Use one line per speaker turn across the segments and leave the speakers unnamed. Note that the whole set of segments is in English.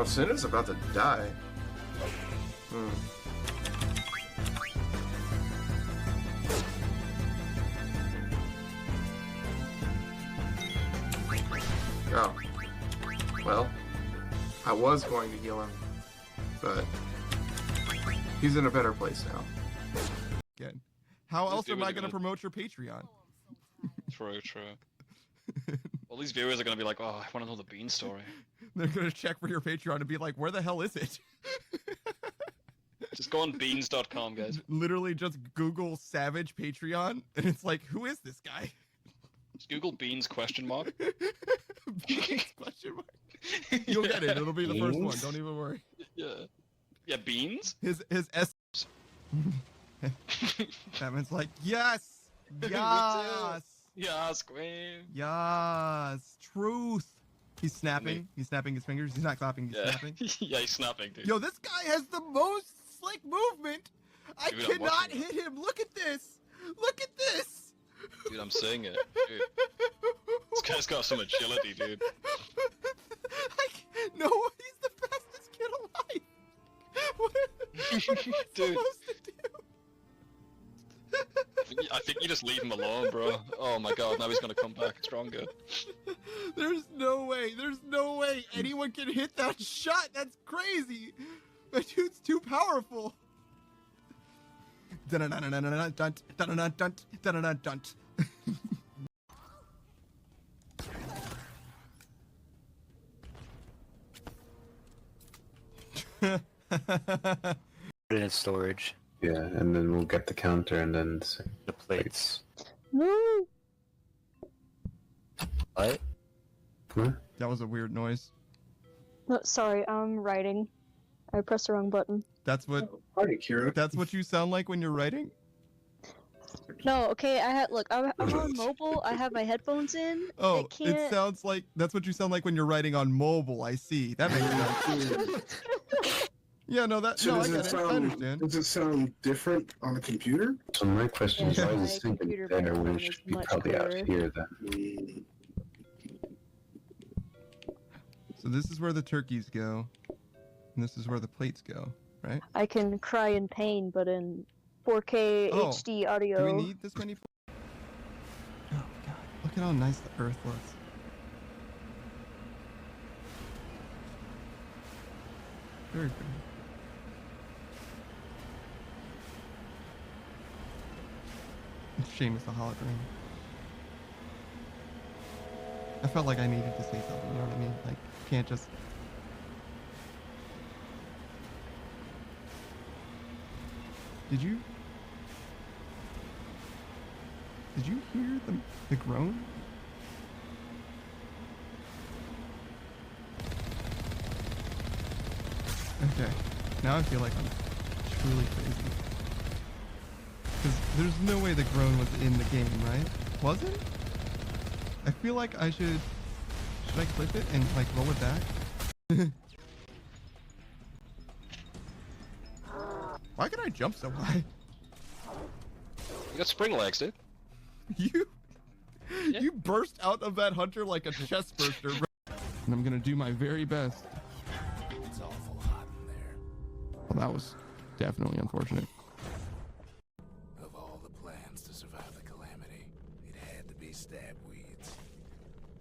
Oh, Cinna's about to die. Oh. Well, I was going to heal him, but he's in a better place now.
Again. How else am I going to promote your Patreon?
True. All these viewers are going to be like, oh, I want to know the Bean story.
They're going to check for your Patreon and be like, where the hell is it?
Just go on beans.com, guys.
Literally just Google Savage Patreon, and it's like, who is this guy?
Just Google Beans question mark.
Beans question mark. You'll get it. It'll be the first one. Don't even worry.
Yeah. Yeah, Beans?
His S. Batman's like, yes! Yes!
Yes, queen!
Yes! Truth! He's snapping. He's snapping his fingers. He's not clapping. He's snapping.
Yeah, he's snapping, dude.
Yo, this guy has the most slick movement. I cannot hit him. Look at this. Look at this.
Dude, I'm saying it. Dude. This guy's got some agility, dude.
No, he's the fastest kid alive. What am I supposed to do?
I think you just leave him alone, bro. Oh my god, now he's gonna come back stronger.
There's no way anyone can hit that shot. That's crazy. That dude's too powerful.
Put it in storage.
Yeah, and then we'll get the counter and then
The plates.
Woo!
What?
Huh?
That was a weird noise.
No, sorry, I'm writing. I pressed the wrong button.
That's what.
Party, Kira.
That's what you sound like when you're writing.
No, okay, I'm on mobile, I have my headphones in.
Oh,
I can't...
it sounds like that's what you sound like when you're writing on mobile. I see. That makes sense. Yeah, no, that.
So
No, I get it. I understand.
Does it sound different on a computer?
So my question is,
Yeah,
why
my
is it syncing
computer
there
background
when it
is
should be
much
probably out
clearer.
here then?
So this is where the turkeys go, and this is where the plates go, right?
I can cry in pain, but in 4K
Oh,
HD audio.
Do we need this many? Oh god! Look at how nice the Earth looks. Very pretty. Shame it's a hologram. I felt like I needed to say something, you know what I mean? Like, can't just... Did you hear the groan? Okay, now I feel like I'm truly crazy. Because there's no way the groan was in the game, right? Was it? I feel like I should I clip it and like roll it back? Why can I jump so high?
You got spring legs, dude.
You burst out of that hunter like a chest burster. And I'm gonna do my very best.
It's awful hot in there.
Well, that was definitely unfortunate.
Of all the plans to survive the calamity, it had to be stab weeds.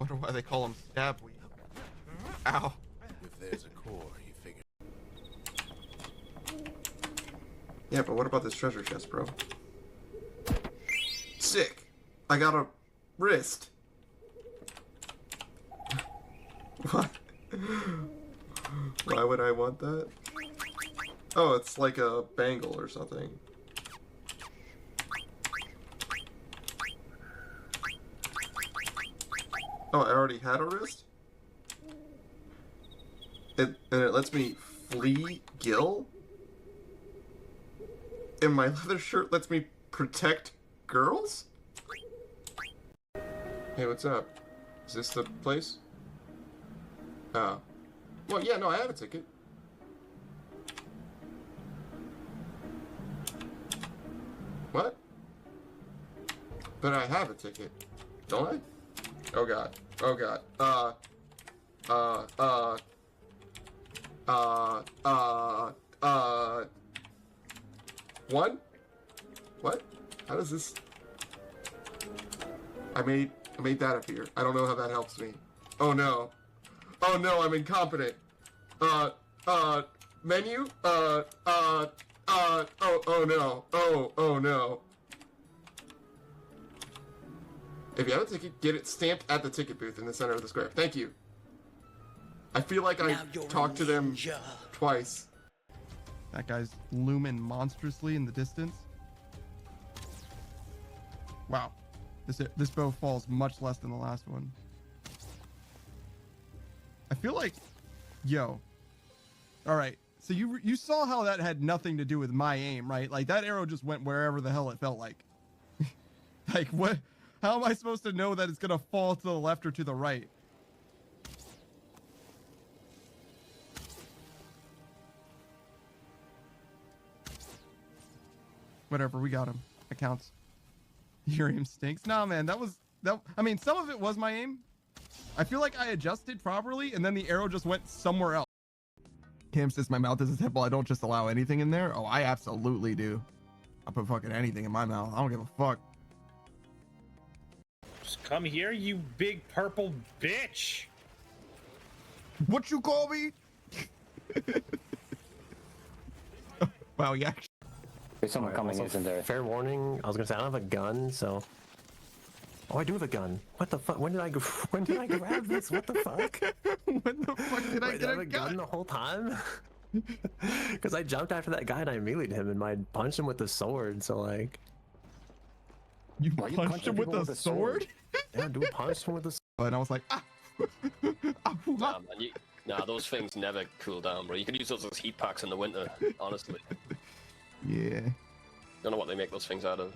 Wonder why they call them stab weed. Ow.
If there's a core, you figure.
Yeah, but what about this treasure chest, bro? Sick! I got a wrist! What? Why would I want that? Oh, it's like a bangle or something. Oh, I already had a wrist? And it lets me flee Gil? And my leather shirt lets me protect girls? Hey, what's up? Is this the place? Oh. Well, yeah, no, I have a ticket. What? But I have a ticket. Don't I? Oh god. Oh god. 1? What? How does this... I made that appear. I don't know how that helps me. Oh no. Oh no, I'm incompetent. Menu? Oh no. Oh no. If you have a ticket, get it stamped at the ticket booth in the center of the square. Thank you. I feel like I talked to them twice.
That guy's looming monstrously in the distance. Wow. This bow falls much less than the last one. I feel like, yo. All right. So you saw how that had nothing to do with my aim, right? Like that arrow just went wherever the hell it felt like. Like what? How am I supposed to know that it's gonna fall to the left or to the right? Whatever, we got him. That counts. Your aim stinks. Nah, man, that. I mean, some of it was my aim. I feel like I adjusted properly, and then the arrow just went somewhere else. Cam says my mouth is a temple. I don't just allow anything in there. Oh, I absolutely do. I'll put fucking anything in my mouth. I don't give a fuck.
Just come here, you big purple bitch.
What you call me? Wow, yeah.
There's someone coming, isn't there?
Fair warning. I was gonna say I don't have a gun, so. Oh, I do have a gun. What the fuck? When did I grab this? What the fuck?
When the fuck did I get
a gun the whole time? Because I jumped after that guy and I meleed him and I punched him with the sword. So like.
You punched him with a sword?
Yeah, dude punched him with a sword.
And I was like, ah.
Nah, man, nah, those things never cool down, bro. You can use those as heat packs in the winter, honestly.
Yeah.
Don't know what they make those things out of.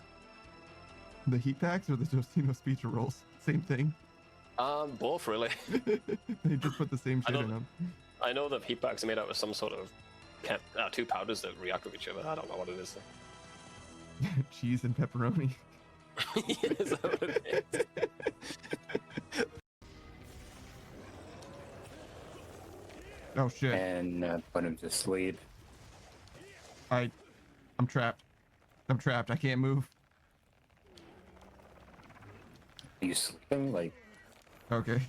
The heat packs or the Tostino speech rolls? Same thing.
Both really.
They just put the same shit in them.
I know the heat packs are made out of some sort of two powders that react with each other. I don't know what it is.
Cheese and pepperoni.
Is that what it is?
Oh shit.
And put him to sleep.
I'm trapped. I'm trapped. I can't move.
Are you sleeping? Like.
Okay.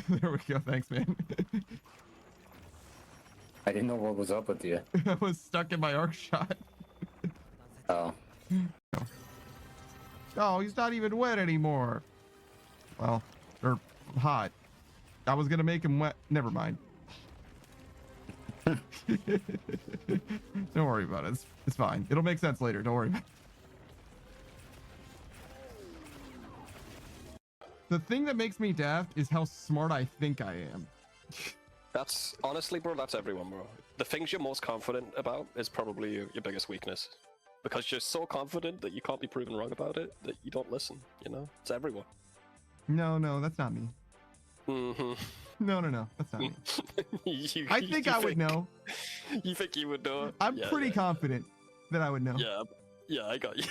There we go. Thanks, man.
I didn't know what was up with you.
I was stuck in my arc shot.
Oh.
Oh, he's not even wet anymore. Well, or hot. I was gonna make him wet. Never mind. Don't worry about it. It's fine. It'll make sense later. Don't worry about it. The thing that makes me daft is how smart I think I am.
That's honestly, bro, that's everyone, bro. The things you're most confident about is probably your biggest weakness. Because you're so confident that you can't be proven wrong about it, that you don't listen, you know? It's everyone.
No, that's not me.
Mm-hmm.
No, that's not me. I think
you
I would know.
You think you would know?
I'm pretty confident that I would know.
Yeah, I got you.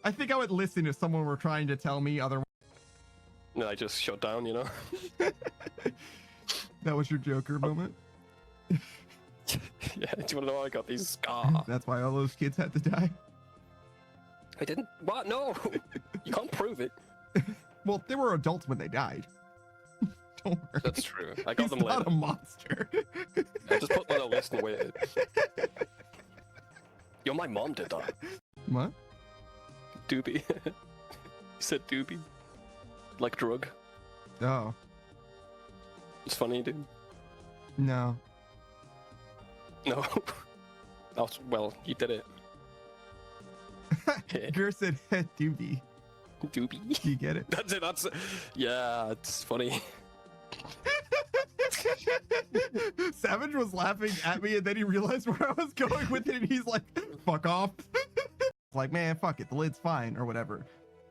I think I would listen if someone were trying to tell me otherwise.
No, I just shut down, you know?
That was your Joker moment?
Yeah, do you want to know how I got these scars?
That's why all those kids had to die?
I didn't. What? No! You can't prove it.
Well, they were adults when they died. Don't worry.
That's true. I got
He's
them
not
later.
a monster.
I just put them on a list and waited. Yo, my mom did that.
What?
Doobie. You said doobie. Like drug.
Oh.
It's funny, dude.
No.
No. Oh, well, you did it.
Gur said doobie.
Doobie.
Do you get it?
That's it. Yeah, it's funny.
Savage was laughing at me and then he realized where I was going with it and he's like, fuck off. Like, man, fuck it. The lid's fine or whatever.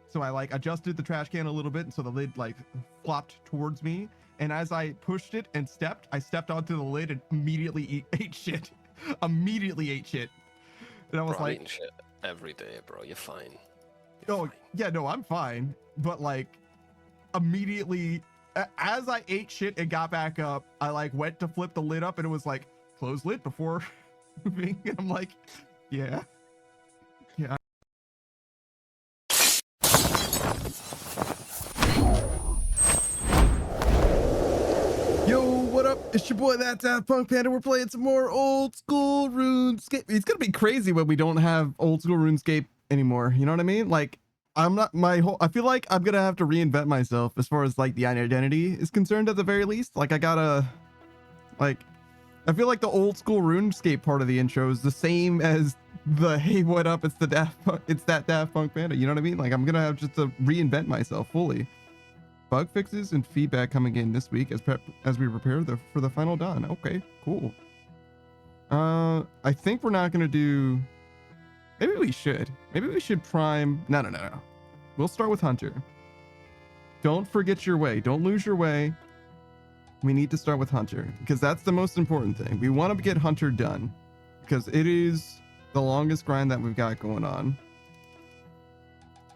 So I like adjusted the trash can a little bit and so the lid like flopped towards me. And as I pushed it and I stepped onto the lid and immediately ate shit. Immediately ate shit. And I was
bro,
like,
I'm eating shit every day, bro. You're fine.
Oh, yeah, no, I'm fine. But like immediately as I ate shit and got back up, I like went to flip the lid up and it was like close lid before moving. I'm like, yeah. Yeah. Yo, what up? It's your boy, That Daft Punk Panda. We're playing some more old school RuneScape. It's gonna be crazy when we don't have old school RuneScape anymore. You know what I mean? Like, I feel like I'm gonna have to reinvent myself as far as like the identity is concerned at the very least. Like, I gotta, like, I feel like the old school RuneScape part of the intro is the same as the hey, what up? It's that Daft Punk Panda. You know what I mean? Like, I'm gonna have just to reinvent myself fully. Bug fixes and feedback coming in this week as we prepare for the final dawn. Okay, cool. I think we're not gonna do. Maybe we should. Maybe we should prime. No. We'll start with Hunter. Don't forget your way. Don't lose your way. We need to start with Hunter because that's the most important thing. We want to get Hunter done because it is the longest grind that we've got going on,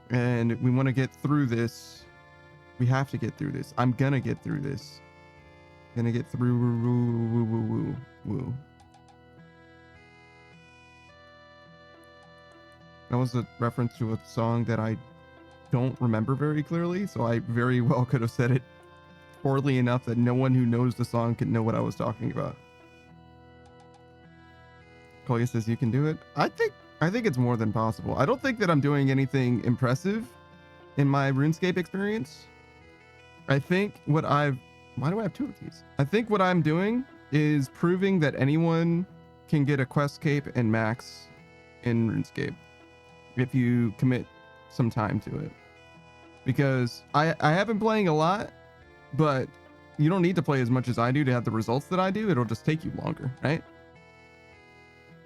and we want to get through this. We have to get through this. I'm gonna get through this. Gonna get through. Woo. That was a reference to a song that I don't remember very clearly, so I very well could have said it poorly enough that no one who knows the song could know what I was talking about. Koya says you can do it. I think it's more than possible. I don't think that I'm doing anything impressive in my RuneScape experience. I think why do I have two of these? I think what I'm doing is proving that anyone can get a quest cape and max in RuneScape if you commit some time to it. Because I have been playing a lot, but you don't need to play as much as I do to have the results that I do. It'll just take you longer, right?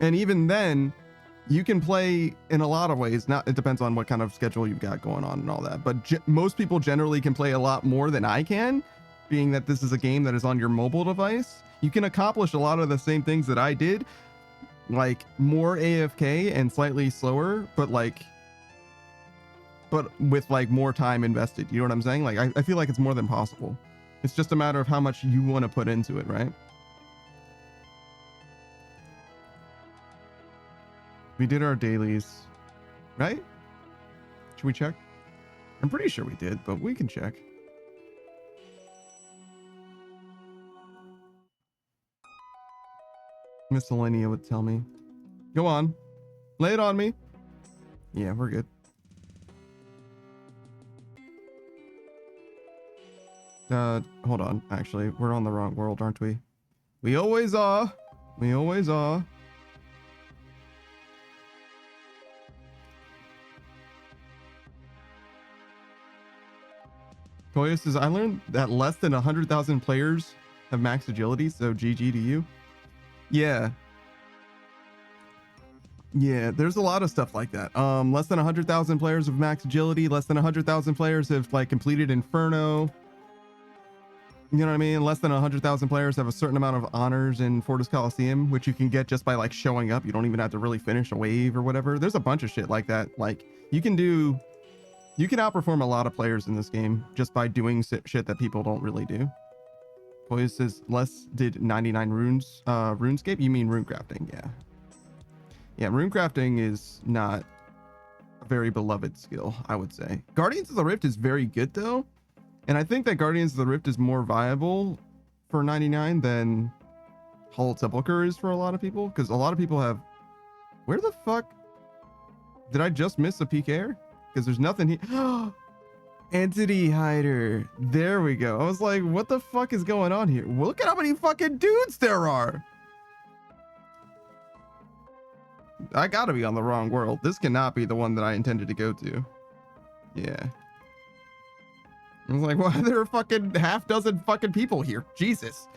And even then, you can play in a lot of ways. It depends on what kind of schedule you've got going on and all that. But most people generally can play a lot more than I can, being that this is a game that is on your mobile device. You can accomplish a lot of the same things that I did, like more AFK and slightly slower, but with like more time invested. You know what I'm saying? Like, I feel like it's more than possible. It's just a matter of how much you want to put into it, right? We did our dailies, right? Should we check? I'm pretty sure we did, but we can check. Miscellanea would tell me. Go on. Lay it on me. Yeah, we're good. Hold on. Actually, we're on the wrong world, aren't we? We always are. We always are. Koya says, I learned that less than 100,000 players have max agility, so GG to you. Yeah. Yeah, there's a lot of stuff like that. Less than 100,000 players have max agility. Less than 100,000 players have like completed Inferno. You know what I mean? Less than 100,000 players have a certain amount of honors in Fortis Coliseum, which you can get just by like showing up. You don't even have to really finish a wave or whatever. There's a bunch of shit like that. Like you can outperform a lot of players in this game just by doing shit that people don't really do. Koya says, Les did 99 runes, RuneScape? You mean runecrafting? Yeah. Yeah, runecrafting is not a very beloved skill, I would say. Guardians of the Rift is very good though. And I think that Guardians of the Rift is more viable for 99 than Hall of Sepulchre is for a lot of people. Because a lot of people have... Where the fuck? Did I just miss a PKer? Because there's nothing here. Entity hider. There we go. I was like, what the fuck is going on here? Look at how many fucking dudes there are. I gotta be on the wrong world. This cannot be the one that I intended to go to. Yeah. I was like, why there are fucking half dozen fucking people here? Jesus.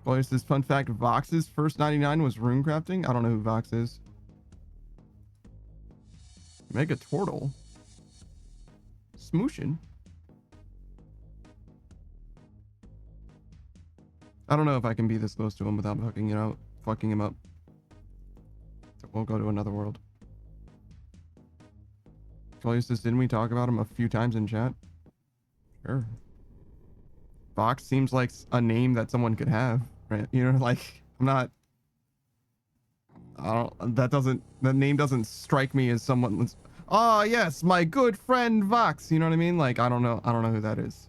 Well, there's this fun fact. Vox's first 99 was runecrafting. I don't know who Vox is. Mega Turtle. Smooshin'. I don't know if I can be this close to him without fucking him up. So we'll go to another world. Julius says, didn't we talk about him a few times in chat? Sure. Vox seems like a name that someone could have, right? You know, like, I'm not. That name doesn't strike me as someone that's, oh yes, my good friend Vox, you know what I mean? Like, I don't know who that is.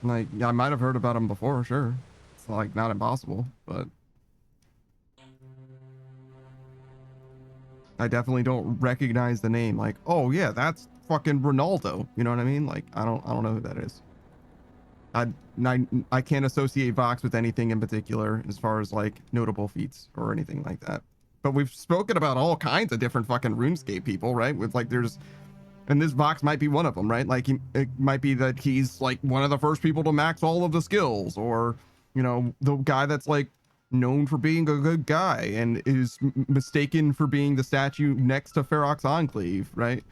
Like, yeah, I might have heard about him before, sure. It's like not impossible, but I definitely don't recognize the name. Like, oh yeah, that's fucking Ronaldo. You know what I mean? Like, I don't know who that is. I can't associate Vox with anything in particular as far as like notable feats or anything like that. But we've spoken about all kinds of different fucking RuneScape people, right? With like, and this Vox might be one of them, right? Like, it might be that he's like one of the first people to max all of the skills, or, you know, the guy that's like known for being a good guy and is mistaken for being the statue next to Ferox Enclave, right?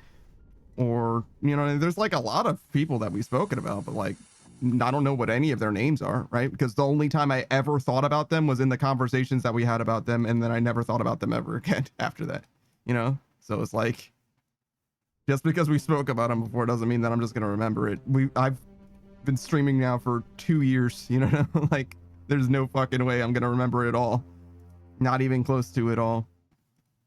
Or, you know, there's like a lot of people that we've spoken about, but like, I don't know what any of their names are, right? Because the only time I ever thought about them was in the conversations that we had about them, and then I never thought about them ever again after that, you know? So it's like, just because we spoke about them before doesn't mean that I'm just gonna remember it. I've been streaming now for 2 years, you know? Like, there's no fucking way I'm gonna remember it all. Not even close to it all.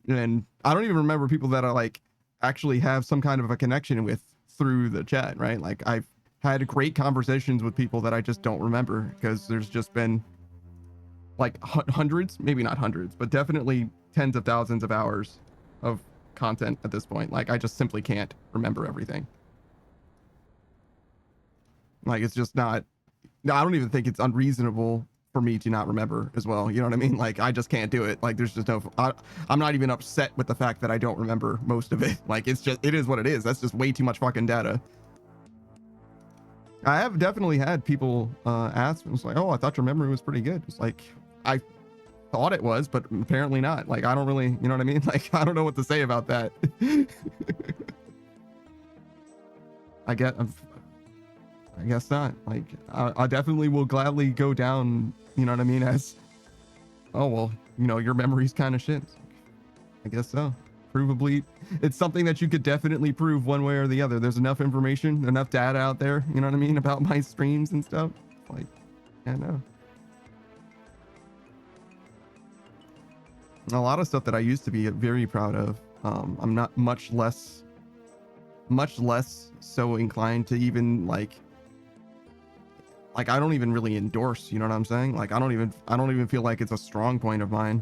And I don't even remember people that I like actually have some kind of a connection with through the chat, right? Like, I've had great conversations with people that I just don't remember because there's just been like hundreds, maybe not hundreds, but definitely tens of thousands of hours of content at this point. Like, I just simply can't remember everything. Like, it's just not, I don't even think it's unreasonable for me to not remember as well. You know what I mean? Like, I just can't do it. Like, there's just no, I'm not even upset with the fact that I don't remember most of it. Like, it's just, it is what it is. That's just way too much fucking data. I have definitely had people ask, it's like, oh, I thought your memory was pretty good. It's like, I thought it was, but apparently not. Like, I don't really, you know what I mean? Like, I don't know what to say about that. I guess not. Like, I definitely will gladly go down, you know what I mean, as, oh, well, you know, your memory's kind of shit. I guess so. Provably, it's something that you could definitely prove one way or the other. There's enough information, enough data out there, you know what I mean, about my streams and stuff. Like, yeah, no. A lot of stuff that I used to be very proud of, I'm not much less so inclined to even like I don't even really endorse, you know what I'm saying? Like, I don't even feel like it's a strong point of mine.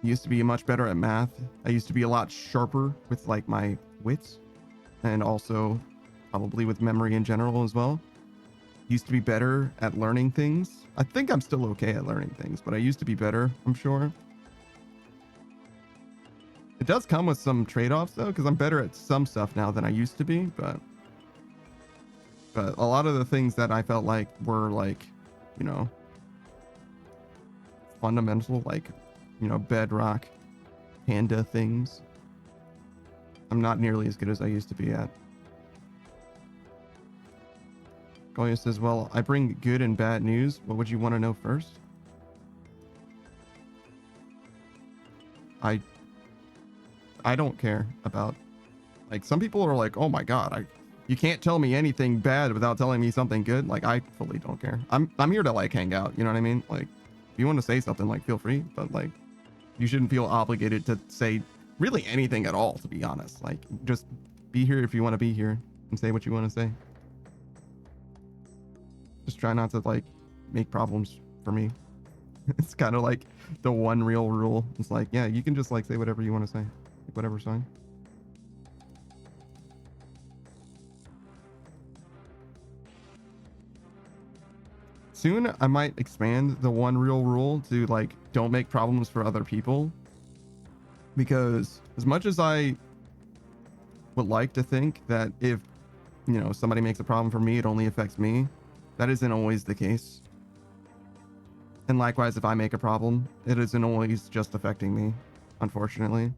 Used to be much better at math. I used to be a lot sharper with like my wits, and also probably with memory in general as well. Used to be better at learning things. I think I'm still okay at learning things, but I used to be better, I'm sure. It does come with some trade-offs though, because I'm better at some stuff now than I used to be, but a lot of the things that I felt like were like, you know, fundamental, like, you know, bedrock panda things, I'm not nearly as good as I used to be at. Goya says, well, I bring good and bad news. What would you want to know first? I don't care about, like, some people are like, oh my god, you can't tell me anything bad without telling me something good. Like, I fully don't care. I'm here to like hang out, you know what I mean? Like, if you want to say something, like, feel free, but like, you shouldn't feel obligated to say really anything at all, to be honest. Like, just be here if you want to be here and say what you want to say. Just try not to like make problems for me. It's kind of like the one real rule. It's like, yeah, you can just like say whatever you want to say, like, whatever's fine. Soon I might expand the one real rule to like, don't make problems for other people, because as much as I would like to think that if, you know, somebody makes a problem for me, it only affects me, that isn't always the case. And likewise, if I make a problem, it isn't always just affecting me, unfortunately.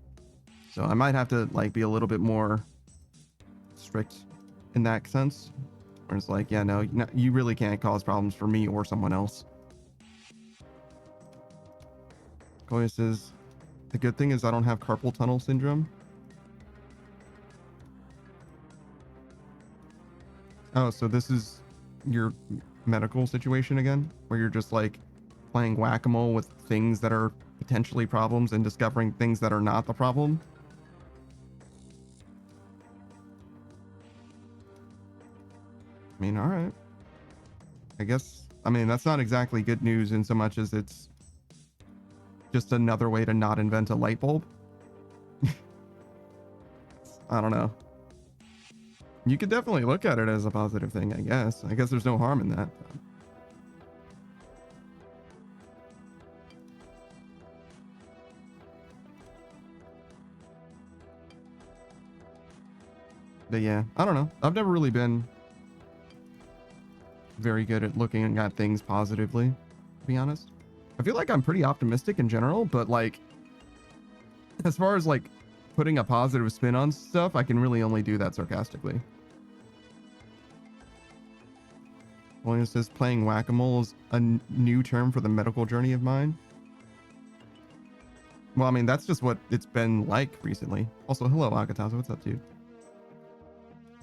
So I might have to like be a little bit more strict in that sense. Where it's like, yeah, no, you really can't cause problems for me or someone else. Koya says, the good thing is I don't have carpal tunnel syndrome. Oh, so this is medical situation again, where you're just like playing whack-a-mole with things that are potentially problems and discovering things that are not the problem. I mean, all right. I guess, I mean, that's not exactly good news in so much as it's just another way to not invent a light bulb. I don't know. You could definitely look at it as a positive thing, I guess. I guess there's no harm in that. But yeah, I don't know. I've never really been very good at looking at things positively, to be honest. I feel like I'm pretty optimistic in general, but like, as far as like putting a positive spin on stuff, I can really only do that sarcastically. Well, it says playing whack-a-mole is a new term for the medical journey of mine. Well, I mean, that's just what it's been like recently. Also, hello, Akataza. What's up, dude?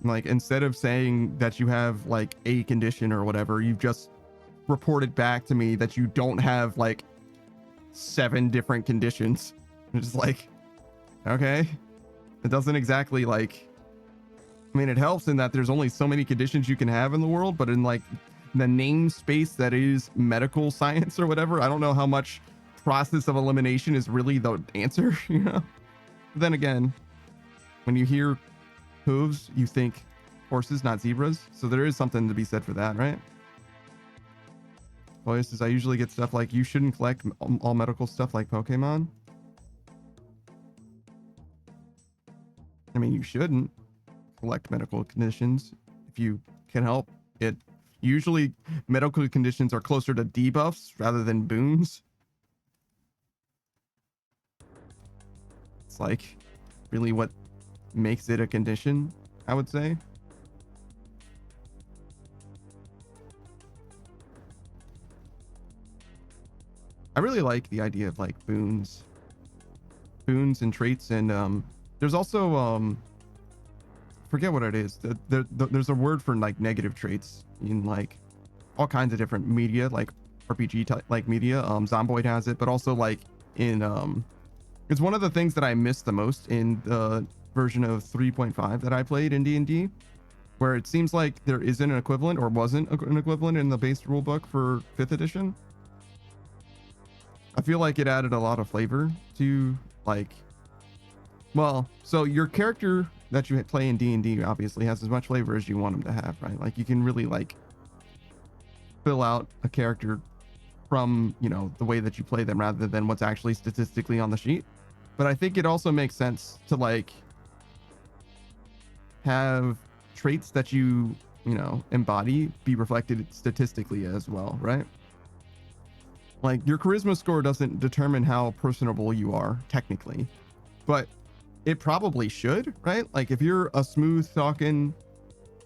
Like, instead of saying that you have like a condition or whatever, you've just reported back to me that you don't have like 7 different conditions. It's like, okay, it doesn't exactly like, I mean, it helps in that there's only so many conditions you can have in the world, but in like the namespace that is medical science or whatever, I don't know how much process of elimination is really the answer, you know? But then again, when you hear hooves, you think horses, not zebras. So there is something to be said for that, right? Boy, says I usually get stuff like you shouldn't collect all medical stuff like Pokemon. I mean, you shouldn't collect medical conditions if you can help it. Usually medical conditions are closer to debuffs rather than boons. It's like really what makes it a condition, I would say. I really like the idea of like boons and traits, and there's also forget what it is. There's a word for like negative traits in like all kinds of different media, like RPG type like media. Zomboid has it, but also like in it's one of the things that I miss the most in the version of 3.5 that I played in D&D, where it seems like there isn't an equivalent or wasn't an equivalent in the base rulebook for 5th edition. I feel like it added a lot of flavor to like, well, so your character that you play in D&D obviously has as much flavor as you want them to have, right? Like you can really like fill out a character from, you know, the way that you play them rather than what's actually statistically on the sheet. But I think it also makes sense to like have traits that you know, embody be reflected statistically as well, right? Like your charisma score doesn't determine how personable you are technically, but it probably should, right? Like if you're a smooth talking,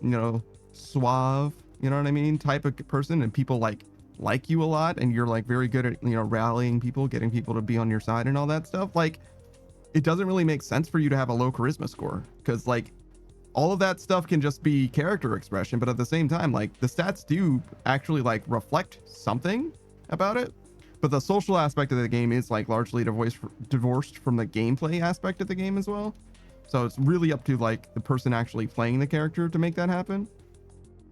you know, suave, you know what I mean, type of person, and people like you a lot, and you're like very good at, you know, rallying people, getting people to be on your side and all that stuff, like it doesn't really make sense for you to have a low charisma score, because like all of that stuff can just be character expression, but at the same time, like the stats do actually like reflect something about it. But the social aspect of the game is like largely divorced from the gameplay aspect of the game as well. So it's really up to like the person actually playing the character to make that happen.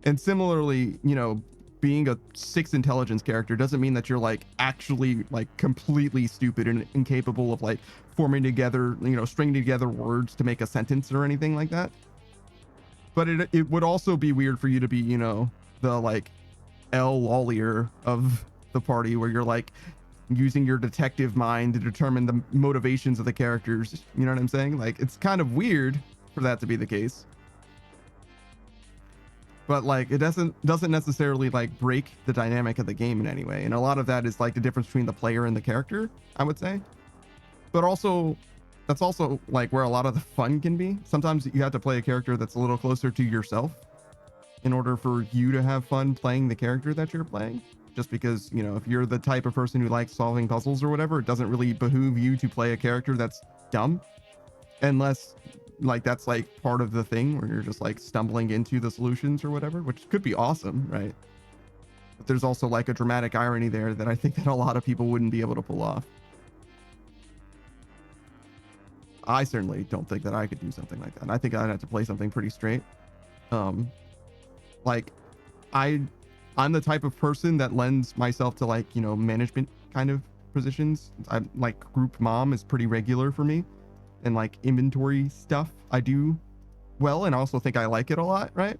And similarly, you know, being a 6 intelligence character doesn't mean that you're like actually like completely stupid and incapable of like forming together, you know, stringing together words to make a sentence or anything like that. But it would also be weird for you to be, you know, the like L lollier of the party, where you're like using your detective mind to determine the motivations of the characters. You know what I'm saying? Like it's kind of weird for that to be the case. But like it doesn't necessarily like break the dynamic of the game in any way. And a lot of that is like the difference between the player and the character, I would say. But also that's also like where a lot of the fun can be. Sometimes you have to play a character that's a little closer to yourself in order for you to have fun playing the character that you're playing. Just because, you know, if you're the type of person who likes solving puzzles or whatever, it doesn't really behoove you to play a character that's dumb, unless like that's like part of the thing where you're just like stumbling into the solutions or whatever, which could be awesome, right? But there's also like a dramatic irony there that I think that a lot of people wouldn't be able to pull off. I certainly don't think that I could do something like that. I think I'd have to play something pretty straight. Like I'm the type of person that lends myself to like, you know, management kind of positions. I'm like group mom is pretty regular for me, and like inventory stuff I do well, and I also think I like it a lot, right?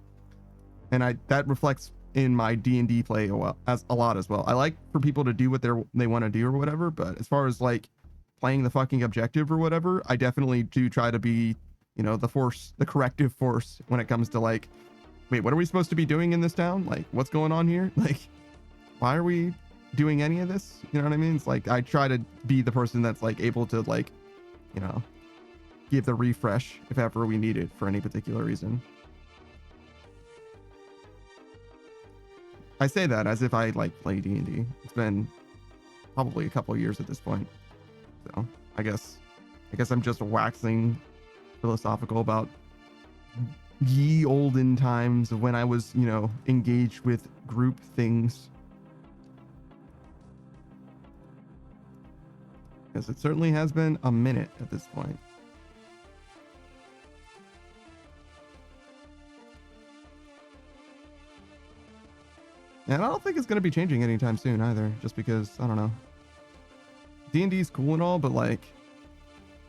And that reflects in my D&D play a lot as well. I like for people to do what they want to do or whatever, but as far as like playing the fucking objective or whatever, I definitely do try to be, you know, the corrective force when it comes to like, wait, what are we supposed to be doing in this town? Like, what's going on here? Like, why are we doing any of this? You know what I mean? It's like I try to be the person that's like able to like, you know, give the refresh if ever we need it for any particular reason. I say that as if I like play D&D. It's been probably a couple years at this point. So I guess I'm just waxing philosophical about ye olden times of when I was, you know, engaged with group things. Because it certainly has been a minute at this point. And I don't think it's going to be changing anytime soon either, just because, I don't know. D&D is cool and all, but like,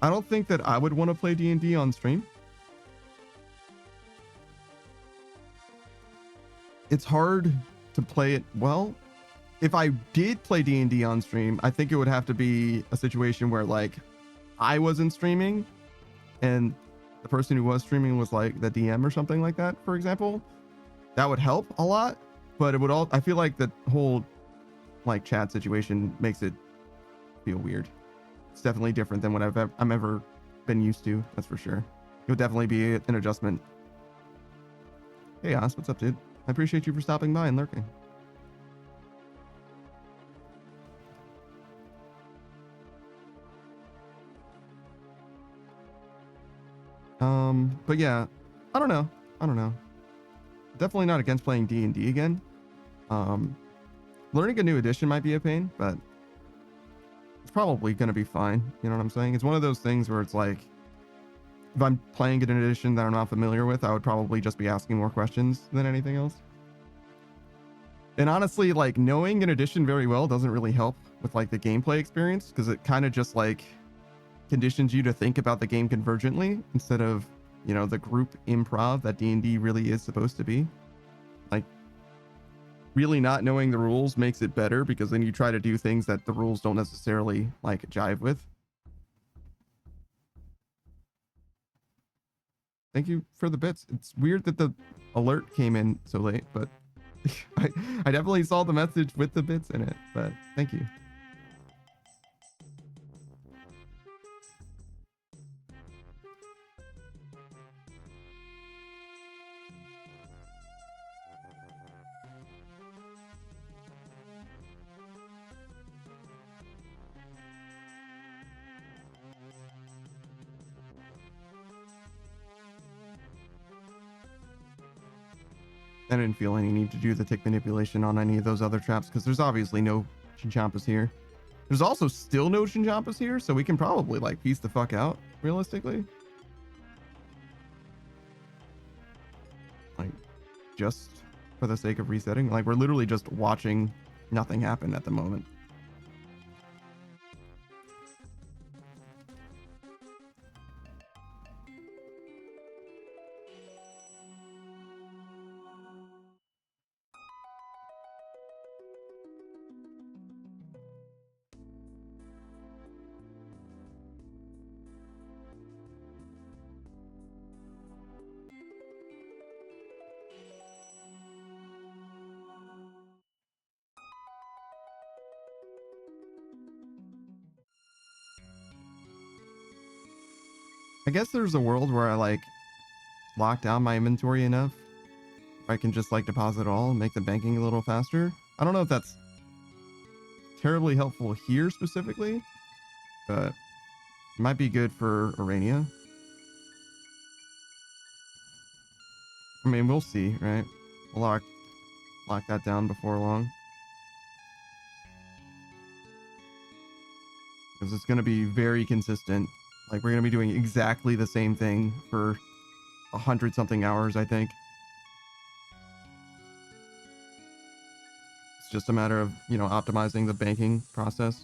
I don't think that I would want to play D&D on stream. It's hard to play it well. If I did play D&D on stream, I think it would have to be a situation where like I wasn't streaming and the person who was streaming was like the DM or something like that, for example. That would help a lot. But it would I feel like the whole like chat situation makes it feel weird. It's definitely different than what I'm ever been used to. That's for sure. It would definitely be an adjustment. Hey, Os, what's up, dude? I appreciate you for stopping by and lurking. But yeah, I don't know. Definitely not against playing D&D again. Learning a new edition might be a pain, but it's probably going to be fine. You know what I'm saying? It's one of those things where it's like, if I'm playing an edition that I'm not familiar with, I would probably just be asking more questions than anything else. And honestly, like knowing an edition very well doesn't really help with like the gameplay experience, because it kind of just like conditions you to think about the game convergently instead of, you know, the group improv that D&D really is supposed to be. Like, really not knowing the rules makes it better, because then you try to do things that the rules don't necessarily like jive with. Thank you for the bits. It's weird that the alert came in so late, but I definitely saw the message with the bits in it, but thank you. I didn't feel any need to do the tick manipulation on any of those other traps, because there's obviously no Chinchompas here. There's also still no Chinchompas here, so we can probably like piece the fuck out, realistically. Like, just for the sake of resetting. Like, we're literally just watching nothing happen at the moment. I guess there's a world where I like lock down my inventory enough where I can just like deposit it all and make the banking a little faster. I don't know if that's terribly helpful here specifically, but it might be good for Arania. I mean, we'll see, right? We'll lock that down before long. because it's going to be very consistent. Like, we're going to be doing exactly the same thing for 100 something hours, I think. It's just a matter of, you know, optimizing the banking process.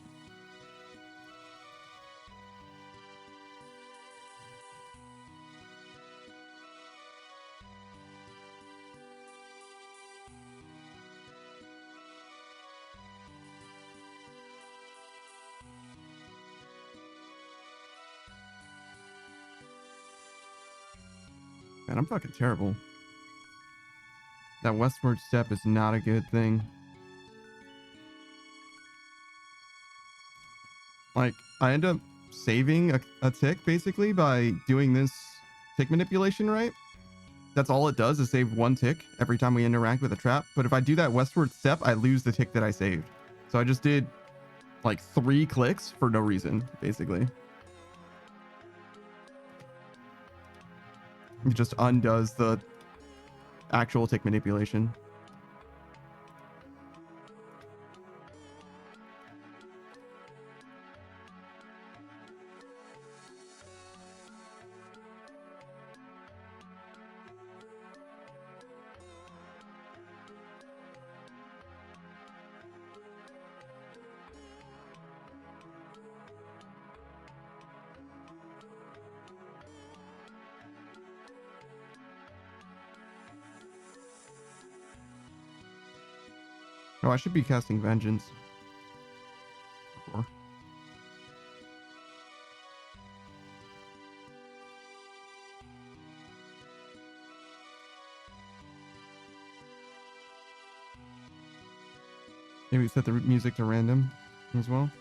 Man, I'm fucking terrible. That westward step is not a good thing. Like, I end up saving a tick, basically, by doing this tick manipulation, right? That's all it does, is save 1 tick every time we interact with a trap. But if I do that westward step, I lose the tick that I saved. So I just did, like, 3 clicks for no reason, basically. It just undoes the actual tick manipulation. Oh, I should be casting Vengeance. Or- Maybe set the music to random as well.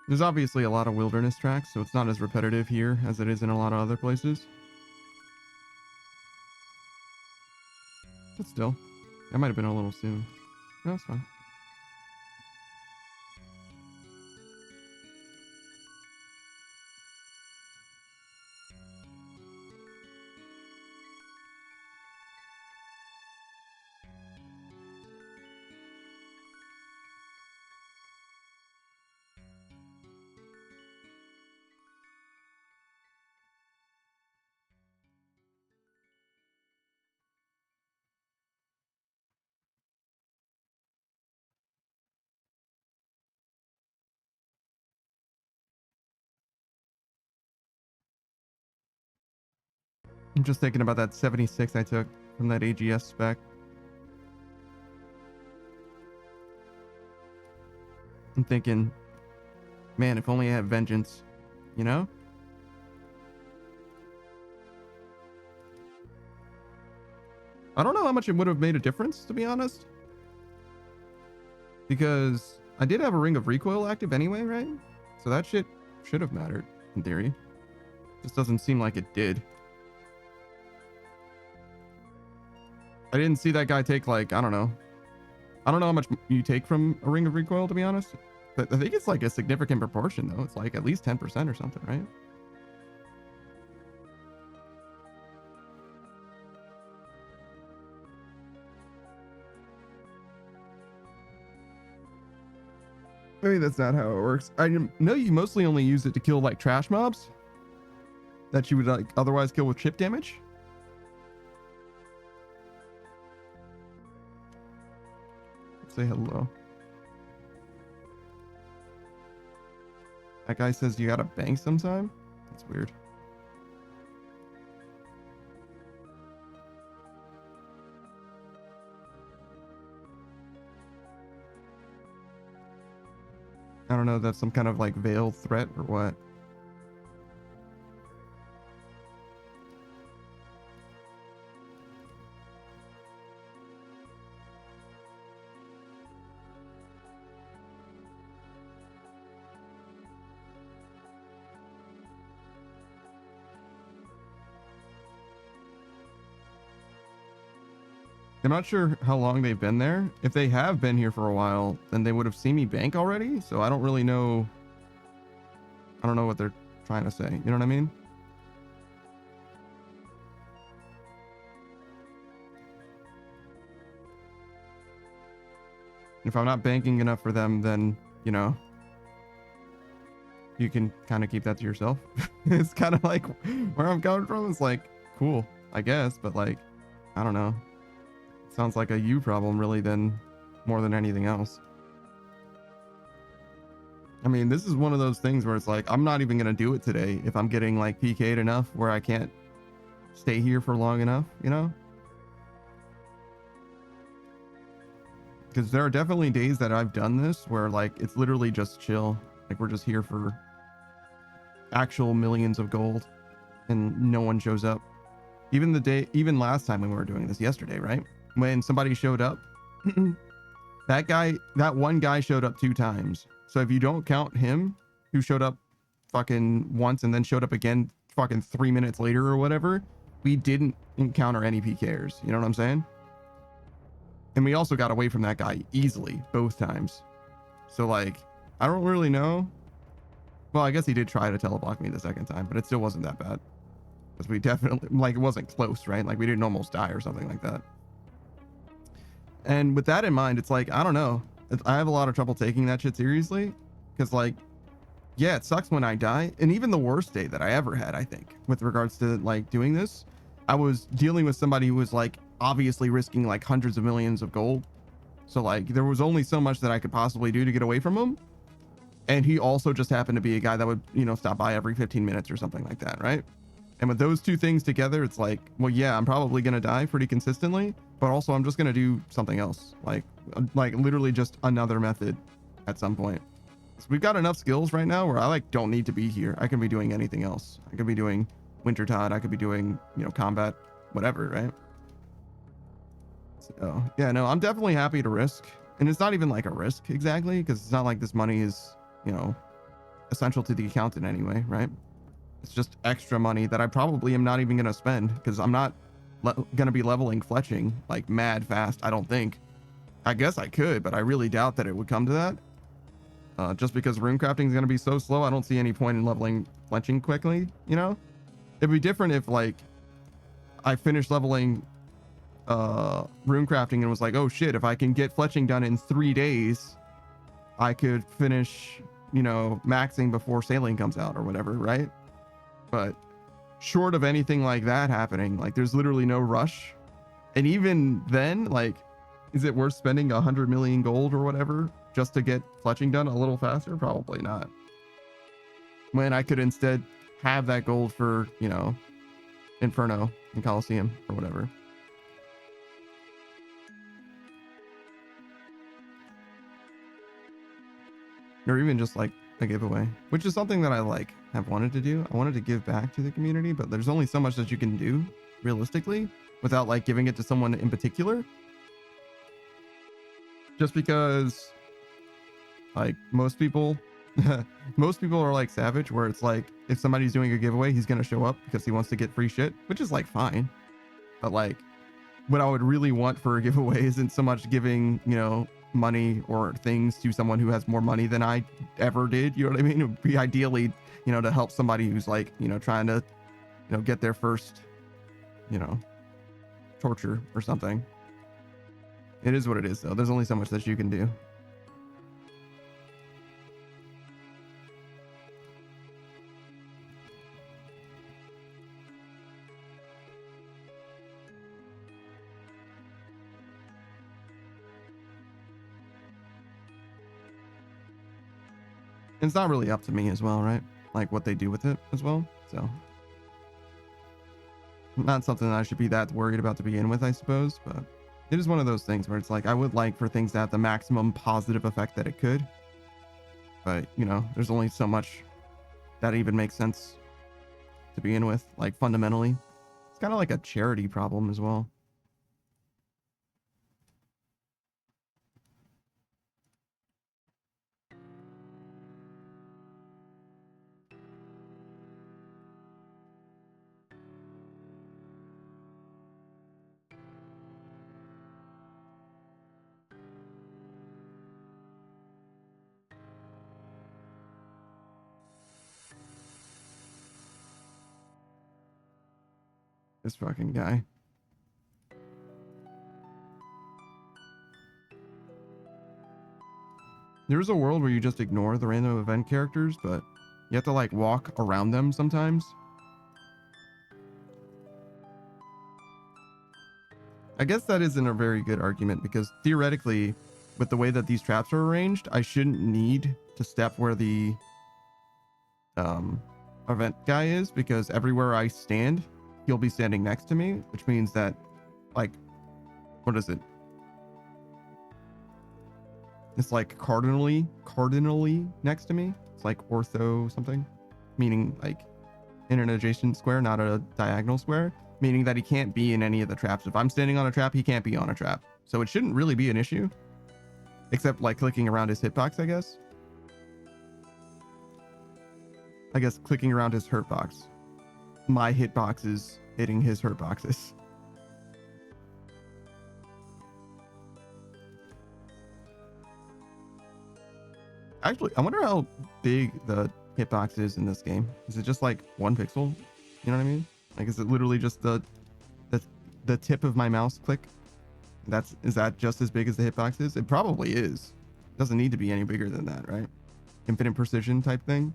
There's obviously a lot of wilderness tracks, so it's not as repetitive here as it is in a lot of other places. But still, that might have been a little soon. No, it's fine. I'm just thinking about that 76 I took from that AGS spec. I'm thinking, man, if only I had Vengeance, you know? I don't know how much it would have made a difference, to be honest. Because I did have a Ring of Recoil active anyway, right? So that shit should have mattered, in theory. Just doesn't seem like it did. I didn't see that guy take, like, I don't know how much you take from a Ring of Recoil, to be honest. But I think it's like a significant proportion, though. It's like at least 10% or something, right? Maybe that's not how it works. I know you mostly only use it to kill, like, trash mobs that you would, like, otherwise kill with chip damage. Say hello. That guy says you gotta bank sometime? That's weird. I don't know if that's some kind of, like, veiled threat or what. I'm not sure how long they've been there. If they have been here for a while, then they would have seen me bank already. So I don't really know. I don't know what they're trying to say. You know what I mean? If I'm not banking enough for them, then, you know, you can kind of keep that to yourself. It's kind of like where I'm coming from. It's like, cool, I guess, but like, I don't know. It sounds like a you problem really than more than anything else. I mean, this is one of those things where it's like, I'm not even going to do it today if I'm getting like PK'd enough where I can't stay here for long enough, you know? Because there are definitely days that I've done this where like it's literally just chill. Like we're just here for actual millions of gold and no one shows up. Even last time when we were doing this yesterday, right? When somebody showed up, that one guy showed up 2 times. So if you don't count him who showed up fucking once and then showed up again fucking 3 minutes later or whatever, we didn't encounter any PKers. You know what I'm saying? And we also got away from that guy easily both times. So like, I don't really know. Well, I guess he did try to teleblock me the second time, but it still wasn't that bad. Because we definitely, like, it wasn't close, right? Like we didn't almost die or something like that. And with that in mind, it's like, I don't know. I have a lot of trouble taking that shit seriously. Because like, yeah, it sucks when I die. And even the worst day that I ever had, I think, with regards to like doing this, I was dealing with somebody who was like obviously risking like hundreds of millions of gold. So like there was only so much that I could possibly do to get away from him. And he also just happened to be a guy that would, you know, stop by every 15 minutes or something like that, right? And with those two things together, it's like, well, yeah, I'm probably going to die pretty consistently, but also I'm just going to do something else. Like literally just another method at some point. So we've got enough skills right now where I like don't need to be here. I can be doing anything else. I could be doing Wintertide. I could be doing, you know, combat, whatever, right? So yeah, no, I'm definitely happy to risk. And it's not even like a risk exactly, because it's not like this money is, you know, essential to the account in any way, right? It's just extra money that I probably am not even going to spend because I'm not going to be leveling fletching like mad fast. I don't think. I guess I could, but I really doubt that it would come to that. Just because rune crafting is going to be so slow, I don't see any point in leveling fletching quickly, you know? It'd be different if like I finished leveling rune crafting and was like, oh shit, if I can get fletching done in 3 days, I could finish, you know, maxing before sailing comes out or whatever, right? But short of anything like that happening, like there's literally no rush. And even then, like, is it worth spending 100 million gold or whatever just to get fletching done a little faster? Probably not. When I could instead have that gold for, you know, Inferno and Coliseum or whatever. Or even just like a giveaway, which is something that I like have wanted to do. I wanted to give back to the community, but there's only so much that you can do realistically without like giving it to someone in particular. Just because like most people are like Savage, where it's like if somebody's doing a giveaway, he's gonna show up because he wants to get free shit, which is like fine. But like what I would really want for a giveaway isn't so much giving, you know, money or things to someone who has more money than I ever did. You know what I mean? It would be ideally, you know, to help somebody who's like, you know, trying to, you know, get their first, you know, torture or something. It is what it is though. There's only so much that you can do. It's not really up to me as well, right? Like what they do with it as well. So not something that I should be that worried about to begin with, I suppose, but it is one of those things where it's like I would like for things to have the maximum positive effect that it could. But, you know, there's only so much that even makes sense to begin with, like fundamentally. It's kind of like a charity problem as well. This fucking guy. There's a world where you just ignore the random event characters, but you have to like walk around them sometimes. I guess that isn't a very good argument because theoretically, with the way that these traps are arranged, I shouldn't need to step where the event guy is, because everywhere I stand, he'll be standing next to me, which means that, like, what is it? It's like cardinally next to me. It's like ortho something, meaning like in an adjacent square, not a diagonal square, meaning that he can't be in any of the traps. If I'm standing on a trap, he can't be on a trap. So it shouldn't really be an issue, except like clicking around his hitbox, I guess. I guess clicking around his hurt box. My hitbox is hitting his hurt boxes. Actually, I wonder how big the hitbox is in this game. Is it just like 1 pixel? You know what I mean? Like, is it literally just the tip of my mouse click? Is that just as big as the hitbox is? It probably is. Doesn't need to be any bigger than that, right? Infinite precision type thing.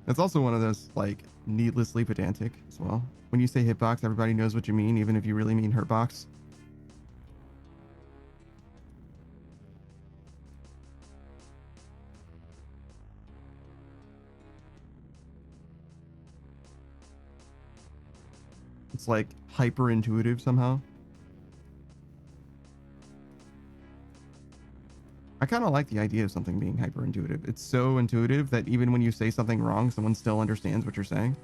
It's also one of those like needlessly pedantic as well. When you say hitbox, everybody knows what you mean, even if you really mean hurtbox. It's like hyper intuitive somehow. I kind of like the idea of something being hyper intuitive. It's so intuitive that even when you say something wrong, someone still understands what you're saying.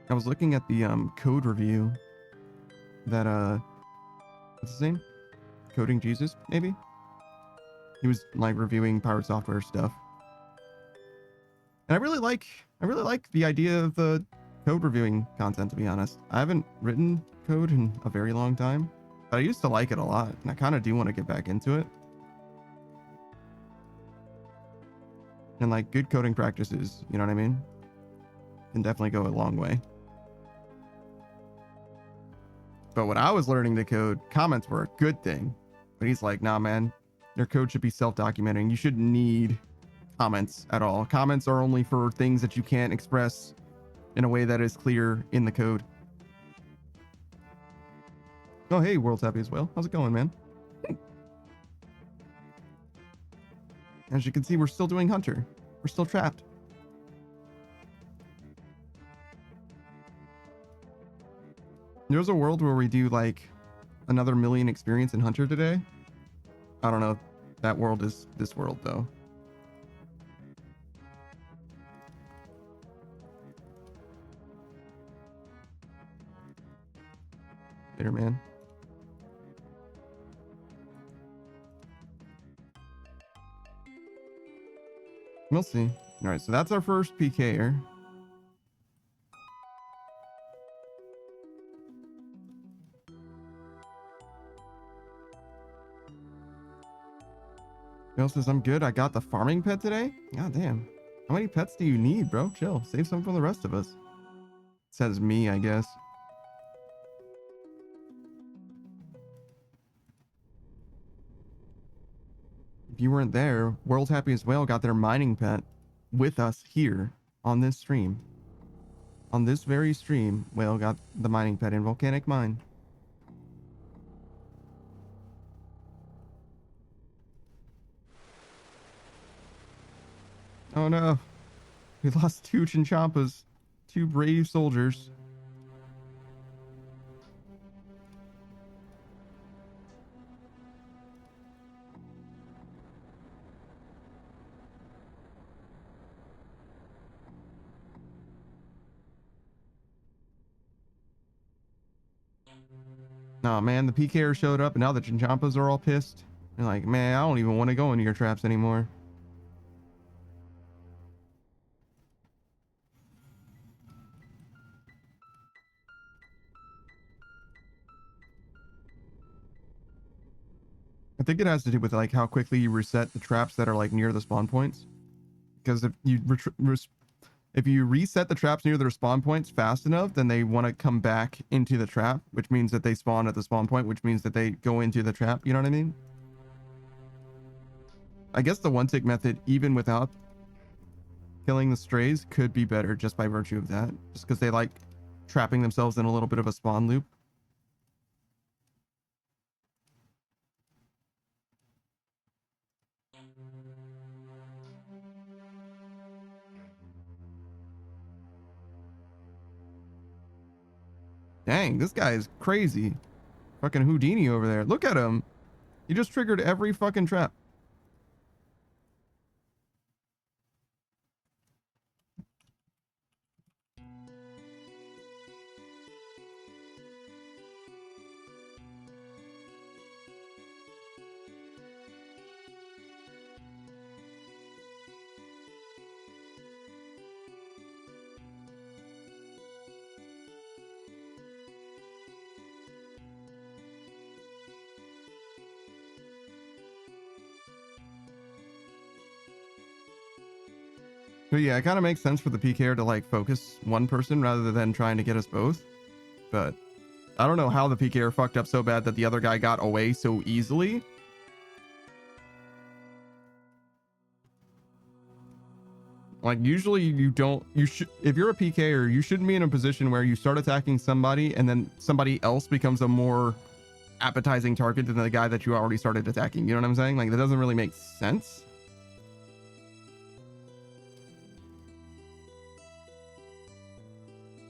I was looking at the code review that what's his name? Coding Jesus, maybe? He was like reviewing Pirate Software stuff. And I really like the idea of the code reviewing content, to be honest. I haven't written code in a very long time, but I used to like it a lot, and I kind of do want to get back into it. And like good coding practices, you know what I mean? Can definitely go a long way. But when I was learning to code, comments were a good thing. But he's like, nah, man, your code should be self-documenting. You shouldn't need comments at all. Comments are only for things that you can't express in a way that is clear in the code. Oh, hey, World's Happiest Whale. How's it going, man? As you can see, we're still doing Hunter. We're still trapped. There's a world where we do like another 1 million experience in Hunter today. I don't know if that world is this world though. Later, man. We'll see. All right, so that's our first PKer. Bill says, I'm good. I got the farming pet today. God damn. How many pets do you need, bro? Chill. Save some for the rest of us. Says me, I guess. If you weren't there, World's Happiest Whale got their mining pet with us here on this stream. On this very stream, Whale got the mining pet in Volcanic Mine. Oh no. We lost 2 Chinchompas. 2 brave soldiers. Oh man, the PKer showed up and now the Chinchompas are all pissed. They're like, man, I don't even want to go into your traps anymore. I think it has to do with like how quickly you reset the traps that are like near the spawn points. Because if you reset the traps near their spawn points fast enough, then they want to come back into the trap, which means that they spawn at the spawn point, which means that they go into the trap. You know what I mean? I guess the one tick method, even without killing the strays, could be better just by virtue of that. Just because they like trapping themselves in a little bit of a spawn loop. Dang, this guy is crazy. Fucking Houdini over there. Look at him. He just triggered every fucking trap. But yeah, it kind of makes sense for the PKer to like focus one person rather than trying to get us both. But I don't know how the PKer fucked up so bad that the other guy got away so easily. Like usually you should, if you're a PKer, you shouldn't be in a position where you start attacking somebody and then somebody else becomes a more appetizing target than the guy that you already started attacking. You know what I'm saying? Like that doesn't really make sense.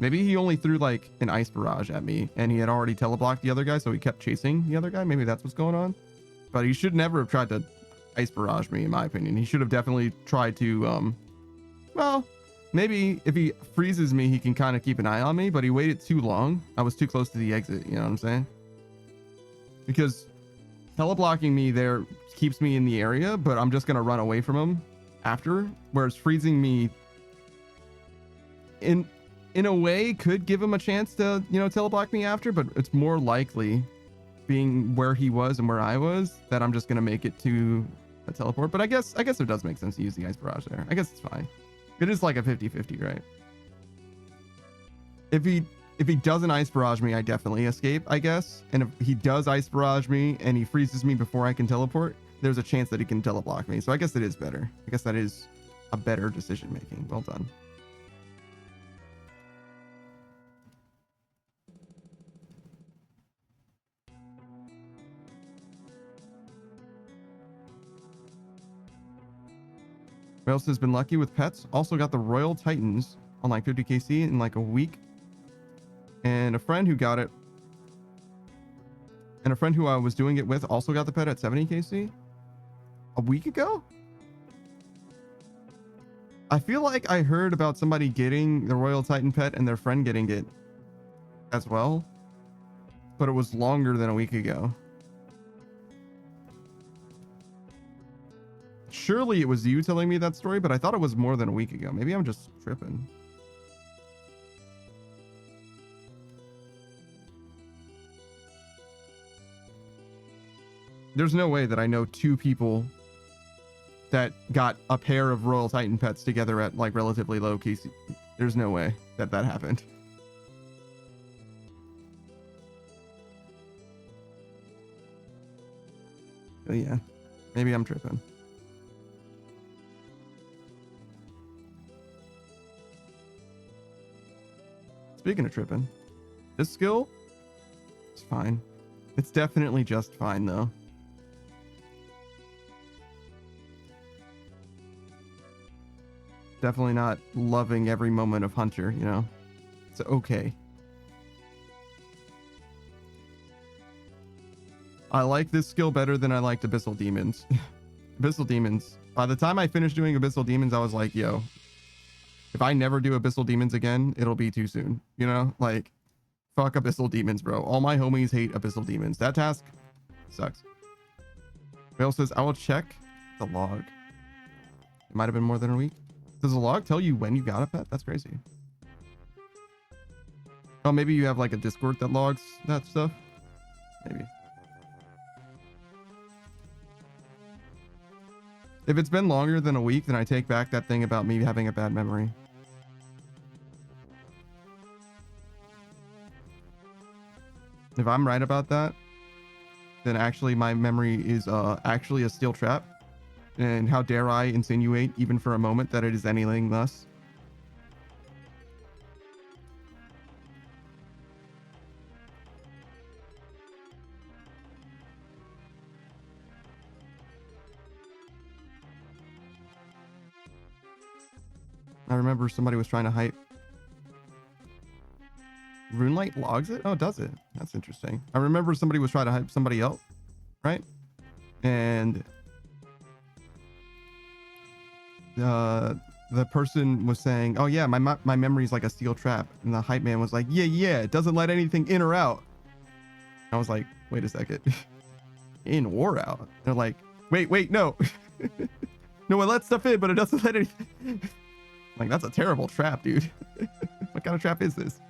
Maybe he only threw like an ice barrage at me and he had already teleblocked the other guy, so he kept chasing the other guy. Maybe that's what's going on. But he should never have tried to ice barrage me, in my opinion. He should have definitely tried to, well, maybe if he freezes me, he can kind of keep an eye on me, but he waited too long. I was too close to the exit, you know what I'm saying? Because teleblocking me there keeps me in the area, but I'm just going to run away from him after. Whereas freezing me in a way could give him a chance to, you know, teleblock me after, but it's more likely, being where he was and where I was, that I'm just going to make it to a teleport. But I guess it does make sense to use the ice barrage there. I guess it's fine. It is like a 50-50, right? If he doesn't ice barrage me, I definitely escape, I guess. And if he does ice barrage me and he freezes me before I can teleport, there's a chance that he can teleblock me. So I guess it is better. I guess that is a better decision making. Well done. Who else has been lucky with pets? Also got the Royal Titans on like 50kc in like a week. And a friend who got it, and a friend who I was doing it with also got the pet at 70kc a week ago. I feel like I heard about somebody getting the Royal Titan pet and their friend getting it as well, but it was longer than a week ago. Surely it was you telling me that story, but I thought it was more than a week ago. Maybe I'm just tripping. There's no way that I know two people that got a pair of Royal Titan pets together at like relatively low KC. There's no way that that happened. But yeah, maybe I'm tripping. Speaking of tripping, this skill is fine. It's definitely just fine though. Definitely not loving every moment of Hunter, you know? It's okay. I like this skill better than I liked Abyssal Demons. Abyssal Demons. By the time I finished doing Abyssal Demons, I was like, yo, if I never do Abyssal Demons again, it'll be too soon. You know? Like, fuck Abyssal Demons, bro. All my homies hate Abyssal Demons. That task sucks. Vale says, I will check the log. It might have been more than a week. Does the log tell you when you got a pet? That's crazy. Oh, maybe you have like a Discord that logs that stuff? Maybe. If it's been longer than a week, then I take back that thing about me having a bad memory. If I'm right about that, then actually my memory is actually a steel trap. And how dare I insinuate, even for a moment, that it is anything less? I remember somebody was trying to hype. Runelight logs it? Oh, does it? That's interesting. I remember somebody was trying to hype somebody else, right? And the person was saying, oh yeah, my memory is like a steel trap. And the hype man was like, yeah, it doesn't let anything in or out. I was like, wait a second. In or out? They're like, wait, no. No, it lets stuff in, but it doesn't let anything. Like, that's a terrible trap, dude. What kind of trap is this?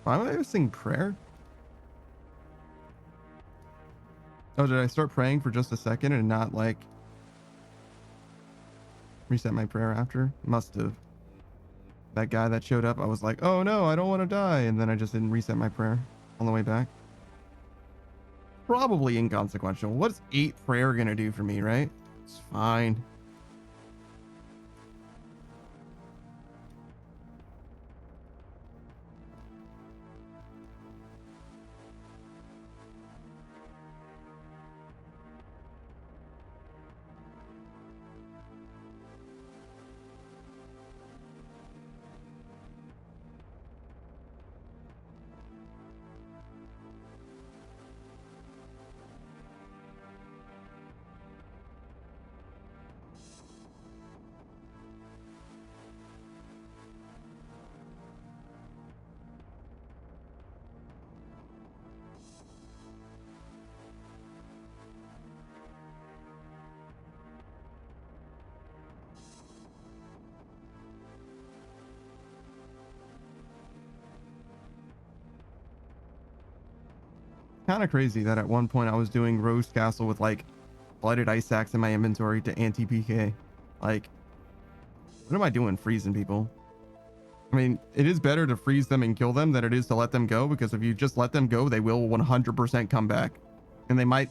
Why am I sing prayer? Oh, did I start praying for just a second and not like reset my prayer after? Must have. That guy that showed up, I was like, oh no, I don't want to die. And then I just didn't reset my prayer on the way back. Probably inconsequential. What's 8 prayer gonna do for me, right? It's fine. Kind of crazy that at one point I was doing Rose Castle with like Blighted Ice Axe in my inventory to anti-PK. Like, what am I doing freezing people? I mean, it is better to freeze them and kill them than it is to let them go, because if you just let them go, they will 100% come back. And they might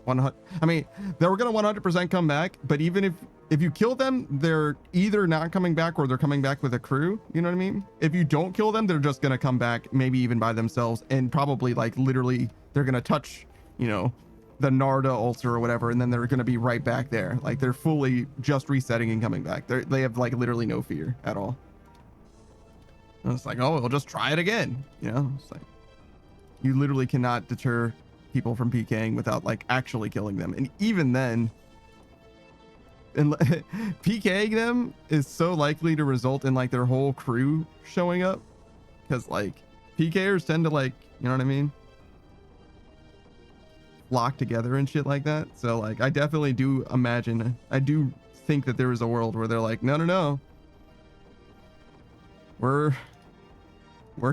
100, I mean, they were going to 100% come back, but even if you kill them, they're either not coming back or they're coming back with a crew. You know what I mean? If you don't kill them, they're just going to come back, maybe even by themselves, and probably like literally they're going to touch, you know, the Narda altar or whatever, and then they're going to be right back there. Like they're fully just resetting and coming back. They have like literally no fear at all. And it's like, oh, we'll just try it again. You know, it's like you literally cannot deter people from PKing without like actually killing them. And even then, and PKing them is so likely to result in like their whole crew showing up, because like PKers tend to like, you know what I mean, lock together and shit like that. So like I definitely do imagine, I do think that there is a world where they're like, no, we're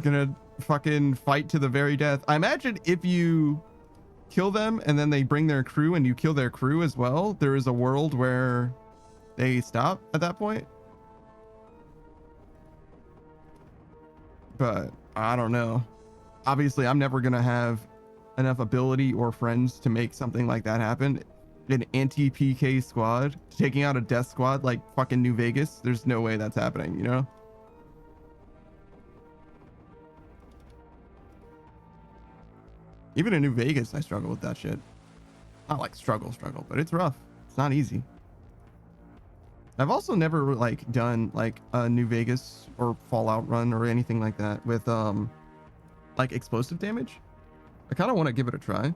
gonna fucking fight to the very death. I imagine if you kill them and then they bring their crew and you kill their crew as well, there is a world where they stop at that point. But I don't know. Obviously, I'm never gonna have enough ability or friends to make something like that happen. An anti-PK squad taking out a death squad like fucking New Vegas, there's no way that's happening, you know? Even in New Vegas, I struggle with that shit. Not like struggle, but it's rough. It's not easy. I've also never like done like a New Vegas or Fallout run or anything like that with like explosive damage. I kind of want to give it a try,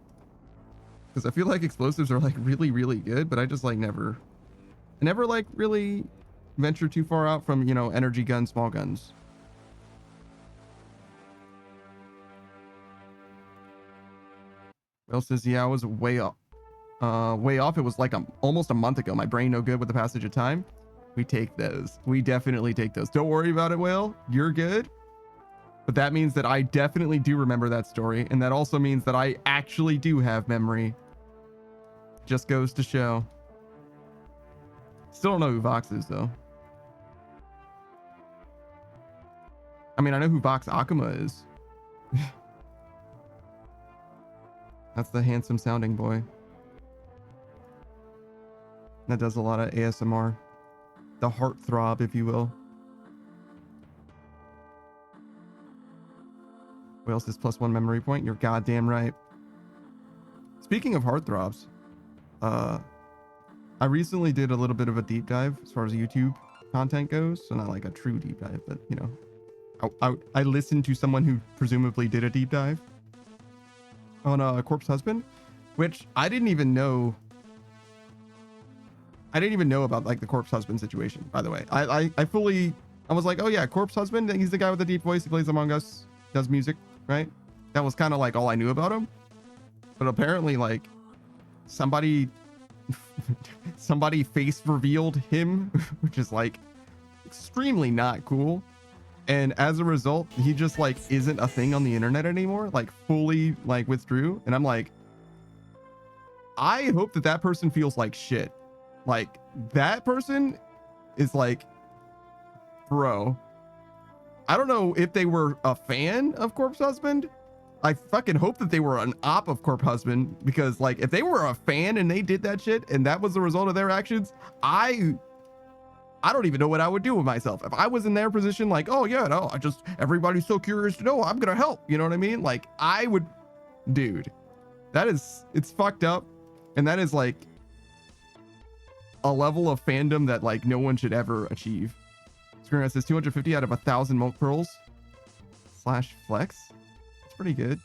because I feel like explosives are like really, really good, but I just like I never like really venture too far out from, you know, energy guns, small guns. Will says, yeah, I was way off. Way off. It was like almost a month ago. My brain no good with the passage of time. We take those. We definitely take those. Don't worry about it, Will. You're good. But that means that I definitely do remember that story. And that also means that I actually do have memory. Just goes to show. Still don't know who Vox is, though. I mean, I know who Vox Akuma is. That's the handsome sounding boy. That does a lot of ASMR. The heartthrob, if you will. What else is +1 memory point? You're goddamn right. Speaking of heartthrobs, I recently did a little bit of a deep dive as far as YouTube content goes. So not like a true deep dive, but you know, I listened to someone who presumably did a deep dive on a Corpse Husband, which I didn't even know about, like the Corpse Husband situation, by the way. I was like, oh yeah, Corpse Husband, he's the guy with the deep voice. He plays Among Us, does music, right? That was kind of like all I knew about him. But apparently, like, somebody face revealed him, which is like extremely not cool. And as a result, he just like isn't a thing on the internet anymore, like fully like withdrew. And I'm like, I hope that person feels like shit. Like that person is like, bro, I don't know if they were a fan of Corpse Husband. I fucking hope that they were an op of Corpse Husband, because like if they were a fan and they did that shit and that was the result of their actions, I don't even know what I would do with myself. If I was in their position, like, oh yeah, no, everybody's so curious to know, I'm gonna help. You know what I mean? Like I would, dude, it's fucked up. And that is like a level of fandom that like no one should ever achieve. Screenwriter says 250 out of 1,000 milk pearls / flex. It's pretty good.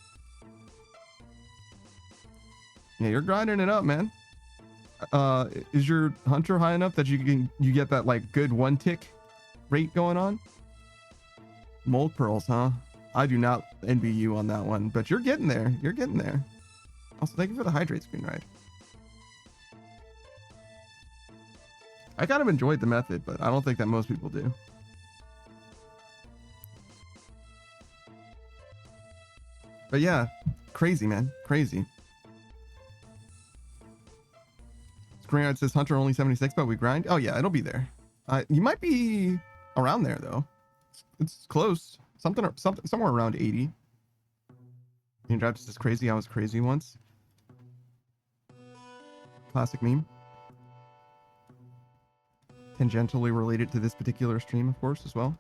Yeah, you're grinding it up, man. Is your hunter high enough that you get that like good 1 tick rate going on? Mold pearls, huh? I do not envy you on that one, but you're getting there. You're getting there. Also, thank you for the hydrate screen ride. I kind of enjoyed the method, but I don't think that most people do. But yeah, crazy, man. Crazy. Screenride says Hunter only 76, but we grind. Oh yeah, it'll be there. You might be around there though. It's close. Something somewhere around 80. Drive says crazy. I was crazy once. Classic meme. Tangentially related to this particular stream, of course, as well.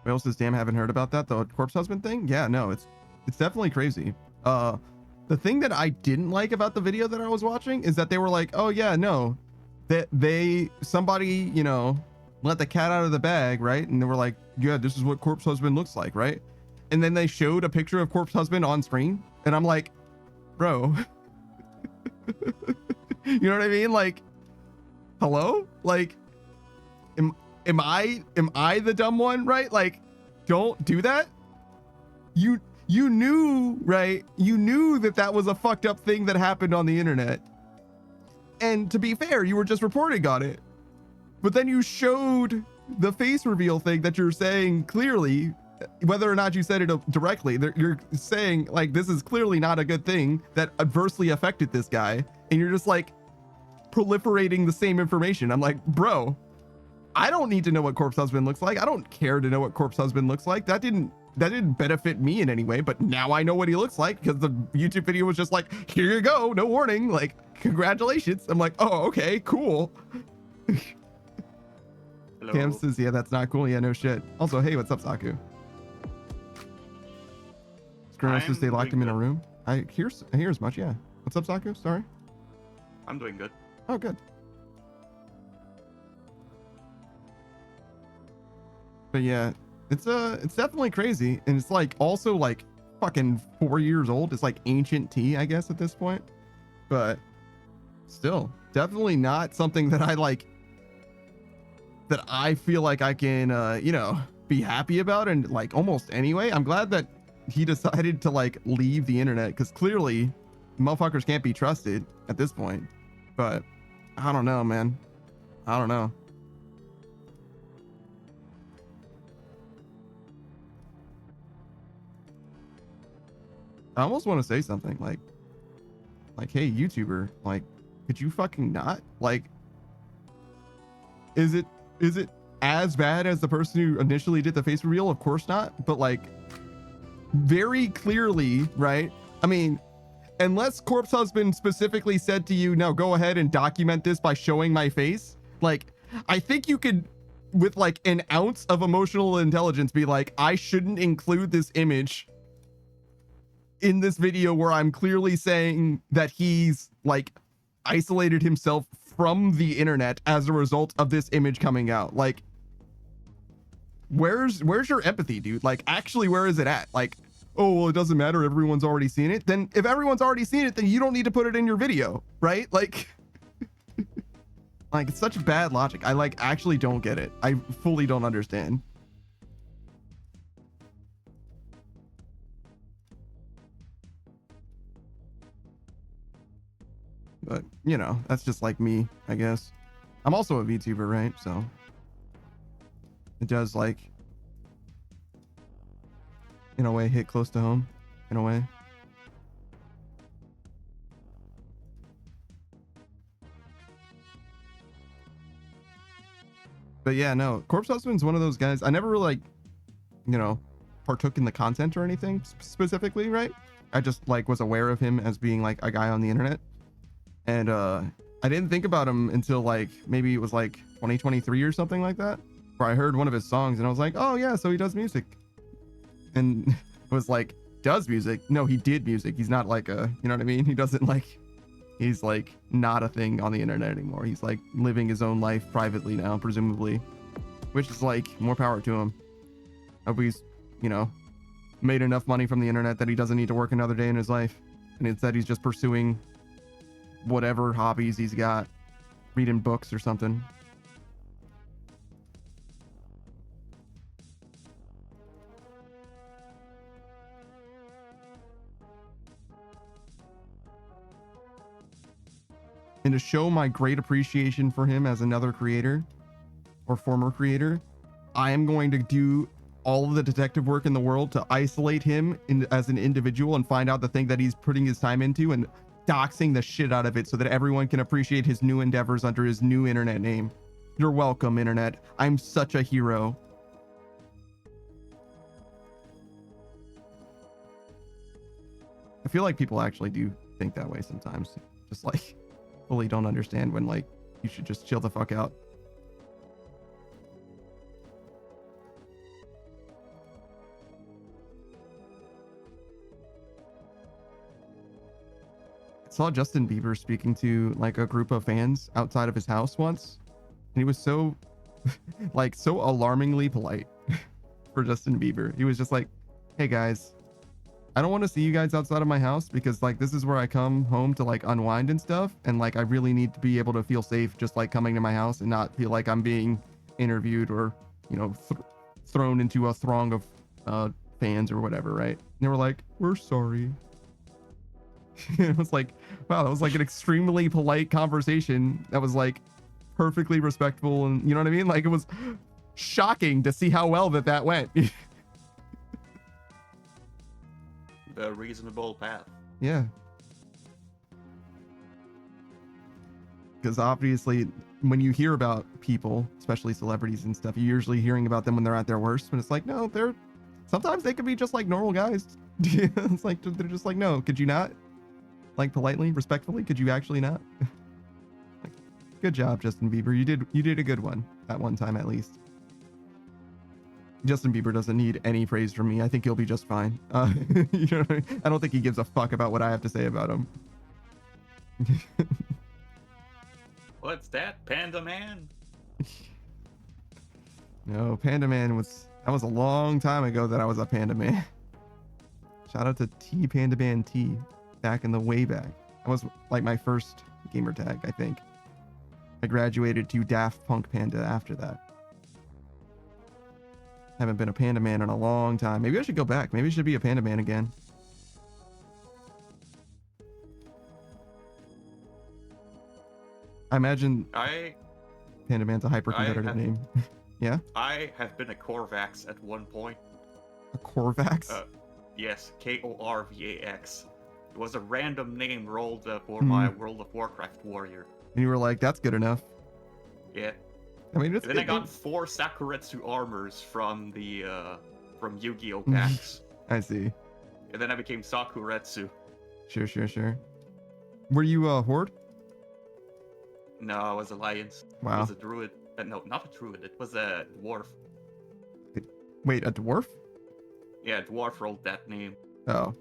Whale says, damn, haven't heard about that, the Corpse Husband thing. Yeah, no, it's definitely crazy. The thing that I didn't like about the video that I was watching is that they were like, oh yeah, no, that somebody, you know, let the cat out of the bag, right? And they were like, yeah, this is what Corpse Husband looks like, right? And then they showed a picture of Corpse Husband on screen, and I'm like, bro, you know what I mean? Like, hello? Like, am I the dumb one, right? Like, don't do that. You knew, right? You knew that was a fucked up thing that happened on the internet. And to be fair, you were just reporting on it. But then you showed the face reveal thing that you're saying clearly, whether or not you said it directly, you're saying like, this is clearly not a good thing that adversely affected this guy. And you're just like proliferating the same information. I'm like, bro, I don't need to know what Corpse Husband looks like. I don't care to know what Corpse Husband looks like. That didn't benefit me in any way, but now I know what he looks like because the YouTube video was just like, here you go, no warning, like, congratulations. I'm like, oh, okay, cool.
Hello.
Cam says, yeah, that's not cool. Yeah, no shit. Also, hey, what's up, Saku? Screen says they locked him in a room. I hear as much, yeah. What's up, Saku? Sorry.
I'm doing good.
Oh, good. But yeah, it's definitely crazy, and it's like also like fucking 4 years old. It's like ancient tea, I guess, at this point. But still, definitely not something that I like, that I feel like I can you know, be happy about, and like almost anyway. I'm glad that he decided to like leave the internet because clearly motherfuckers can't be trusted at this point. But I don't know, man. I don't know. I almost want to say something like, hey, YouTuber, like, could you fucking not? Like, is it as bad as the person who initially did the face reveal? Of course not. But like, very clearly, right? I mean, unless Corpse Husband specifically said to you, no, go ahead and document this by showing my face. Like, I think you could, with like an ounce of emotional intelligence, be like, I shouldn't include this image in this video where I'm clearly saying that he's like isolated himself from the internet as a result of this image coming out. Like, where's your empathy, dude? Like, actually, where is it at? Like, oh, well, it doesn't matter, everyone's already seen it. Then if everyone's already seen it, then you don't need to put it in your video, right? Like, like, it's such bad logic. I like actually don't get it. I fully don't understand. But, you know, that's just like me, I guess. I'm also a VTuber, right? So it does, like, in a way, hit close to home, in a way. But yeah, no, Corpse Husband's one of those guys. I never really, like, you know, partook in the content or anything specifically, right? I just, like, was aware of him as being, like, a guy on the internet. And I didn't think about him until like maybe it was like 2023 or something like that, where I heard one of his songs and I was like, oh yeah, so he does music. And it was like, does music? No, he did music. He's not like a, you know what I mean? He doesn't like, he's like not a thing on the internet anymore. He's like living his own life privately now, presumably, which is like more power to him. I hope he's, you know, made enough money from the internet that he doesn't need to work another day in his life. And instead he's just pursuing whatever hobbies he's got, reading books or something. And to show my great appreciation for him as another creator or former creator, I am going to do all of the detective work in the world to isolate him as an individual and find out the thing that he's putting his time into and doxing the shit out of it so that everyone can appreciate his new endeavors under his new internet name. You're welcome, internet. I'm such a hero. I feel like people actually do think that way sometimes. Just like fully don't understand when like you should just chill the fuck out. Saw Justin Bieber speaking to like a group of fans outside of his house once, and he was so like so alarmingly polite for Justin Bieber. He was just like, hey guys, I don't want to see you guys outside of my house because like this is where I come home to like unwind and stuff, and like I really need to be able to feel safe just like coming to my house and not feel like I'm being interviewed or, you know, thrown into a throng of fans or whatever, right? And they were like, we're sorry. It was like, wow, that was like an extremely polite conversation that was like perfectly respectful, and you know what I mean? Like, it was shocking to see how well that went.
The reasonable path.
Yeah. Because obviously, when you hear about people, especially celebrities and stuff, you're usually hearing about them when they're at their worst. But it's like, no, sometimes they could be just like normal guys. It's like, they're just like, no, could you not? Like, politely, respectfully, could you actually not? Like, good job, Justin Bieber. You did a good one that one time at least. Justin Bieber doesn't need any praise from me. I think he'll be just fine. You know what I mean? I don't think he gives a fuck about what I have to say about him.
What's that, Panda Man?
No, Panda Man that was a long time ago that I was a Panda Man. Shout out to T Panda Man T. Back in the way back. That was like my first gamer tag, I think. I graduated to Daft Punk Panda after that. Haven't been a Panda Man in a long time. Maybe I should go back. Maybe I should be a Panda Man again. I imagine Panda Man's a hyper competitive name. Yeah?
I have been a Korvax at one point.
A Korvax?
Yes, Korvax. It was a random name rolled for my World of Warcraft warrior.
And you were like, that's good enough.
Yeah.
I mean, it's
and then I
good.
got 4 Sakuretsu armors from the from Yu-Gi-Oh packs.
I see.
And then I became Sakuretsu.
Sure. Were you a Horde?
No, I was Alliance.
Wow.
I was a druid. No, not a druid. It was a dwarf.
Wait, a dwarf?
Yeah, dwarf rolled that name.
Oh.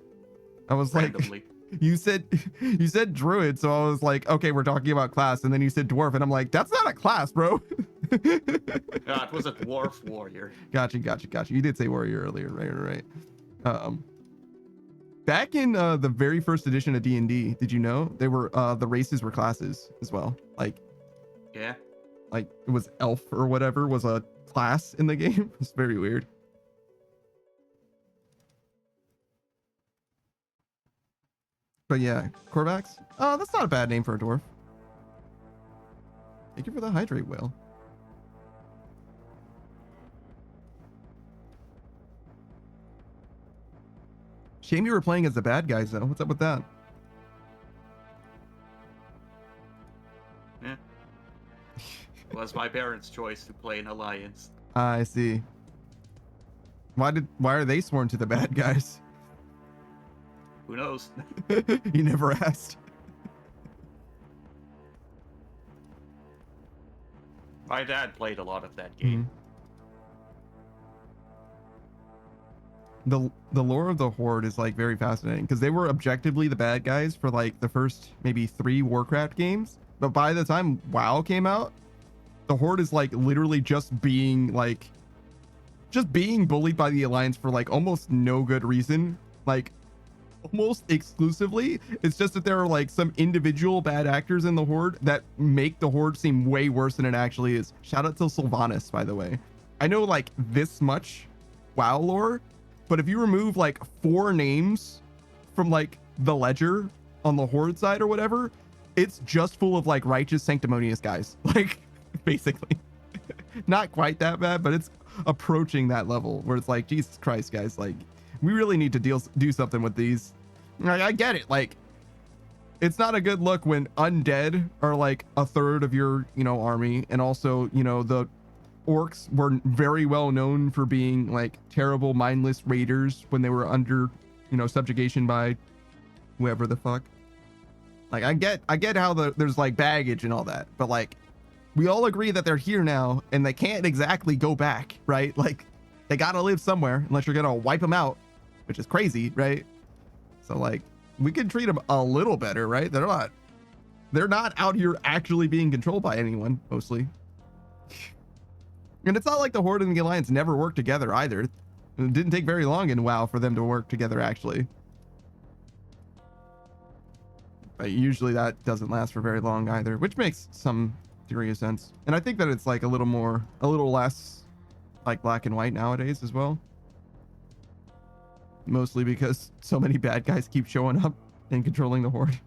I was
randomly.
Like, you said druid, so I was like, okay, we're talking about class, and then you said dwarf, and I'm like, that's not a class, bro.
It was a dwarf warrior.
Gotcha. You did say warrior earlier, right. Back in the very first edition of D&D, did you know they were the races were classes as well?
Yeah.
Like it was elf or whatever was a class in the game. It's very weird. But yeah, Korvax. Oh, that's not a bad name for a dwarf. Thank you for the hydrate whale. Shame you were playing as the bad guys though. What's up with that?
Yeah. It was my parents' choice to play an alliance.
I see. Why are they sworn to the bad guys?
Who knows?
You never asked.
My dad played a lot of that game.
The lore of the Horde is like very fascinating because they were objectively the bad guys for like the first maybe 3 Warcraft games, but by the time WoW came out, the Horde is like literally just being bullied by the Alliance for like almost no good reason, like almost exclusively. It's just that there are like some individual bad actors in the Horde that make the Horde seem way worse than it actually is. Shout out to Sylvanas, by the way. I know like this much WoW lore, but if you remove like 4 names from like the ledger on the Horde side or whatever, it's just full of like righteous sanctimonious guys. Like basically not quite that bad, but it's approaching that level where it's like, Jesus Christ, guys, like we really need to do something with these. Like, I get it. Like it's not a good look when undead are like a third of your, army. And also, the orcs were very well known for being like terrible, mindless raiders when they were under, subjugation by whoever the fuck. Like I get how there's like baggage and all that, but like we all agree that they're here now and they can't exactly go back, right? Like they gotta live somewhere unless you're gonna wipe them out, which is crazy, right? So like we can treat them a little better, right? They're not out here actually being controlled by anyone, mostly. And it's not like the Horde and the Alliance never worked together either. It didn't take very long in WoW for them to work together, actually. But usually that doesn't last for very long either, which makes some degree of sense. And I think that it's like a little less like black and white nowadays as well. Mostly because so many bad guys keep showing up and controlling the Horde.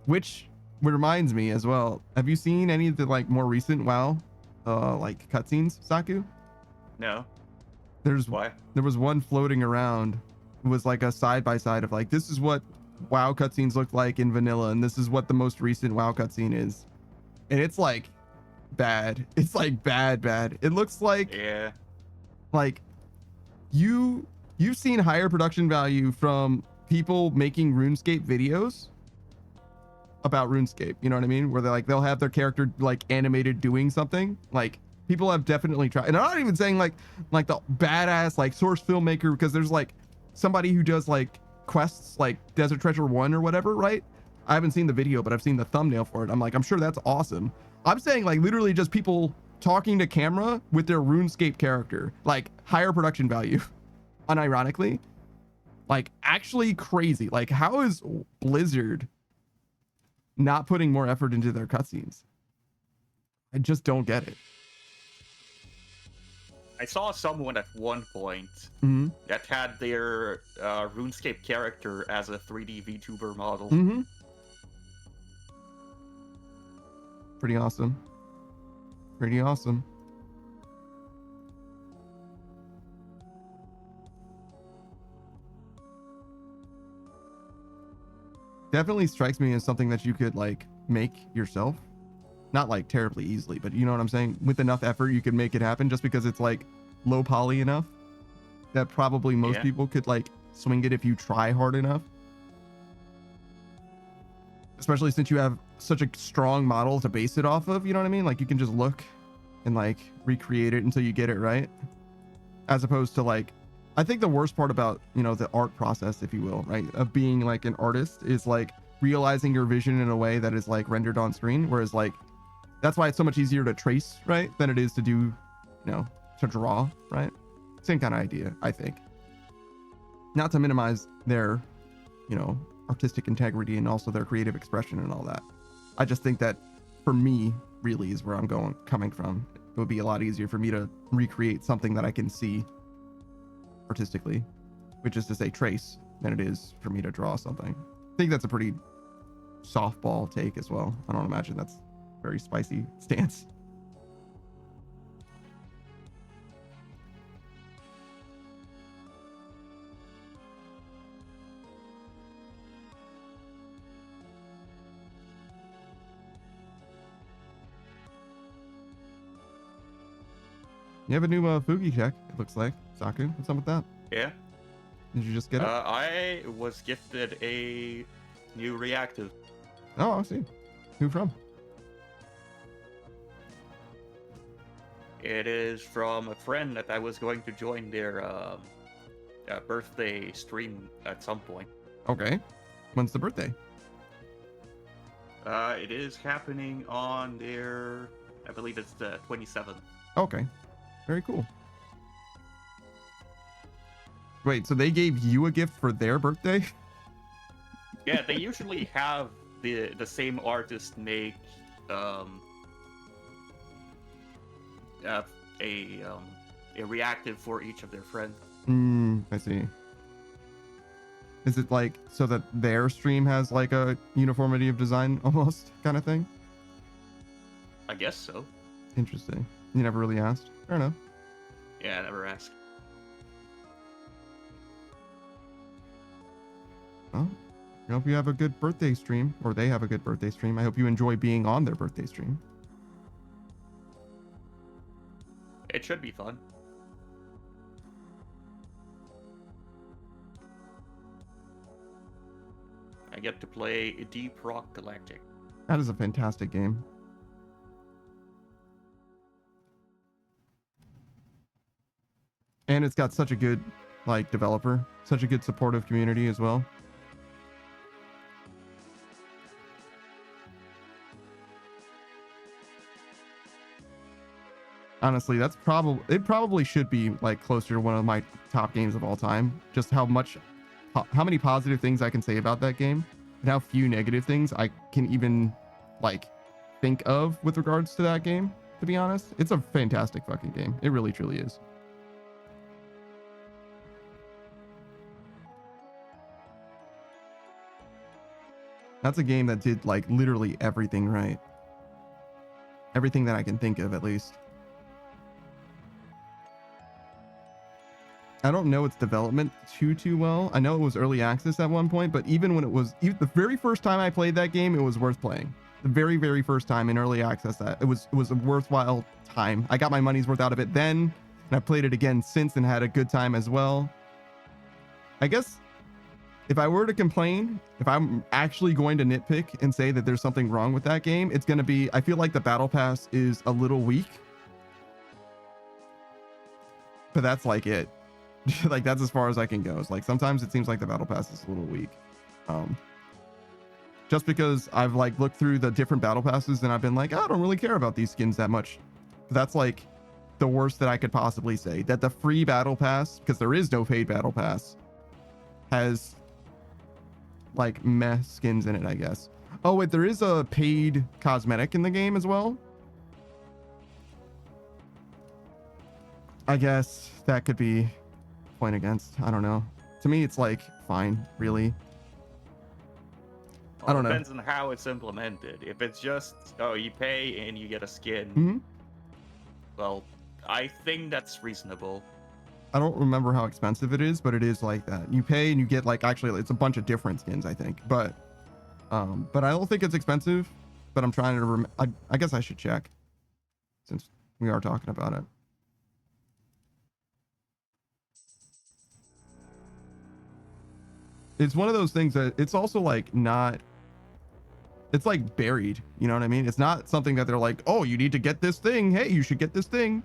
Which reminds me as well, have you seen any of the like more recent WoW like cutscenes, Saku?
No.
There was one floating around. It was like a side-by-side of like, this is what WoW cutscenes look like in vanilla, and this is what the most recent WoW cutscene is. And it's like bad. It's like bad. It looks like,
yeah,
like you've seen higher production value from people making RuneScape videos about RuneScape, you know what I mean? Where they'll have their character like animated doing something. Like people have definitely tried, and I'm not even saying like the badass like source filmmaker, because there's like somebody who does like quests like Desert Treasure 1 or whatever, right? I haven't seen the video, but I've seen the thumbnail for it. I'm like, I'm sure that's awesome. I'm saying like literally just people talking to camera with their RuneScape character, like higher production value, unironically, like actually crazy. Like how is Blizzard not putting more effort into their cutscenes? I just don't get it.
I saw someone at one point
Mm-hmm.
that had their RuneScape character as a 3D VTuber model.
Mm-hmm. Pretty awesome. Pretty awesome. Definitely strikes me as something that you could like make yourself. Not like terribly easily, but you know what I'm saying? With enough effort, you could make it happen just because it's like low poly enough that probably most people could like swing it if you try hard enough. Especially since you have such a strong model to base it off of, you know what I mean? Like you can just look and like recreate it until you get it right. As opposed to like, I think the worst part about, you know, the art process, if you will, right, of being like an artist is like realizing your vision in a way that is like rendered on screen. Whereas like, that's why it's so much easier to trace, right, than it is to do, you know, to draw, right? Same kind of idea, I think. Not to minimize their, you know, artistic integrity and also their creative expression and all that. I just think that for me, really is where I'm coming from. It would be a lot easier for me to recreate something that I can see artistically, which is to say trace, than it is for me to draw something. I think that's a pretty softball take as well. I don't imagine that's very spicy stance. You have a new Fugi check, it looks like. Saku, what's up with that?
Yeah.
Did you just get it?
I was gifted a new reactive.
Oh, I see. Who from?
It is from a friend that I was going to join their birthday stream at some point.
Okay. When's the birthday?
It is happening on their, I believe it's the 27th.
Okay. Very cool. Wait, so they gave you a gift for their birthday?
Yeah, they usually have the same artist make a reactive for each of their friends.
I see. Is it like so that their stream has like a uniformity of design almost kind of thing?
I guess so.
Interesting. You never really asked? Fair enough.
Yeah, I never asked.
Well, I hope you have a good birthday stream, or they have a good birthday stream. I hope you enjoy being on their birthday stream.
It should be fun. I get to play Deep Rock Galactic.
That is a fantastic game. And it's got such a good, like, developer, such a good supportive community as well. Honestly, that's it probably should be like closer to one of my top games of all time. Just how many positive things I can say about that game and how few negative things I can even like think of with regards to that game, to be honest. It's a fantastic fucking game. It really truly is. That's a game that did like literally everything right. Everything that I can think of, at least. I don't know its development too well. I know it was early access at one point, but even when it was the very first time I played that game, it was worth playing. The very first time in early access, that it was a worthwhile time. I got my money's worth out of it then, and I played it again since and had a good time as well. I guess if I were to complain, if I'm actually going to nitpick and say that there's something wrong with that game, it's going to be, I feel like the battle pass is a little weak. But that's like it. Like that's as far as I can go. It's like sometimes it seems like the battle pass is a little weak. Just because I've like looked through the different battle passes and I've been like, I don't really care about these skins that much. But that's like the worst that I could possibly say. That the free battle pass, because there is no paid battle pass, has like meh skins in it, I guess. Oh wait, there is a paid cosmetic in the game as well. I guess that could be a point against. I don't know. To me, it's like fine, really. I don't know.
Depends on how it's implemented. If it's just, oh, you pay and you get a skin,
Mm-hmm.
well, I think that's reasonable.
I don't remember how expensive it is, but it is like that. You pay and you get like, actually, it's a bunch of different skins, I think. But I don't think it's expensive. But I'm trying to I guess I should check, since we are talking about it. It's one of those things that it's also like not, it's like buried, you know what I mean? It's not something that they're like, oh, you need to get this thing. Hey, you should get this thing.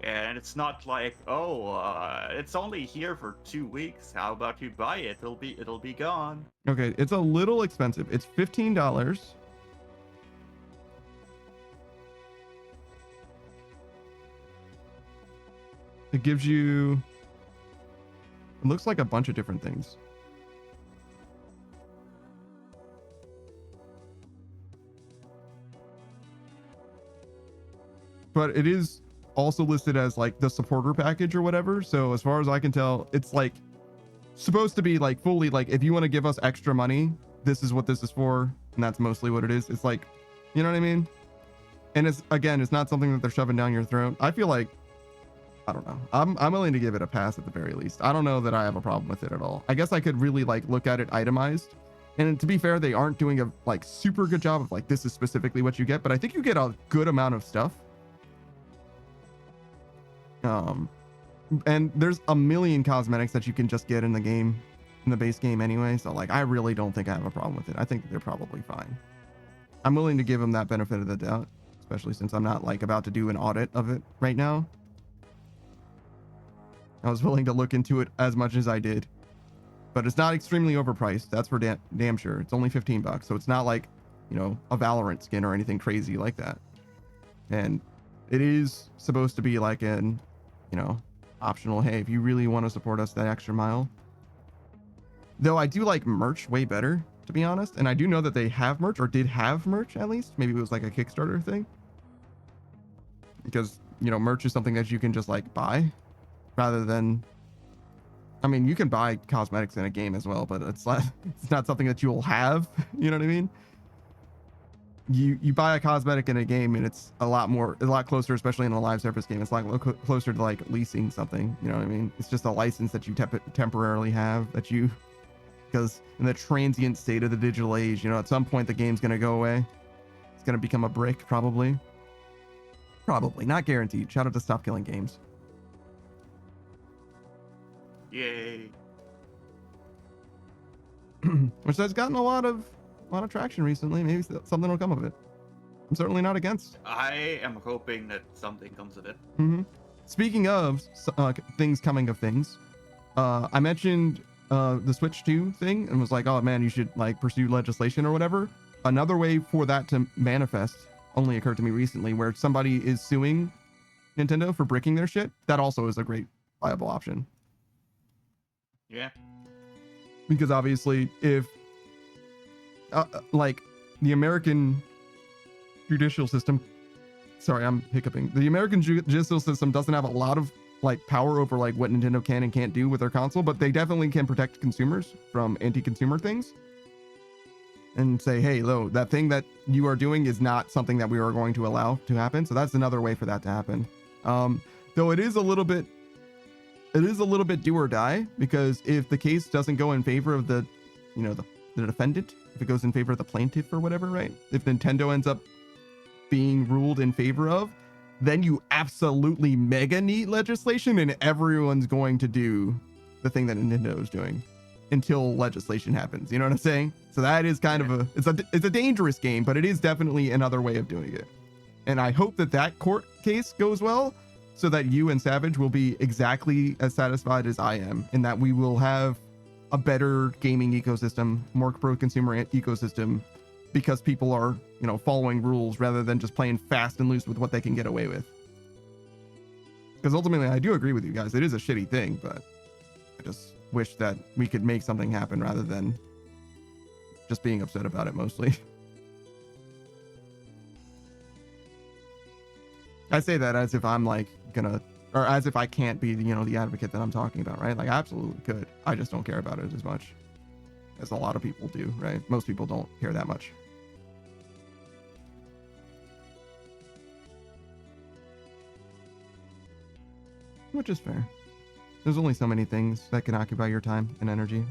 And it's not like, oh, it's only here for 2 weeks. How about you buy it? It'll be gone.
Okay, it's a little expensive. It's $15. It gives you, it looks like a bunch of different things. But it is also listed as like the supporter package or whatever. So as far as I can tell, it's like supposed to be like fully like, if you want to give us extra money, this is what this is for. And that's mostly what it is. It's like, you know what I mean? And it's, again, it's not something that they're shoving down your throat. I feel like, I don't know. I'm willing to give it a pass at the very least. I don't know that I have a problem with it at all. I guess I could really like look at it itemized. And to be fair, they aren't doing a like super good job of like, this is specifically what you get, but I think you get a good amount of stuff. And there's a million cosmetics that you can just get in the game, in the base game anyway. So like, I really don't think I have a problem with it. I think they're probably fine. I'm willing to give them that benefit of the doubt, especially since I'm not like about to do an audit of it right now. I was willing to look into it as much as I did, but it's not extremely overpriced. That's for damn sure. It's only $15, so it's not like, you know, a Valorant skin or anything crazy like that. And it is supposed to be like an, you know, optional, hey, if you really want to support us that extra mile. Though I do like merch way better, to be honest. And I do know that they have merch, or did have merch at least. Maybe it was like a Kickstarter thing. Because, you know, merch is something that you can just like buy rather than, I mean, you can buy cosmetics in a game as well, but it's not something that you'll have. You know what I mean? You buy a cosmetic in a game and it's a lot closer, especially in a live service game. It's like closer to like leasing something. You know what I mean? It's just a license that you temporarily have that you, because in the transient state of the digital age, you know, at some point the game's going to go away. It's going to become a brick, probably. Probably, not guaranteed. Shout out to Stop Killing Games.
Yay.
Which has gotten a lot of traction recently. Maybe something will come of it. I'm certainly not against.
I am hoping that something comes of it.
Mm-hmm. Speaking of things coming of things, I mentioned the Switch 2 thing and was like, oh man, you should like pursue legislation or whatever. Another way for that to manifest only occurred to me recently, where somebody is suing Nintendo for bricking their shit. That also is a great viable option.
Yeah.
Because obviously if like the American judicial system, sorry, I'm hiccuping. The American judicial system doesn't have a lot of like power over like what Nintendo can and can't do with their console, but they definitely can protect consumers from anti-consumer things and say, hey, lo, that thing that you are doing is not something that we are going to allow to happen. So that's another way for that to happen. Though it is a little bit do or die, because if the case doesn't go in favor of the, you know, the defendant, if it goes in favor of the plaintiff or whatever, right? If Nintendo ends up being ruled in favor of, then you absolutely mega need legislation and everyone's going to do the thing that Nintendo is doing until legislation happens. You know what I'm saying? So that is kind of it's a dangerous game, but it is definitely another way of doing it. And I hope that court case goes well, so that you and Savage will be exactly as satisfied as I am, in that we will have a better gaming ecosystem, more pro-consumer ecosystem, because people are, you know, following rules rather than just playing fast and loose with what they can get away with. Because ultimately, I do agree with you guys. It is a shitty thing, but I just wish that we could make something happen rather than just being upset about it mostly. I say that as if I'm like gonna Or as if I can't be, you know, the advocate that I'm talking about, right? Like, I absolutely could. I just don't care about it as much as a lot of people do, right? Most people don't care that much. Which is fair. There's only so many things that can occupy your time and energy.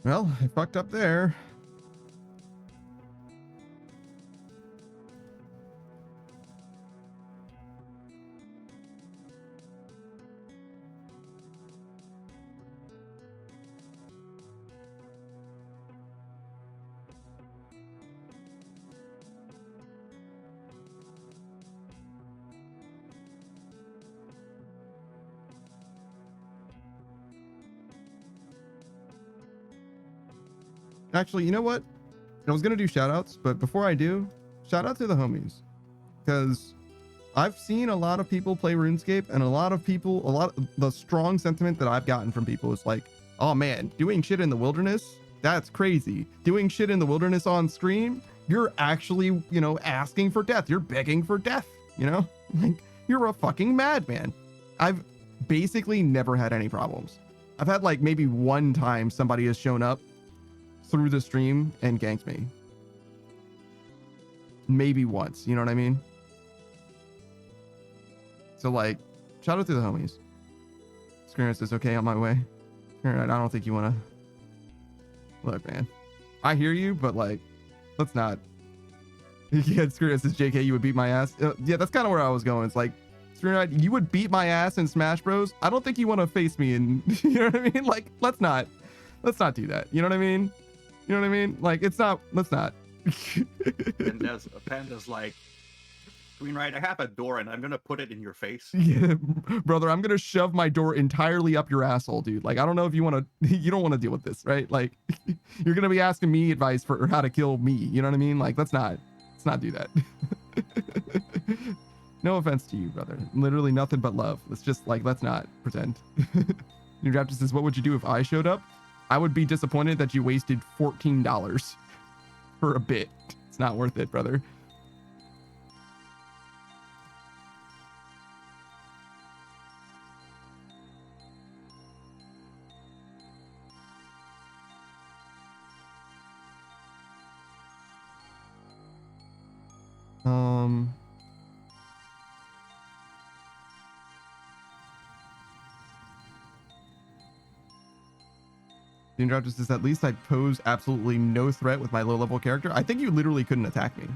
Well, I fucked up there. Actually, you know what? I was gonna do shout outs, but before I do, shout out to the homies. Because I've seen a lot of people play RuneScape, and a lot of the strong sentiment that I've gotten from people is like, oh man, doing shit in the wilderness, that's crazy. Doing shit in the wilderness on stream, you're actually, you know, asking for death. You're begging for death, you know? Like, you're a fucking madman. I've basically never had any problems. I've had like maybe one time somebody has shown up through the stream and ganked me. Maybe once, you know what I mean? So like, shout out to the homies. Screener says, okay, on my way. I don't think you want to... Look, man. I hear you, but like, let's not. Yeah, Screener says, JK, you would beat my ass. Yeah, that's kind of where I was going. It's like, Screener, you would beat my ass in Smash Bros. I don't think you want to face me and, you know what I mean? Like, let's not do that. You know what I mean? You know what I mean? Like, let's not.
And Panda's like, Greenright, I have a door and I'm gonna put it in your face.
Yeah, brother, I'm gonna shove my door entirely up your asshole, dude. Like, I don't know if you don't want to deal with this, right? Like, you're gonna be asking me advice for how to kill me. You know what I mean? Like, let's not do that. No offense to you, brother. Literally nothing but love. Let's just like, let's not pretend. New Raptor says, what would you do if I showed up? I would be disappointed that you wasted $14 for a bit. It's not worth it, brother. The Raptor says, at least I pose absolutely no threat with my low level character. I think you literally couldn't attack me.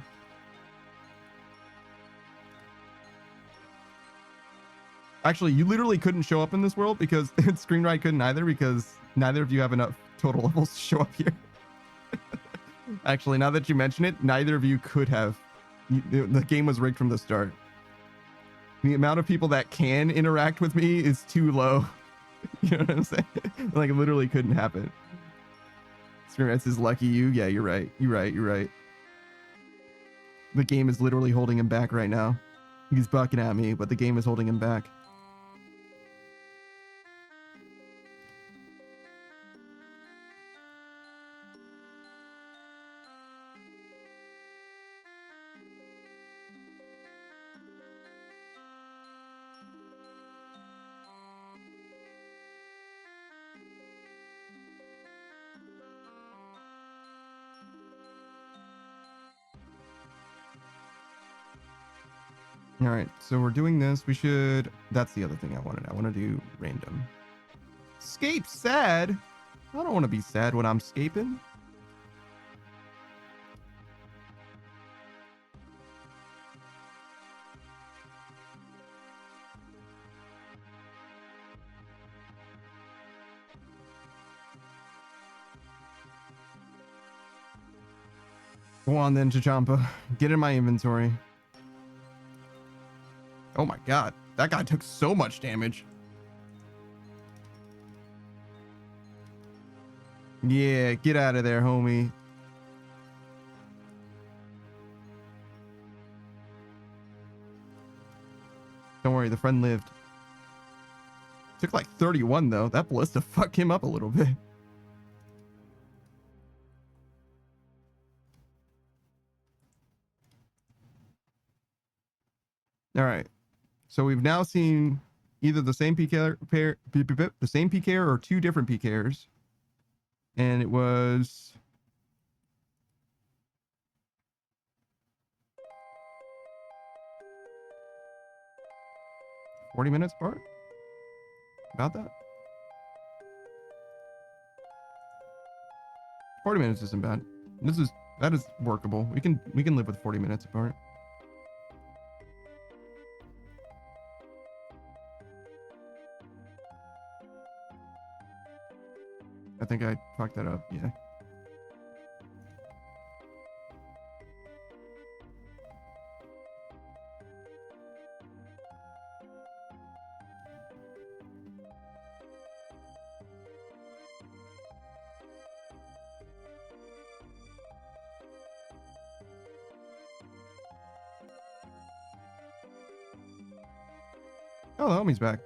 Actually, you literally couldn't show up in this world because Screenwrite couldn't either, because neither of you have enough total levels to show up here. Actually, now that you mention it, neither of you could have. The game was rigged from the start. The amount of people that can interact with me is too low. You know what I'm saying? Like, it literally couldn't happen. Screenwrite says, lucky you. Yeah, you're right. You're right. The game is literally holding him back right now. He's bucking at me, but the game is holding him back. All right, so we're doing this. We should... That's the other thing I wanted. I want to do random. Scape sad? I don't want to be sad when I'm scaping. Go on then, Chachampa. Get in my inventory. Oh my god, that guy took so much damage. Yeah, get out of there, homie. Don't worry, the friend lived. Took like 31 though. That ballista fucked him up a little bit. All right. So we've now seen either the same PKer or two different PKers. And it was 40 minutes apart. About that. 40 minutes isn't bad. That is workable. We can live with 40 minutes apart. I think I fucked that up. Yeah. Oh, the homie's back.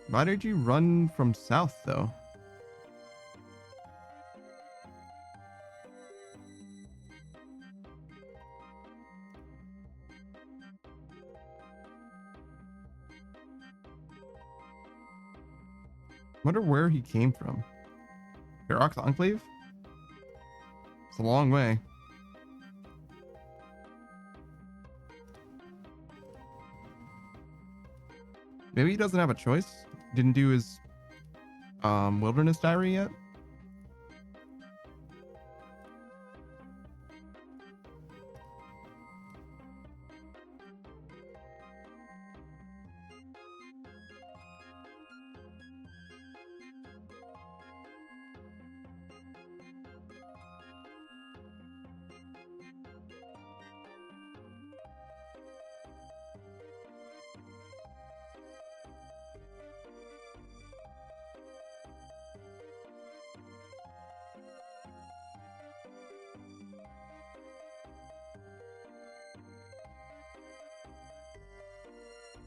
Why did you run from south, though? Wonder where he came from. Ferox Enclave? It's a long way. Maybe he doesn't have a choice. Didn't do his wilderness diary yet.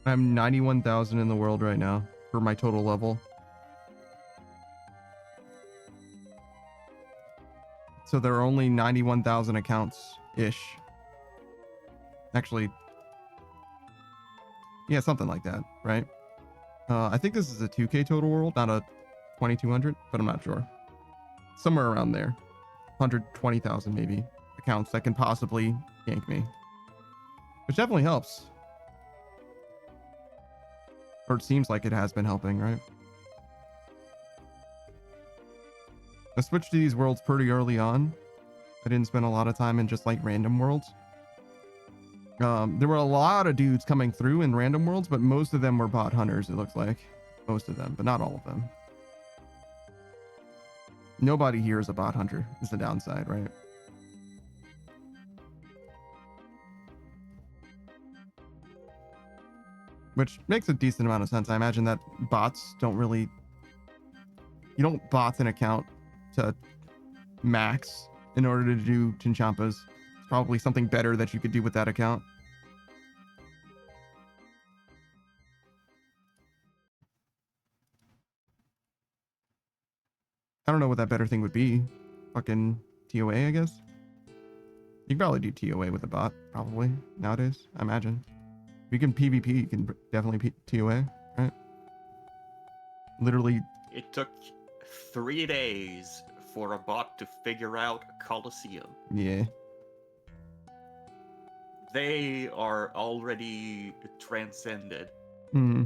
I'm 91,000 in the world right now for my total level. So there are only 91,000 accounts-ish. Actually, yeah, something like that, right? I think this is a 2K total world, not a 2,200, but I'm not sure. Somewhere around there. 120,000 maybe accounts that can possibly gank me. Which definitely helps. Or it seems like it has been helping, right? I switched to these worlds pretty early on. I didn't spend a lot of time in just like random worlds. There were a lot of dudes coming through in random worlds, but most of them were bot hunters, it looks like. Most of them, but not all of them. Nobody here is a bot hunter, is the downside, right? Which makes a decent amount of sense. I imagine that bots don't really... You don't bot an account to max in order to do Chinchampas. It's probably something better that you could do with that account. I don't know what that better thing would be. Fucking TOA, I guess? You can probably do TOA with a bot, probably, nowadays, I imagine. If you can PvP, you can definitely TOA, right? Literally.
It took 3 days for a bot to figure out Colosseum.
Yeah.
They are already transcended.
Hmm.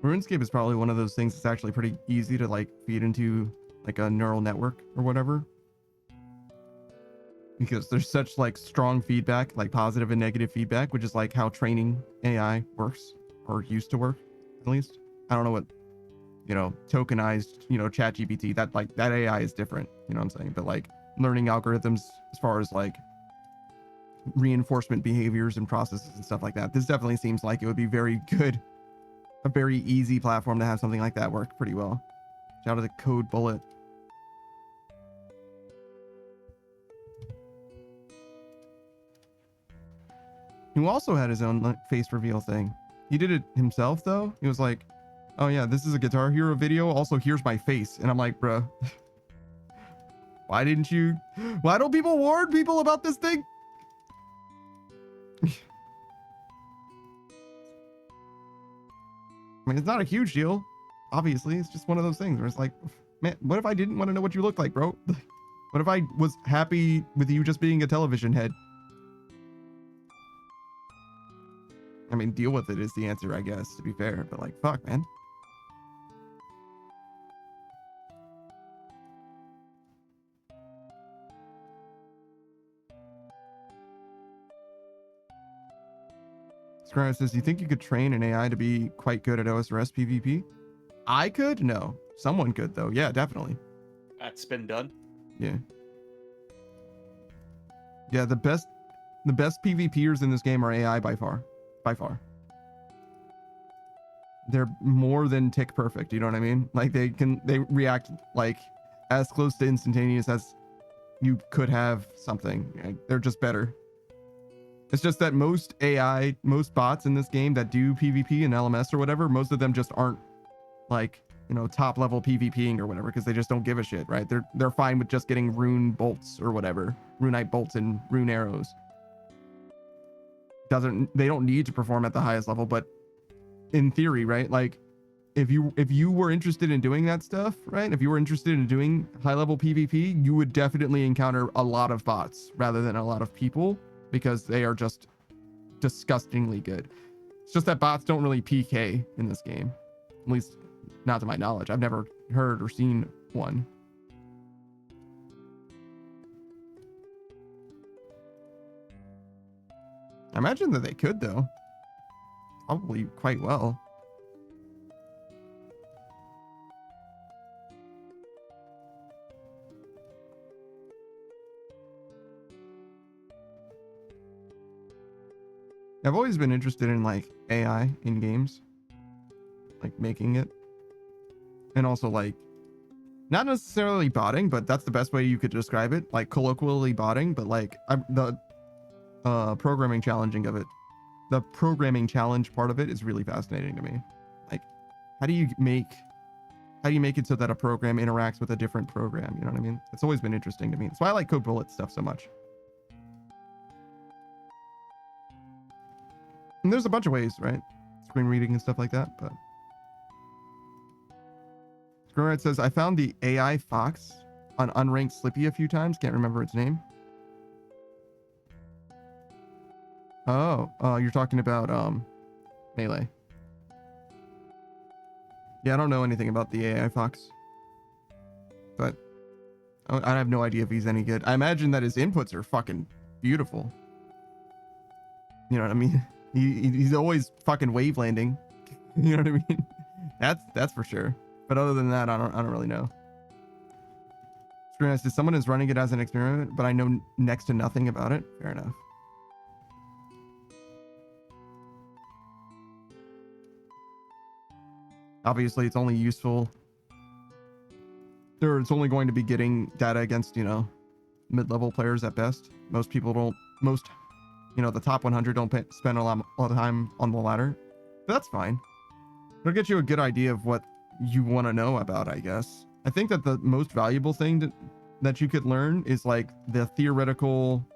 Runescape is probably one of those things that's actually pretty easy to like feed into like a neural network or whatever. Because there's such like strong feedback, like positive and negative feedback, which is like how training AI works or used to work, at least. I don't know what tokenized, chat GPT, that like that AI is different, you know what I'm saying? But like learning algorithms as far as like reinforcement behaviors and processes and stuff like that, this definitely seems like it would be very good, a very easy platform to have something like that work pretty well. Shout out to Code Bullet. Who also had his own like, face reveal thing. He did it himself though. He was like, oh yeah, this is a Guitar Hero video. Also, here's my face. And I'm like, bruh, why don't people warn people about this thing? I mean, it's not a huge deal. Obviously, it's just one of those things where it's like, man, what if I didn't want to know what you look like, bro? What if I was happy with you just being a television head? I mean, deal with it is the answer, I guess, to be fair. But like, fuck, man. Scribe says, do you think you could train an AI to be quite good at OSRS PvP? I could? No. Someone could, though. Yeah, definitely.
That's been done.
Yeah. Yeah, the best PvPers in this game are AI by far. By far. They're more than tick perfect, you know what I mean? Like they react like as close to instantaneous as you could have something. They're just better. It's just that most bots in this game that do PvP and LMS or whatever, most of them just aren't like, top level PvPing or whatever, because they just don't give a shit, right? They're fine with just getting rune bolts or whatever, runite bolts and rune arrows. They don't need to perform at the highest level, but in theory, right? Like if you were interested in doing that stuff, right? If you were interested in doing high level PvP, you would definitely encounter a lot of bots rather than a lot of people, because they are just disgustingly good. It's just that bots don't really PK in this game, at least not to my knowledge. I've never heard or seen one. I imagine that they could, though. Probably quite well. I've always been interested in like AI in games, like making it, and also like not necessarily botting, but that's the best way you could describe it, like colloquially botting, but like the programming challenging of it. The programming challenge part of it is really fascinating to me. Like, how do you make it so that a program interacts with a different program? You know what I mean? It's always been interesting to me. That's why I like Code Bullet stuff so much. And there's a bunch of ways, right? Screen reading and stuff like that, but Screenwrite says, I found the AI Fox on unranked Slippy a few times. Can't remember its name. Oh, you're talking about Melee. Yeah, I don't know anything about the AI Fox, but I have no idea if he's any good. I imagine that his inputs are fucking beautiful. You know what I mean? He's always fucking wave landing. You know what I mean? That's for sure. But other than that, I don't really know. Screen says, someone is running it as an experiment, but I know next to nothing about it. Fair enough. Obviously, it's only useful, or it's only going to be getting data against, mid-level players at best. Most people don't, the top 100 don't spend a lot of time on the ladder. But that's fine. It'll get you a good idea of what you want to know about, I guess. I think that the most valuable thing that you could learn is like the theoretical,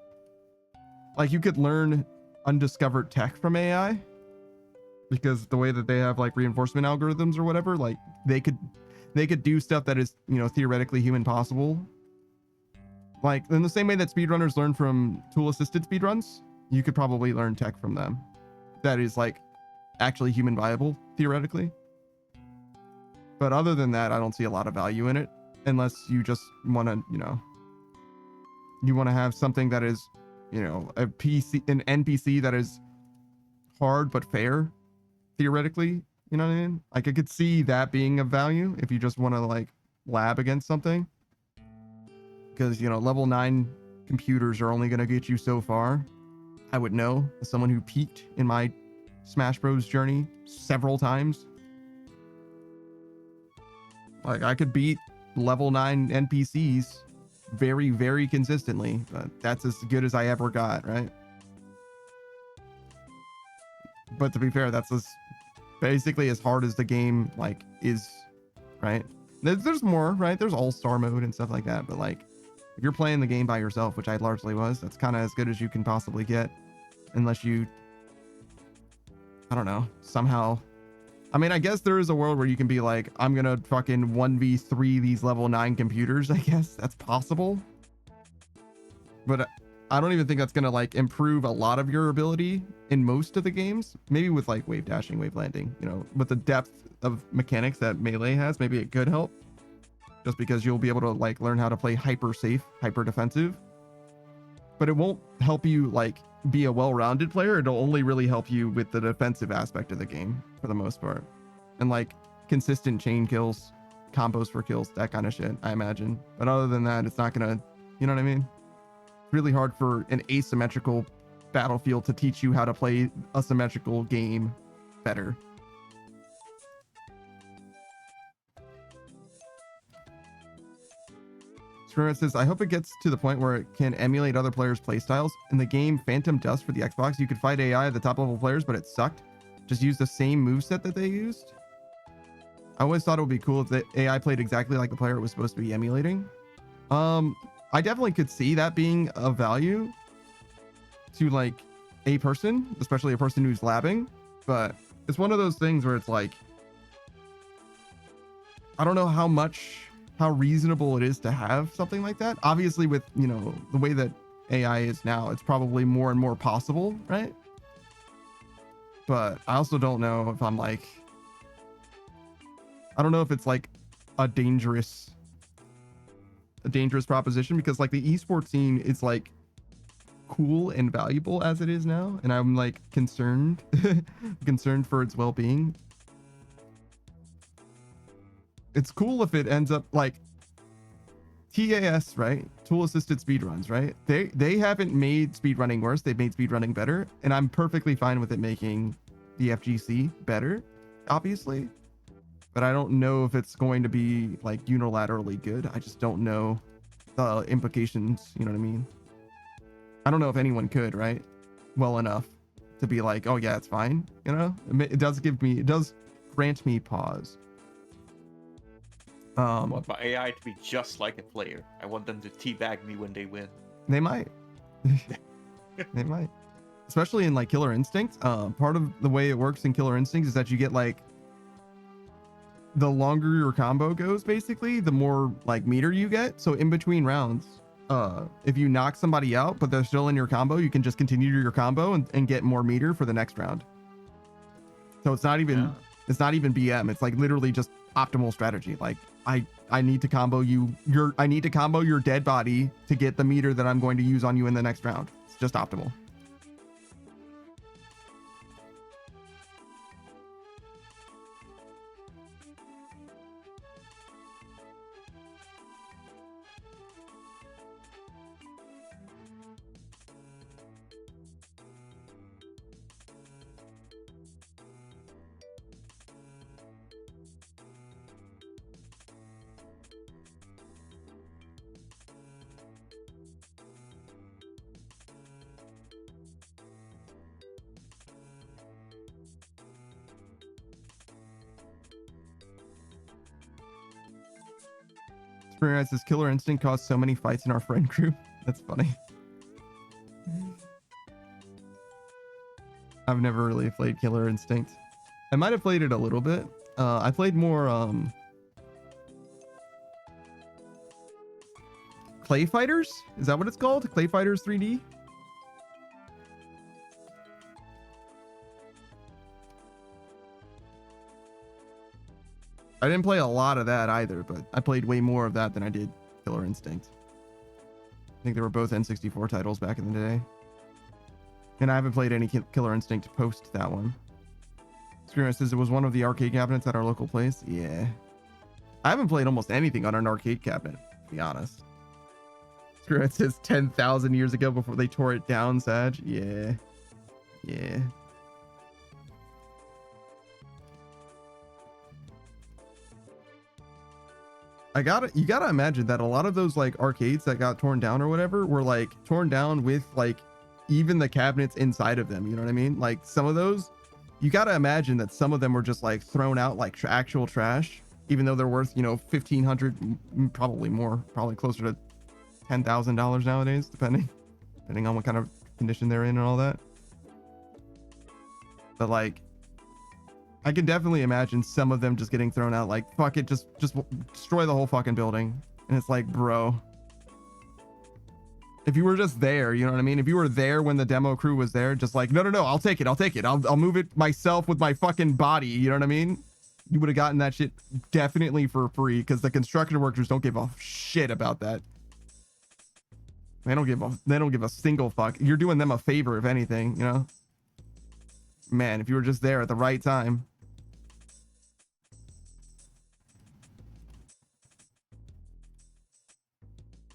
like you could learn undiscovered tech from AI, because the way that they have like reinforcement algorithms or whatever, like they could do stuff that is, theoretically human possible. Like in the same way that speedrunners learn from tool assisted speedruns, you could probably learn tech from them that is like actually human viable theoretically. But other than that, I don't see a lot of value in it, unless you just want to, you want to have something that is, an NPC that is hard but fair, theoretically, You know what I mean? Like I could see that being of value if you just want to like lab against something. Because, you know, level 9 computers are only going to get you so far. I would know, as someone who peaked in my Smash Bros journey several times. Like I could beat level 9 NPCs very, very consistently, but that's as good as I ever got, right? But to be fair, that's basically as hard as the game like is, right? There's more, right? There's all-star mode and stuff like that, but like if you're playing the game by yourself, which I largely was, that's kind of as good as you can possibly get, unless you, I don't know, somehow. I mean, I guess there is a world where you can be like, I'm gonna fucking 1v3 these level 9 computers. I guess that's possible, but I don't even think that's gonna like improve a lot of your ability in most of the games. Maybe with like wave dashing, wave landing, you know, with the depth of mechanics that Melee has, maybe it could help. Just because you'll be able to like learn how to play hyper safe, hyper defensive, but it won't help you like be a well-rounded player. It'll only really help you with the defensive aspect of the game for the most part, and like consistent chain kills, combos for kills, that kind of shit, I imagine. But other than that, it's not gonna, you know what I mean? It's really hard for an asymmetrical battlefield to teach you how to play a symmetrical game better. Screw says, I hope it gets to the point where it can emulate other players' playstyles. In the game Phantom Dust for the Xbox, you could fight AI at the top level players, but it sucked. Just use the same moveset that they used. I always thought it would be cool if the AI played exactly like the player it was supposed to be emulating. I definitely could see that being of value to like a person, especially a person who's labbing, but it's one of those things where it's like, I don't know how reasonable it is to have something like that. Obviously with, you know, the way that AI is now, it's probably more and more possible, right? But I also don't know if I'm like, I don't know if it's like a dangerous proposition, because like the esports scene is like cool and valuable as it is now, and I'm like concerned for its well-being. It's cool if it ends up like TAS, right? Tool assisted speedruns, right? They haven't made speedrunning worse, they've made speedrunning better, and I'm perfectly fine with it making the FGC better, obviously. But I don't know if it's going to be like unilaterally good. I just don't know the implications, you know what I mean? I don't know if anyone could, right? Well enough to be like, oh yeah, it's fine, you know? It does grant me pause.
I want my AI to be just like a player. I want them to teabag me when they win.
They might. They might. Especially in like Killer Instinct. Part of the way it works in Killer Instinct is that you get like, the longer your combo goes, basically, the more like meter you get. So in between rounds, if you knock somebody out, but they're still in your combo, you can just continue your combo and get more meter for the next round. So it's not even, it's not even BM. It's like literally just optimal strategy. Like I need to combo I need to combo your dead body to get the meter that I'm going to use on you in the next round. It's just optimal. Says Killer Instinct caused so many fights in our friend group. That's funny. I've never really played Killer Instinct. I might have played it a little bit. I played more Clay Fighters? Is that what it's called? Clay Fighters 3D? I didn't play a lot of that either, but I played way more of that than I did Killer Instinct. I think they were both N64 titles back in the day. And I haven't played any Killer Instinct post that one. Screamer says it was one of the arcade cabinets at our local place. Yeah. I haven't played almost anything on an arcade cabinet, to be honest. Screamer says 10,000 years ago before they tore it down, Sag. Yeah. Yeah. You gotta imagine that a lot of those like arcades that got torn down or whatever were like torn down with like even the cabinets inside of them. You know what I mean? Like some of those, you gotta imagine that some of them were just like thrown out like actual trash, even though they're worth, you know, $1,500, probably more, probably closer to $10,000 nowadays, depending on what kind of condition they're in and all that. But like, I can definitely imagine some of them just getting thrown out. Like, fuck it, just destroy the whole fucking building. And it's like, bro, if you were just there, you know what I mean? If you were there when the demo crew was there, just like, no, I'll take it. I'll move it myself with my fucking body. You know what I mean? You would have gotten that shit definitely for free, because the construction workers don't give a shit about that. They don't give a single fuck. You're doing them a favor, if anything, you know? Man, if you were just there at the right time.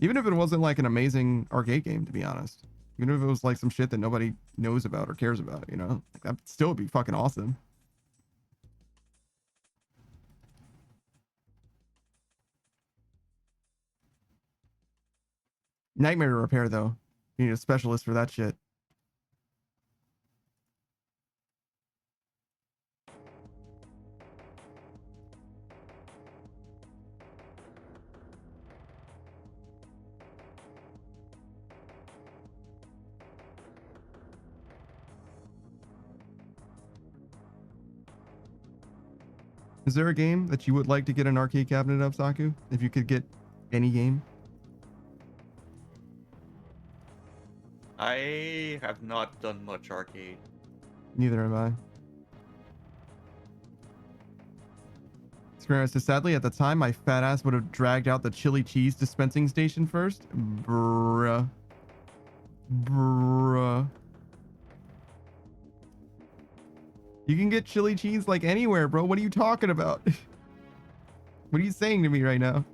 Even if it wasn't like an amazing arcade game, to be honest. Even if it was like some shit that nobody knows about or cares about, you know? Like, that still would be fucking awesome. Nightmare repair, though. You need a specialist for that shit. Is there a game that you would like to get an arcade cabinet of, Saku? If you could get any game?
I have not done much arcade.
Neither have I. Screamer says, sadly, at the time, my fat ass would have dragged out the chili cheese dispensing station first. Bruh. You can get chili cheese like anywhere, bro. What are you talking about? What are you saying to me right now?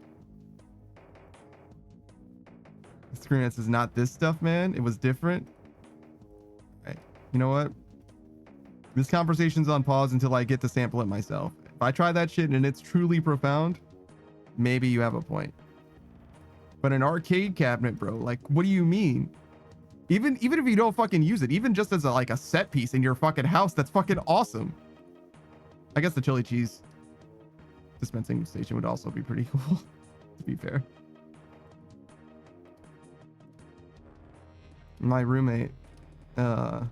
Screen says, not this stuff, man. It was different. Right. You know what? This conversation's on pause until I get to sample it myself. If I try that shit and it's truly profound, maybe you have a point. But an arcade cabinet, bro, like, what do you mean? Even if you don't fucking use it, even just as a set piece in your fucking house, that's fucking awesome. I guess the chili cheese dispensing station would also be pretty cool, to be fair. My roommate my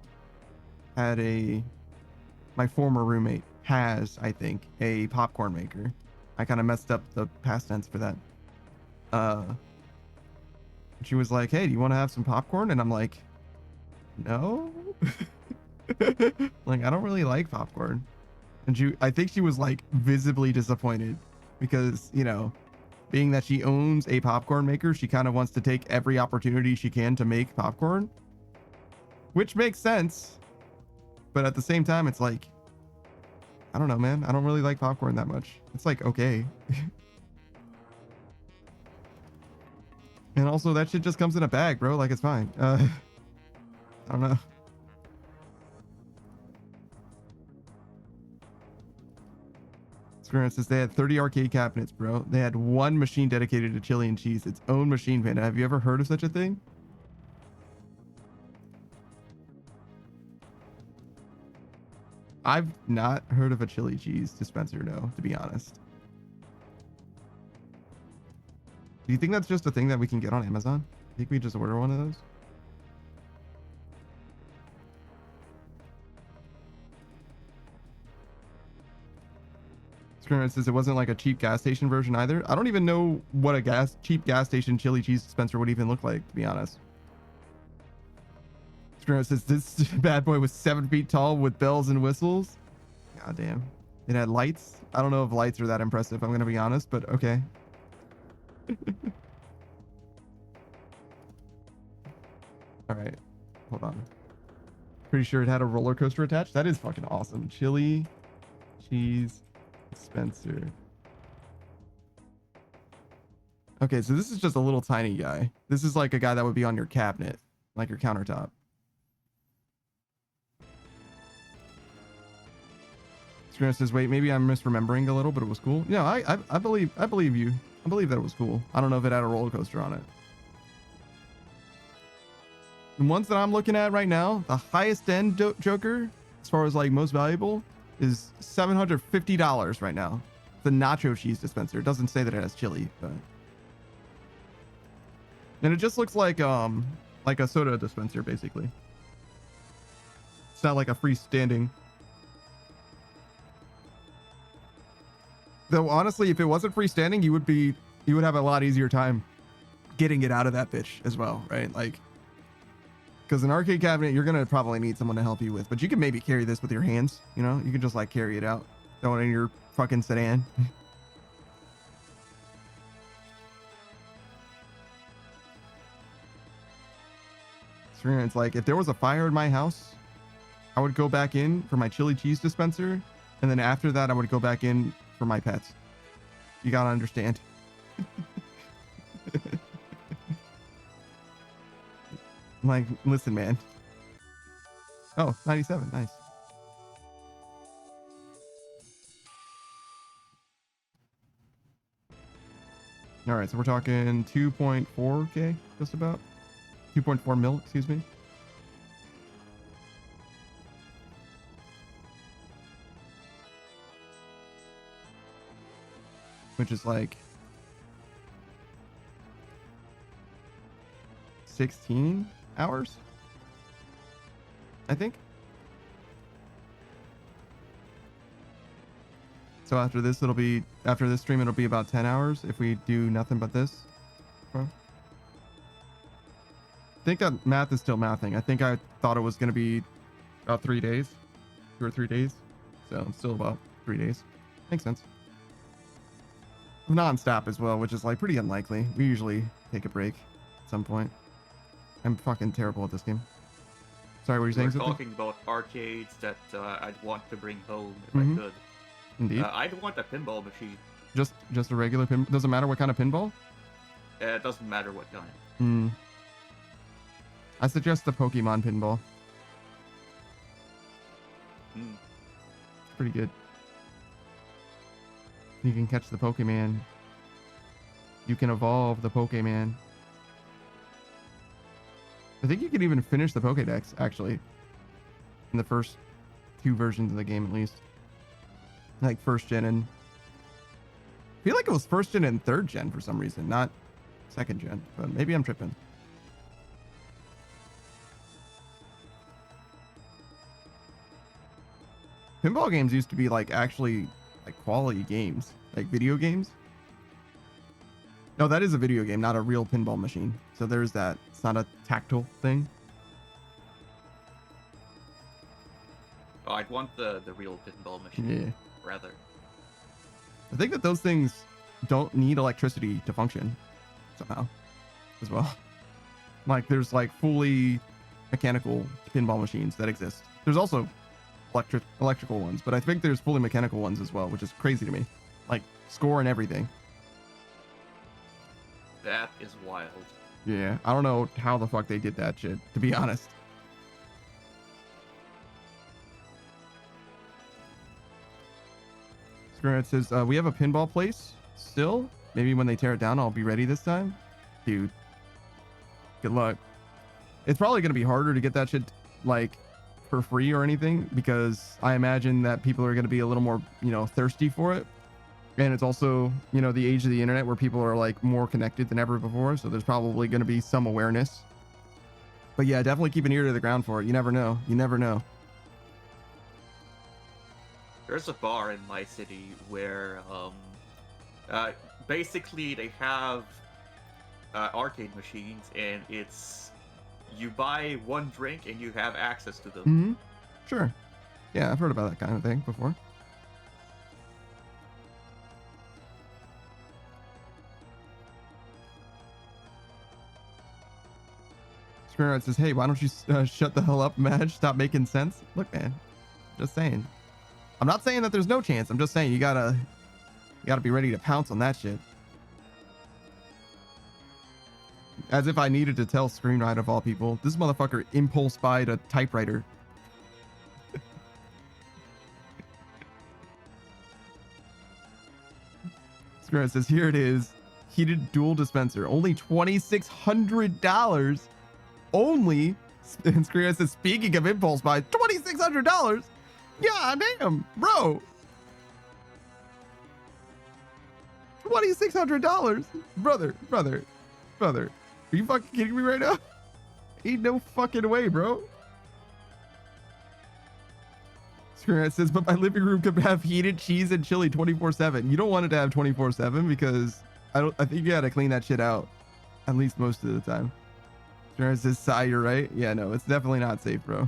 former roommate has, I think, a popcorn maker. I kind of messed up the past tense for that. She was like, hey, do you want to have some popcorn? And I'm like, no. Like, I don't really like popcorn. And I think she was like visibly disappointed because, you know, being that she owns a popcorn maker, she kind of wants to take every opportunity she can to make popcorn, which makes sense. But at the same time, it's like, I don't know, man. I don't really like popcorn that much. It's like, okay. And also, that shit just comes in a bag, bro. Like, it's fine. I don't know. Screamer says they had 30 arcade cabinets, bro. They had one machine dedicated to chili and cheese. Its own machine, Panda. Have you ever heard of such a thing? I've not heard of a chili cheese dispenser, no, to be honest. Do you think that's just a thing that we can get on Amazon? I think we just order one of those. Screamer says it wasn't like a cheap gas station version either. I don't even know what a cheap gas station chili cheese dispenser would even look like, to be honest. Screamer says this bad boy was 7 feet tall with bells and whistles. God damn. It had lights. I don't know if lights are that impressive, I'm gonna be honest, but okay. All right, hold on. Pretty sure it had a roller coaster attached. That is fucking awesome. Chili cheese dispenser. Okay, so this is just a little tiny guy. This is like a guy that would be on your cabinet, like your countertop. Screener says, wait, maybe I'm misremembering a little, but it was cool. Yeah, I believe you. I believe that it was cool. I don't know if it had a roller coaster on it. The ones that I'm looking at right now, the highest end Joker, as far as like most valuable, is $750 right now. The nacho cheese dispenser. It doesn't say that it has chili, but and it just looks like a soda dispenser basically. It's not like a freestanding. Though honestly, if it wasn't freestanding, you would have a lot easier time getting it out of that bitch as well, right? Like, because an arcade cabinet, you're gonna probably need someone to help you with, but you can maybe carry this with your hands. You know, you can just like carry it out, throw it in your fucking sedan. It's like if there was a fire in my house, I would go back in for my chili cheese dispenser, and then after that, I would go back in for my pets. You gotta understand. Like, listen, man. Oh, 97. Nice. All right, so we're talking 2.4K, just about. 2.4 mil, excuse me. Which is like 16 hours, I think. So after this stream, it'll be about 10 hours if we do nothing but this. Okay. I think that math is still mathing. I think I thought it was going to be about 3 days, 2 or 3 days. So it's still about 3 days. Makes sense. Non-stop as well, which is like pretty unlikely. We usually take a break at some point. I'm fucking terrible at this game. Sorry, what were you saying?
We're talking about arcades that I'd want to bring home if
Mhm.
I could.
Indeed.
I'd want a pinball machine.
Just a regular pin. Doesn't matter what kind of pinball.
It doesn't matter what kind.
Hmm. I suggest the Pokemon pinball.
Hmm.
It's pretty good. You can catch the Pokemon. You can evolve the Pokemon. I think you can even finish the Pokédex, actually. In the first 2 versions of the game, at least. Like, first gen and... I feel like it was first gen and third gen for some reason, not second gen. But maybe I'm tripping. Pinball games used to be, like, actually... like quality games, like video games. No, that is a video game, not a real pinball machine. So there's that. It's not a tactile thing.
Oh, I'd want the real pinball machine.
Yeah.
Rather.
I think that those things don't need electricity to function somehow as well. Like there's like fully mechanical pinball machines that exist. There's also electrical ones, but I think there's fully mechanical ones as well, which is crazy to me. Like score and everything.
That is wild.
Yeah, I don't know how the fuck they did that shit, to be honest. Spirit says, we have a pinball place still. Maybe when they tear it down, I'll be ready this time. Dude, good luck. It's probably going to be harder to get that shit, like, for free or anything, because I imagine that people are going to be a little more, you know, thirsty for it. And it's also, you know, the age of the internet where people are like more connected than ever before. So there's probably going to be some awareness. But yeah, definitely keep an ear to the ground for it. You never know. You never know.
There's a bar in my city where, basically they have arcade machines, and it's you buy one drink and you have access to them.
Mm-hmm. Sure. Yeah, I've heard about that kind of thing before. Spirit says, hey, why don't you shut the hell up, Madge? Stop making sense. Look, man, just saying. I'm not saying that there's no chance. I'm just saying you gotta be ready to pounce on that shit. As if I needed to tell Screenride of all people. This motherfucker impulse buyed a typewriter. Screenride says, here it is. Heated dual dispenser. Only $2,600. Only. And Screenride says, speaking of impulse buy, $2,600? Yeah, damn, bro. $2,600? Brother. Are you fucking kidding me right now? Ain't no fucking way, bro. Screenride says, but my living room could have heated cheese and chili 24/7. You don't want it to have 24/7 because I think you gotta clean that shit out. At least most of the time. Screenride says, Sigh, you're right. Yeah, no, it's definitely not safe, bro.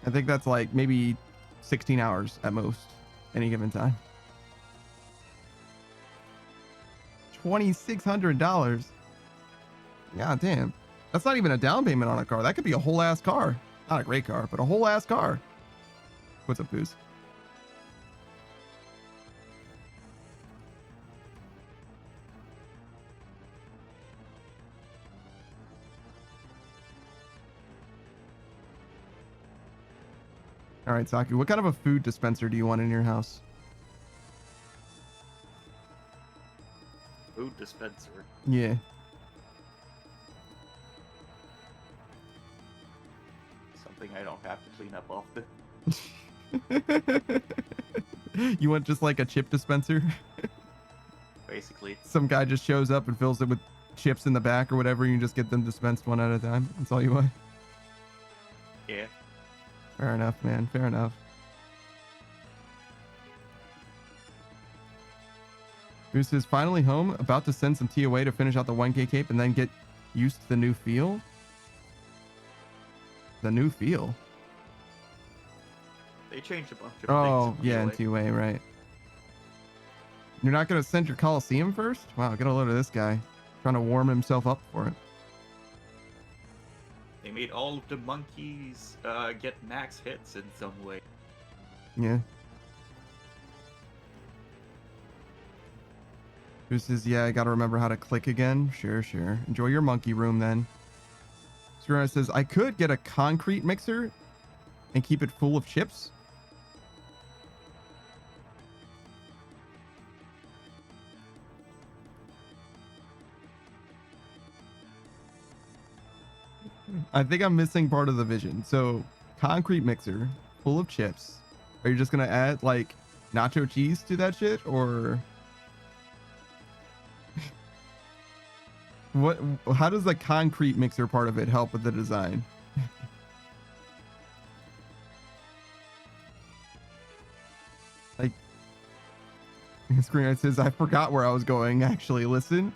I think that's like maybe 16 hours at most, any given time. $2,600. God damn. That's not even a down payment on a car. That could be a whole ass car. Not a great car, but a whole ass car. What's up, Goose? All right, Saki, what kind of a food dispenser do you want in your house?
Food dispenser.
Yeah.
Something I don't have to clean up often.
You want just like a chip dispenser?
Basically.
Some guy just shows up and fills it with chips in the back or whatever. You just get them dispensed one at a time. That's all you want.
Yeah.
Fair enough, man. Fair enough. Goose is finally home, about to send some tea away to finish out the 1K cape and then get used to the new feel. The new feel?
They changed a bunch of
Oh,
things.
yeah, in TOA, right. You're not going to send your Coliseum first? Wow, get a load of this guy. Trying to warm himself up for it.
They made all of the monkeys get max hits in some way.
Yeah. Who says, yeah, I gotta remember how to click again. Sure. Enjoy your monkey room then. Screenride says, I could get a concrete mixer and keep it full of chips. I think I'm missing part of the vision. So, concrete mixer full of chips. Are you just gonna add like nacho cheese to that shit, or what? How does the concrete mixer part of it help with the design? Like, Screenride says, I forgot where I was going. Actually, listen.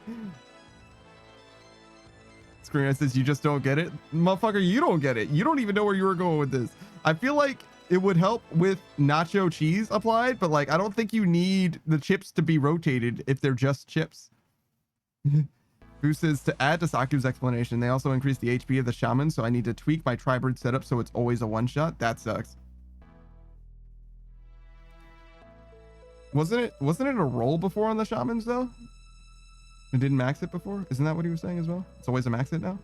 Screenride says, you just don't get it? Motherfucker, you don't get it. You don't even know where you were going with this. I feel like it would help with nacho cheese applied, but like, I don't think you need the chips to be rotated if they're just chips. Who says, to add to Saku's explanation, they also increased the HP of the shaman, so I need to tweak my tribird setup so it's always a one-shot. That sucks. Wasn't it a roll before on the shamans though? It didn't max it before? Isn't that what he was saying as well? It's always a max it now?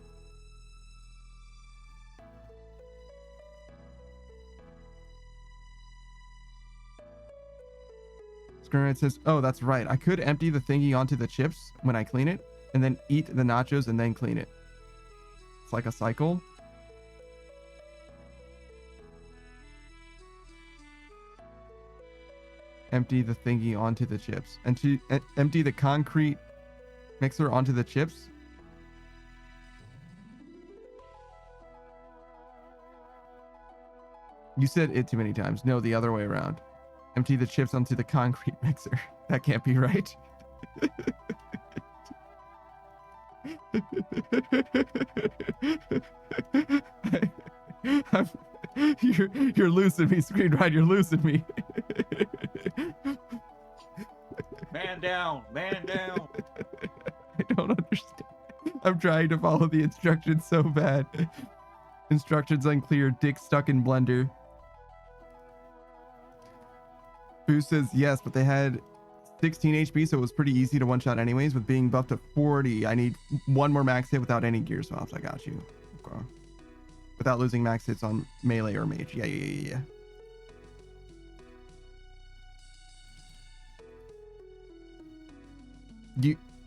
Screenride says, oh, that's right. I could empty the thingy onto the chips when I clean it, and then eat the nachos and then clean it. It's like a cycle. Empty the thingy onto the chips. And to empty the concrete mixer onto the chips. You said it too many times. No, the other way around. Empty the chips onto the concrete mixer. That can't be right. You're losing me, Screenride. You're losing me.
Man down, man down.
I don't understand. I'm trying to follow the instructions so bad. Instructions unclear. Dick stuck in blender. Boo says yes, but they had 16 HP, so it was pretty easy to one-shot anyways. With being buffed to 40, I need one more max hit without any gear swaps. I got you. Okay. Without losing max hits on melee or mage. Yeah.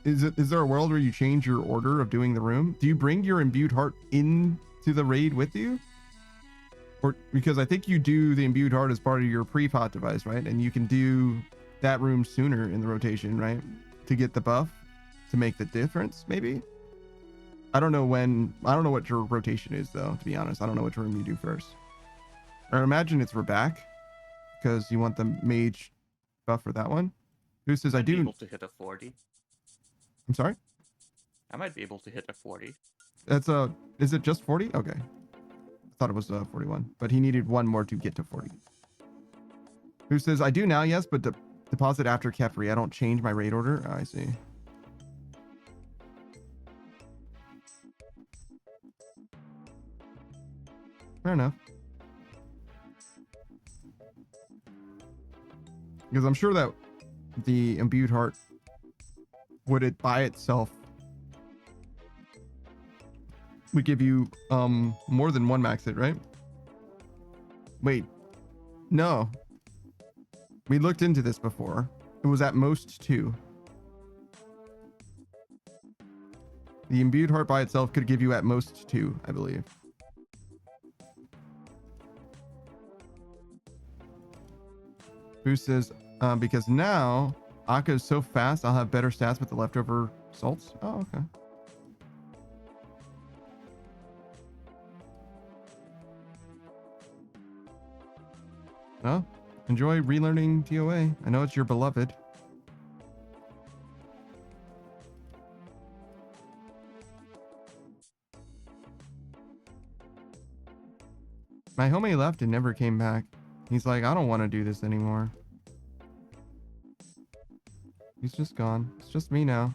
Is there a world where you change your order of doing the room? Do you bring your imbued heart into the raid with you? Or because I think you do the imbued heart as part of your pre-pot device, right? And you can do that room sooner in the rotation, right? To get the buff, to make the difference, maybe? I don't know what your rotation is though, to be honest. I don't know which room you do first. I imagine it's Raback, because you want the mage buff for that one. Who says I
I'd be
do?
able to hit a 40.
I'm sorry?
I might be able to hit a 40.
That's is it just 40? Okay. I thought it was 41, but he needed one more to get to 40. Who says I do now? Yes, but deposit after Kefri. I don't change my raid order. Oh, I see. Fair enough. Because I'm sure that the imbued heart, would it by itself would give you more than one max hit, right? Wait, no. We looked into this before. It was at most 2. The imbued heart by itself could give you at most 2, I believe. Who says, because now Akka is so fast, I'll have better stats with the leftover salts. Oh, okay. Well, enjoy relearning TOA. I know it's your beloved. My homie left and never came back. He's like, I don't want to do this anymore. He's just gone. It's just me now.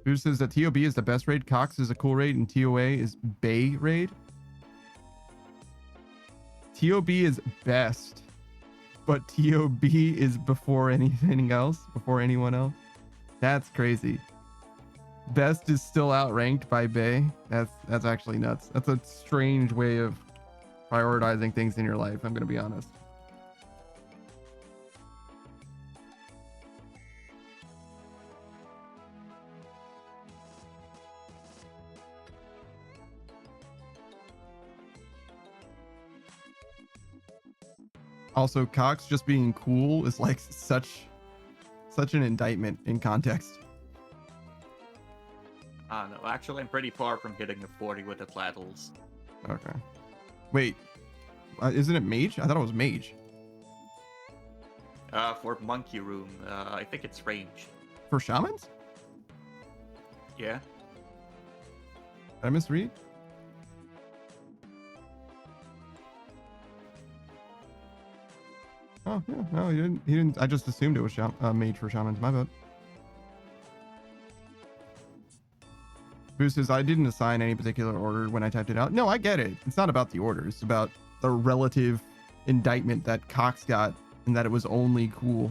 Who says that TOB is the best raid, Cox is a cool raid, and TOA is Bay raid? TOB is best, but TOB is before anything else, before anyone else. That's crazy. Best is still outranked by Bay. That's actually nuts. That's a strange way of prioritizing things in your life, I'm gonna be honest. Also, Cox just being cool is like such an indictment in context.
No, actually, I'm pretty far from hitting a 40 with the Plattles.
Okay. Wait, isn't it mage? I thought it was mage.
For Monkey Room, I think it's range.
For shamans?
Yeah.
Did I misread? Oh, yeah. No, he didn't. I just assumed it was mage for shamans. My bad. Boo says, I didn't assign any particular order when I typed it out. No, I get it. It's not about the order. It's about the relative indictment that Cox got and that it was only cool.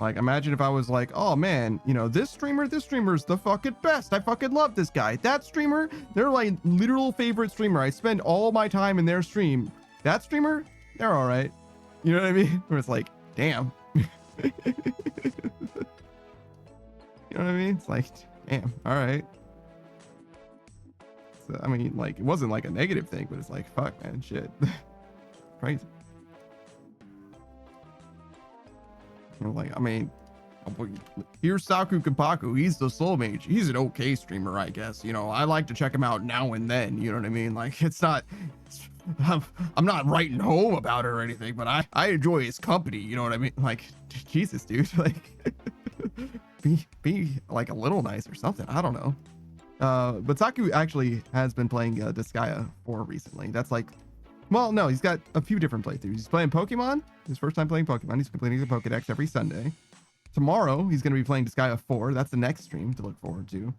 Like, imagine if I was like, oh man, you know, this streamer's the fucking best. I fucking love this guy. That streamer, they're like literal favorite streamer. I spend all my time in their stream. That streamer, they're all right. You know what I mean? Where it's like, damn. You know what I mean? It's like, damn, all right. So, I mean, like, it wasn't like a negative thing, but it's like, fuck, man, shit. Crazy. You know, like, I mean, here's Saku Kapaku. He's the soul mage. He's an okay streamer, I guess. You know, I like to check him out now and then. You know what I mean? Like, it's not... I'm not writing home about it or anything, but I enjoy his company. You know what I mean? Like, Jesus, dude. Like, be like a little nice or something. I don't know. But Saku actually has been playing Disgaea 4 recently. That's like, well, no, he's got a few different playthroughs. He's playing Pokemon. His first time playing Pokemon. He's completing the Pokedex every Sunday. tomorrow he's going to be playing Disgaea 4. That's the next stream to look forward to.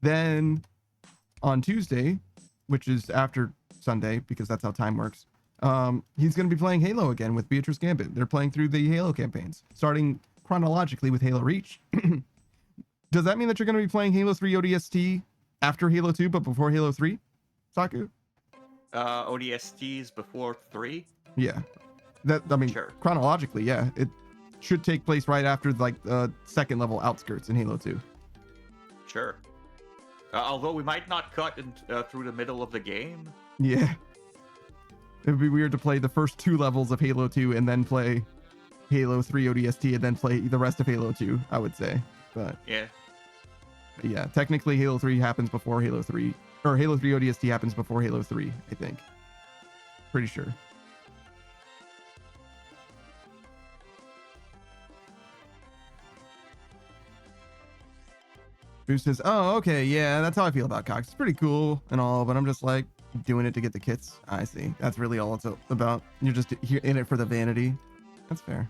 Then on Tuesday, which is after Sunday, because that's how time works, he's going to be playing Halo again with Beatrice Gambit. They're playing through the Halo campaigns, starting chronologically with Halo Reach. Does that mean that you're going to be playing Halo 3 ODST after Halo 2, but before Halo 3, Saku?
ODSTs before 3?
Yeah. That, I mean,
Sure.
chronologically, yeah. It should take place right after, like, the second level outskirts in Halo 2.
Sure. Although we might not cut through the middle of the game.
Yeah. It would be weird to play the first 2 levels of Halo 2 and then play Halo 3 ODST and then play the rest of Halo 2, I would say. But
Yeah.
yeah, technically Halo 3 happens before Halo 3, or Halo 3 ODST happens before Halo 3, I think. Pretty sure. Bruce says, oh, okay, yeah, that's how I feel about Cox. It's pretty cool and all, but I'm just like doing it to get the kits. I see. That's really all it's about. You're just here in it for the vanity. That's fair.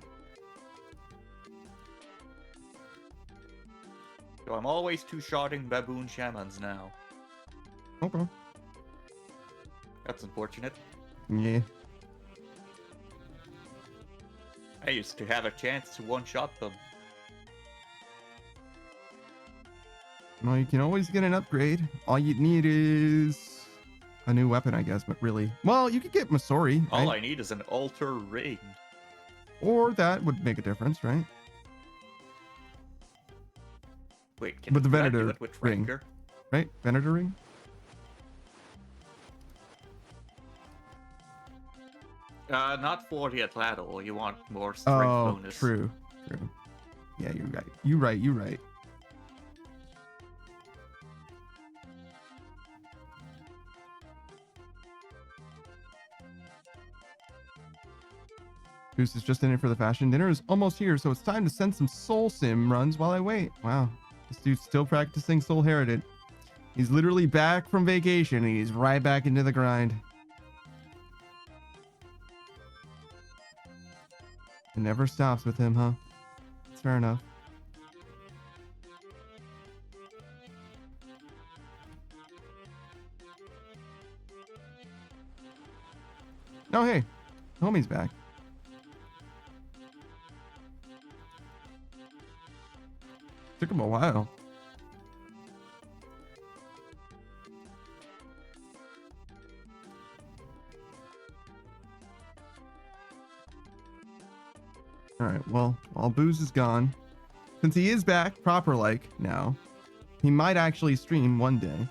So I'm always two-shotting baboon shamans now.
Okay.
That's unfortunate.
Yeah.
I used to have a chance to one-shot them.
Well, you can always get an upgrade. All you need is a new weapon, I guess, but really. Well, you could get Masori, right?
All I need is an altar ring.
Or that would make a difference, right?
Wait, can
With the
could I do
Venator
it with
ring.
Ranger?
Right? Venator ring?
Not for the Atlatl. You want more strength
Oh,
bonus.
true. True. Yeah, you're right. You're right. You're right. Goose is just in it for the fashion. Dinner is almost here, so it's time to send some Soul Sim runs while I wait. Wow. This dude's still practicing Soul Heritage. He's literally back from vacation and he's right back into the grind. It never stops with him, huh? It's fair enough. Oh, hey. Homie's back. Took him a while. Alright, well, while Booze is gone, since he is back proper-like now, he might actually stream one day.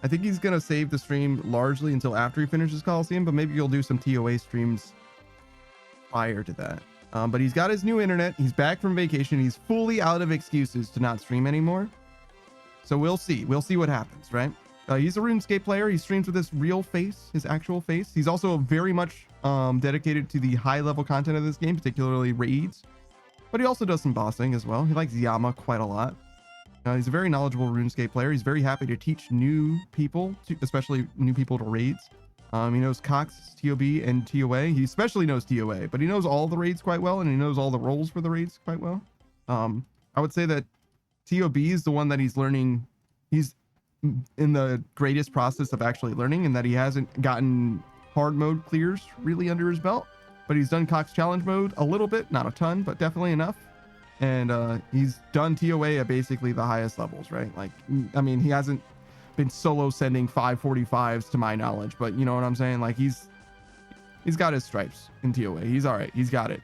I think he's going to save the stream largely until after he finishes Coliseum, but maybe he'll do some TOA streams prior to that. But he's got his new internet. He's back from vacation. He's fully out of excuses to not stream anymore. So we'll see. We'll see what happens, right? He's a RuneScape player. He streams with his real face, his actual face. He's also very much dedicated to the high-level content of this game, particularly raids. But he also does some bossing as well. He likes Yama quite a lot. He's a very knowledgeable RuneScape player. He's very happy to teach new people, especially new people to raids. He knows Cox, TOB, and TOA. He especially knows TOA, but he knows all the raids quite well, and he knows all the roles for the raids quite well. I would say that TOB is the one that he's learning. He's in the greatest process of actually learning, and that he hasn't gotten hard mode clears really under his belt, but he's done Cox challenge mode a little bit, not a ton, but definitely enough. And he's done TOA at basically the highest levels, right? Like, I mean, he hasn't been solo sending 545s to my knowledge, but you know what I'm saying? Like, he's got his stripes in TOA. He's all right. He's got it.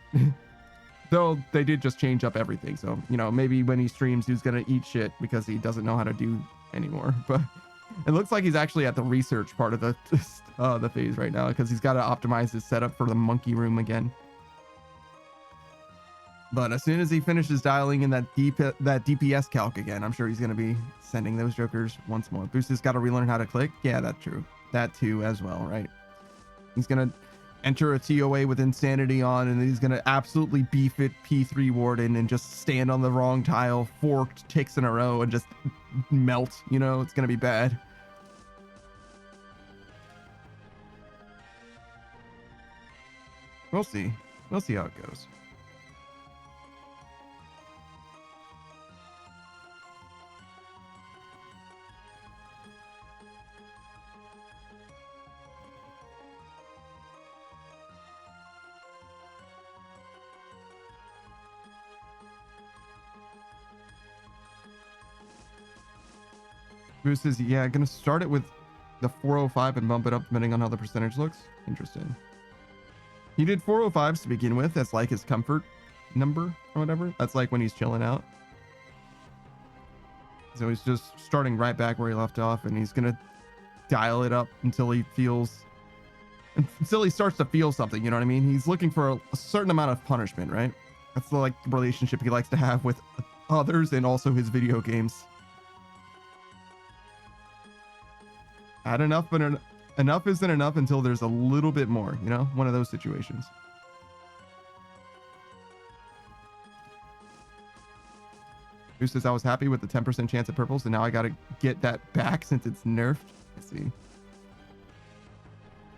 Though they did just change up everything, so you know, maybe when he streams he's gonna eat shit because he doesn't know how to do anymore. But it looks like he's actually at the research part of the phase right now, because he's got to optimize his setup for the monkey room again. But as soon as he finishes dialing in that DPS calc again, I'm sure he's going to be sending those jokers once more. Boost has got to relearn how to click. Yeah, that's true. That too as well, right? He's going to enter a TOA with Insanity on, and he's going to absolutely beef it P3 Warden and just stand on the wrong tile 4 ticks in a row and just melt. You know, it's going to be bad. We'll see. We'll see how it goes. Boost says, yeah, gonna start it with the 405 and bump it up depending on how the percentage looks. Interesting. He did 405s to begin with. That's like his comfort number or whatever. That's like when he's chilling out. So he's just starting right back where he left off, and he's gonna dial it up until he starts to feel something. You know what I mean? He's looking for a certain amount of punishment, right? That's the like relationship he likes to have with others and also his video games. Add enough, but enough isn't enough until there's a little bit more, you know? One of those situations. Who says I was happy with the 10% chance at purples, and now I gotta get that back since it's nerfed? I see.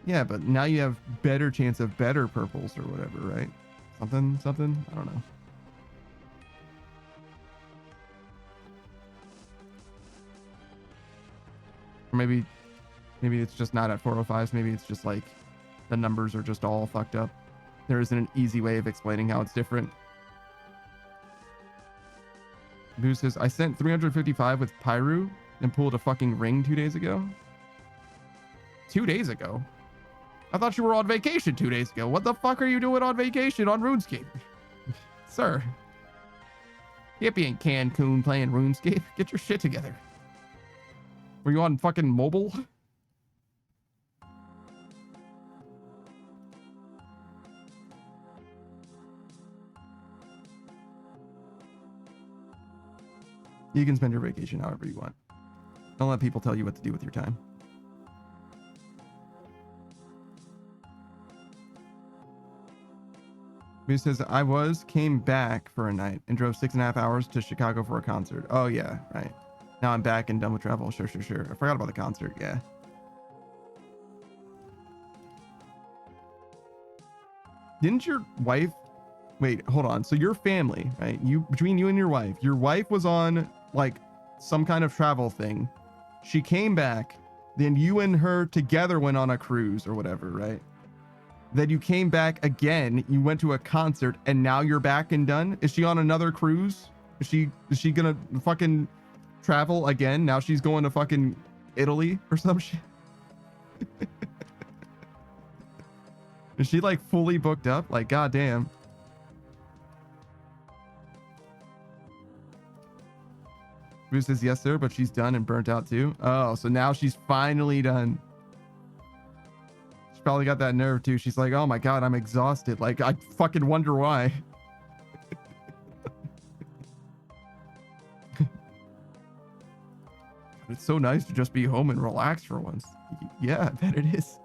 Yeah, but now you have better chance of better purples or whatever, right? Something? I don't know. Or maybe it's just not at 405s. Maybe it's just like the numbers are just all fucked up. There isn't an easy way of explaining how it's different. Boo says, I sent 355 with Pyru and pulled a fucking ring 2 days ago. 2 days ago? I thought you were on vacation 2 days ago. What the fuck are you doing on vacation on RuneScape? Sir. You can't be in Cancun playing RuneScape. Get your shit together. Were you on fucking mobile? You can spend your vacation however you want. Don't let people tell you what to do with your time. He says, came back for a night and drove 6.5 hours to Chicago for a concert. Oh yeah, right. Now I'm back and done with travel. Sure. I forgot about the concert, yeah. Didn't your wife... Wait, hold on. So your family, right? Between you and your wife was on like some kind of travel thing. She came back, then you and her together went on a cruise or whatever, right? Then you came back again, you went to a concert, and now you're back and done? Is she on another cruise? Is she gonna fucking travel again? Now she's going to fucking Italy or some shit? Is she like fully booked up? Like, goddamn. Boo says, yes, sir, but she's done and burnt out too. Oh, so now she's finally done. She probably got that nerve too. She's like, oh my God, I'm exhausted. Like, I fucking wonder why. It's so nice to just be home and relax for once. Yeah, I bet it is.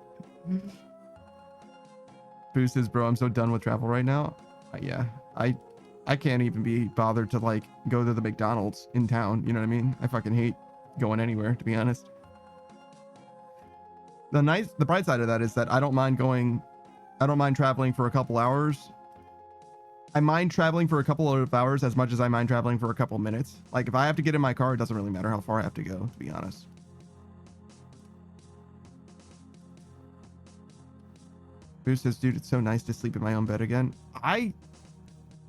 Boo says, bro, I'm so done with travel right now. Yeah, I can't even be bothered to like go to the McDonald's in town. You know what I mean? I fucking hate going anywhere, to be honest. The bright side of that is that I don't mind traveling for a couple hours. I mind traveling for a couple of hours as much as I mind traveling for a couple minutes. Like if I have to get in my car, it doesn't really matter how far I have to go, to be honest. Boo says, dude, it's so nice to sleep in my own bed again. I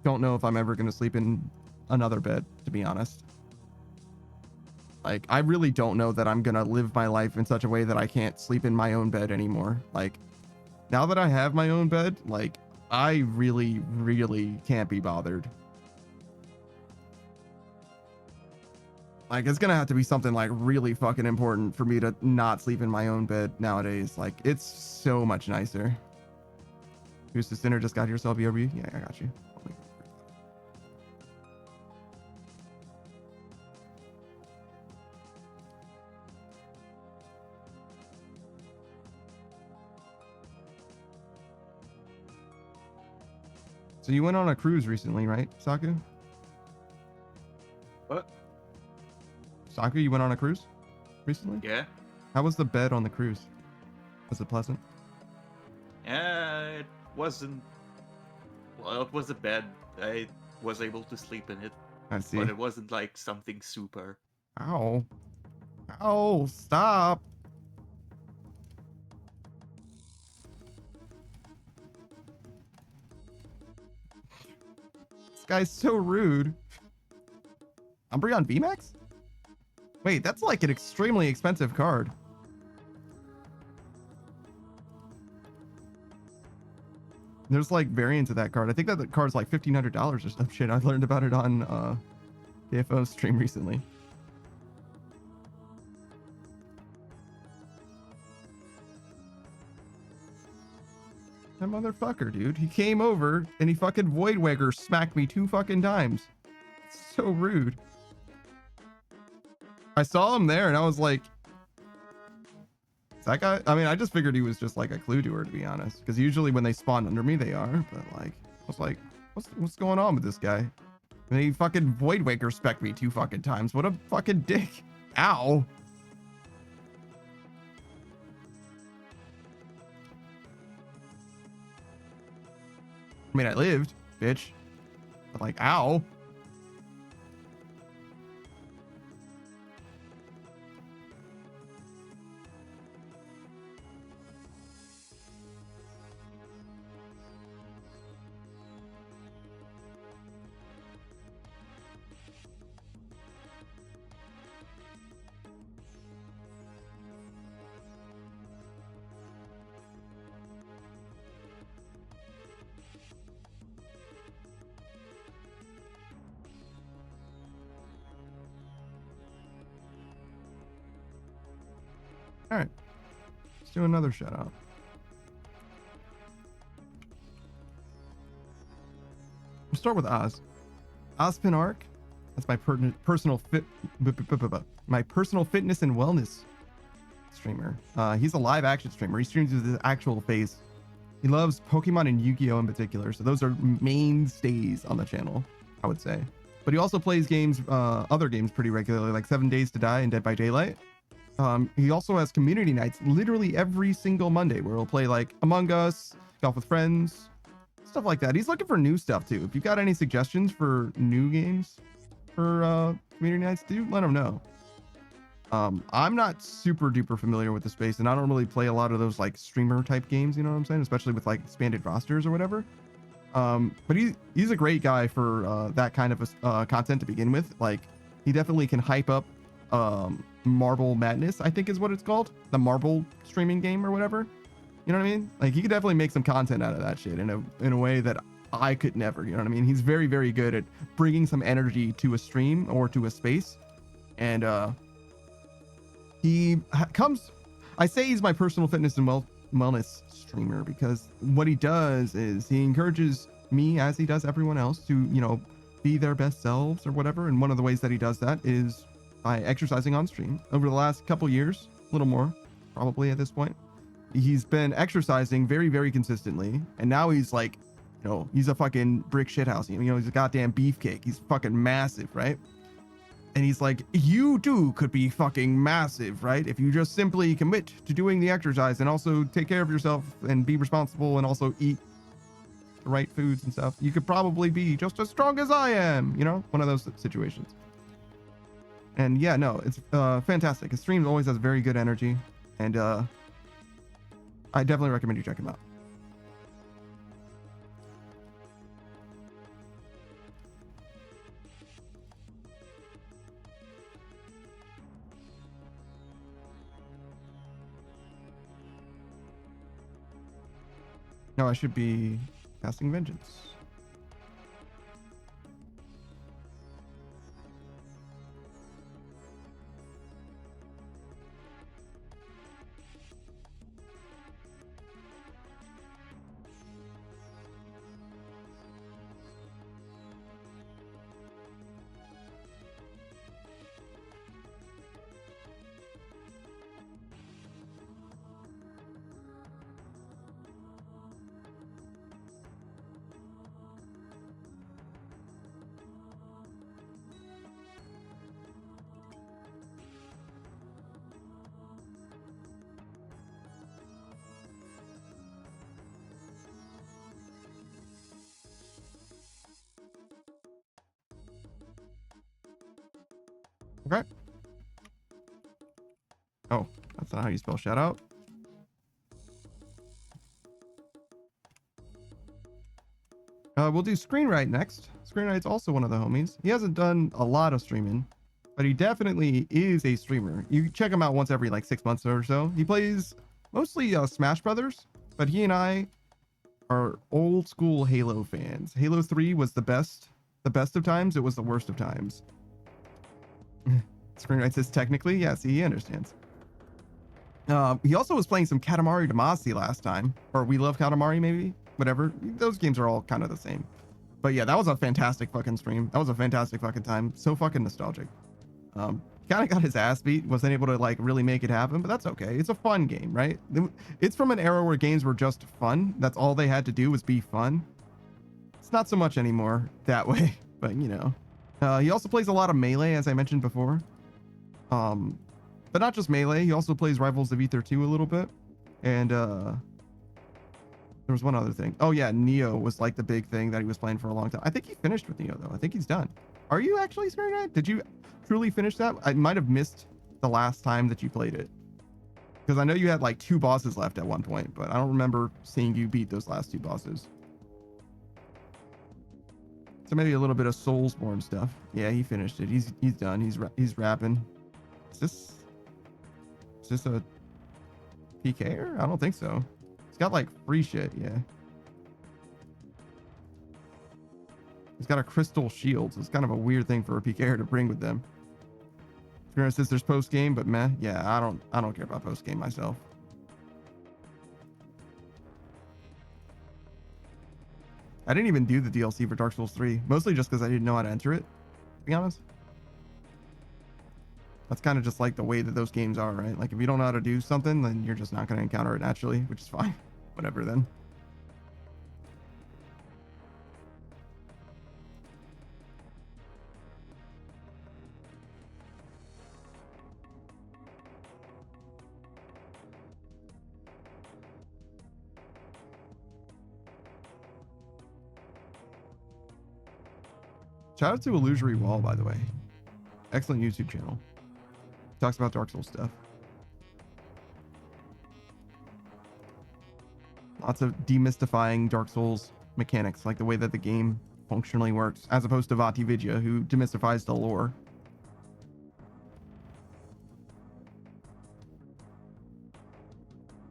don't know if I'm ever going to sleep in another bed, to be honest. Like, I really don't know that I'm going to live my life in such a way that I can't sleep in my own bed anymore. Like, now that I have my own bed, like, I really, really can't be bothered. Like, it's going to have to be something, like, really fucking important for me to not sleep in my own bed nowadays. Like, it's so much nicer. Who's the sinner just got here, so I'll be over you? Yeah, I got you. So you went on a cruise recently, right, Saku?
What?
Saku, you went on a cruise recently?
Yeah.
How was the bed on the cruise? Was it pleasant?
It wasn't. Well, it was a bed. I was able to sleep in it.
I see.
But it wasn't like something super.
Ow. Ow, stop. This guy's so rude. Umbreon VMAX? Wait, that's like an extremely expensive card. There's like variants of that card. I think that the card's like $1,500 or some shit. I learned about it on KFO's stream recently. That motherfucker, dude. He came over and he fucking Voidwagger smacked me 2 fucking times. It's so rude. I saw him there and I was like, is that guy? I mean, I just figured he was just like a clue doer, to be honest. Because usually when they spawn under me, they are. But like, I was like, what's going on with this guy? And he fucking Voidwagger specced me 2 fucking times. What a fucking dick. Ow. I mean, I lived, bitch. But like, ow. All right, let's do another shout out. We'll start with Oz. Ozpin Arc. That's my personal fitness and wellness streamer. He's a live action streamer. He streams with his actual face. He loves Pokemon and Yu-Gi-Oh in particular, so those are mainstays on the channel, I would say. But he also plays games, other games pretty regularly, like 7 Days to Die and Dead by Daylight. He also has community nights literally every single Monday where he'll play like Among Us, Golf with Friends, stuff like that. He's looking for new stuff too. If you've got any suggestions for new games for community nights, do let him know. I'm not super duper familiar with the space and I don't really play a lot of those like streamer type games, you know what I'm saying? Especially with like expanded rosters or whatever. But he's a great guy for that kind of content to begin with. Like he definitely can hype up Marble Madness, I think is what it's called, the marble streaming game or whatever, you know what I mean? Like he could definitely make some content out of that shit in a way that I could never, you know what I mean? He's very, very good at bringing some energy to a stream or to a space. And I say he's my personal fitness and wellness streamer because what he does is he encourages me, as he does everyone else, to, you know, be their best selves or whatever. And one of the ways that he does that is by exercising on stream. Over the last couple years, a little more probably at this point, he's been exercising very, very consistently. And now he's like, you know, he's a fucking brick shithouse. You know, he's a goddamn beefcake. He's fucking massive, right? And he's like, you too could be fucking massive, right? If you just simply commit to doing the exercise and also take care of yourself and be responsible and also eat the right foods and stuff, you could probably be just as strong as I am, you know, one of those situations. And yeah, no, it's fantastic. His stream always has very good energy, and I definitely recommend you check him out. No, I should be casting Vengeance. Okay. Oh, that's not how you spell shout out. We'll do Screenwrite next. Screenwrite's also one of the homies. He hasn't done a lot of streaming, but he definitely is a streamer. You check him out once every like 6 months or so. He plays mostly Smash Brothers, but he and I are old school Halo fans. Halo 3 was the best of times. It was the worst of times. Screenwright says technically, yeah, see, he understands. He also was playing some Katamari Damacy last time, or We Love Katamari, maybe, whatever. Those games are all kind of the same. But yeah, that was a fantastic fucking stream. That was a fantastic fucking time. So fucking nostalgic. Kind of got his ass beat. Wasn't able to like really make it happen, but that's okay. It's a fun game, right? It's from an era where games were just fun. That's all they had to do was be fun. It's not so much anymore that way, but you know. He also plays a lot of Melee, as I mentioned before. But not just Melee. He also plays Rivals of Ether 2 a little bit. And there was one other thing. Oh yeah, Neo was like the big thing that he was playing for a long time. I think he finished with Neo though. I think he's done. Are you actually, Screenwright? Did you truly finish that? I might have missed the last time that you played it. Because I know you had like 2 bosses left at one point, but I don't remember seeing you beat those last 2 bosses. So maybe a little bit of Soulsborne stuff. Yeah, he finished it. He's done. He's rapping. Is this a PKer? I don't think so. He's got like free shit, yeah. He's got a crystal shield, so it's kind of a weird thing for a PKer to bring with them. Fiona says there's post game, but meh. Yeah, I don't care about post game myself. I didn't even do the DLC for Dark Souls 3, mostly just because I didn't know how to enter it, to be honest. That's kind of just like the way that those games are, right? Like if you don't know how to do something, then you're just not going to encounter it naturally, which is fine. Whatever then. Shout out to Illusory Wall, by the way. Excellent YouTube channel. Talks about Dark Souls stuff. Lots of demystifying Dark Souls mechanics, like the way that the game functionally works, as opposed to Vati Vidya, who demystifies the lore.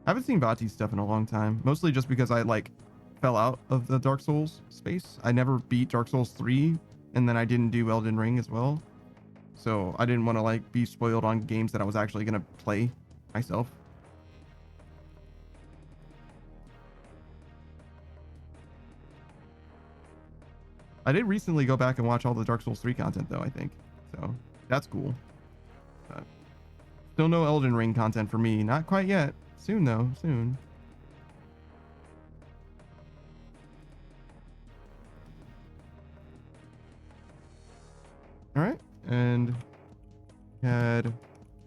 I haven't seen Vati's stuff in a long time, mostly just because I like fell out of the Dark Souls space. I never beat Dark Souls 3, and then I didn't do Elden Ring as well. So I didn't want to like be spoiled on games that I was actually going to play myself. I did recently go back and watch all the Dark Souls 3 content though, I think. So that's cool. But still no Elden Ring content for me. Not quite yet. Soon though, soon. All right, and had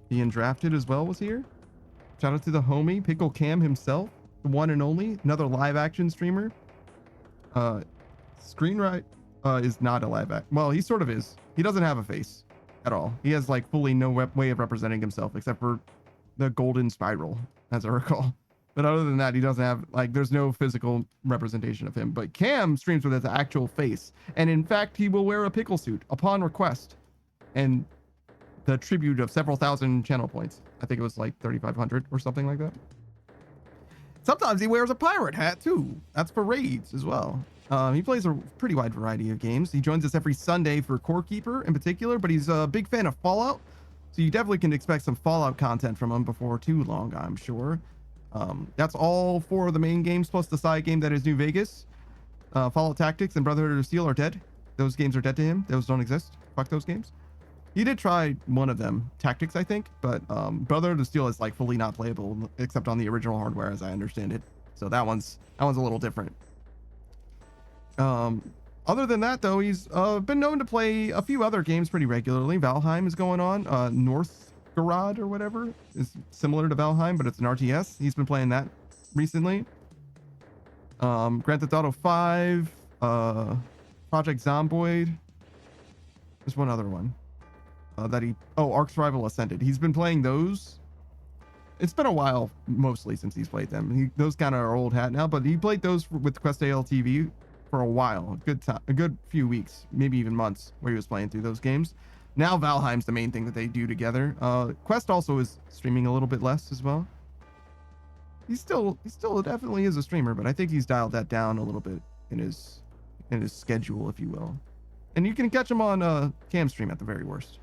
the Undrafted as well was here. Shout out to the homie Pickle Cam himself, the one and only, another live action streamer. Screenwright is not a live act. Well, he sort of is. He doesn't have a face at all. He has like fully no way of representing himself except for the golden spiral, as I recall. But other than that, he doesn't have like there's no physical representation of him. But Cam streams with his actual face, and in fact, he will wear a pickle suit upon request, and the tribute of several thousand channel points. I think it was like 3,500 or something like that. Sometimes he wears a pirate hat too. That's for raids as well. He plays a pretty wide variety of games. He joins us every Sunday for Core Keeper in particular, but he's a big fan of Fallout, so you definitely can expect some Fallout content from him before too long, I'm sure. That's all 4 of the main games plus the side game that is New Vegas. Fallout Tactics and Brotherhood of Steel are dead. Those games are dead to him. Those don't exist. Fuck those games. He did try one of them, Tactics, I think, but Brotherhood of Steel is like fully not playable except on the original hardware, as I understand it. So that one's a little different. Other than that, though, he's been known to play a few other games pretty regularly. Valheim is going on. Northgard or whatever is similar to Valheim, but it's an RTS. He's been playing that recently. Grand Theft Auto 5, Project Zomboid. There's one other one Ark Survival Ascended. He's been playing those. It's been a while, mostly since he's played them. Those kind of are old hat now, but he played those with Quest AL TV for a while, a good few weeks, maybe even months, where he was playing through those games. Now Valheim's the main thing that they do together. Quest also is streaming a little bit less as well. He still definitely is a streamer, but I think he's dialed that down a little bit in his schedule, if you will. And you can catch him on cam stream at the very worst.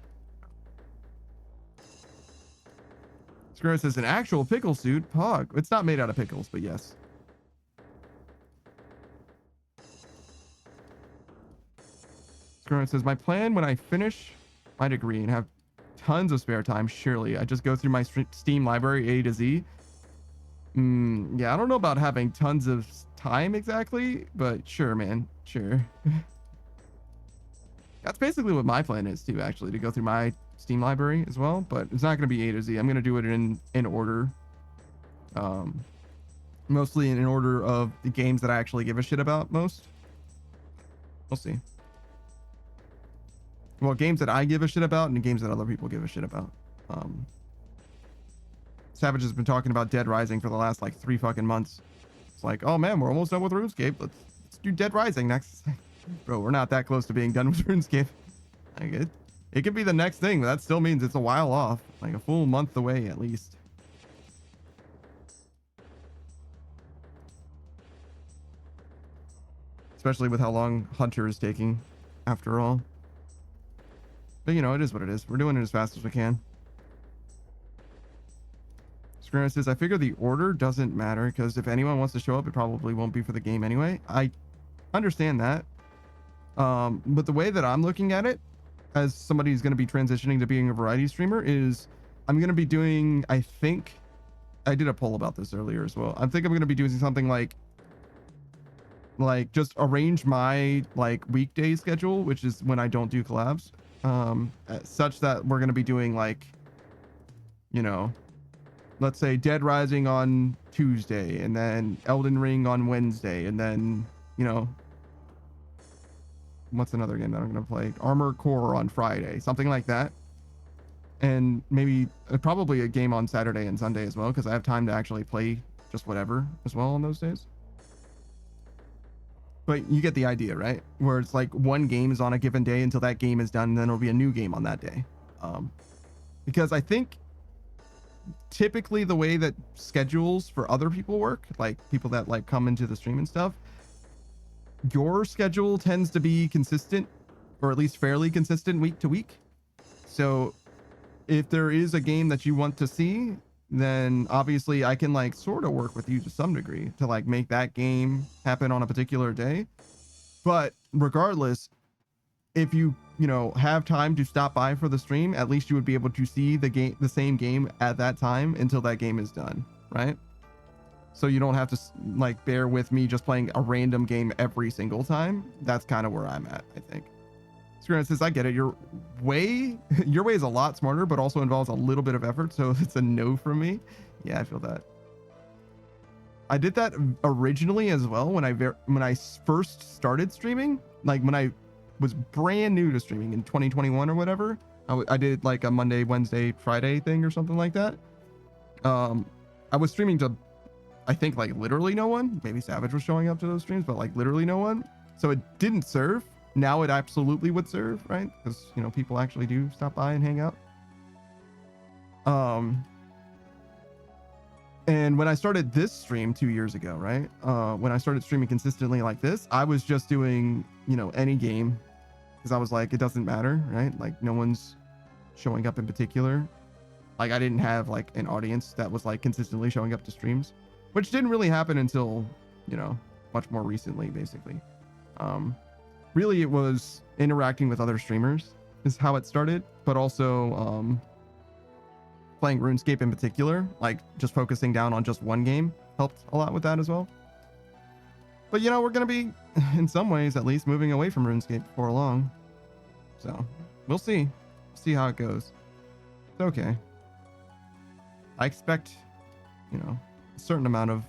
Square says an actual pickle suit. Pog. It's not made out of pickles, but yes. Square says my plan when I finish my degree and have tons of spare time, surely I just go through my Steam library A to Z. Yeah, I don't know about having tons of time exactly, but sure, man, sure. That's basically what my plan is too, actually, to go through my Steam library as well, but it's not going to be A to Z. I'm going to do it in order. Mostly in order of the games that I actually give a shit about most. We'll see. Well, games that I give a shit about and games that other people give a shit about. Savage has been talking about Dead Rising for the last like 3 fucking months. It's like, oh man, we're almost done with RuneScape. Let's do Dead Rising next. Bro, we're not that close to being done with RuneScape. Like it could be the next thing, but that still means it's a while off. Like a full month away at least. Especially with how long Hunter is taking, after all. But you know, it is what it is. We're doing it as fast as we can. Screener says, I figure the order doesn't matter because if anyone wants to show up, it probably won't be for the game anyway. I understand that. But the way that I'm looking at it, as somebody who's going to be transitioning to being a variety streamer, is I'm going to be doing, I think, I did a poll about this earlier as well. I think I'm going to be doing something like just arrange my like weekday schedule, which is when I don't do collabs, such that we're going to be doing like, you know, let's say Dead Rising on Tuesday and then Elden Ring on Wednesday. And then, you know, what's another game that I'm going to play? Armored Core on Friday, something like that. And maybe probably a game on Saturday and Sunday as well, because I have time to actually play just whatever as well on those days. But you get the idea, right? Where it's like one game is on a given day until that game is done, and then it'll be a new game on that day. Because I think typically the way that schedules for other people work, like people that like come into the stream and stuff, your schedule tends to be consistent, or at least fairly consistent week to week. So if there is a game that you want to see, then obviously I can like sort of work with you to some degree to like make that game happen on a particular day. But regardless, if you know, have time to stop by for the stream, at least you would be able to see the same game at that time until that game is done, right? So you don't have to like bear with me just playing a random game every single time. That's kind of where I'm at, I think. Screen says, I get it. Your way is a lot smarter, but also involves a little bit of effort. So it's a no from me. Yeah, I feel that. I did that originally as well when I first started streaming, like when I was brand new to streaming in 2021 or whatever. I did like a Monday, Wednesday, Friday thing or something like that. I was streaming to, I think, like literally no one. Maybe Savage was showing up to those streams, but like literally no one. So it didn't serve. Now it absolutely would serve, right? Because, you know, people actually do stop by and hang out. And when I started this stream 2 years ago, right? When I started streaming consistently like this, I was just doing, you know, any game, because I was like, it doesn't matter, right? Like no one's showing up in particular. Like I didn't have like an audience that was like consistently showing up to streams, which didn't really happen until, you know, much more recently, basically. Really it was interacting with other streamers is how it started, but also playing RuneScape in particular, like just focusing down on just one game helped a lot with that as well. But you know, we're going to be, in some ways at least, moving away from RuneScape before long. So we'll see how it goes. It's okay. I expect, you know, a certain amount of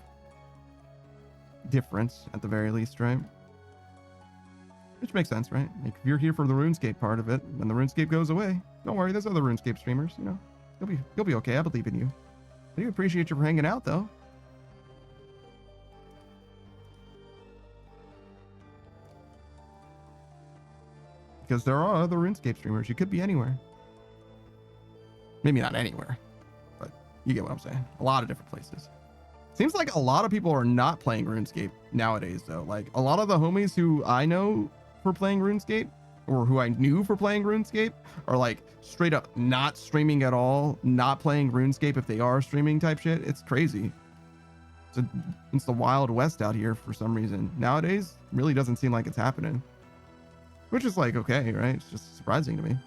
difference at the very least, right? Which makes sense, right? Like if you're here for the RuneScape part of it, when the RuneScape goes away, don't worry, there's other RuneScape streamers, you know. You'll be okay. I believe in you. I do appreciate you for hanging out though. because there are other RuneScape streamers. You could be anywhere. Maybe not anywhere, but you get what I'm saying. A lot of different places. Seems like a lot of people are not playing RuneScape nowadays, though. Like a lot of the homies who I know for playing RuneScape, or who I knew for playing RuneScape, are like straight up not streaming at all, not playing RuneScape if they are streaming type shit. It's crazy. It's the Wild West out here for some reason. Nowadays, really doesn't seem like it's happening. Which is like, okay, right? It's just surprising to me.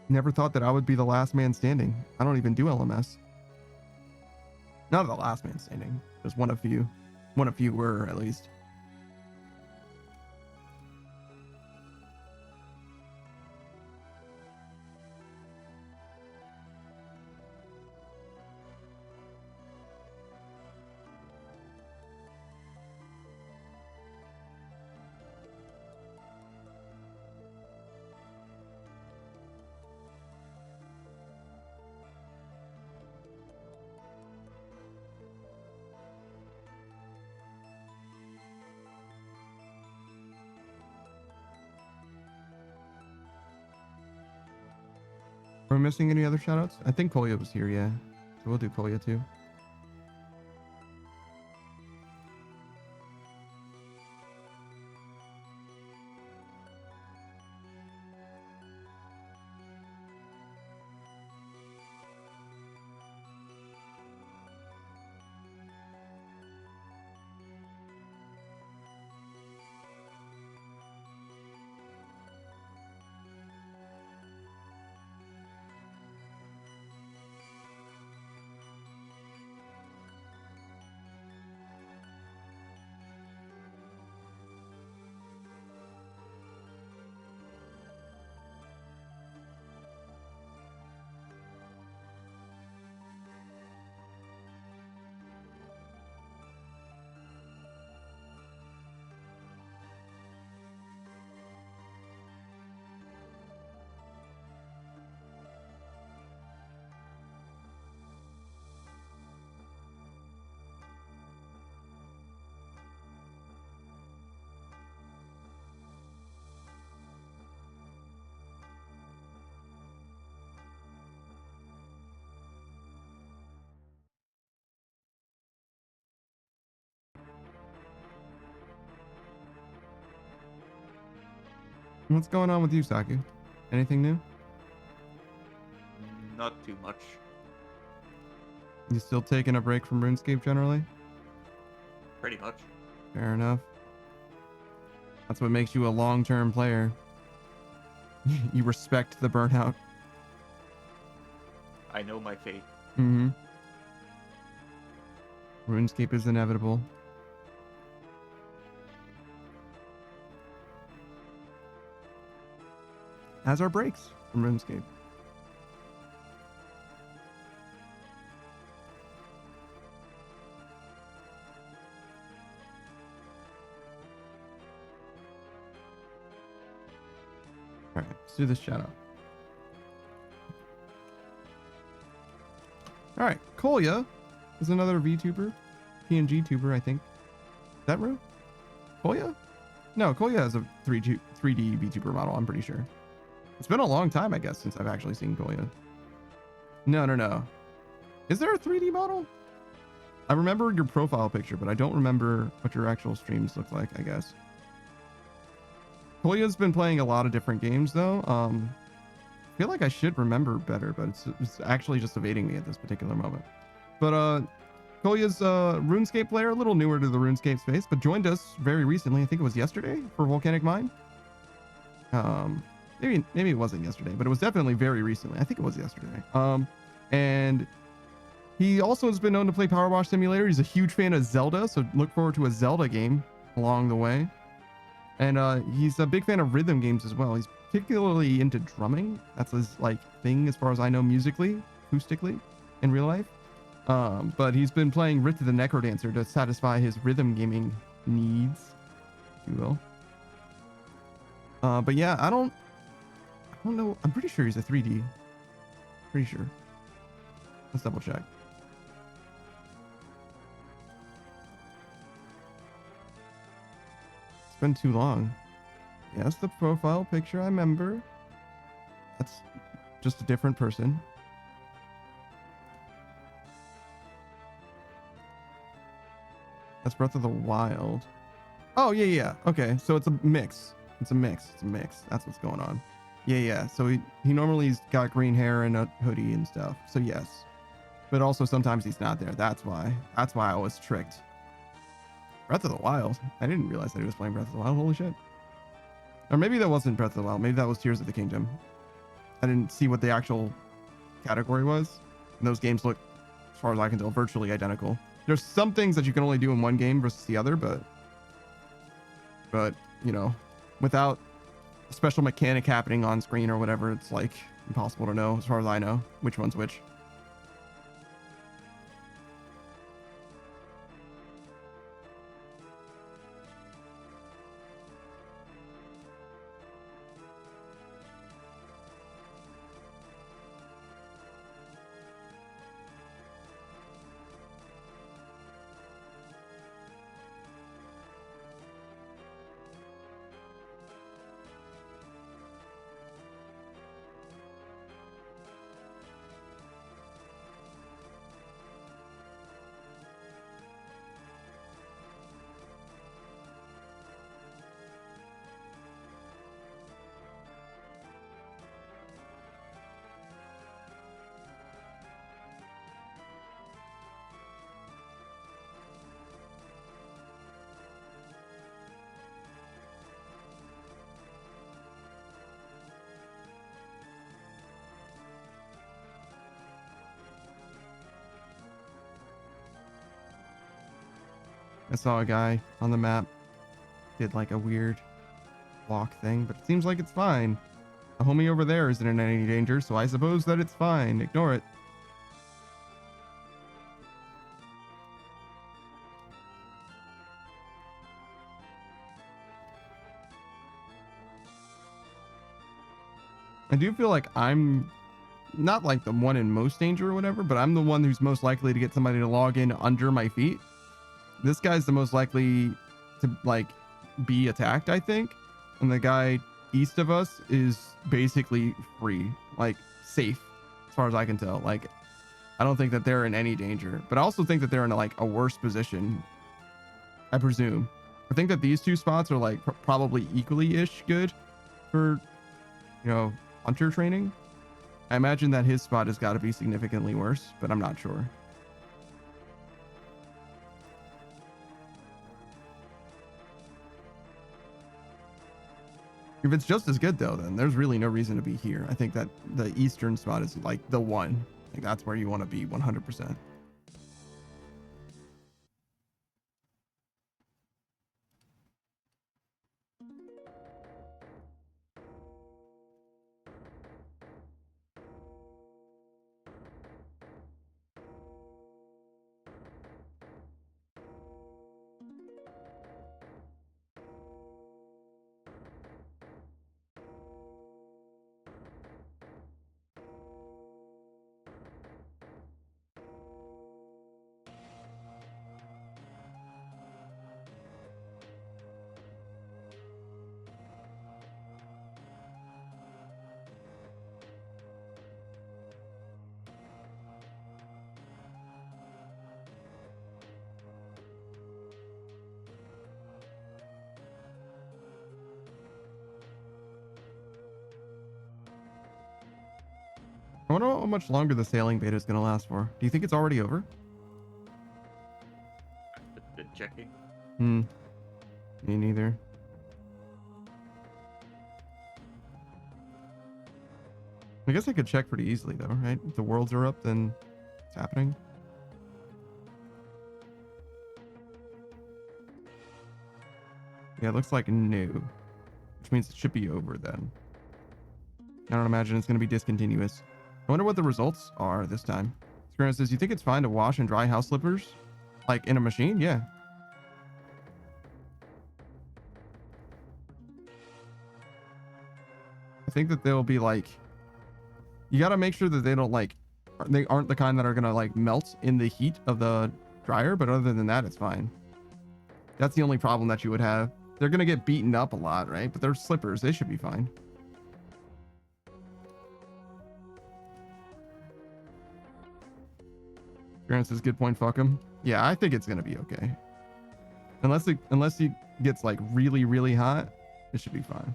Never thought that I would be the last man standing. I don't even do LMS. Not the last man standing. Just one of few. One of few were, at least. Are we missing any other shoutouts? I think Kolya was here, yeah. So we'll do Kolya too. What's going on with you, Saku? Anything new?
Not too much.
You still taking a break from RuneScape generally?
Pretty much.
Fair enough. That's what makes you a long-term player. You respect the burnout.
I know my fate.
Mm-hmm. RuneScape is inevitable. As are breaks from RuneScape. Alright, let's do this shout out. Alright, Kolya is another VTuber. PNG tuber, I think. Is that Ru? Kolya? No, Kolya has a 3D VTuber model, I'm pretty sure. It's been a long time, I guess, since I've actually seen Kolya. No. Is there a 3D model? I remember your profile picture, but I don't remember what your actual streams look like, I guess. Kolya's been playing a lot of different games, though. I feel like I should remember better, but it's actually just evading me at this particular moment. But Kolya's a RuneScape player, a little newer to the RuneScape space, but joined us very recently. I think it was yesterday for Volcanic Mine. Maybe it wasn't yesterday, but it was definitely very recently. I think it was yesterday. And he also has been known to play Power Wash Simulator. He's a huge fan of Zelda, so look forward to a Zelda game along the way. And he's a big fan of rhythm games as well. He's particularly into drumming. That's his like thing as far as I know musically, acoustically, in real life. But he's been playing Rift of the Necrodancer to satisfy his rhythm gaming needs, if you will. But yeah, I don't know. I'm pretty sure he's a 3D. Pretty sure. Let's double check. been too long. Yes, the profile picture, I remember. That's just a different person. That's Breath of the Wild. Oh, yeah. Okay, so it's a mix. It's a mix. That's what's going on. Yeah. So he normally's got green hair and a hoodie and stuff. So yes. But also sometimes he's not there. That's why I was tricked. Breath of the Wild. I didn't realize that he was playing Breath of the Wild. Holy shit. Or maybe that wasn't Breath of the Wild. Maybe that was Tears of the Kingdom. I didn't see what the actual category was. And those games look, as far as I can tell, virtually identical. There's some things that you can only do in one game versus the other, but you know, without a special mechanic happening on screen or whatever, it's like impossible to know, as far as I know, which one's which. I saw a guy on the map did like a weird walk thing, but it seems like it's fine. The homie over there isn't in any danger, so I suppose that it's fine. Ignore it. I do feel like I'm not like the one in most danger or whatever, but I'm the one who's most likely to get somebody to log in under my feet. This guy's the most likely to like be attacked, I think. And the guy east of us is basically free, like safe as far as I can tell. Like, I don't think that they're in any danger, but I also think that they're in like a worse position, I presume. I think that these two spots are like probably equally-ish good for, you know, hunter training. I imagine that his spot has got to be significantly worse, but I'm not sure. If it's just as good though, then there's really no reason to be here. I think that the eastern spot is like the one. Like that's where you want to be 100%. I wonder how much longer the sailing beta is going to last for. Do you think it's already over?
Been checking.
Me neither. I guess I could check pretty easily though, right? If the worlds are up, then it's happening. Yeah, it looks like no, which means it should be over then. I don't imagine it's going to be discontinuous. I wonder what the results are this time. Screen says, you think it's fine to wash and dry house slippers? Like in a machine? Yeah. I think that they'll be like, you got to make sure that they don't like, they aren't the kind that are going to like melt in the heat of the dryer. But other than that, it's fine. That's the only problem that you would have. they're gonna get beaten up a lot, right? But they're slippers. They should be fine. Grant says, good point, fuck him. Yeah, I think it's gonna be okay. Unless he gets like really, really hot, it should be fine.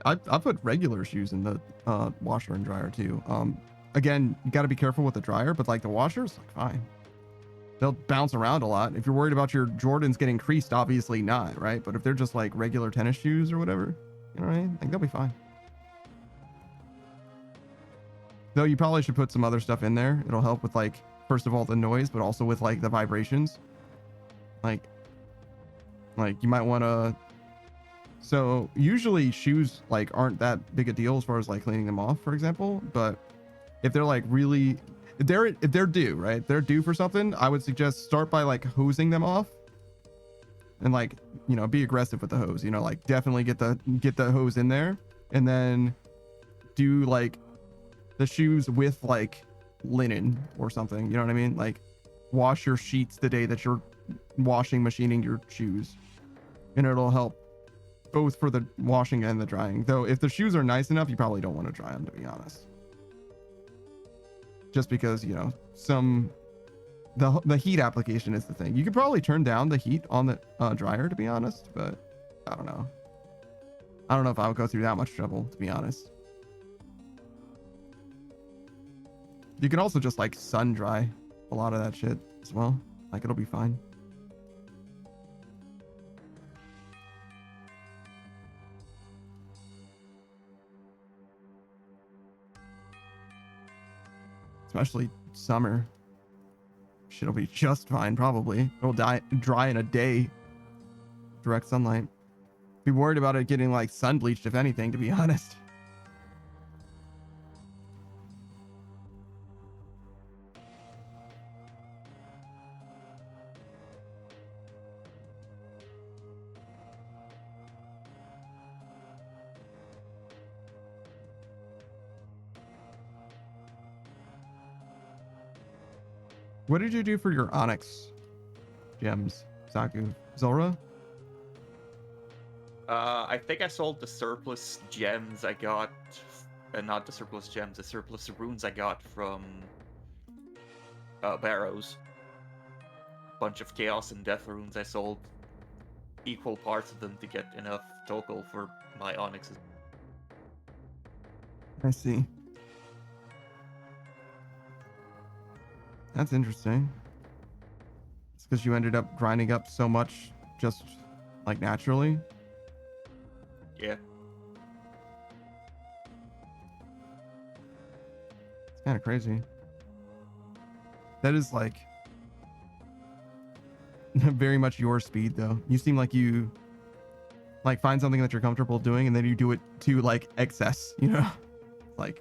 I put regular shoes in the washer and dryer too. Again, you got to be careful with the dryer, but like the washers, like fine. They'll bounce around a lot. If you're worried about your Jordans getting creased, obviously not, right? But if they're just like regular tennis shoes or whatever, you know what I mean? Like they'll be fine. Though you probably should put some other stuff in there. It'll help with like, first of all, the noise, but also with like the vibrations. Like you might want to. So usually shoes like aren't that big a deal as far as like cleaning them off, for example. But if they're like really, if they're due, right? They're due for something. I would suggest start by like hosing them off, and like, you know, be aggressive with the hose. You know, like definitely get the hose in there, and then do like the shoes with like linen or something. You know what I mean? Like wash your sheets the day that you're machining your shoes, and it'll help both for the washing and the drying. Though if the shoes are nice enough, you probably don't want to dry them, to be honest. Just because, you know, the heat application is the thing. You could probably turn down the heat on the dryer, to be honest, but I don't know. I don't know if I would go through that much trouble, to be honest. You can also just like sun dry a lot of that shit as well. Like it'll be fine. Especially summer. Shit'll be just fine, probably. It'll dry in a day. Direct sunlight. Be worried about it getting like sun bleached, if anything, to be honest. What did you do for your Onyx gems, Saku? Zora?
I think I sold the surplus gems I got, not the surplus gems, the surplus runes I got from Barrows. Bunch of Chaos and Death runes. I sold equal parts of them to get enough total for my Onyxes.
I see. That's interesting. It's because you ended up grinding up so much just like naturally.
Yeah.
It's kind of crazy. That is like very much your speed though. You seem like you like find something that you're comfortable doing and then you do it to like excess, you know? Like,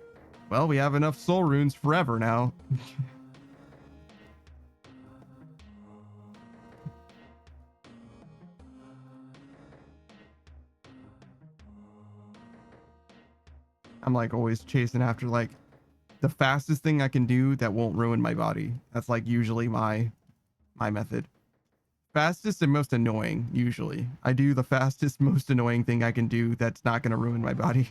well, we have enough soul runes forever now. I'm like always chasing after like the fastest thing I can do that won't ruin my body. That's like usually my method. Fastest and most annoying, usually. I do the fastest, most annoying thing I can do that's not going to ruin my body.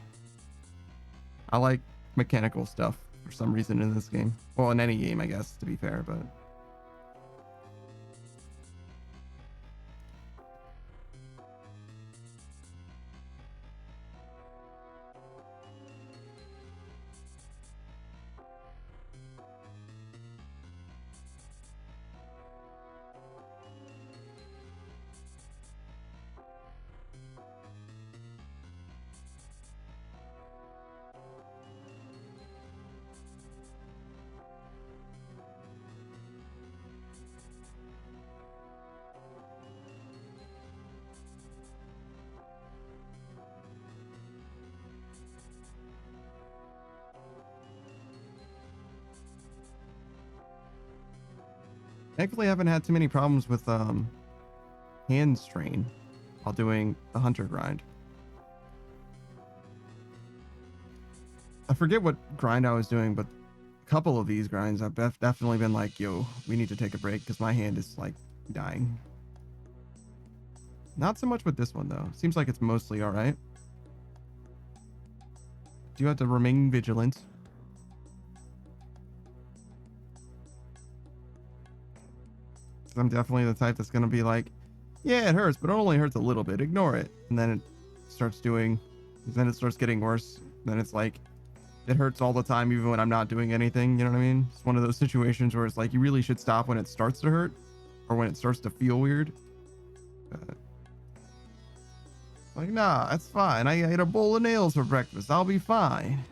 I like mechanical stuff for some reason in this game. Well, in any game, I guess, to be fair, but... Thankfully, I haven't had too many problems with hand strain while doing the hunter grind. I forget what grind I was doing, but couple of these grinds, I've definitely been like, yo, we need to take a break because my hand is like dying. Not so much with this one though. Seems like it's mostly all right. Do have to remain vigilant. I'm definitely the type that's gonna be like, yeah, it hurts, but it only hurts a little bit. Ignore it. And then it starts getting worse. Then it's like, it hurts all the time, even when I'm not doing anything. You know what I mean? It's one of those situations where it's like, you really should stop when it starts to hurt or when it starts to feel weird. Like, nah, that's fine. I ate a bowl of nails for breakfast. I'll be fine.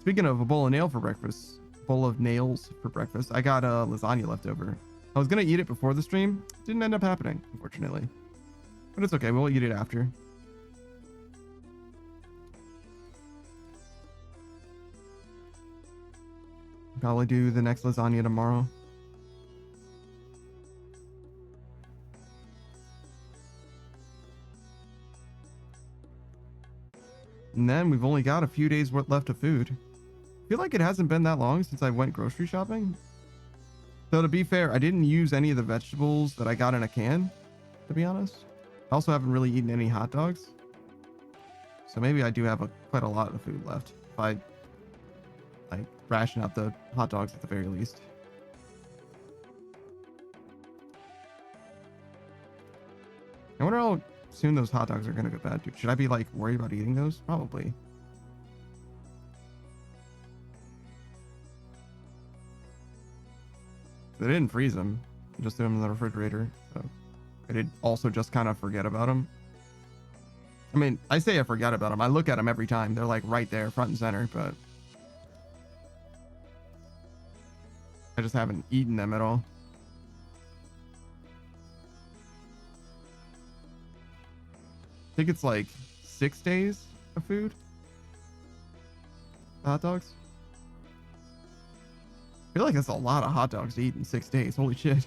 Speaking of a bowl of nails for breakfast, I got lasagna left over. I was gonna eat it before the stream. Didn't end up happening, unfortunately. But it's okay. We'll eat it after. Probably do the next lasagna tomorrow. And then we've only got a few days worth left of food. I feel like it hasn't been that long since I went grocery shopping. Though to be fair, I didn't use any of the vegetables that I got in a can, to be honest. I also haven't really eaten any hot dogs. So maybe I do have quite a lot of food left if I like ration out the hot dogs at the very least. I wonder how soon those hot dogs are gonna go bad, dude. Should I be like worried about eating those? Probably. They didn't freeze them. I just threw them in the refrigerator. So I did also just kind of forget about them. I mean, I say I forget about them. I look at them every time. They're like right there, front and center, but I just haven't eaten them at all. I think it's like 6 days of food. Hot dogs. I feel like that's a lot of hot dogs to eat in 6 days. Holy shit.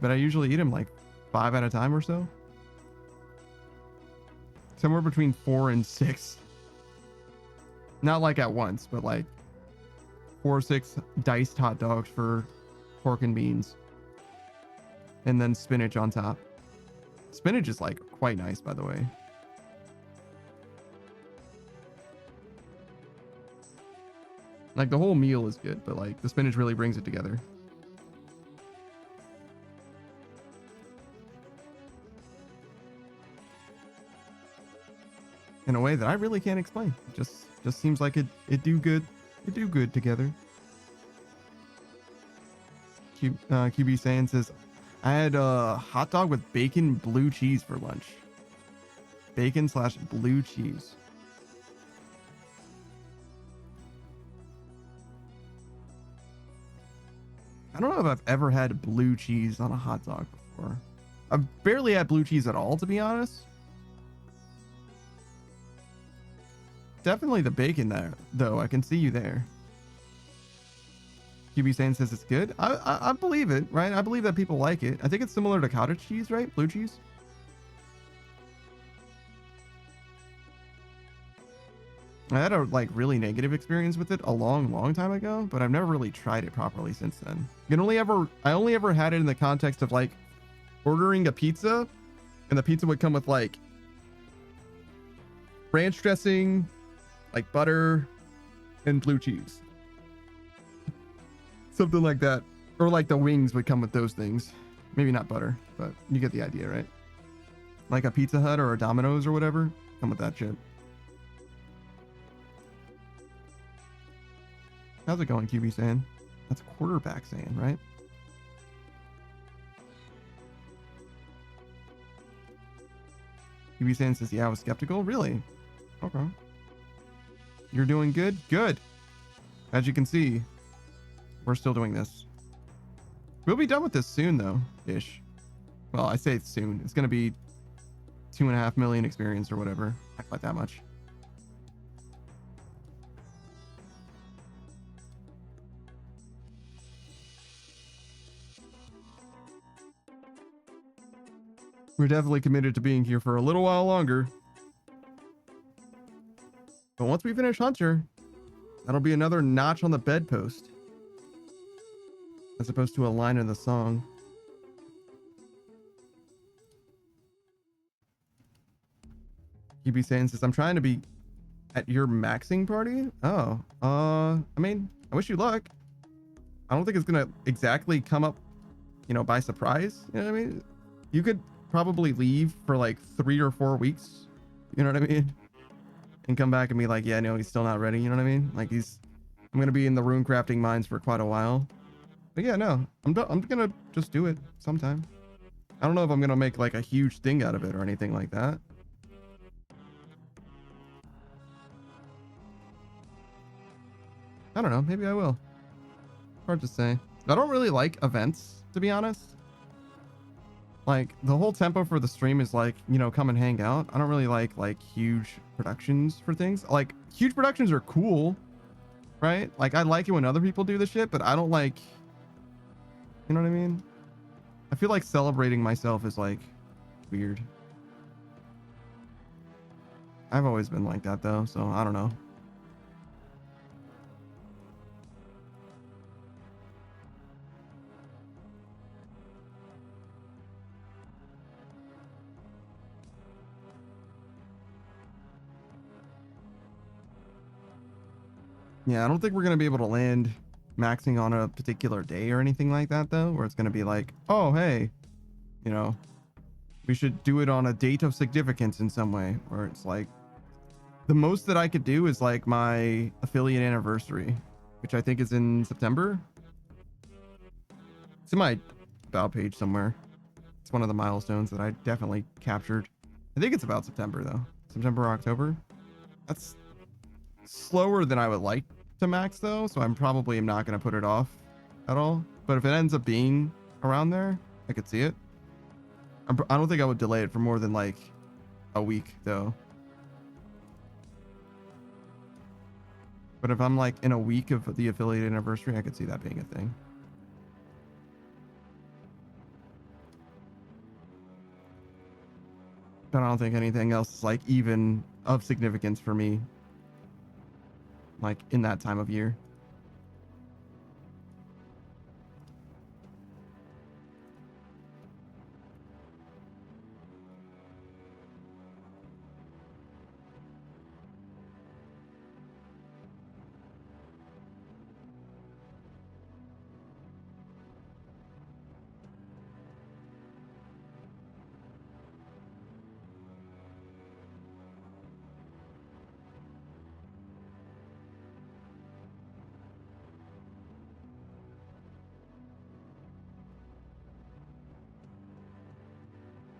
But I usually eat them like 5 at a time or so. Somewhere between 4 and 6. Not like at once, but like 4 or 6 diced hot dogs for pork and beans. And then spinach on top. Spinach is like quite nice, by the way. Like the whole meal is good, but like the spinach really brings it together. In a way that I really can't explain. It just seems like it do good. It do good together. QB saying says, I had a hot dog with bacon blue cheese for lunch. Bacon/blue cheese. I don't know if I've ever had blue cheese on a hot dog before. I've barely had blue cheese at all, to be honest. Definitely the bacon there, though. I can see you there. QB Sane says it's good. I believe it, right? I believe that people like it. I think it's similar to cottage cheese, right? Blue cheese. I had a like really negative experience with it a long time ago, but I've never really tried it properly since then. I only ever had it in the context of like ordering a pizza, and the pizza would come with like ranch dressing, like butter, and blue cheese. Something like that. Or like the wings would come with those things. Maybe not butter, but you get the idea, right? Like a Pizza Hut or a Domino's or whatever, come with that shit. How's it going, QB Sand? That's quarterback Sand, right? QB Sand says, yeah, I was skeptical. Really? Okay. You're doing good? Good. As you can see, we're still doing this. We'll be done with this soon, though, ish. Well, I say it's soon. It's going to be 2.5 million experience or whatever. Not quite that much. We're definitely committed to being here for a little while longer. But once we finish Hunter, that'll be another notch on the bedpost. As opposed to a line in the song. QB saying says, I'm trying to be at your maxing party? Oh, I mean, I wish you luck. I don't think it's gonna exactly come up, you know, by surprise. You know what I mean? You could probably leave for like 3 or 4 weeks. You know what I mean? And come back and be like, yeah, no, he's still not ready. You know what I mean? Like I'm gonna be in the rune crafting mines for quite a while. But yeah, no, I'm gonna just do it sometime. I don't know if I'm gonna make like a huge thing out of it or anything like that. I don't know. Maybe I will. Hard to say. I don't really like events, to be honest. Like, the whole tempo for the stream is like, you know, come and hang out. I don't really like huge productions for things. Like, huge productions are cool, right? Like, I like it when other people do this shit, but I don't like, you know what I mean? I feel like celebrating myself is like weird. I've always been like that though, so I don't know. Yeah, I don't think we're going to be able to land maxing on a particular day or anything like that, though, where it's going to be like, oh, hey, you know, we should do it on a date of significance in some way, where it's like the most that I could do is like my affiliate anniversary, which I think is in September. It's in my about page somewhere. It's one of the milestones that I definitely captured. I think it's about September, though. September or October. That's slower than I would like to max though, so I'm probably not going to put it off at all. But if it ends up being around there, I could see it. I don't think I would delay it for more than like a week though. But if I'm like in a week of the affiliate anniversary, I could see that being a thing. But I don't think anything else is like even of significance for me, like in that time of year.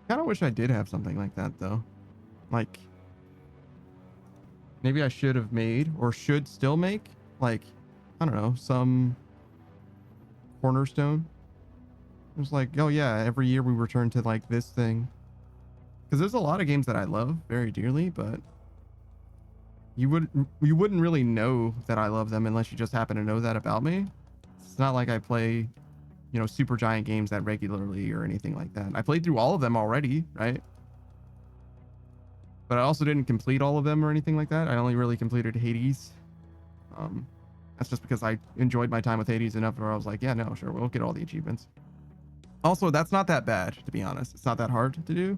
Kind of wish I did have something like that though. Like maybe I should have made or should still make like, I don't know, some cornerstone. It was like, oh yeah, every year we return to like this thing. Because there's a lot of games that I love very dearly, but you wouldn't really know that I love them unless you just happen to know that about me. It's not like I play, you know, super giant games that regularly or anything like that. I played through all of them already, right? But I also didn't complete all of them or anything like that. I only really completed Hades. That's just because I enjoyed my time with Hades enough where I was like, yeah, no, sure, we'll get all the achievements. Also, that's not that bad, to be honest. It's not that hard to do.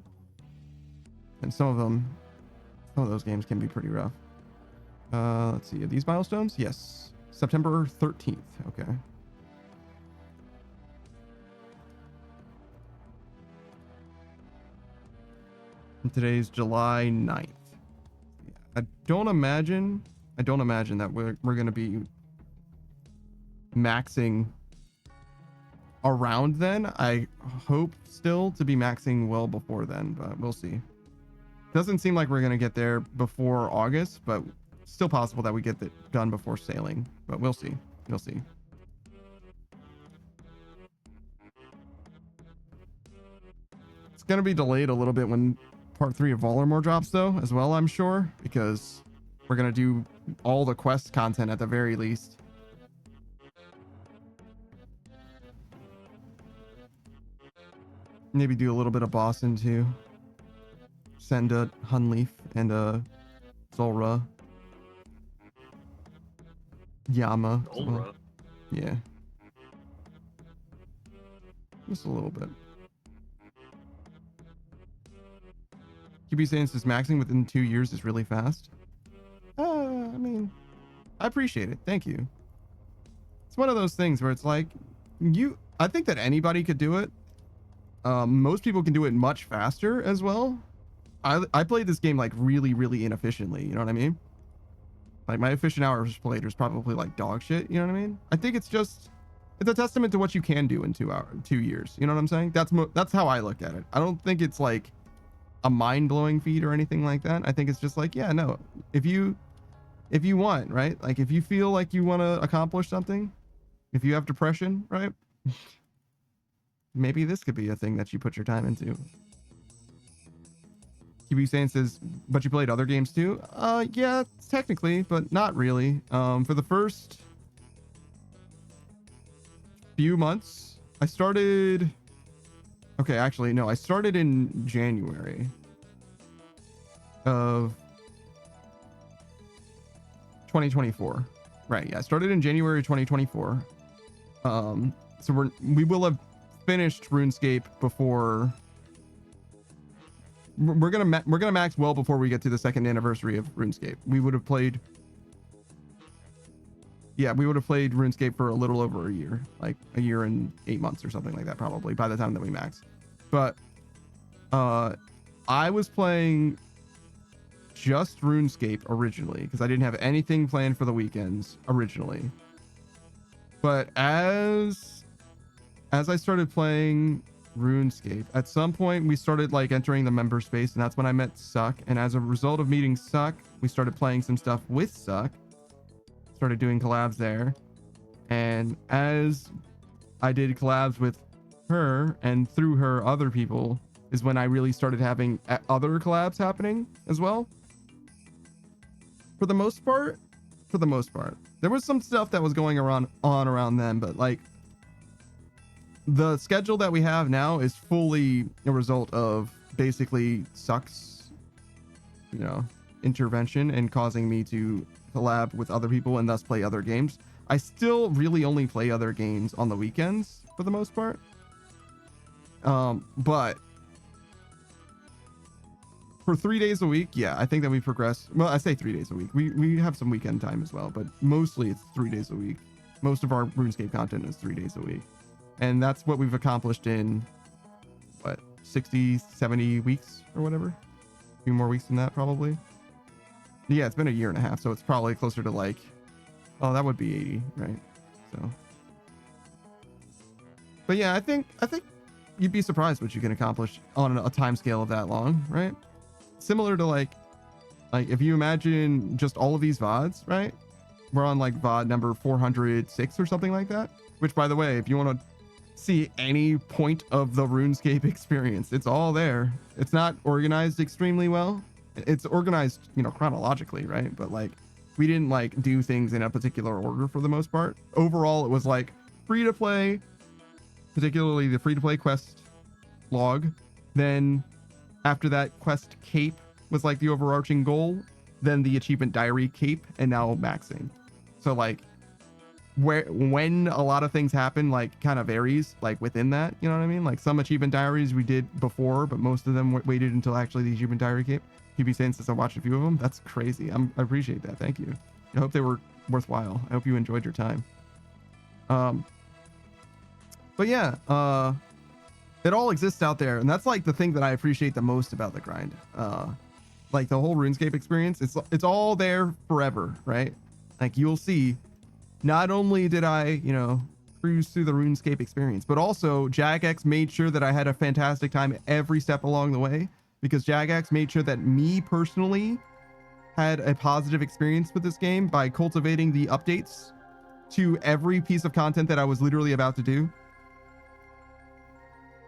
And some of those games can be pretty rough. Let's see, are these milestones? Yes. September 13th. Okay. And today's July 9th. I don't imagine that we're going to be maxing around then. I hope still to be maxing well before then, but we'll see. Doesn't seem like we're going to get there before August, but still possible that we get it done before sailing, but we'll see. You'll see. It's going to be delayed a little bit when part 3 of Volamore drops though, as well, I'm sure, because we're going to do all the quest content at the very least. Maybe do a little bit of Boston too. Send a Hunleaf and a Zulra Yama. as well.
Ulra.
Yeah. Just a little bit. QB saying says maxing within 2 years is really fast. I mean, I appreciate it. Thank you. It's one of those things where it's like, I think that anybody could do it. Most people can do it much faster as well. I played this game like really, really inefficiently. You know what I mean? Like my efficient hours played was probably like dog shit. You know what I mean? I think it's a testament to what you can do in 2 years. You know what I'm saying? That's how I look at it. I don't think it's like a mind-blowing feat or anything like that. I think it's just like, yeah, no, if you want, right? Like if you feel like you want to accomplish something, if you have depression, right? Maybe this could be a thing that you put your time into. QB Sane says, but you played other games too? Yeah, technically, but not really. For the first few months, I started in January of 2024. Right, yeah, I started in January 2024. So we will have finished RuneScape before we're gonna max well before we get to the 2nd anniversary of RuneScape. We would have played RuneScape for a little over a year, like a year and 8 months or something like that, probably by the time that we max. But I was playing just RuneScape originally because I didn't have anything planned for the weekends originally. But as I started playing RuneScape, at some point we started like entering the member space, and that's when I met Suck. And as a result of meeting Suck, we started playing some stuff with Suck, started doing collabs there. And as I did collabs with her and through her other people is when I really started having other collabs happening as well. For the most part, there was some stuff that was going around then, but like the schedule that we have now is fully a result of basically Suck's, intervention and causing me to collab with other people and thus play other games. I still really only play other games on the weekends for the most part. But for 3 days a week, yeah, I think that we progress. Well, I say 3 days a week. We have some weekend time as well, but mostly it's 3 days a week. Most of our RuneScape content is 3 days a week. And that's what we've accomplished in, 60, 70 weeks or whatever? A few more weeks than that, probably. Yeah, it's been a year and a half, so it's probably closer to like, oh, that would be 80, right? So. But yeah, I think you'd be surprised what you can accomplish on a time scale of that long, right? Similar to like if you imagine just all of these VODs, right? We're on like VOD number 406 or something like that. Which, by the way, if you want to see any point of the RuneScape experience, it's all there. It's not organized extremely well. It's organized, chronologically, right? But like we didn't like do things in a particular order for the most part. Overall, it was like free to play, particularly the free to play quest log. Then after that, quest cape was like the overarching goal. Then the achievement diary cape, and now maxing. So like when a lot of things happen, like kind of varies like within that, you know what I mean? Like some achievement diaries we did before, but most of them waited until actually the achievement diary cape. PB saying since I watched a few of them, that's crazy. I appreciate that. Thank you. I hope they were worthwhile. I hope you enjoyed your time. But yeah, it all exists out there, and that's like the thing that I appreciate the most about the grind. Like the whole RuneScape experience, it's all there forever, right? Like you'll see, not only did I, cruise through the RuneScape experience, but also Jagex made sure that I had a fantastic time every step along the way, because Jagex made sure that me personally had a positive experience with this game by cultivating the updates to every piece of content that I was literally about to do.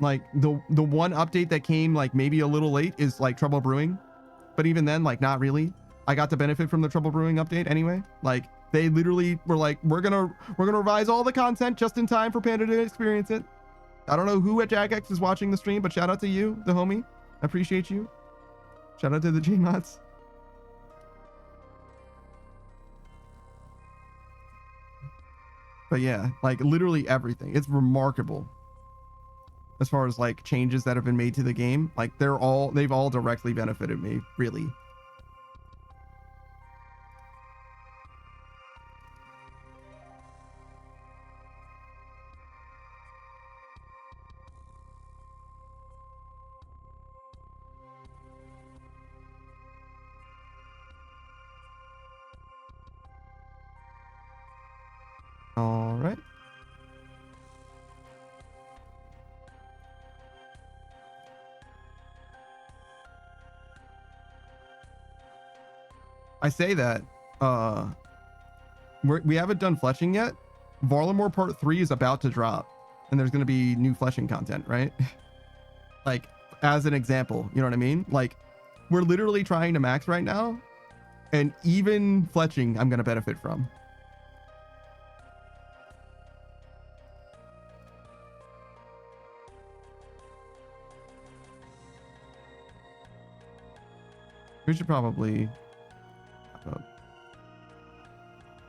Like the one update that came like maybe a little late is like Trouble Brewing, but even then, like not really. I got to benefit from the Trouble Brewing update anyway. Like they literally were like, we're gonna revise all the content just in time for Panda to experience it. I don't know who at Jagex is watching the stream, but shout out to you, the homie. I appreciate you. Shout out to the Gmods. But yeah, like literally everything. It's remarkable. As far as like changes that have been made to the game, like they've all directly benefited me, really. All right. I say that we haven't done fletching yet. Varlamore Part 3 is about to drop, and there's going to be new fletching content, right? Like, as an example, you know what I mean? Like, we're literally trying to max right now, and even fletching I'm going to benefit from. We should probably...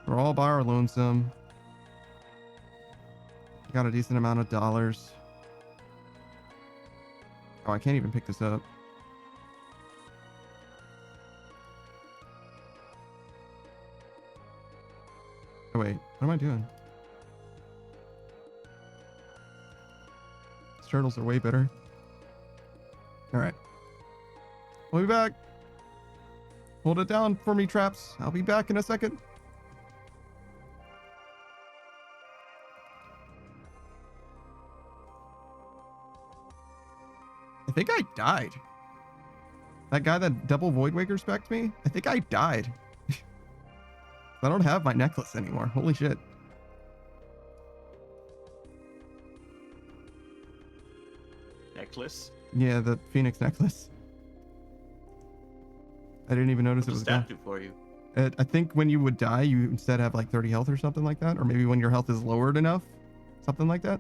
We're all by our lonesome. Got a decent amount of dollars. Oh, I can't even pick this up. Oh, wait. What am I doing? These turtles are way better. All right. We'll be back. Hold it down for me, Traps. I'll be back in a second. I think I died. That guy that double Voidwaker spec'd me, I think I died. I don't have my necklace anymore. Holy shit.
Necklace?
Yeah, the Phoenix necklace. I didn't even notice
What
it was
does
gone.
that do for you?
I think when you would die, you instead have like 30 health or something like that. Or maybe when your health is lowered enough. Something like that.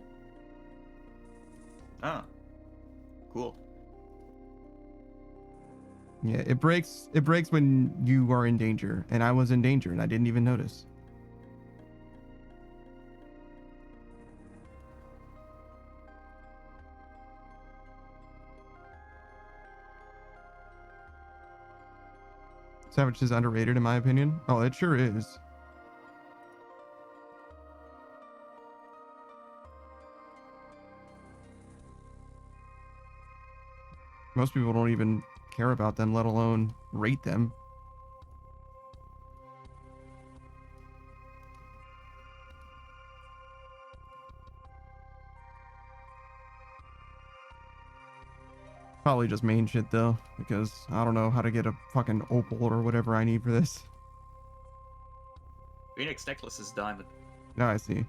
Ah. Cool.
Yeah, it breaks when you are in danger. And I was in danger and I didn't even notice. Savage is underrated in my opinion. Oh, it sure is. Most people don't even care about them, let alone rate them. Probably just main shit though, because I don't know how to get a fucking opal or whatever I need for this.
Phoenix necklace is diamond.
Now I see.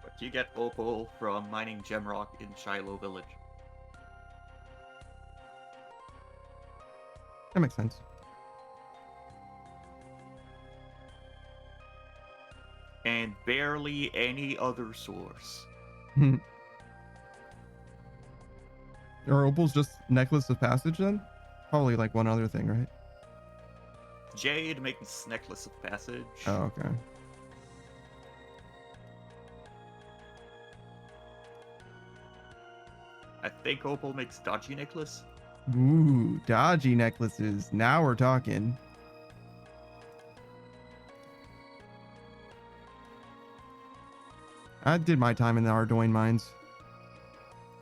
But you get opal from mining gemrock in Shiloh Village.
That makes sense.
And barely any other source.
Are opals just necklace of passage then? Probably like one other thing, right?
Jade makes necklace of passage.
Oh, okay.
I think opal makes dodgy necklace.
Ooh, dodgy necklaces. Now we're talking. I did my time in the Ardoin mines.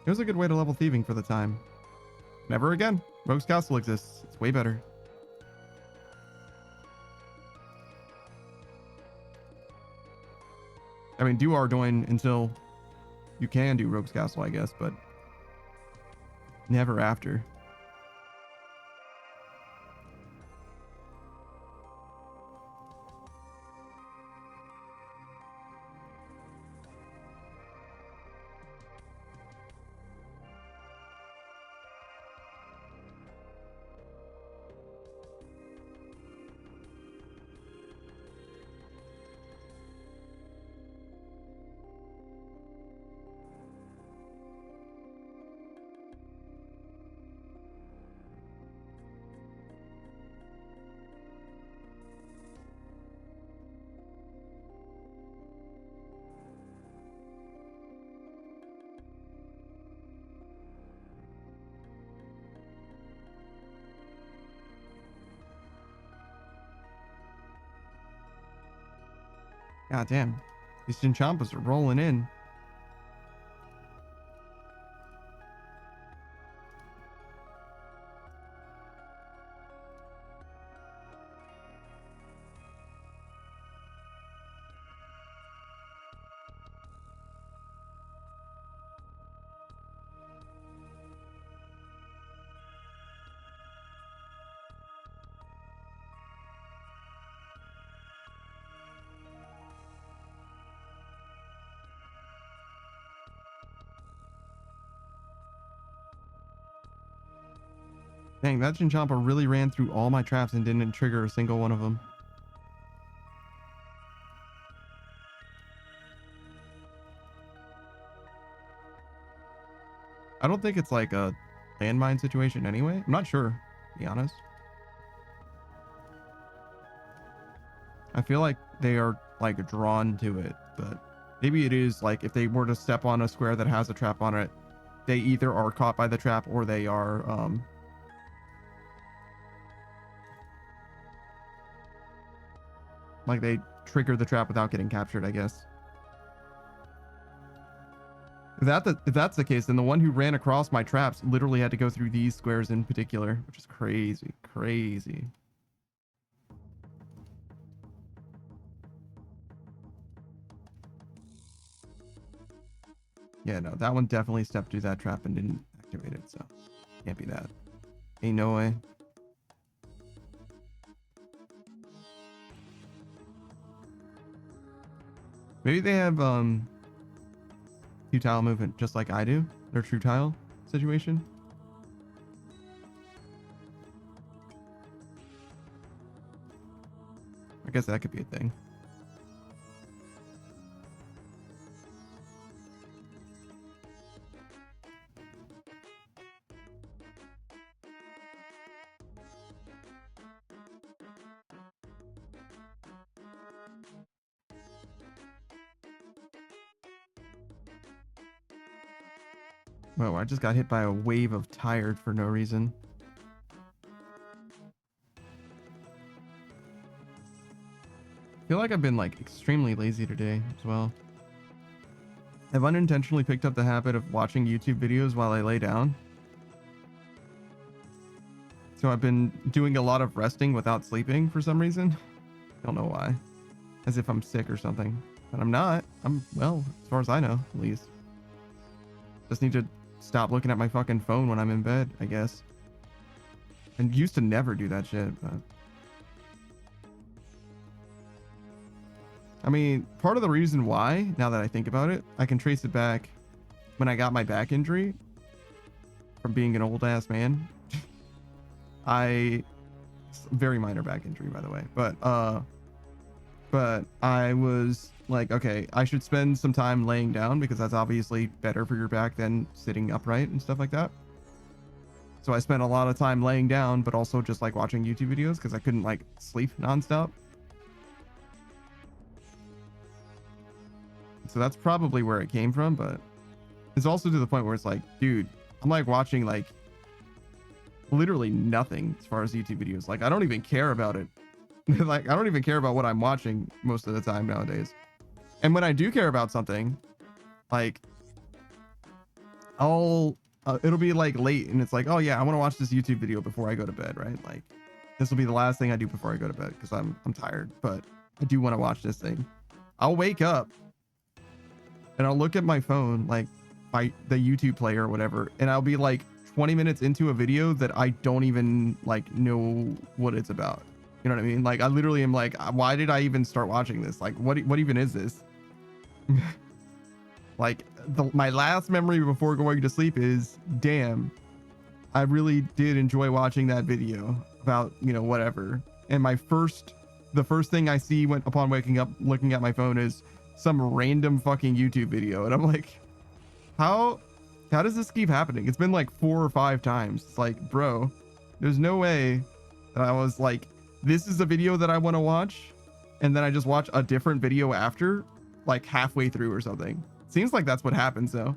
It was a good way to level thieving for the time. Never again. Rogue's Castle exists. It's way better. I mean, do Ardoin until you can do Rogue's Castle, I guess, but never after. God damn. These Chinchompas are rolling in. Dang, that Chinchompa really ran through all my traps and didn't trigger a single one of them. I don't think it's like a landmine situation anyway. I'm not sure, to be honest. I feel like they are like drawn to it, but maybe it is like if they were to step on a square that has a trap on it, they either are caught by the trap or they are like they trigger the trap without getting captured, I guess. If that's the case, then the one who ran across my traps literally had to go through these squares in particular, which is crazy, crazy. Yeah, no, that one definitely stepped through that trap and didn't activate it, so can't be that. Ain't no way. Maybe they have two-tile movement just like I do. Their true tile situation. I guess that could be a thing. Whoa, I just got hit by a wave of tired for no reason. I feel like I've been like extremely lazy today as well. I've unintentionally picked up the habit of watching YouTube videos while I lay down. So I've been doing a lot of resting without sleeping for some reason. Don't know why. As if I'm sick or something. But I'm not. I'm, well, as far as I know, at least. Just need to stop looking at my fucking phone when I'm in bed, I guess. And used to never do that shit, but... I mean, part of the reason why, now that I think about it, I can trace it back when I got my back injury from being an old ass man. Very minor back injury, by the way, but I was like, okay, I should spend some time laying down because that's obviously better for your back than sitting upright and stuff like that. So I spent a lot of time laying down, but also just like watching YouTube videos because I couldn't like sleep nonstop. So that's probably where it came from, but it's also to the point where it's like, dude, I'm like watching like literally nothing as far as YouTube videos. Like I don't even care about it. Like I don't even care about what I'm watching most of the time nowadays. And when I do care about something, like it'll be like late and it's like, oh yeah, I want to watch this YouTube video before I go to bed, right? Like this will be the last thing I do before I go to bed because I'm tired, but I do want to watch this thing. I'll wake up and I'll look at my phone, like by the YouTube player or whatever, and I'll be like 20 minutes into a video that I don't even like know what it's about. You know what I mean? Like I literally am like, why did I even start watching this? Like what even is this? Like my last memory before going to sleep is, damn, I really did enjoy watching that video about, you know, whatever. And the first thing I see upon waking up looking at my phone is some random fucking YouTube video. And I'm like, how does this keep happening? It's been like 4 or 5 times. It's like, bro, there's no way that I was like, this is a video that I want to watch. And then I just watch a different video after, like halfway through or something. Seems like that's what happens though.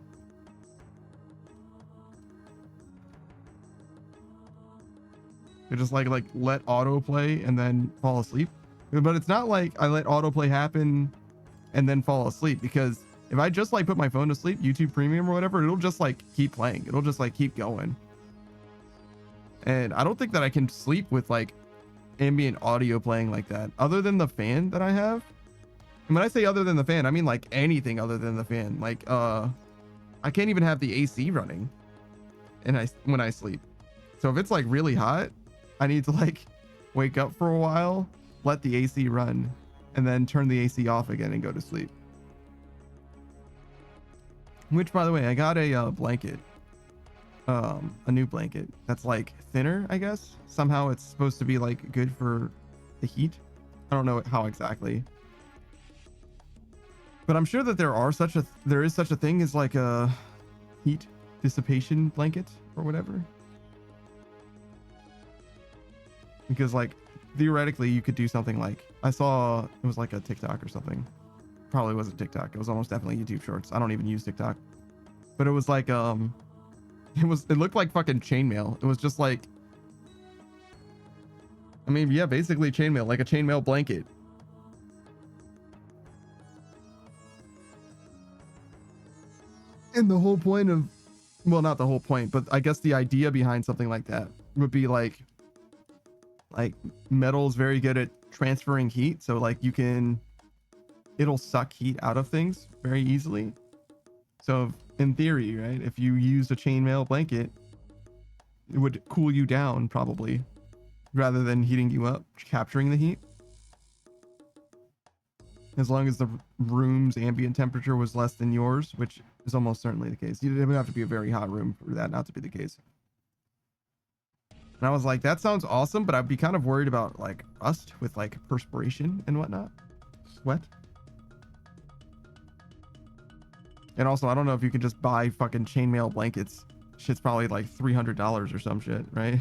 You just like let autoplay and then fall asleep. But it's not like I let autoplay happen and then fall asleep, because if I just like put my phone to sleep, YouTube Premium or whatever, it'll just like keep playing. It'll just like keep going. And I don't think that I can sleep with like ambient audio playing like that, other than the fan that I have. And when I say other than the fan, I mean like anything other than the fan. Like I can't even have the AC running when I sleep. So if it's like really hot, I need to like wake up for a while, let the AC run, and then turn the AC off again and go to sleep. Which, by the way, I got a blanket, a new blanket that's like thinner, I guess. Somehow it's supposed to be like good for the heat. I don't know how exactly, but I'm sure that there is such a thing as like a heat dissipation blanket or whatever. Because like theoretically you could do something like, I saw it was like a TikTok or something. Probably wasn't TikTok. It was almost definitely YouTube Shorts. I don't even use TikTok. But it was like it looked like fucking chainmail. It was just like, I mean, yeah, basically chainmail, like a chainmail blanket. And the whole point of, well, not the whole point, but I guess the idea behind something like that would be like metal is very good at transferring heat. So like it'll suck heat out of things very easily. So in theory, right, if you used a chainmail blanket, it would cool you down probably, rather than heating you up, capturing the heat. As long as the room's ambient temperature was less than yours, which is almost certainly the case. You would have to be a very hot room for that not to be the case. And I was like, that sounds awesome, but I'd be kind of worried about like rust with like perspiration and whatnot. Sweat. And also, I don't know if you can just buy fucking chainmail blankets. Shit's probably like $300 or some shit, right?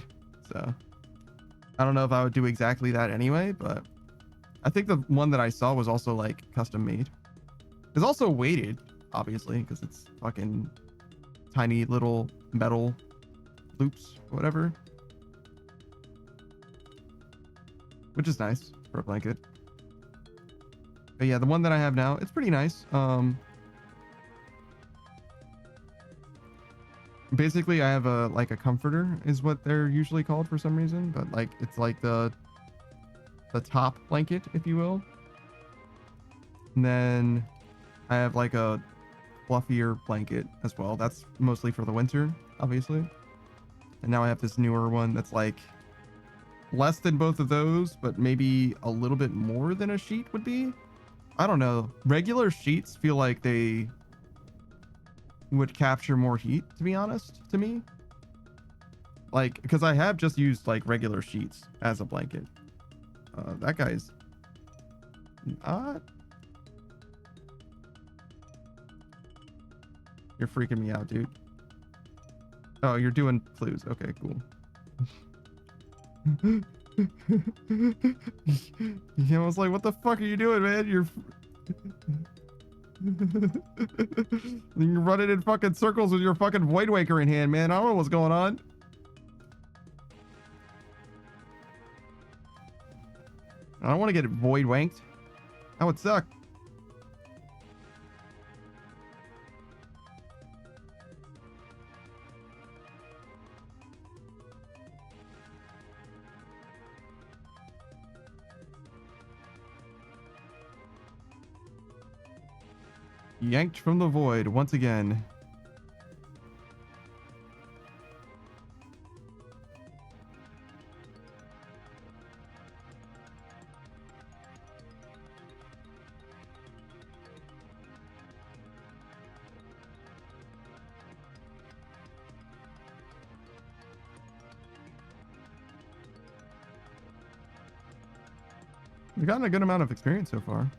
So I don't know if I would do exactly that anyway, but I think the one that I saw was also like custom made. It's also weighted, obviously, because it's fucking tiny little metal loops or whatever. Which is nice for a blanket. But yeah, the one that I have now, it's pretty nice. Basically I have a like a comforter is what they're usually called for some reason, but like it's like the top blanket, if you will. And then I have like a fluffier blanket as well. That's mostly for the winter, obviously. And now I have this newer one that's like less than both of those, but maybe a little bit more than a sheet would be. I don't know. Regular sheets feel like they would capture more heat, to be honest, to me. Like, because I have just used like regular sheets as a blanket. That guy's not. You're freaking me out, dude. Oh, you're doing flus. Okay, cool. Yeah, I was like, what the fuck are you doing, man? You're running in fucking circles with your fucking Void Waker in hand, man. I don't know what's going on. I don't want to get void wanked. That would suck. Yanked from the void once again. We've gotten a good amount of experience so far.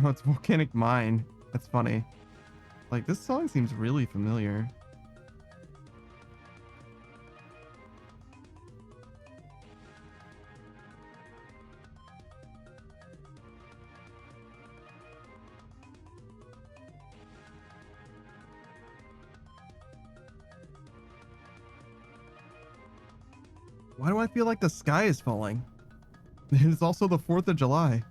Oh, it's Volcanic Mine. That's funny. Like, this song seems really familiar. Why do I feel like the sky is falling? It's also the 4th of July.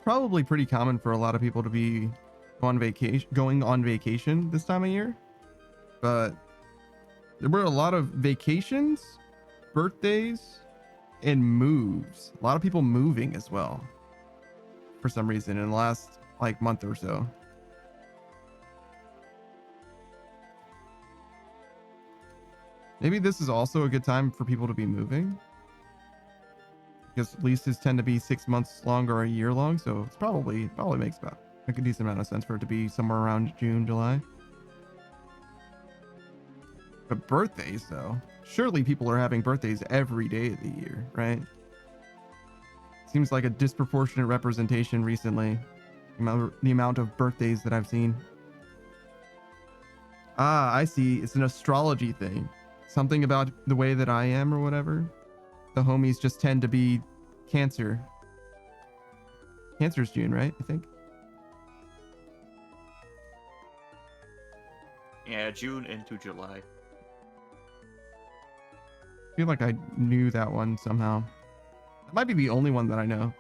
Probably pretty common for a lot of people to be going on vacation this time of year, but there were a lot of vacations, birthdays, and moves. A lot of people moving as well for some reason in the last like month or so. Maybe this is also a good time for people to be moving, because leases tend to be 6 months long or a year long, so it's probably makes about like a decent amount of sense for it to be somewhere around June, July. But birthdays, though, surely people are having birthdays every day of the year, right? Seems like a disproportionate representation recently, the amount of birthdays that I've seen. Ah, I see. It's an astrology thing. Something about the way that I am or whatever. The homies just tend to be Cancer. Cancer's June, right? I think.
Yeah, June into July.
I feel like I knew that one somehow. That might be the only one that I know,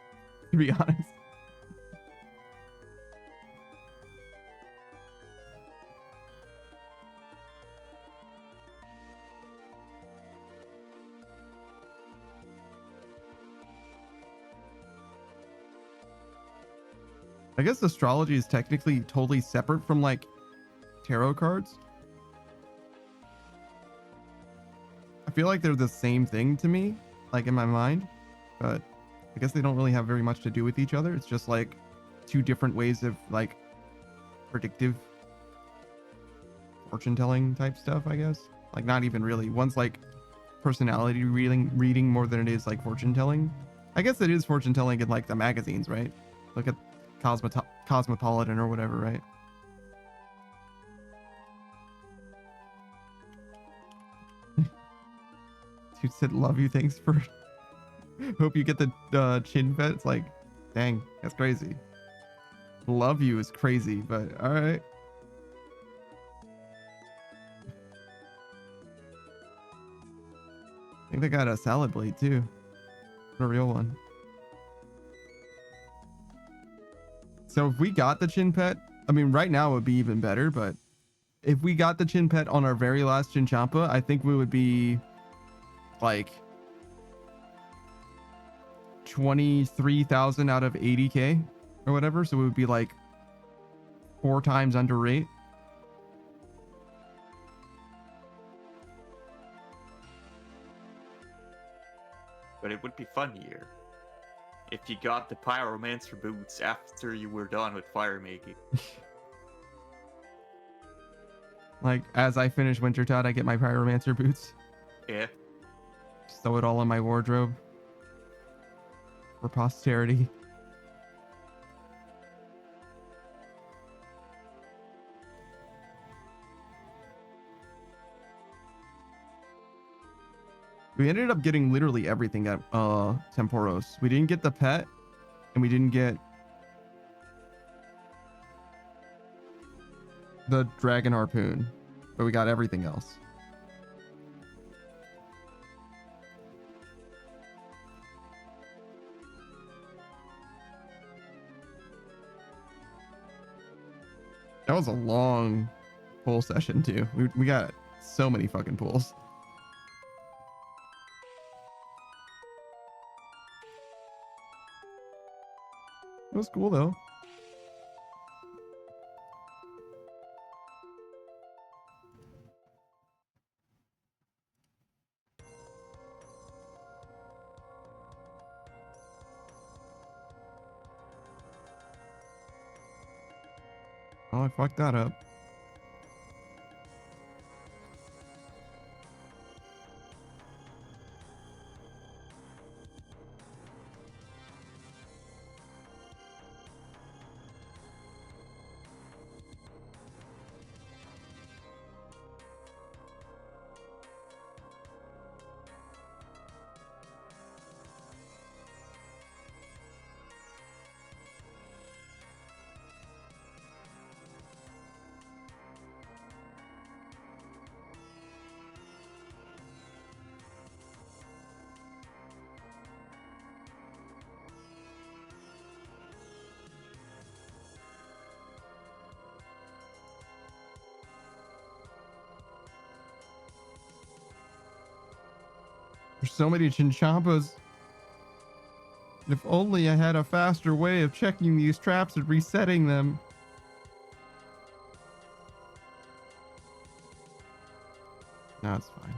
to be honest. I guess astrology is technically totally separate from like tarot cards. I feel like they're the same thing to me, like in my mind, but I guess they don't really have very much to do with each other. It's just like two different ways of like predictive fortune telling type stuff, I guess. Like not even really. One's like personality reading more than it is like fortune telling. I guess it is fortune telling in like the magazines, right? Look at Cosmopolitan or whatever, right? Dude said, love you, thanks for... Hope you get the chin pet. It's like, dang, that's crazy. Love you is crazy, but alright. I think they got a salad blade too. A real one. So if we got the chin pet, I mean, right now it would be even better, but if we got the chin pet on our very last Chinchampa, I think we would be like 23,000 out of 80k or whatever. So it would be like 4 times under rate.
But it would be funnier if you got the Pyromancer boots after you were done with fire making.
Like, as I finish Wintertide, I get my Pyromancer boots.
Yeah.
Just throw it all in my wardrobe. For posterity. We ended up getting literally everything at Temporos. We didn't get the pet, and we didn't get the dragon harpoon, but we got everything else. That was a long pool session too. We got so many fucking pools. It was cool though. Oh, I fucked that up. There's so many chinchompas. If only I had a faster way of checking these traps and resetting them. No, it's fine.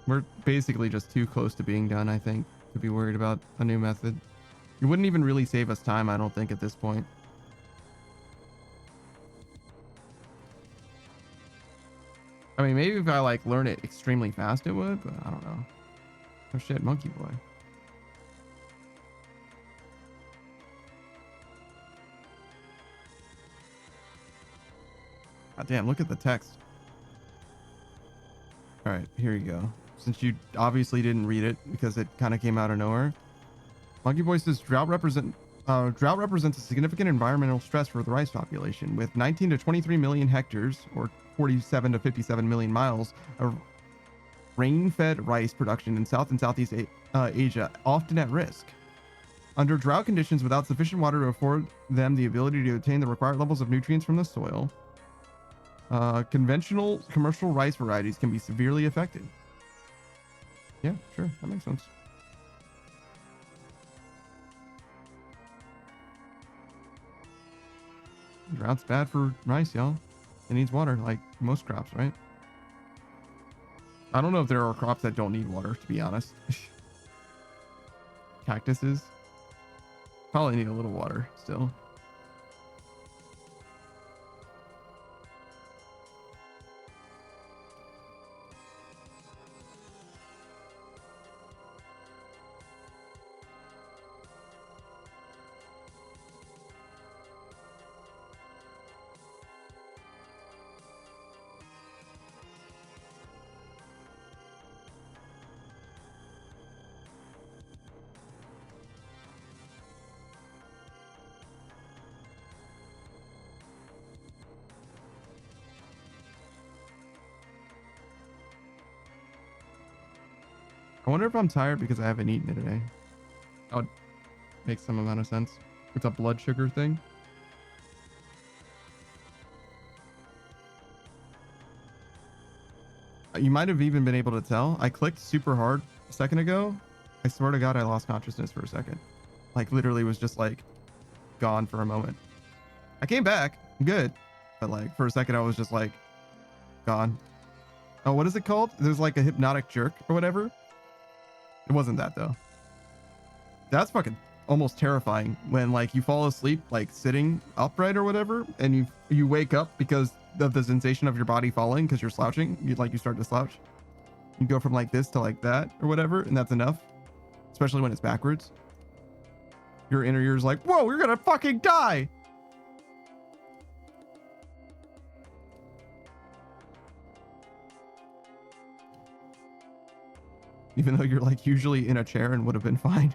We're basically just too close to being done, I think, to be worried about a new method. It wouldn't even really save us time, I don't think, at this point. I mean, maybe if I like learn it extremely fast, it would, but I don't know. Oh shit, monkey boy. God damn, look at the text. All right, here you go. Since you obviously didn't read it because it kind of came out of nowhere. Monkey boy says drought represents a significant environmental stress for the rice population, with 19 to 23 million hectares, or 47 to 57 million miles of rain-fed rice production in South and Southeast Asia often at risk. Under drought conditions without sufficient water to afford them the ability to obtain the required levels of nutrients from the soil, conventional commercial rice varieties can be severely affected. Yeah, sure, that makes sense. Drought's bad for rice, y'all. It needs water, like most crops, right? I don't know if there are crops that don't need water, to be honest. Cactuses probably need a little water still. I wonder if I'm tired because I haven't eaten it today. That would make some amount of sense. It's a blood sugar thing. You might have even been able to tell. I clicked super hard a second ago. I swear to God, I lost consciousness for a second. Like literally was just like gone for a moment. I came back. I'm good. But like for a second, I was just like gone. Oh, what is it called? There's like a hypnotic jerk or whatever. It wasn't that though. That's fucking almost terrifying when like you fall asleep like sitting upright or whatever, and you wake up because of the sensation of your body falling because you're slouching. You start to slouch. You go from like this to like that or whatever, and that's enough. Especially when it's backwards. Your inner ear's like, whoa, you're gonna fucking die. Even though you're like usually in a chair and would have been fine.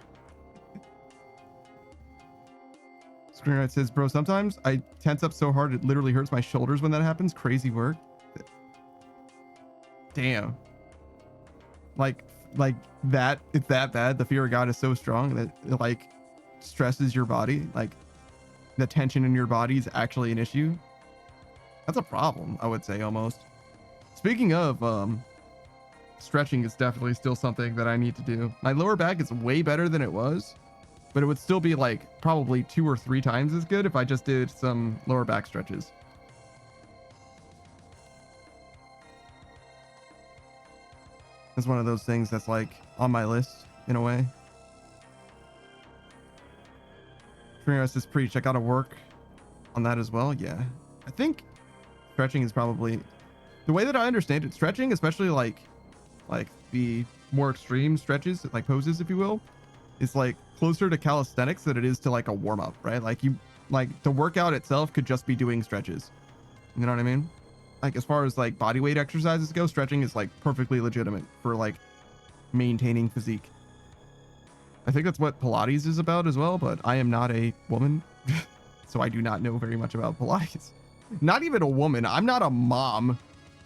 Screenwriter says, bro, sometimes I tense up so hard it literally hurts my shoulders when that happens. Crazy work. Damn. Like like that, it's that bad. The fear of God is so strong that it like stresses your body. Like the tension in your body is actually an issue. That's a problem, I would say, almost. Speaking of stretching is definitely still something that I need to do. My lower back is way better than it was, but it would still be like probably 2 or 3 times as good if I just did some lower back stretches. It's one of those things that's like on my list in a way. Freelance is preach. I gotta work on that as well. Yeah, I think stretching is probably the way that I understand it. Stretching, especially like the more extreme stretches, like poses, if you will, is like closer to calisthenics than it is to like a warm up, right? Like you, like the workout itself could just be doing stretches. You know what I mean? Like as far as like body weight exercises go, stretching is like perfectly legitimate for like maintaining physique. I think that's what Pilates is about as well, but I am not a woman, so I do not know very much about Pilates. Not even a woman. I'm not a mom.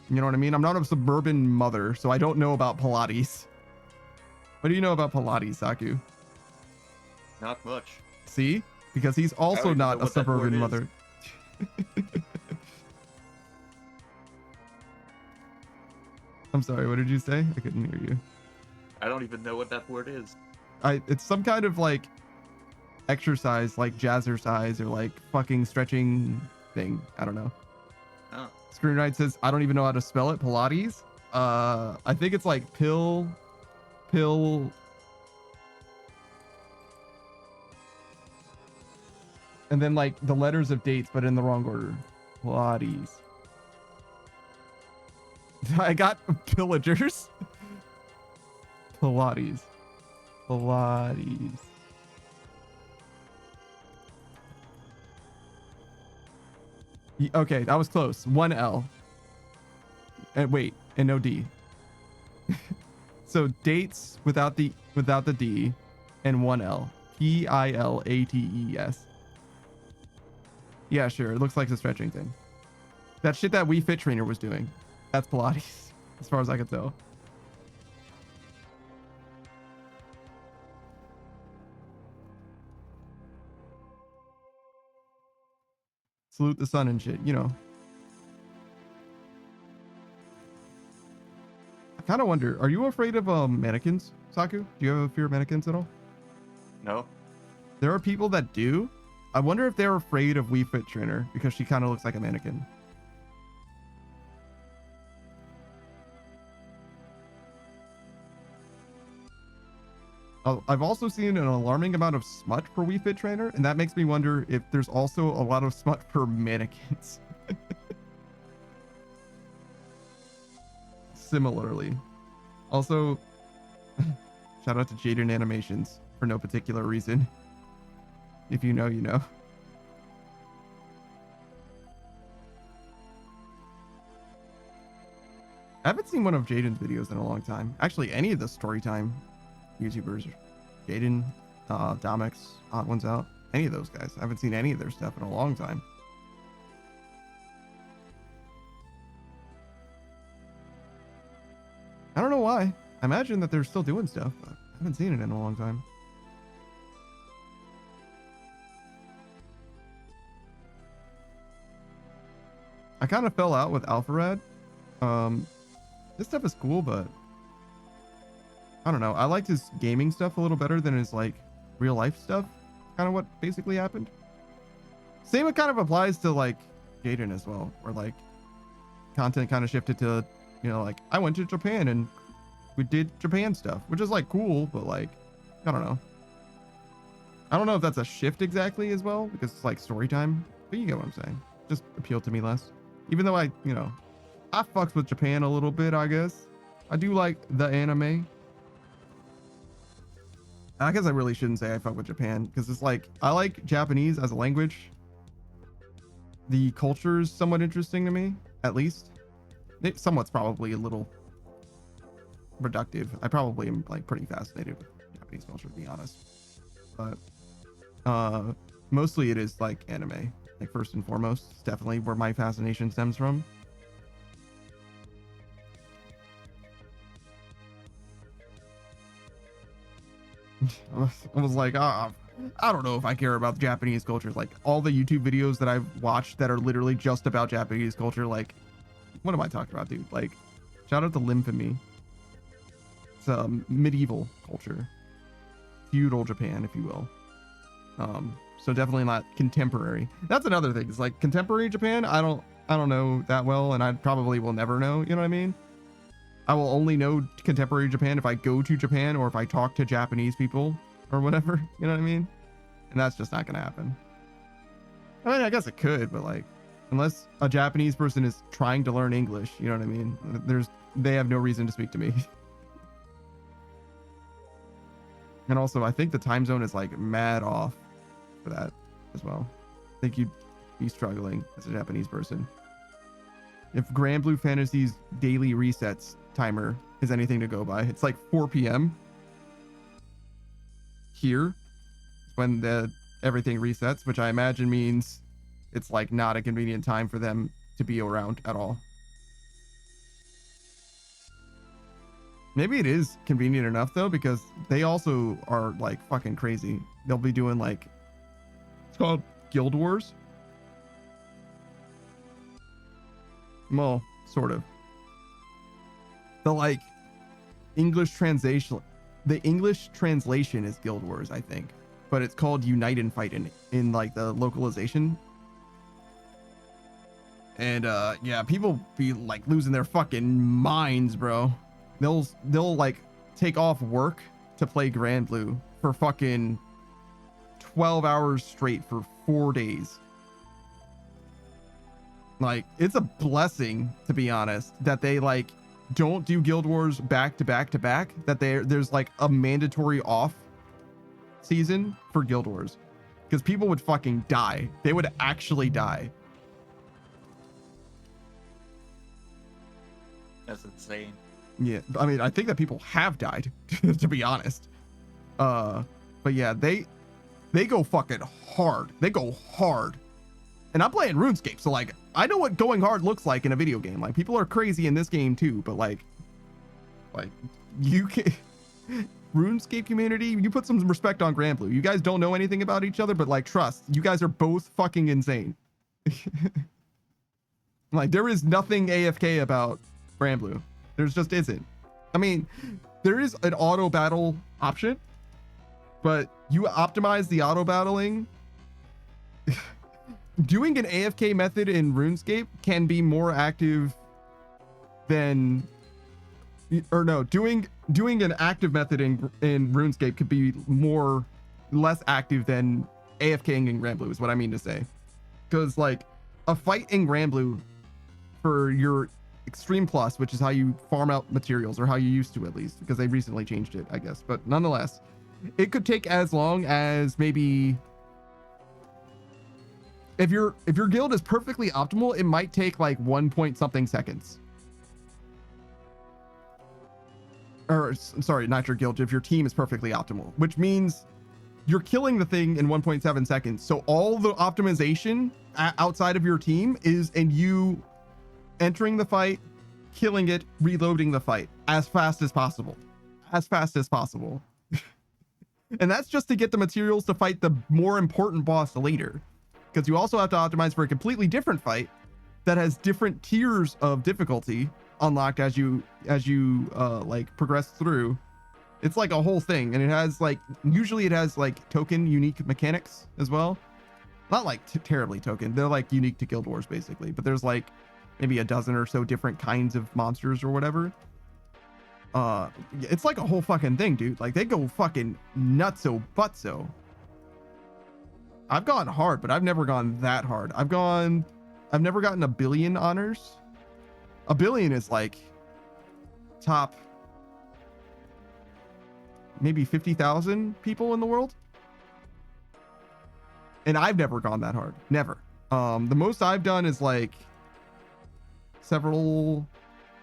You know what I mean? I'm not a suburban mother, so I don't know about Pilates. What do you know about Pilates, Saku?
Not much.
See? Because he's also
even
not
know
a
what that word
suburban
is.
mother. I'm sorry, what did you say? I couldn't hear you.
I don't even know what that word is.
It's some kind of like exercise, like jazzercise or like fucking stretching thing. I don't know.
Oh.
Screenwrite says, I don't even know how to spell it. Pilates. I think it's like pill, and then like the letters of dates, but in the wrong order. Pilates. I got pillagers. Pilates. Pilates. Okay, that was close. 1 L. And wait, and no D. So dates without the D and 1 L. Pilates. Yeah, sure. It looks like the stretching thing. That shit that Wii Fit Trainer was doing. That's Pilates, as far as I could tell. Salute the sun and shit, you know. I kind of wonder, are you afraid of mannequins, Saku? Do you have a fear of mannequins at all?
No.
There are people that do. I wonder if they're afraid of Wii Fit Trainer because she kind of looks like a mannequin. I've also seen an alarming amount of smut for Wii Fit Trainer, and that makes me wonder if there's also a lot of smut for mannequins. Similarly. Also, shout out to Jaden Animations for no particular reason. If you know, you know. I haven't seen one of Jaden's videos in a long time. Actually, any of the Storytime YouTubers, Jaden, Domix, Odd Ones Out, any of those guys. I haven't seen any of their stuff in a long time. I don't know why. I imagine that they're still doing stuff, but I haven't seen it in a long time. I kind of fell out with Alpharad. This stuff is cool, but I don't know. I liked his gaming stuff a little better than his like real life stuff. Kind of what basically happened. Same kind of applies to like Jaden as well, where like content kind of shifted to, you know, like I went to Japan and we did Japan stuff, which is like cool, but like I don't know. I don't know if that's a shift exactly as well because it's like story time, but you get what I'm saying. Just appealed to me less, even though I, you know, I fucks with Japan a little bit. I guess I do like the anime. I guess I really shouldn't say I fuck with Japan because it's like I like Japanese as a language. The culture is somewhat interesting to me, at least. It somewhat's probably a little reductive. I probably am like pretty fascinated with Japanese culture, to be honest. But mostly it is like anime. Like first and foremost, it's definitely where my fascination stems from. I was like, I don't know if I care about Japanese culture. Like all the YouTube videos that I've watched that are literally just about Japanese culture, like, what am I talking about, dude? Like, shout out to Lymphemy. It's medieval culture, feudal Japan, if you will. So definitely not contemporary. That's another thing. It's like contemporary Japan. I don't know that well, and I probably will never know. You know what I mean? I will only know contemporary Japan if I go to Japan or if I talk to Japanese people or whatever. You know what I mean? And that's just not gonna happen. I mean, I guess it could, but like, unless a Japanese person is trying to learn English, you know what I mean? They have no reason to speak to me. And also, I think the time zone is like mad off for that as well. I think you'd be struggling as a Japanese person. If Grand Blue Fantasy's daily resets timer is anything to go by, it's like 4 p.m. here when everything resets, which I imagine means it's like not a convenient time for them to be around at all. Maybe it is convenient enough though, because they also are like fucking crazy. They'll be doing like, it's called Guild Wars. Well, sort of. The like English translation, the English translation is Guild Wars, I think, but it's called Unite and Fight in like the localization. And yeah, people be like losing their fucking minds, bro. They'll like take off work to play Grand Blue for fucking 12 hours straight for 4 days. Like, it's a blessing, to be honest, that they like don't do Guild Wars back to back to back, that there's like a mandatory off season for Guild Wars, because people would fucking die. They would actually die.
That's insane.
Yeah, I mean, I think that people have died, to be honest. But yeah, they go fucking hard. They go hard. And I'm playing RuneScape, so like, I know what going hard looks like in a video game. Like, people are crazy in this game too, but like you can RuneScape community, you put some respect on Grand Blue. You guys don't know anything about each other, but like, trust, you guys are both fucking insane. Like, there is nothing AFK about Grand Blue. There's just isn't. I mean, there is an auto battle option, but you optimize the auto battling. Doing an AFK method in RuneScape can be more active than, or no, doing an active method in RuneScape could be less active than AFKing in Grand Blue, is what I mean to say. Because like a fight in Grand Blue for your Extreme Plus, which is how you farm out materials, or how you used to at least, because they recently changed it, I guess. But nonetheless, it could take as long as maybe, if your guild is perfectly optimal, it might take like 1 point something seconds. Or sorry, not your guild, if your team is perfectly optimal, which means you're killing the thing in 1.7 seconds. So all the optimization outside of your team is in you entering the fight, killing it, reloading the fight as fast as possible. As fast as possible. And that's just to get the materials to fight the more important boss later. Because you also have to optimize for a completely different fight that has different tiers of difficulty unlocked as you like progress through. It's like a whole thing, and it has like, usually it has like token unique mechanics as well. Not like terribly token, they're like unique to Guild Wars basically, but there's like maybe a dozen or so different kinds of monsters or whatever. It's like a whole fucking thing, dude. Like, they go fucking nutso butso. I've gone hard, but I've never gone that hard. I've never gotten 1 billion honors. 1 billion is like top maybe 50,000 people in the world. And I've never gone that hard. Never. The most I've done is like several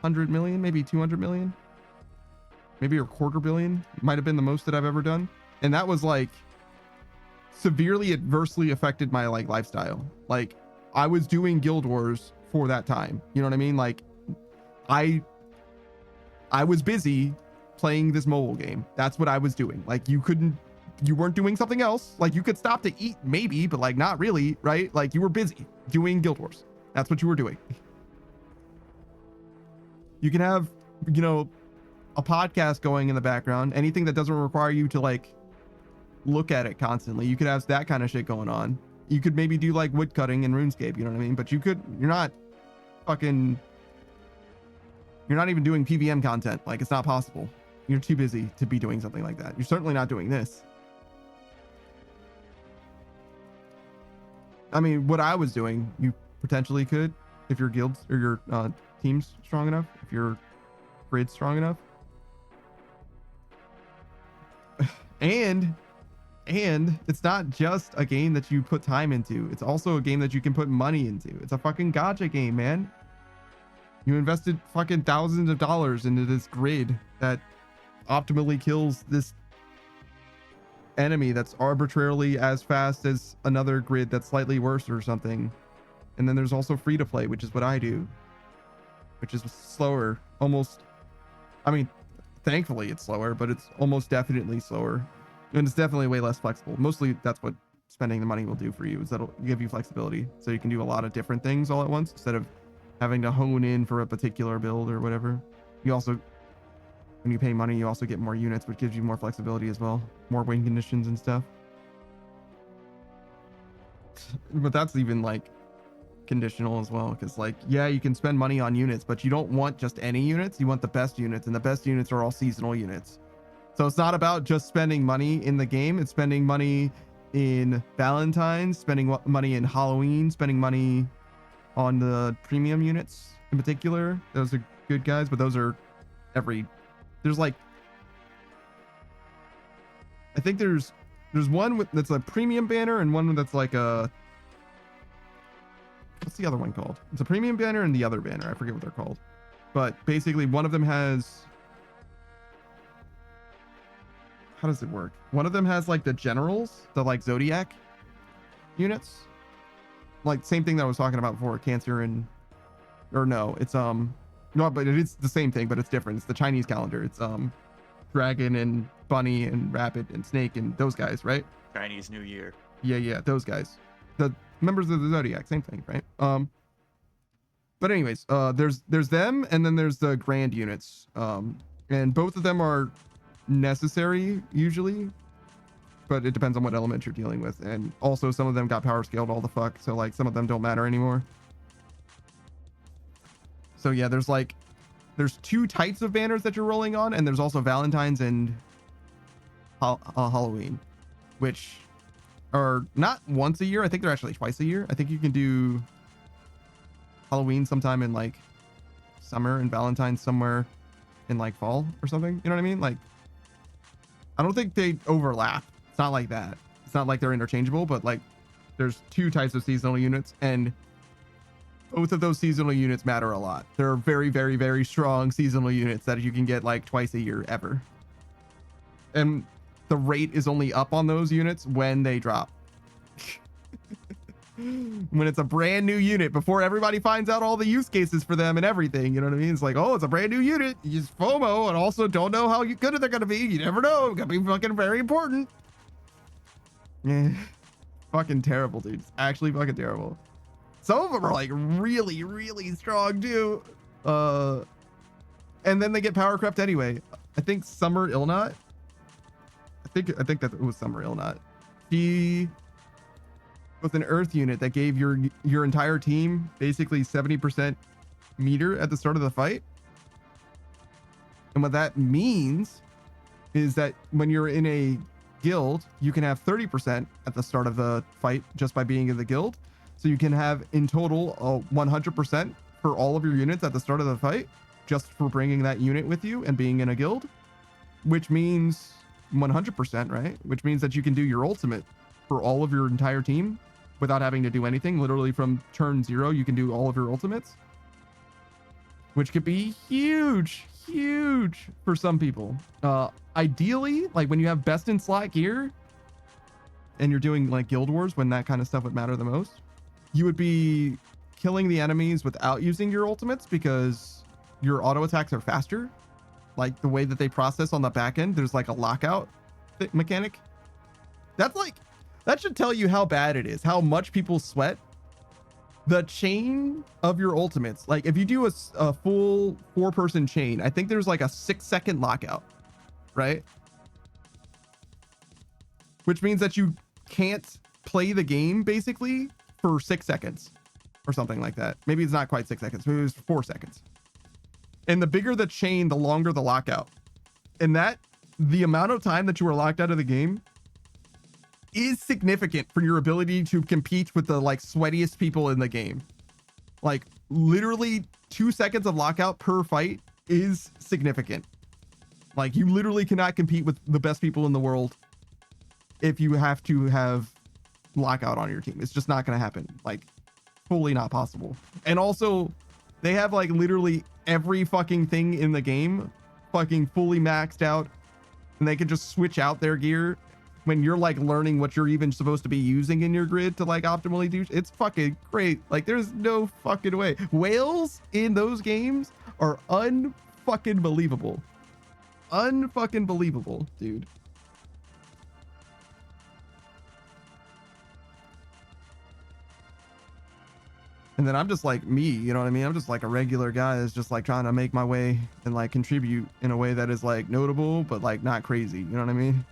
100 million, maybe 200 million, maybe a 250 million. Might have been the most that I've ever done. And that was like severely adversely affected my like lifestyle. Like, I was doing Guild Wars for that time. You know what I mean? Like, I was busy playing this mobile game. That's what I was doing. Like you weren't doing something else. Like you could stop to eat maybe, but like not really, right? Like you were busy doing Guild Wars. That's what you were doing. You can have, you know, a podcast going in the background, anything that doesn't require you to like look at it constantly. You could have that kind of shit going on. You could maybe do like wood cutting in RuneScape, you know what I mean? But you're not even doing PVM content. Like it's not possible. You're too busy to be doing something like that. You're certainly not doing this. I mean, what I was doing, you potentially could if your guilds or your team's strong enough, if your grid's strong enough. And it's not just a game that you put time into. It's also a game that you can put money into. It's a fucking gacha game, man. You invested fucking thousands of dollars into this grid that optimally kills this enemy that's arbitrarily as fast as another grid that's slightly worse or something. And then there's also free to play, which is what I do, which is slower. Almost, I mean, thankfully it's slower, but it's almost definitely slower. And it's definitely way less flexible. Mostly that's what spending the money will do for you, is that'll give you flexibility. So you can do a lot of different things all at once instead of having to hone in for a particular build or whatever. You also, when you pay money, you also get more units, which gives you more flexibility as well. More win conditions and stuff. But that's even like conditional as well, because like, yeah, you can spend money on units, but you don't want just any units. You want the best units, and the best units are all seasonal units. So it's not about just spending money in the game. It's spending money in Valentine's, spending money in Halloween, spending money on the premium units in particular. Those are good guys, but those are there's like, I think there's one that's a premium banner and one that's like a, what's the other one called? It's a premium banner and the other banner. I forget what they're called. But basically one of them has, how does it work? One of them has like the generals, the like Zodiac units. Like same thing that I was talking about before, Cancer and, or no, it's no, but it is the same thing, but it's different. It's the Chinese calendar. It's Dragon and Bunny and Rabbit and Snake and those guys, right?
Chinese New Year.
Yeah, those guys. The members of the Zodiac, same thing, right? But anyways, there's them, and then there's the grand units. And both of them are necessary usually, but it depends on what element you're dealing with. And also some of them got power scaled all the fuck, so like some of them don't matter anymore. So yeah, there's two types of banners that you're rolling on, and there's also Valentine's and Halloween, which are not once a year. I think they're actually twice a year. I think you can do Halloween sometime in like summer and Valentine's somewhere in like fall or something. You know what I mean? Like, I don't think they overlap. It's not like that. It's not like they're interchangeable, but like there's two types of seasonal units, and both of those seasonal units matter a lot. They're very, very, very strong seasonal units that you can get like twice a year ever. And the rate is only up on those units when they drop. When it's a brand new unit, before everybody finds out all the use cases for them and everything, you know what I mean? It's like, oh, it's a brand new unit. You use FOMO and also don't know how good they're going to be. You never know. It's going to be fucking very important. Yeah. Fucking terrible, dude. It's actually fucking terrible. Some of them are like really, really strong too. And then they get power crept anyway. I think Summer Ilnot. I think that it was Summer Ilnot. He was an Earth unit that gave your entire team basically 70% meter at the start of the fight. And what that means is that when you're in a guild, you can have 30% at the start of the fight just by being in the guild. So you can have in total 100% for all of your units at the start of the fight, just for bringing that unit with you and being in a guild, which means 100%, right? Which means that you can do your ultimate for all of your entire team without having to do anything. Literally from turn 0, you can do all of your ultimates, which could be huge for some people. Ideally, like when you have best in slot gear and you're doing like Guild Wars, when that kind of stuff would matter the most, you would be killing the enemies without using your ultimates because your auto attacks are faster. like the way that they process on the back end, there's like a lockout mechanic. That's like, that should tell you how bad it is, how much people sweat the chain of your ultimates. Like if you do a full 4-person chain, I think there's like a 6-second lockout, right? Which means that you can't play the game basically for 6 seconds or something like that. Maybe it's not quite 6 seconds, maybe it's 4 seconds. And the bigger the chain, the longer the lockout. And that, the amount of time that you are locked out of the game is significant for your ability to compete with the like sweatiest people in the game. Like literally 2 seconds of lockout per fight is significant. Like you literally cannot compete with the best people in the world if you have to have lockout on your team. It's just not going to happen. Like fully not possible. And also they have like literally every fucking thing in the game fucking fully maxed out, and they can just switch out their gear when you're like learning what you're even supposed to be using in your grid to like optimally do. It's fucking great. Like there's no fucking way. Whales in those games are unfucking believable. Unfucking believable, dude. And then I'm just like me, you know what I mean? I'm just like a regular guy that's just like trying to make my way and like contribute in a way that is like notable, but like not crazy. You know what I mean?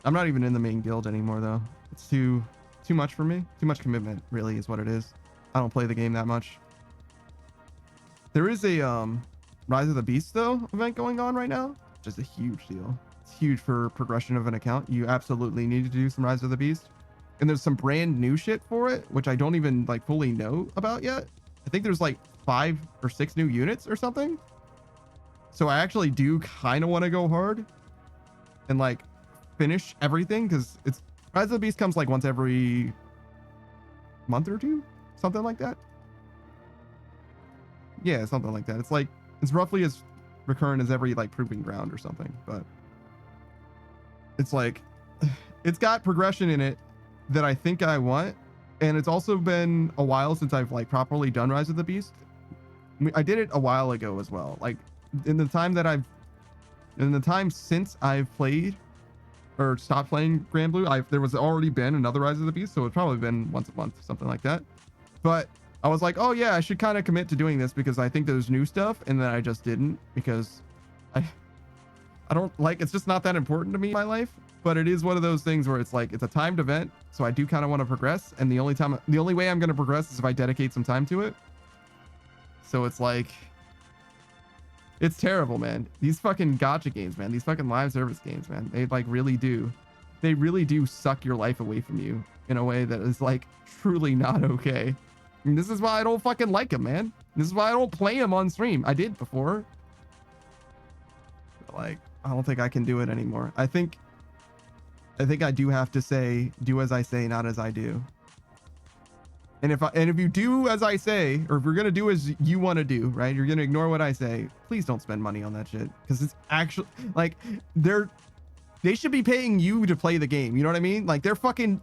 I'm not even in the main guild anymore though. It's too much for me. Too much commitment really is what it is. I don't play the game that much. There is a Rise of the Beast though event going on right now, which is a huge deal. It's huge for progression of an account. You absolutely need to do some Rise of the Beast. And there's some brand new shit for it, which I don't even like fully know about yet. I think there's like 5 or 6 new units or something. So I actually do kind of want to go hard and like finish everything, because it's Rise of the Beast comes like once every month or 2, something like that. Yeah, something like that. It's like, it's roughly as recurrent as every like Proving Ground or something, but it's like, it's got progression in it that I think I want. And it's also been a while since I've like properly done Rise of the Beast. I did it a while ago as well. Like in the time since I've played or stopped playing Grand Blue, there was already been another Rise of the Beast, so it's probably been once a month, something like that. But I was like, oh yeah, I should kind of commit to doing this because I think there's new stuff, and then I just didn't, because I don't like, it's just not that important to me in my life. But it is one of those things where it's like, it's a timed event, so I do kind of want to progress, and the only way I'm going to progress is if I dedicate some time to it. So it's like, it's terrible, man. These fucking gacha games, man, these fucking live service games, man, they like really do suck your life away from you in a way that is like truly not okay. And this is why I don't fucking like them, man. This is why I don't play them on stream. I did before. But like, I don't think I can do it anymore. I think I do have to say, do as I say, not as I do. And if you do as I say, or if you're gonna do as you want to do, right? You're gonna ignore what I say. Please don't spend money on that shit, because it's actually like they should be paying you to play the game. You know what I mean? Like they're fucking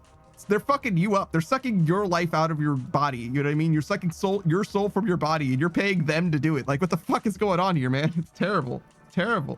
you up. They're sucking your life out of your body. You know what I mean? You're sucking your soul from your body, and you're paying them to do it. Like what the fuck is going on here, man? It's terrible. It's terrible.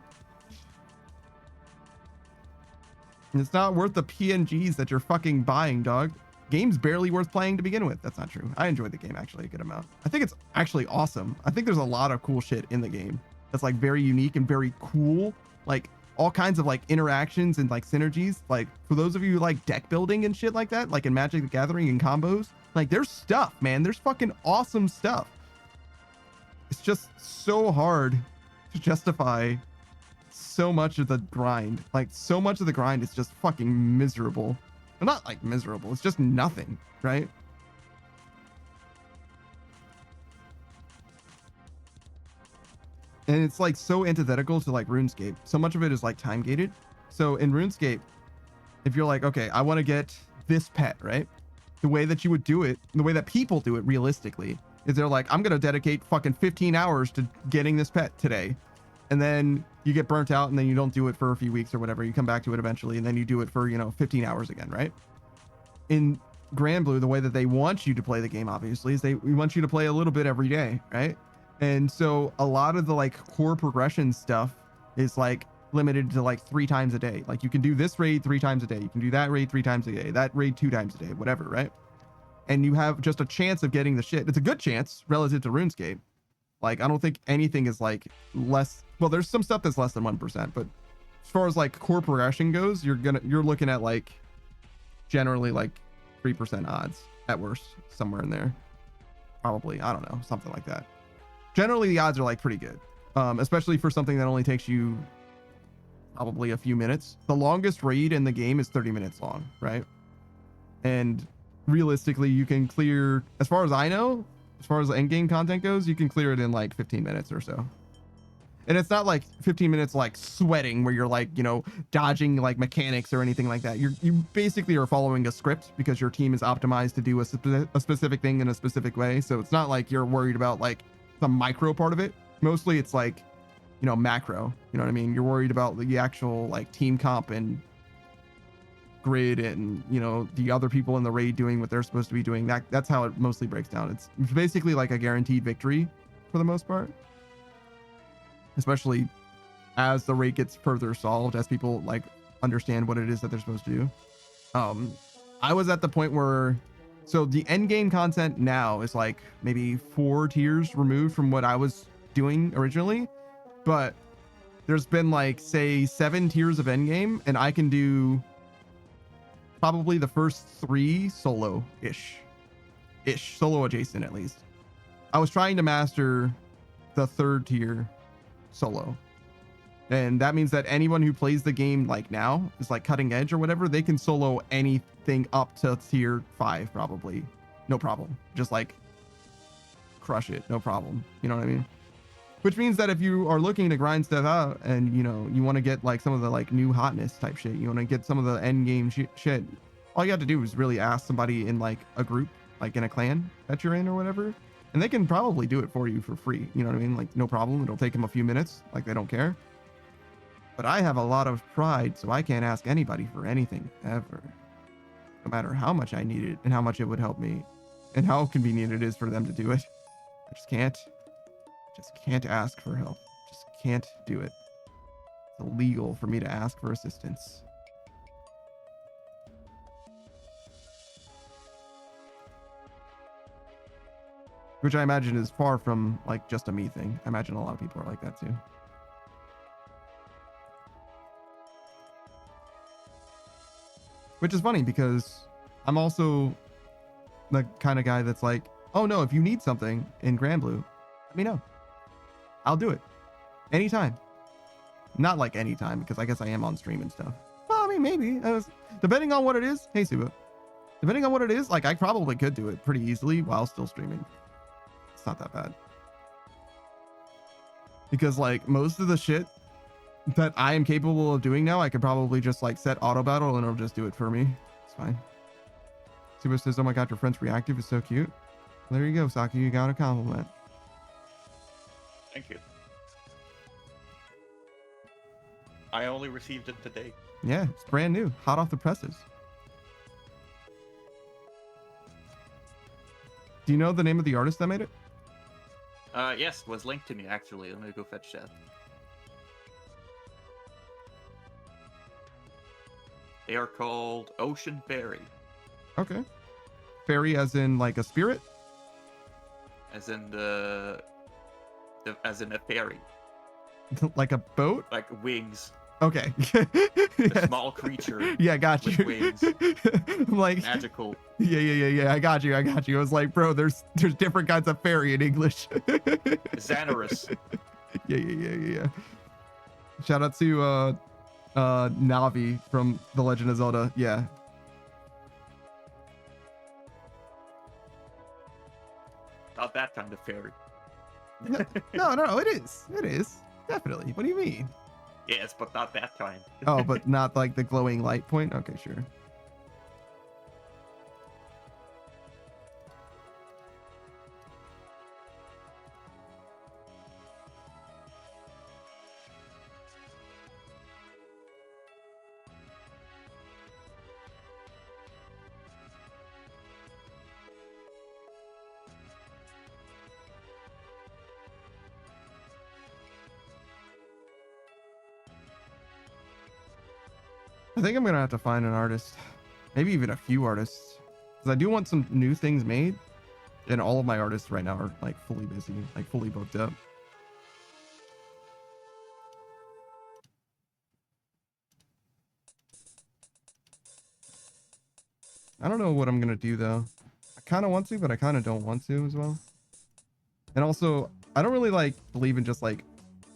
And it's not worth the PNGs that you're fucking buying, dog. Game's barely worth playing to begin with. That's not true. I enjoyed the game actually a good amount. I think it's actually awesome. I think there's a lot of cool shit in the game that's like very unique and very cool. Like all kinds of like interactions and like synergies. Like for those of you who like deck building and shit like that, like in Magic the Gathering and combos, like there's stuff, man. There's fucking awesome stuff. It's just so hard to justify so much of the grind. Like so much of the grind is just fucking miserable. Well, not like miserable, it's just nothing, right? And it's like so antithetical to like RuneScape. So much of it is like time gated. So in RuneScape, if you're like, okay, I want to get this pet, right? The way that you would do it, the way that people do it realistically, is they're like, I'm going to dedicate fucking 15 hours to getting this pet today. And then you get burnt out, and then you don't do it for a few weeks or whatever. You come back to it eventually, and then you do it for, 15 hours again, right? In Grand Blue, the way that they want you to play the game, obviously, is we want you to play a little bit every day, right? And so a lot of the like core progression stuff is like limited to like 3 times a day. Like you can do this raid 3 times a day. You can do that raid 3 times a day. That raid 2 times a day, whatever, right? And you have just a chance of getting the shit. It's a good chance relative to RuneScape. Like I don't think anything is like less. Well, there's some stuff that's less than 1%, but as far as like core progression goes, you're looking at like generally like 3% odds at worst, somewhere in there. Probably, I don't know, something like that. Generally, the odds are like pretty good, especially for something that only takes you probably a few minutes. The longest raid in the game is 30 minutes long, right? And realistically, you can clear, as far as I know, as far as end game content goes, you can clear it in like 15 minutes or so. And it's not like 15 minutes like sweating where you're like, you know, dodging like mechanics or anything like that. You basically are following a script because your team is optimized to do a specific thing in a specific way. So it's not like you're worried about like the micro part of it. Mostly it's like, you know, macro, you know what I mean? You're worried about the actual like team comp and grid and, you know, the other people in the raid doing what they're supposed to be doing. That's how it mostly breaks down. It's basically like a guaranteed victory for the most part, especially as the raid gets further solved, as people like understand what it is that they're supposed to do. I was at the point where, so the end game content now is like maybe 4 tiers removed from what I was doing originally, but there's been like say 7 tiers of end game, and I can do probably the first 3 solo-ish, solo adjacent at least. I was trying to master the 3rd tier solo, and that means that anyone who plays the game like now is like cutting edge or whatever, they can solo anything up to tier 5 probably, no problem. Just like crush it, no problem, you know what I mean? Which means that if you are looking to grind stuff out and, you know, you want to get like some of the like new hotness type shit, you want to get some of the end game shit, all you have to do is really ask somebody in like a group, like in a clan that you're in or whatever, and they can probably do it for you for free. You know what I mean? Like no problem. It'll take them a few minutes. Like they don't care. But I have a lot of pride, so I can't ask anybody for anything ever, no matter how much I need it and how much it would help me and how convenient it is for them to do it. I just can't ask for help. Just can't do it. It's illegal for me to ask for assistance. Which I imagine is far from like just a me thing. I imagine a lot of people are like that too. Which is funny because I'm also the kind of guy that's like, oh no, if you need something in Grand Blue, let me know. I'll do it. Anytime. Not like anytime, because I guess I am on stream and stuff. Well, I mean, maybe. Depending on what it is. Hey, Suba. Depending on what it is, like I probably could do it pretty easily while still streaming. It's not that bad. Because like most of the shit that I am capable of doing now, I could probably just like set auto battle and it'll just do it for me. It's fine. Suba says, oh my god, your friend's reactive is so cute. Well, there you go, Saki. You got a compliment.
Thank you. I only received it today.
Yeah, it's brand new. Hot off the presses. Do you know the name of the artist that made it?
Yes, was linked to me actually. Let me go fetch that. They are called Ocean Fairy.
Okay. Fairy as in like a spirit?
As in as in a fairy.
Like a boat?
Like wings.
Okay.
A small creature.
Yeah, got
with
you.
Wings.
Like
magical.
Yeah. I got you. I was like, bro, there's different kinds of fairy in English.
Xanaris.
Yeah. Shout out to Navi from The Legend of Zelda. Yeah.
Not that kind of fairy.
No, it is. Definitely. What do you mean?
Yes, but not that kind.
Oh, but not like the glowing light point? Okay, sure. I think I'm gonna have to find an artist, maybe even a few artists, because I do want some new things made, and all of my artists right now are like fully busy, like fully booked up. I don't know what I'm gonna do though. I kind of want to, but I kind of don't want to as well. And also, I don't really like believe in just like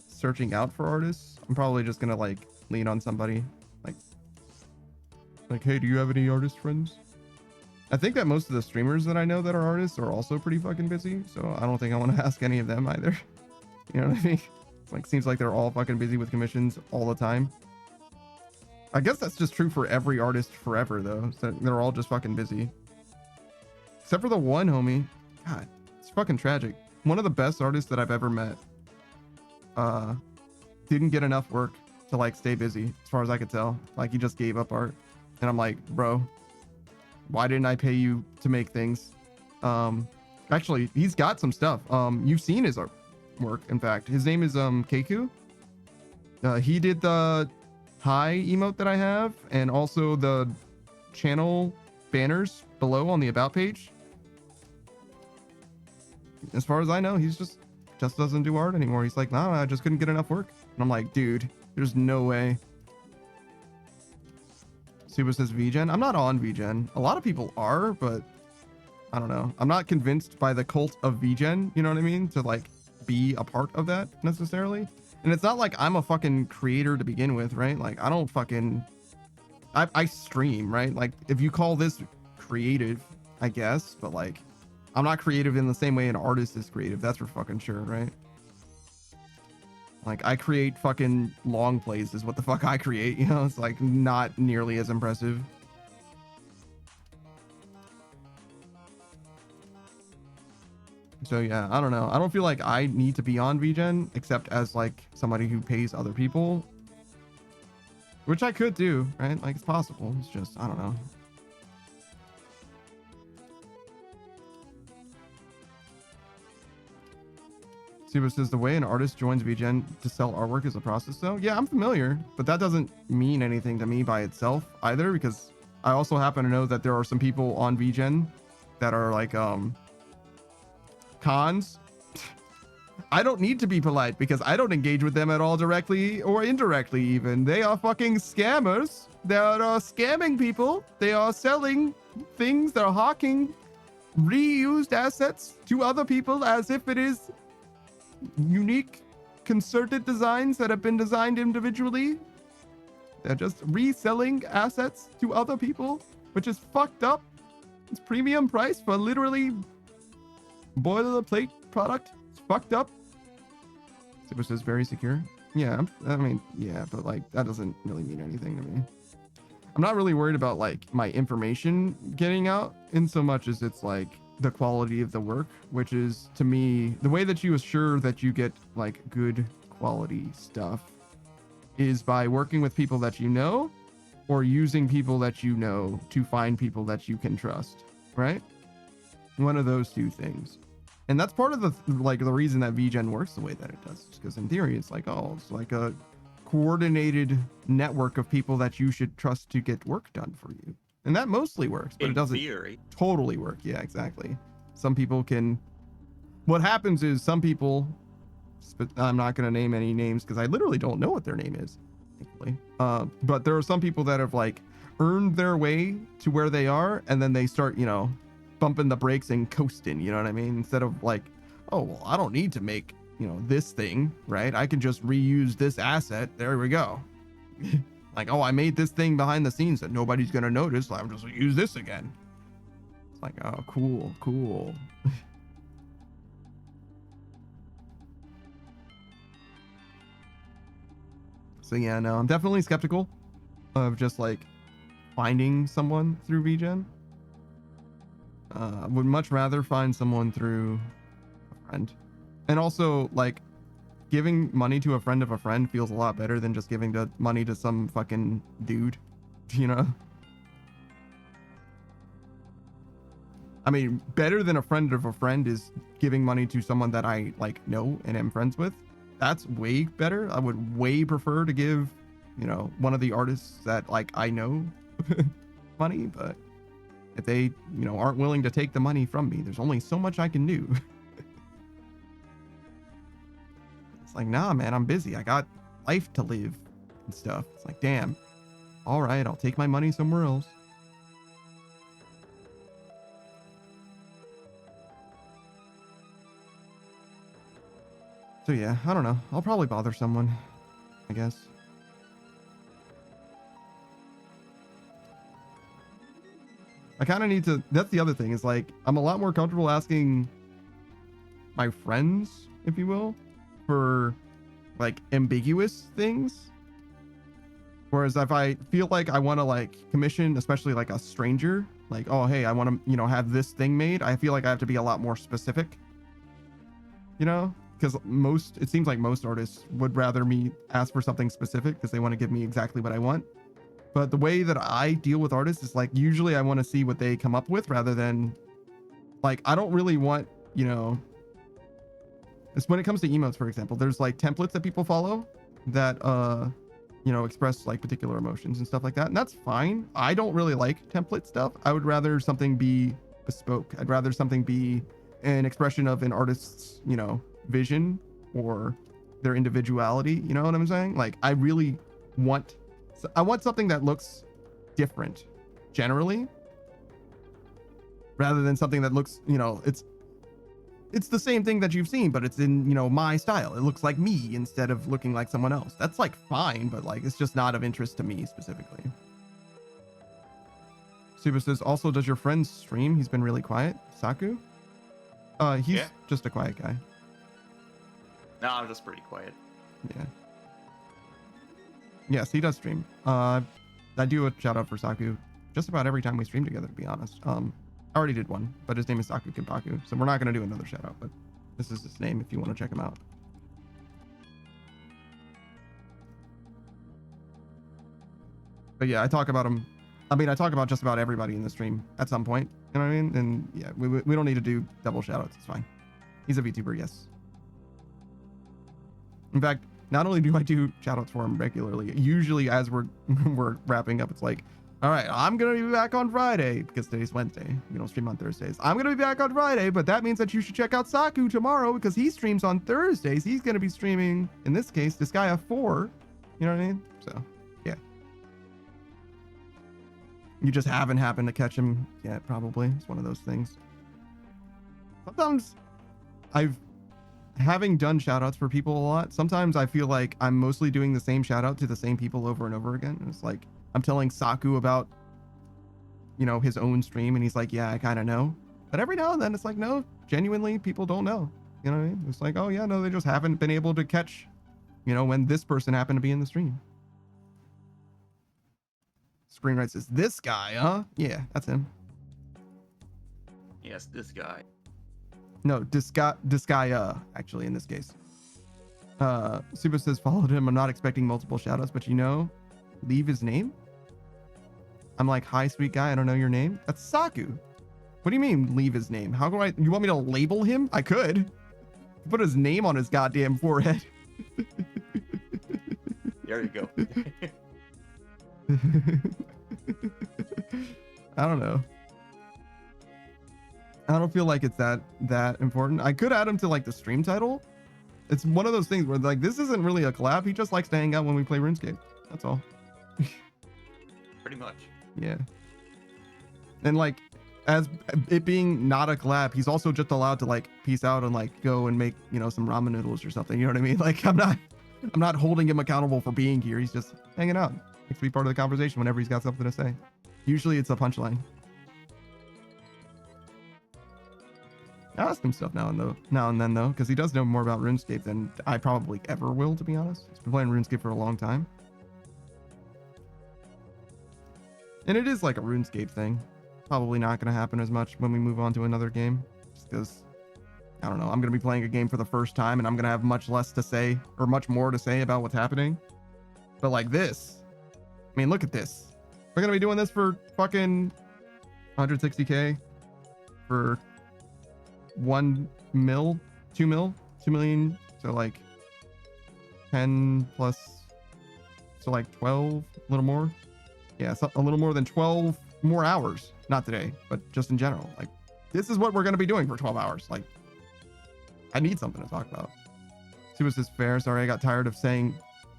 searching out for artists. I'm probably just gonna like lean on somebody, like, hey, do you have any artist friends? I think that most of the streamers that I know that are artists are also pretty fucking busy, so I don't think I want to ask any of them either. You know what I mean? It's like, seems like they're all fucking busy with commissions all the time. I guess that's just true for every artist forever though. So they're all just fucking busy. Except for the one homie. God, it's fucking tragic. One of the best artists that I've ever met didn't get enough work to like stay busy, as far as I could tell. Like, he just gave up art. And I'm like, bro, why didn't I pay you to make things? Actually, he's got some stuff. You've seen his artwork, in fact. His name is Keiku. He did the hi emote that I have, and also the channel banners below on the about page. As far as I know, he's just doesn't do art anymore. He's like, nah, I just couldn't get enough work. And I'm like, dude, there's no way. Suba says VGen. I'm not on VGen. A lot of people are, but I don't know. I'm not convinced by the cult of VGen, you know what I mean? To like be a part of that necessarily. And it's not like I'm a fucking creator to begin with, right? Like, I don't fucking... I stream, right? Like, if you call this creative, I guess, but like, I'm not creative in the same way an artist is creative. That's for fucking sure, right? Like, I create fucking long plays is what the fuck I create, you know? It's like not nearly as impressive. So yeah, I don't know. I don't feel like I need to be on VGen except as like somebody who pays other people, which I could do, right? Like, it's possible. It's just, I don't know. Suba says the way an artist joins VGen to sell artwork is a process though. Yeah, I'm familiar, but that doesn't mean anything to me by itself either, because I also happen to know that there are some people on VGen that are like cons. I don't need to be polite because I don't engage with them at all directly or indirectly even. They are fucking scammers. They are scamming people. They are selling things. They're hawking reused assets to other people as if it is unique concerted designs that have been designed individually. They're just reselling assets to other people, which is fucked up. It's premium price for literally boilerplate product. It's fucked up. Which is very secure. Yeah, I mean, yeah, but like that doesn't really mean anything to me. I'm not really worried about like my information getting out in so much as it's like the quality of the work, which is to me the way that you assure that you get like good quality stuff is by working with people that you know or using people that you know to find people that you can trust, right? One of those two things. And that's part of the like the reason that VGen works the way that it does, because in theory it's like, oh, it's like a coordinated network of people that you should trust to get work done for you. And that mostly works, but it doesn't totally work. Yeah, exactly. Some people can... What happens is some people... I'm not going to name any names because I literally don't know what their name is, thankfully. But there are some people that have like earned their way to where they are, and then they start, you know, bumping the brakes and coasting, you know what I mean? Instead of like, oh, well, I don't need to make, you know, this thing, right? I can just reuse this asset. There we go. Like, oh, I made this thing behind the scenes that nobody's going to notice. I'm just going to use this again. It's like, oh, cool, cool. So yeah, no, I'm definitely skeptical of just like finding someone through VGen. Would much rather find someone through a friend. And also, like, giving money to a friend of a friend feels a lot better than just giving money to some fucking dude, you know? I mean, better than a friend of a friend is giving money to someone that I, like, know and am friends with. That's way better. I would way prefer to give you know, one of the artists that like I know money, but if they, you know, aren't willing to take the money from me, there's only so much I can do. It's like, nah, man, I'm busy. I got life to live and stuff. It's like, damn. All right, I'll take my money somewhere else. So yeah, I don't know. I'll probably bother someone, I guess. I kind of need to, that's the other thing, is like, I'm a lot more comfortable asking my friends, if you will, for like ambiguous things. Whereas if I feel like I want to like commission, especially like a stranger, like, oh, hey, I want to, you know, have this thing made, I feel like I have to be a lot more specific, you know, because it seems like most artists would rather me ask for something specific because they want to give me exactly what I want. But the way that I deal with artists is like, usually I want to see what they come up with rather than like, I don't really want, you know, it's when it comes to emotes, for example, there's like templates that people follow that, you know, express like particular emotions and stuff like that. And that's fine. I don't really like template stuff. I would rather something be bespoke. I'd rather something be an expression of an artist's, you know, vision or their individuality. You know what I'm saying? Like, I really want something that looks different generally rather than something that looks, you know, it's the same thing that you've seen, but it's in, you know, my style. It looks like me instead of looking like someone else. That's like fine, but like, it's just not of interest to me specifically. Suba says, also, does your friend stream? He's been really quiet. Saku? He's just a quiet guy.
No, I'm just pretty quiet.
Yeah. Yes, he does stream. I do a shout out for Saku just about every time we stream together, to be honest. I already did one, but his name is Saku Kinpaku, so we're not going to do another shout out, but this is his name if you want to check him out. But yeah, I talk about him. I mean, I talk about just about everybody in the stream at some point. You know what I mean? And yeah, we don't need to do double shout outs. It's fine. He's a VTuber, yes. In fact, not only do I do shout outs for him regularly, usually as we're wrapping up, it's like, all right, I'm going to be back on Friday because today's Wednesday. We don't stream on Thursdays. I'm going to be back on Friday, but that means that you should check out Saku tomorrow because he streams on Thursdays. He's going to be streaming, in this case, Disgaea 4. You know what I mean? So, yeah. You just haven't happened to catch him yet, probably. It's one of those things. Sometimes having done shoutouts for people a lot, sometimes I feel like I'm mostly doing the same shoutout to the same people over and over again. And it's like, I'm telling Saku about, you know, his own stream, and he's like, yeah, I kind of know. But every now and then it's like, no, genuinely, people don't know. You know what I mean? It's like, oh yeah, no, they just haven't been able to catch, you know, when this person happened to be in the stream. Screenwrite says, this guy, huh? Yeah, that's him.
Yes, this guy.
No, Disgaea, actually, in this case. Super says, followed him. I'm not expecting multiple shoutouts, but you know, leave his name? I'm like, hi, sweet guy, I don't know your name. That's Saku. What do you mean, leave his name? How do you want me to label him? I could. Put his name on his goddamn forehead.
There you go.
I don't know. I don't feel like it's that important. I could add him to like the stream title. It's one of those things where like, this isn't really a collab. He just likes to hang out when we play RuneScape. That's all.
Pretty much.
Yeah. And like, as it being not a collab, he's also just allowed to like peace out and like go and make, you know, some ramen noodles or something. You know what I mean? Like, I'm not holding him accountable for being here. He's just hanging out. He likes to be part of the conversation whenever he's got something to say. Usually it's a punchline. I ask him stuff now and then though, because he does know more about RuneScape than I probably ever will, to be honest. He's been playing RuneScape for a long time. And it is like a RuneScape thing. Probably not going to happen as much when we move on to another game. Just because, I don't know, I'm going to be playing a game for the first time and I'm going to have much less to say or much more to say about what's happening. But like this, I mean, look at this. We're going to be doing this for fucking 160K for 1 mil, 2 mil, 2 million. So like 10 plus So like 12, a little more. Yeah, so a little more than 12 more hours. Not today, but just in general. Like, this is what we're going to be doing for 12 hours. Like, I need something to talk about. Subas is fair. Sorry, I got tired of saying,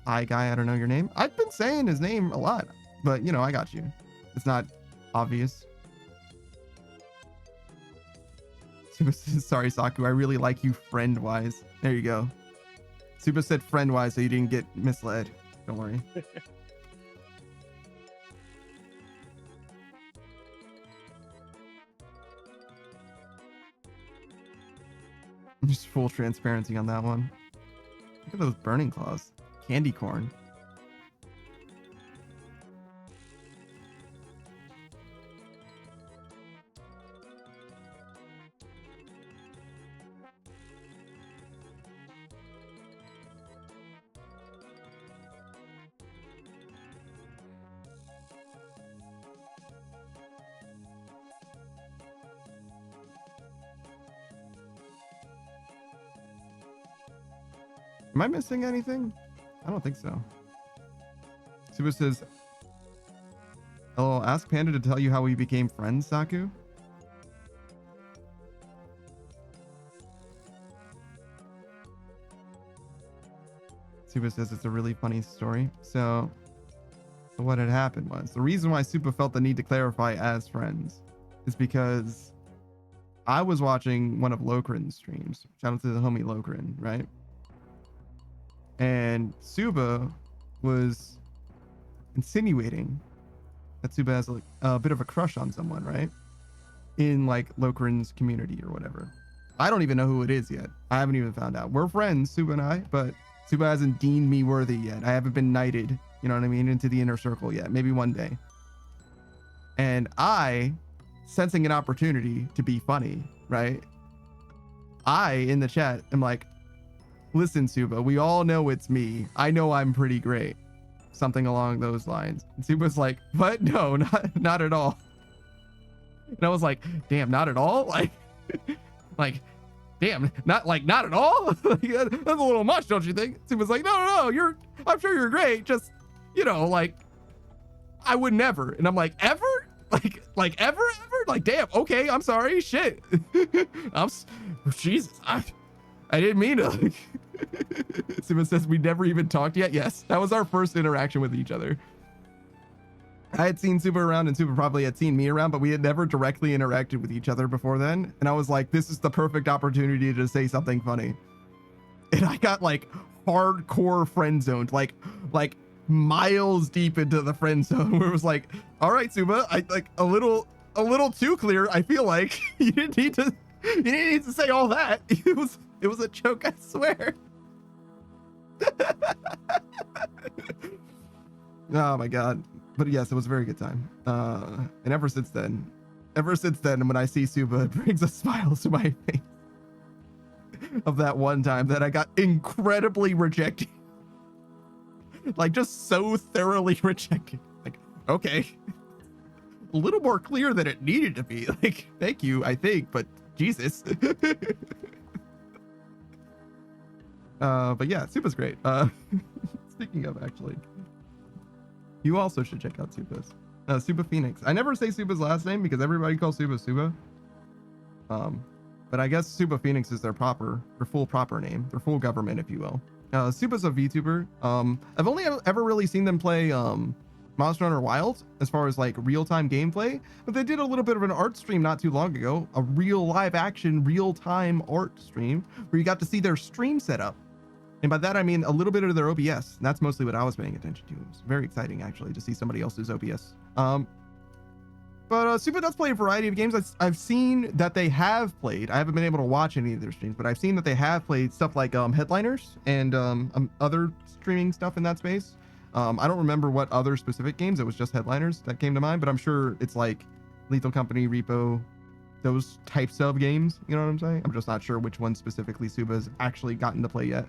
hi, guy, I don't know your name. I've been saying his name a lot, but, you know, I got you. It's not obvious. Subas says, sorry, Saku, I really like you friend-wise. There you go. Subas said friend-wise, so you didn't get misled. Don't worry. Just full transparency on that one. Look at those burning claws. Candy corn. Am I missing anything? I don't think so. Suba says, hello, ask Panda to tell you how we became friends, Saku. Suba says it's a really funny story. So what had happened was, the reason why Suba felt the need to clarify as friends is because I was watching one of Lokrin's streams. Shout out to the homie Lokrin, right? And Suba was insinuating that Suba has like a bit of a crush on someone, right? In like Lokrin's community or whatever. I don't even know who it is yet. I haven't even found out. We're friends, Suba and I, but Suba hasn't deemed me worthy yet. I haven't been knighted, you know what I mean, into the inner circle yet. Maybe one day. And I, sensing an opportunity to be funny, right? I, in the chat, am like, listen, Suba, we all know it's me. I know I'm pretty great. Something along those lines. And Suba's like, what? No, not at all. And I was like, damn, not at all? Like, damn, not at all? That's a little much, don't you think? Suba's like, no, I'm sure you're great. Just, you know, like, I would never. And I'm like, ever? Like ever? Like, damn, okay, I'm sorry, shit. Jesus, I didn't mean to. Suba says we never even talked yet. Yes, that was our first interaction with each other. I had seen Suba around and Suba probably had seen me around, but we had never directly interacted with each other before then. And I was like, this is the perfect opportunity to say something funny. And I got like hardcore friend zoned, like miles deep into the friend zone, where it was like, all right, Suba, I like a little too clear. I feel like you didn't need to say all that. It was a joke, I swear. Oh my god. But yes, it was a very good time. And ever since then, when I see Suba, it brings a smile to my face of that one time that I got incredibly rejected. Like, just so thoroughly rejected. Like, okay. A little more clear than it needed to be. Like, thank you, I think, but Jesus. But yeah, Suba's great. Speaking of, actually, you also should check out Suba's. Suba Phoenix. I never say Suba's last name because everybody calls Suba Suba. But I guess Suba Phoenix is their full proper name, their full government, if you will. Suba's a VTuber. I've only ever really seen them play Monster Hunter Wilds as far as like real-time gameplay, but they did a little bit of an art stream not too long ago, a real live action, real-time art stream where you got to see their stream setup. And by that, I mean a little bit of their OBS. And that's mostly what I was paying attention to. It was very exciting, actually, to see somebody else's OBS. But Suba does play a variety of games. I've seen that they have played. I haven't been able to watch any of their streams, but I've seen that they have played stuff like Headliners and other streaming stuff in that space. I don't remember what other specific games. It was just Headliners that came to mind, but I'm sure it's like Lethal Company, Repo, those types of games. You know what I'm saying? I'm just not sure which one specifically Suba's actually gotten to play yet.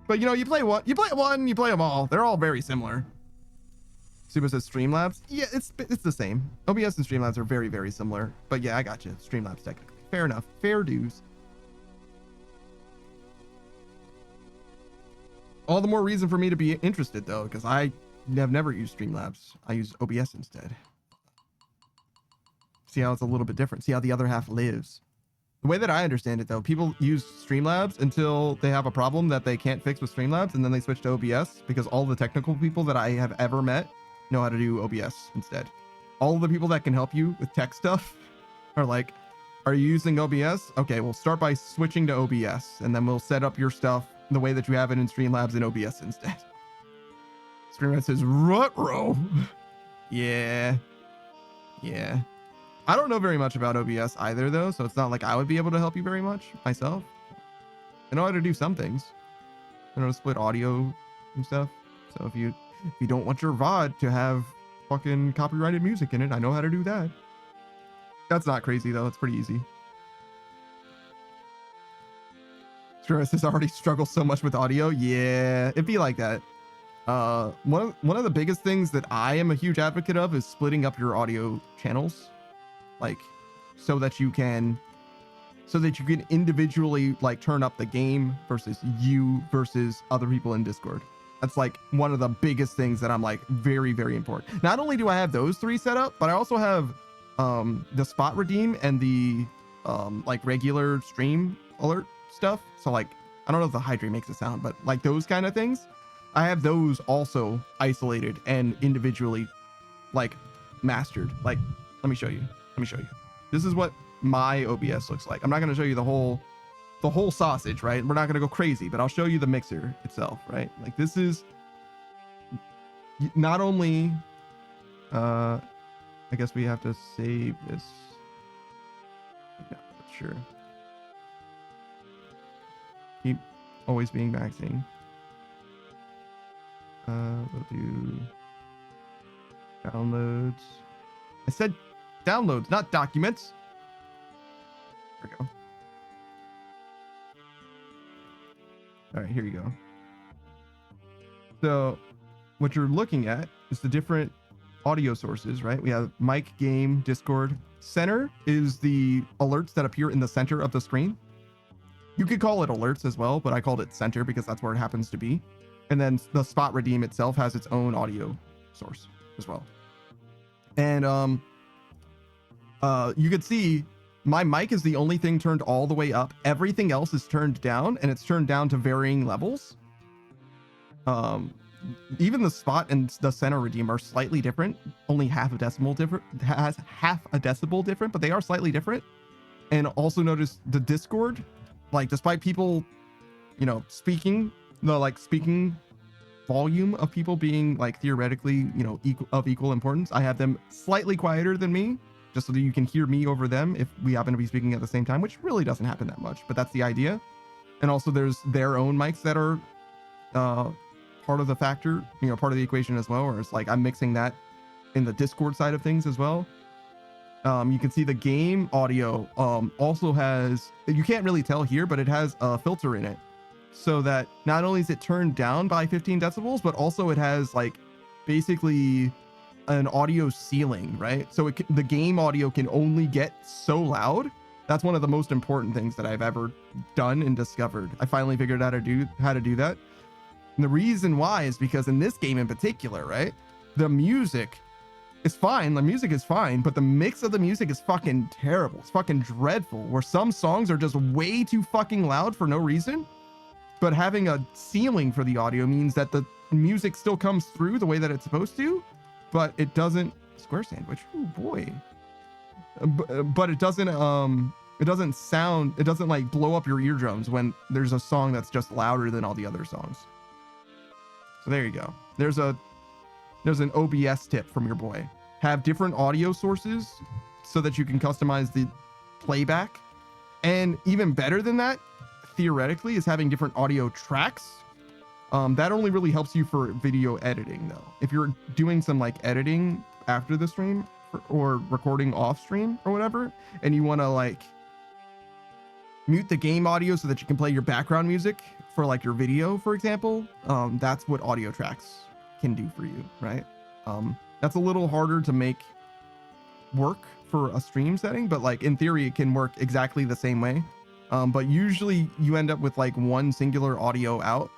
But you know, you play one, you play them all. They're all very similar. Suba says Streamlabs. Yeah, it's the same. OBS and Streamlabs are very, very similar. But yeah, I got you. Streamlabs technically. Fair enough. Fair dues. All the more reason for me to be interested though, because I I've never used Streamlabs. I use OBS instead. See how it's a little bit different. See how the other half lives. The way that I understand it, though, people use Streamlabs until they have a problem that they can't fix with Streamlabs, and then they switch to OBS because all the technical people that I have ever met know how to do OBS instead. All of the people that can help you with tech stuff are like, are you using OBS? Okay, we'll start by switching to OBS, and then we'll set up your stuff the way that you have it in Streamlabs and OBS instead. Streamlabs says, ruh-roh. Yeah. Yeah. I don't know very much about OBS either, though, so it's not like I would be able to help you very much myself. I know how to do some things. I know how to split audio and stuff. So if you don't want your VOD to have fucking copyrighted music in it, I know how to do that. That's not crazy, though. It's pretty easy. Stress has already struggled so much with audio. Yeah, it'd be like that. One of the biggest things that I am a huge advocate of is splitting up your audio channels. Like, so that you can individually like turn up the game versus you versus other people in Discord. That's like one of the biggest things that I'm like very, very important. Not only do I have those three set up, but I also have the spot redeem and the like regular stream alert stuff. So like, I don't know if the hydrate makes a sound, but like those kind of things, I have those also isolated and individually like mastered. Like, let me show you. This is what my OBS looks like. I'm not going to show you the whole sausage, right? We're not going to go crazy, but I'll show you the mixer itself, right? Like this is not only, I guess we have to save this. No, sure. Keep always being maxing. We'll do downloads. I said downloads, not documents. There we go. All right, here you go. So what you're looking at is the different audio sources, right? We have mic, game, Discord. Center is the alerts that appear in the center of the screen. You could call it alerts as well, but I called it center because that's where it happens to be. And then the spot redeem itself has its own audio source as well. And you could see my mic is the only thing turned all the way up. Everything else is turned down, and it's turned down to varying levels. Even the spot and the center redeem are slightly different, only half a decibel different, but they are slightly different. And also notice the Discord, like despite people, you know, speaking volume of people being like theoretically, you know, equal importance, I have them slightly quieter than me, just so that you can hear me over them if we happen to be speaking at the same time, which really doesn't happen that much, but that's the idea. And also there's their own mics that are part of the factor, you know, part of the equation as well, where it's like I'm mixing that in the Discord side of things as well. You can see the game audio also has, you can't really tell here, but it has a filter in it, so that not only is it turned down by 15 decibels, but also it has like basically an audio ceiling, right? So the game audio can only get so loud. That's one of the most important things that I've ever done and discovered. I finally figured out how to do that. And the reason why is because in this game in particular, right, the music is fine. The music is fine, but the mix of the music is fucking terrible. It's fucking dreadful, where some songs are just way too fucking loud for no reason. But having a ceiling for the audio means that the music still comes through the way that it's supposed to, but it doesn't. Square sandwich. Oh boy. But it doesn't sound, it doesn't like blow up your eardrums when there's a song that's just louder than all the other songs. So there you go. There's an OBS tip from your boy. Have different audio sources so that you can customize the playback. And even better than that, theoretically, is having different audio tracks. That only really helps you for video editing, though. If you're doing some like editing after the stream or recording off stream or whatever, and you want to like mute the game audio so that you can play your background music for like your video, for example, that's what audio tracks can do for you, right? That's a little harder to make work for a stream setting, but like in theory, it can work exactly the same way. But usually you end up with like one singular audio out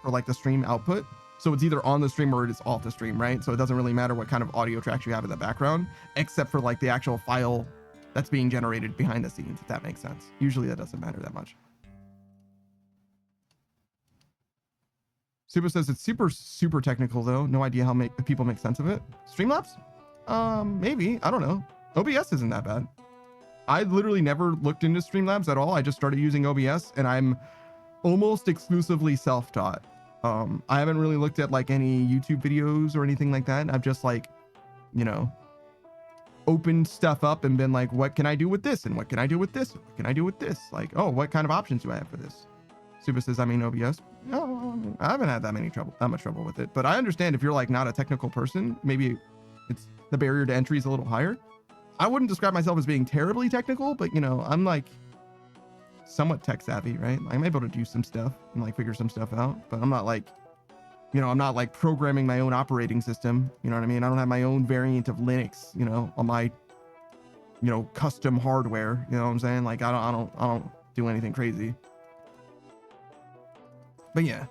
for like the stream output. So it's either on the stream or it is off the stream, right? So it doesn't really matter what kind of audio tracks you have in the background, except for like the actual file that's being generated behind the scenes, if that makes sense. Usually that doesn't matter that much. Super says it's super technical though. No idea how people make sense of it. Streamlabs? Maybe. I don't know. OBS isn't that bad. I literally never looked into Streamlabs at all. I just started using OBS and I'm almost exclusively self-taught. I haven't really looked at like any YouTube videos or anything like that. I've just like, you know, opened stuff up and been like, what can I do with this? And what can I do with this? What can I do with this? Like, oh, what kind of options do I have for this? Super says, I mean, OBS. No, I haven't had that much trouble with it. But I understand if you're like not a technical person, maybe it's the barrier to entry is a little higher. I wouldn't describe myself as being terribly technical, but you know, I'm like somewhat tech savvy, right? I'm able to do some stuff and like figure some stuff out, but I'm not like, you know, I'm not like programming my own operating system. You know what I mean? I don't have my own variant of Linux, you know, on my, you know, custom hardware. You know what I'm saying? Like I don't do anything crazy. But yeah,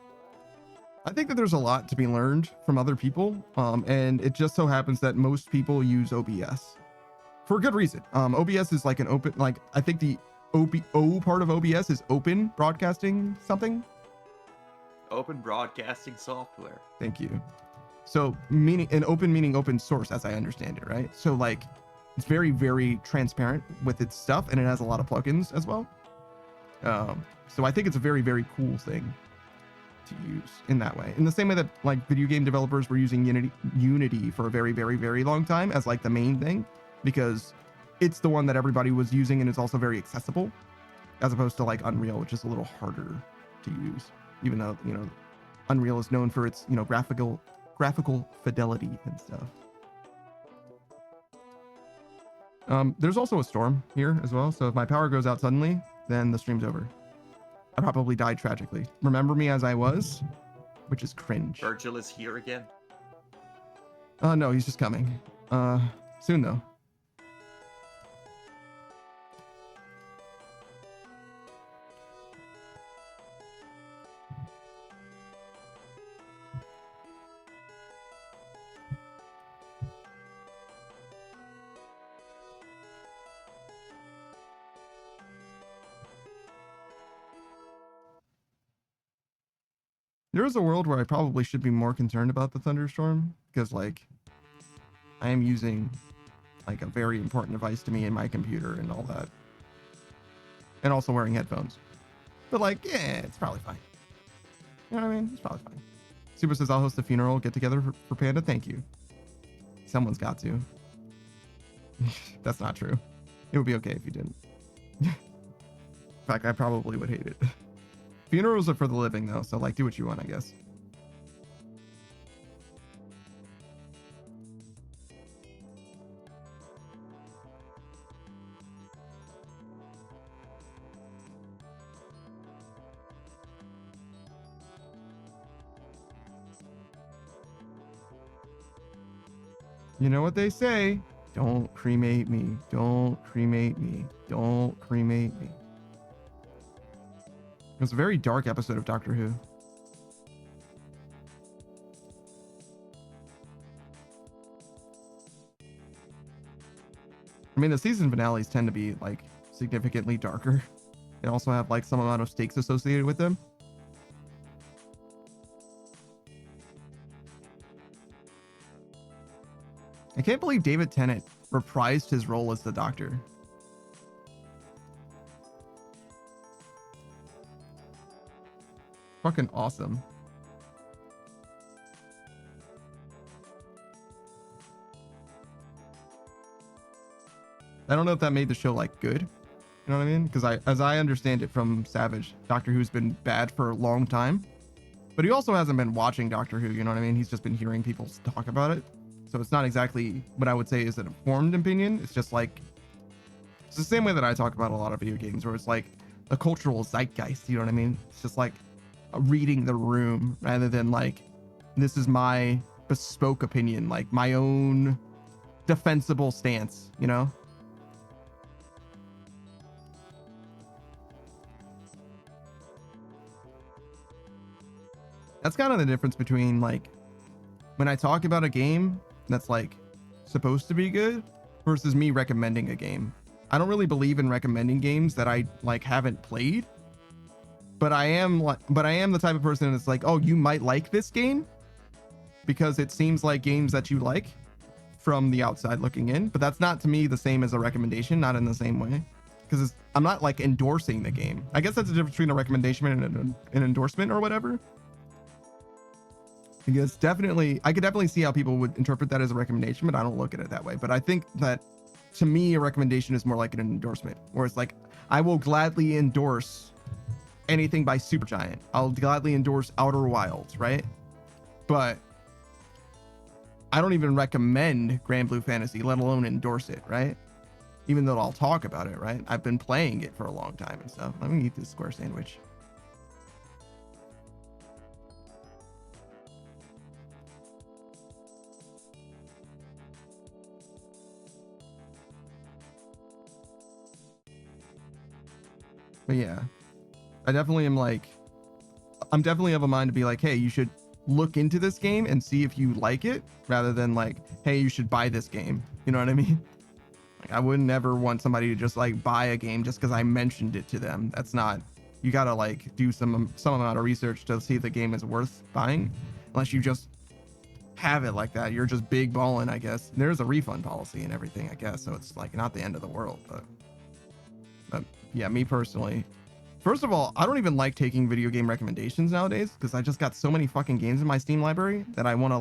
I think that there's a lot to be learned from other people. And it just so happens that most people use OBS for a good reason. OBS is like an open, like I think the O part of OBS is open broadcasting something.
Open broadcasting software.
Thank you. So meaning open source as I understand it, right? So like it's very, very transparent with its stuff and it has a lot of plugins as well. So I think it's a very, very cool thing to use in that way. In the same way that like video game developers were using Unity for a very, very, very long time as like the main thing, because it's the one that everybody was using and it's also very accessible, as opposed to like Unreal, which is a little harder to use, even though, you know, Unreal is known for its, you know, graphical fidelity and stuff. There's also a storm here as well, so if my power goes out suddenly, then the stream's over. I probably died tragically. Remember me as I was, which is cringe.
Virgil is here again.
No, he's just coming. Soon though. There is a world where I probably should be more concerned about the thunderstorm, because like I am using like a very important device to me in my computer and all that, and also wearing headphones. But like, yeah, it's probably fine. You know what I mean? It's probably fine. Super says I'll host a funeral get together for Panda. Thank you. Someone's got to. That's not true. It would be okay if you didn't. In fact, I probably would hate it. Funerals are for the living though, so like do what you want, I guess. You know what they say? Don't cremate me. Don't cremate me. Don't cremate me. It was a very dark episode of Doctor Who. I mean, the season finales tend to be like significantly darker. They also have like some amount of stakes associated with them. I can't believe David Tennant reprised his role as the Doctor. Fucking awesome. I don't know if that made the show like good. You know what I mean? Because as I understand it from Savage, Doctor Who's been bad for a long time. But he also hasn't been watching Doctor Who, you know what I mean? He's just been hearing people talk about it. So it's not exactly what I would say is an informed opinion. It's just like, it's the same way that I talk about a lot of video games, where it's like a cultural zeitgeist, you know what I mean? It's just like reading the room rather than like, this is my bespoke opinion, like my own defensible stance, you know? That's kind of the difference between like when I talk about a game that's like supposed to be good versus me recommending a game. I don't really believe in recommending games that I like haven't played, but I am the type of person that's like, oh, you might like this game because it seems like games that you like from the outside looking in, but that's not to me the same as a recommendation, not in the same way, because I'm not like endorsing the game. I guess that's the difference between a recommendation and an endorsement or whatever. Because I could definitely see how people would interpret that as a recommendation, but I don't look at it that way. But I think that to me, a recommendation is more like an endorsement, where it's like, I will gladly endorse anything by Supergiant. I'll gladly endorse Outer Wilds, right? But I don't even recommend Grand Blue Fantasy, let alone endorse it, right? Even though I'll talk about it, right? I've been playing it for a long time and stuff. Let me eat this square sandwich. But yeah, I'm definitely of a mind to be like, hey, you should look into this game and see if you like it, rather than like, hey, you should buy this game. You know what I mean? Like, I would never want somebody to just like buy a game just because I mentioned it to them. That's not, you gotta like do some amount of research to see if the game is worth buying, unless you just have it like that. You're just big balling, I guess. There's a refund policy and everything, I guess, so it's like not the end of the world. But yeah, me personally, first of all, I don't even like taking video game recommendations nowadays, because I just got so many fucking games in my Steam library that I want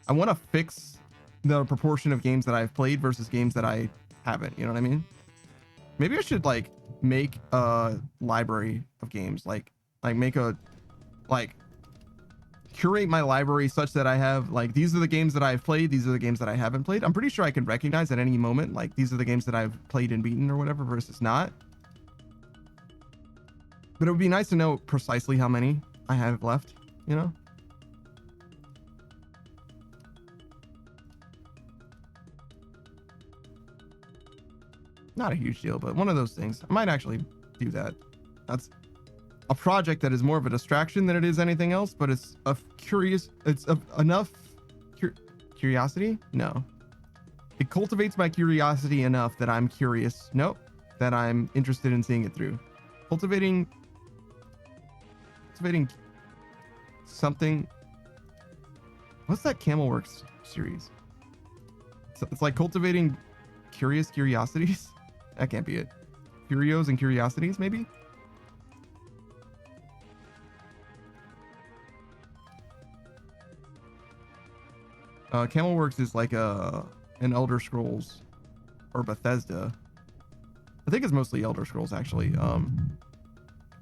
to fix the proportion of games that I've played versus games that I haven't. You know what I mean? Maybe I should like make a library of games, like make a curate my library such that I have like, these are the games that I've played, these are the games that I haven't played. I'm pretty sure I can recognize at any moment like these are the games that I've played and beaten or whatever versus not. But it would be nice to know precisely how many I have left, you know? Not a huge deal, but one of those things. I might actually do that. That's a project that is more of a distraction than it is anything else, but it's enough curiosity. No, it cultivates my curiosity enough that I'm curious. Nope, that I'm interested in seeing it through. Cultivating something. What's that CamelWorks series? It's like cultivating curiosities. That can't be it. Curios and curiosities, maybe. CamelWorks is like an Elder Scrolls or Bethesda. I think it's mostly Elder Scrolls actually.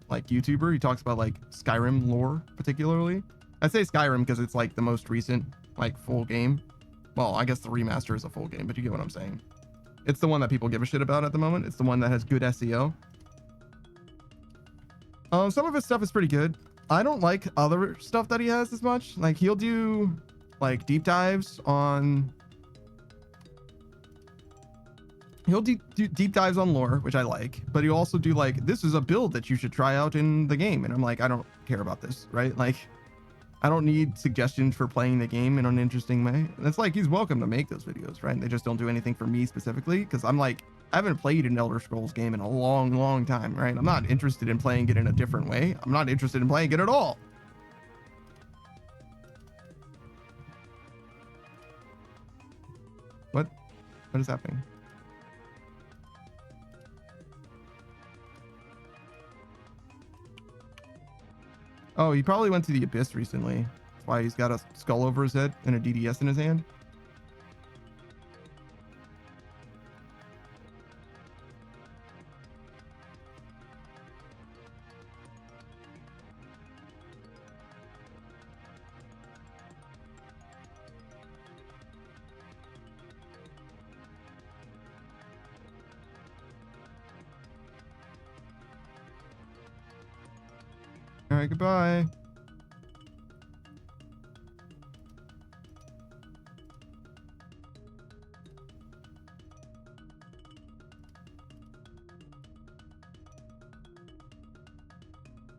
Like YouTuber, he talks about like Skyrim lore particularly. I say Skyrim because it's like the most recent like full game. Well, I guess the remaster is a full game, but you get what I'm saying. It's the one that people give a shit about at the moment. It's the one that has good SEO. Some of his stuff is pretty good. I don't like other stuff that he has as much. Like he'll do like deep dives on deep dives on lore, which I like, but he'll also do like, this is a build that you should try out in the game, and I'm like, I don't care about this, right? Like I don't need suggestions for playing the game in an interesting way. And it's like, he's welcome to make those videos, right? They just don't do anything for me specifically, because I'm like, I haven't played an Elder Scrolls game in a long time, right? I'm not interested in playing it in a different way. I'm not interested in playing it at all. What is happening? Oh, he probably went to the Abyss recently. That's why he's got a skull over his head and a DDS in his hand. All right, goodbye.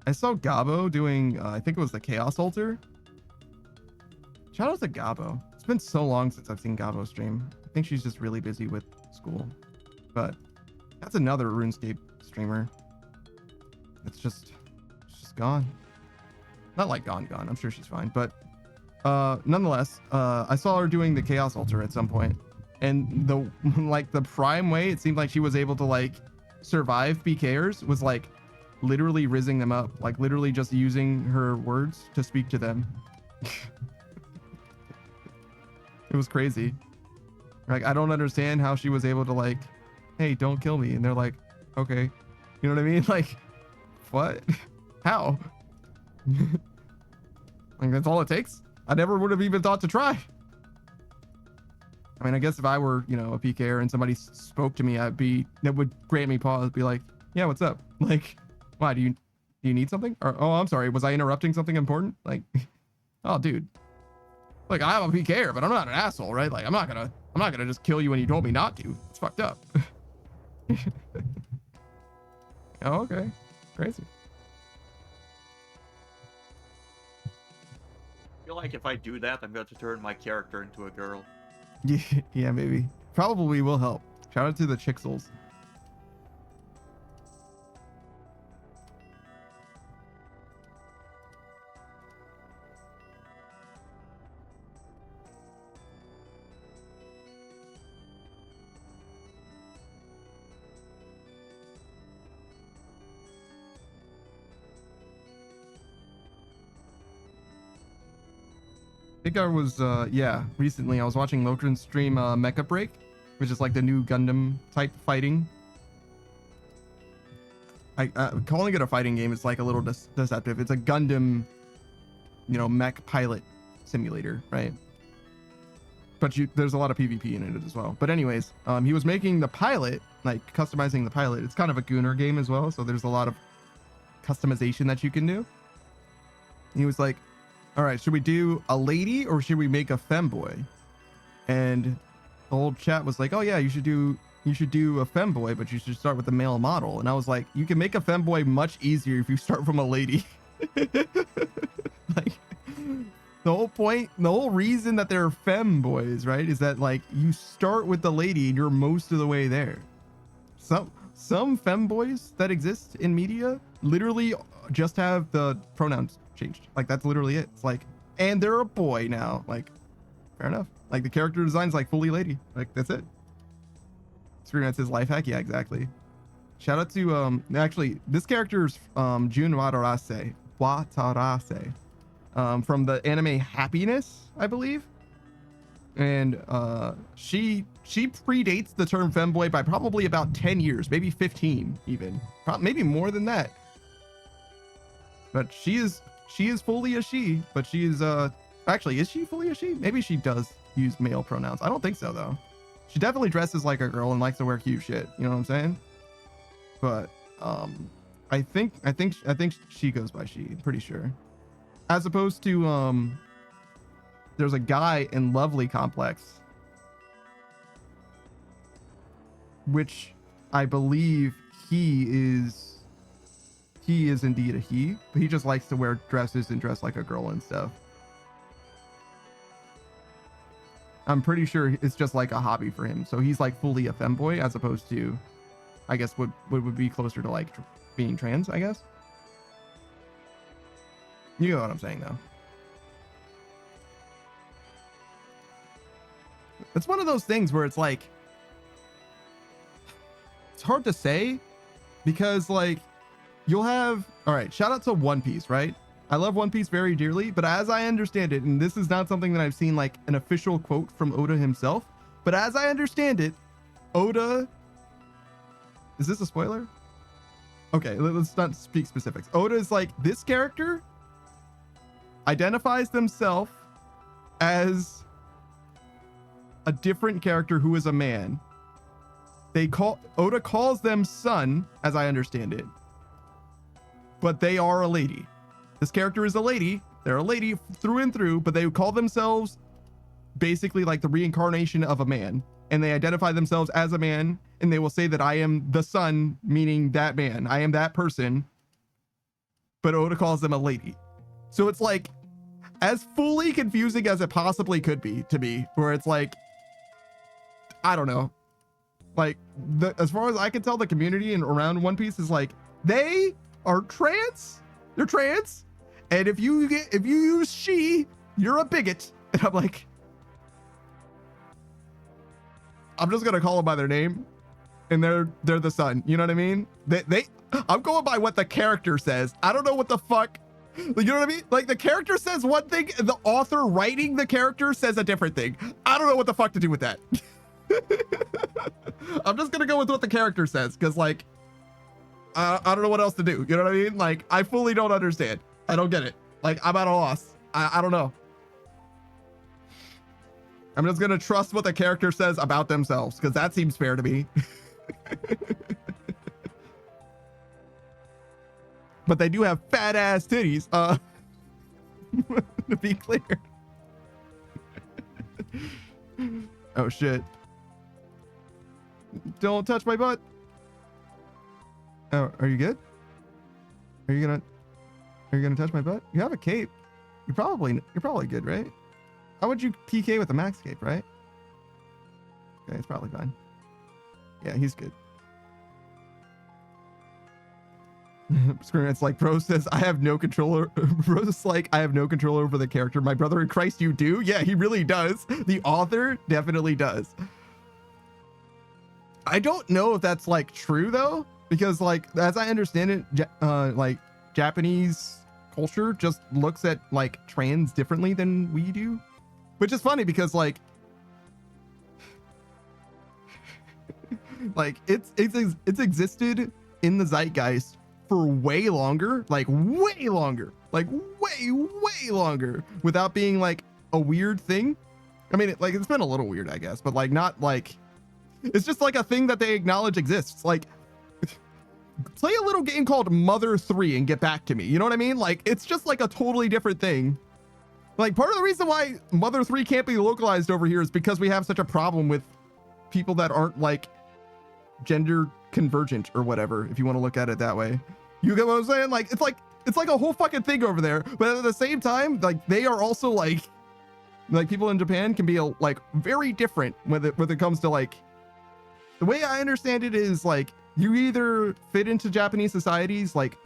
I saw Gabo doing, I think it was the Chaos Altar. Shout out to Gabo. It's been so long since I've seen Gabo stream. I think she's just really busy with school. But that's another RuneScape streamer. It's just gone. Not like gone. I'm sure she's fine. But nonetheless, I saw her doing the Chaos Altar at some point. And the like the prime way it seemed like she was able to like survive PKers was like literally rizzing them up, like literally just using her words to speak to them. It was crazy. Like, I don't understand how she was able to like, hey, don't kill me. And they're like, okay. You know what I mean? Like, what? How? Like, that's all it takes? I never would have even thought to try. I mean, I guess if I were, you know, a PKer and somebody spoke to me, that would grant me pause, be like, yeah, what's up? Like, why, do you need something? Or, oh, I'm sorry, was I interrupting something important? Like, oh, dude. Like, I'm a PKer, but I'm not an asshole, right? Like, I'm not gonna just kill you when you told me not to. It's fucked up. Oh, okay. Crazy.
I feel like if I do that, I'm going to turn my character into a girl.
Yeah, maybe. Probably will help. Shout out to the Chixels. I think I was, recently I was watching Lokrin stream Mecha Break, which is like the new Gundam type fighting. Calling it a fighting game is like a little deceptive. It's a Gundam, you know, mech pilot simulator, right? But there's a lot of PvP in it as well. But anyways, he was making the pilot, like customizing the pilot. It's kind of a Gunner game as well, so there's a lot of customization that you can do. He was like, all right, should we do a lady or should we make a femboy? And the whole chat was like, oh yeah, you should do a femboy, but you should start with the male model. And I was like, you can make a femboy much easier if you start from a lady. Like, the whole point, the whole reason that they're femboys, right, is that like you start with the lady and you're most of the way there. Some femboys that exist in media literally just have the pronouns changed. Like, that's literally it. It's like, and they're a boy now. Like, fair enough. Like, the character design's like fully lady. Like, that's it. Scream, that's his life hack. Yeah, exactly. Shout out to actually this character's Jun Watarase from the anime Happiness, I believe. And she predates the term femboy by probably about 10 years, maybe 15 even. Maybe more than that. But she is fully a she, but she is actually, is she fully a she? Maybe she does use male pronouns. I don't think so though. She definitely dresses like a girl and likes to wear cute shit. You know what I'm saying? But I think she goes by she. I'm pretty sure. As opposed to there's a guy in Lovely Complex, which I believe he is indeed a he, but he just likes to wear dresses and dress like a girl and stuff. I'm pretty sure it's just like a hobby for him. So he's like fully a femboy as opposed to, I guess, what would be closer to like being trans, I guess. You know what I'm saying though. It's one of those things where it's like, it's hard to say because like, you'll have, all right, shout out to One Piece, right? I love One Piece very dearly, but as I understand it, and this is not something that I've seen like an official quote from Oda himself, but as I understand it, Oda, is this a spoiler? Okay, let's not speak specifics. Oda is like, this character identifies themselves as a different character who is a man. Oda calls them son, as I understand it, but they are a lady. This character is a lady. They're a lady through and through, but they call themselves basically like the reincarnation of a man, and they identify themselves as a man, and they will say that I am the son, meaning that man. I am that person. but Oda calls them a lady. So it's like as fully confusing as it possibly could be to me, where it's like, I don't know. Like, as far as I can tell, the community and around One Piece is like, they are trans. They're trans. And if you use she, you're a bigot. And I'm like, I'm just gonna call them by their name, and they're the son. You know what I mean? I'm going by what the character says. I don't know what the fuck. You know what I mean? Like, the character says one thing, and the author writing the character says a different thing. I don't know what the fuck to do with that. I'm just gonna go with what the character says, because like, I don't know what else to do. You know what I mean? Like, I fully don't understand. I don't get it. Like, I'm at a loss. I don't know. I'm just gonna trust what the character says about themselves, because that seems fair to me. But they do have fat ass titties. To be clear. Oh shit. Don't touch my butt. Oh, are you good? Are you gonna touch my butt? You have a cape. You're probably good, right? How would you PK with a max cape, right? Okay, it's probably fine. Yeah, he's good. It's like bro says, I have no control. Bro's like, I have no control over the character. My brother in Christ, you do? Yeah, he really does. The author definitely does. I don't know if that's like true though, because like, as I understand it, like Japanese culture just looks at like trans differently than we do, which is funny because like it's existed in the zeitgeist for way longer, like way longer, without being like a weird thing. I mean, it's been a little weird, I guess, but like not like, it's just like a thing that they acknowledge exists. Like, play a little game called Mother 3 and get back to me. You know what I mean? Like, it's just like a totally different thing. Like, part of the reason why Mother 3 can't be localized over here is because we have such a problem with people that aren't like gender convergent or whatever, if you want to look at it that way. You get what I'm saying? Like, it's like a whole fucking thing over there. But at the same time, like, they are also like people in Japan can be like very different when it comes to like, the way I understand it is like, you either fit into Japanese society's like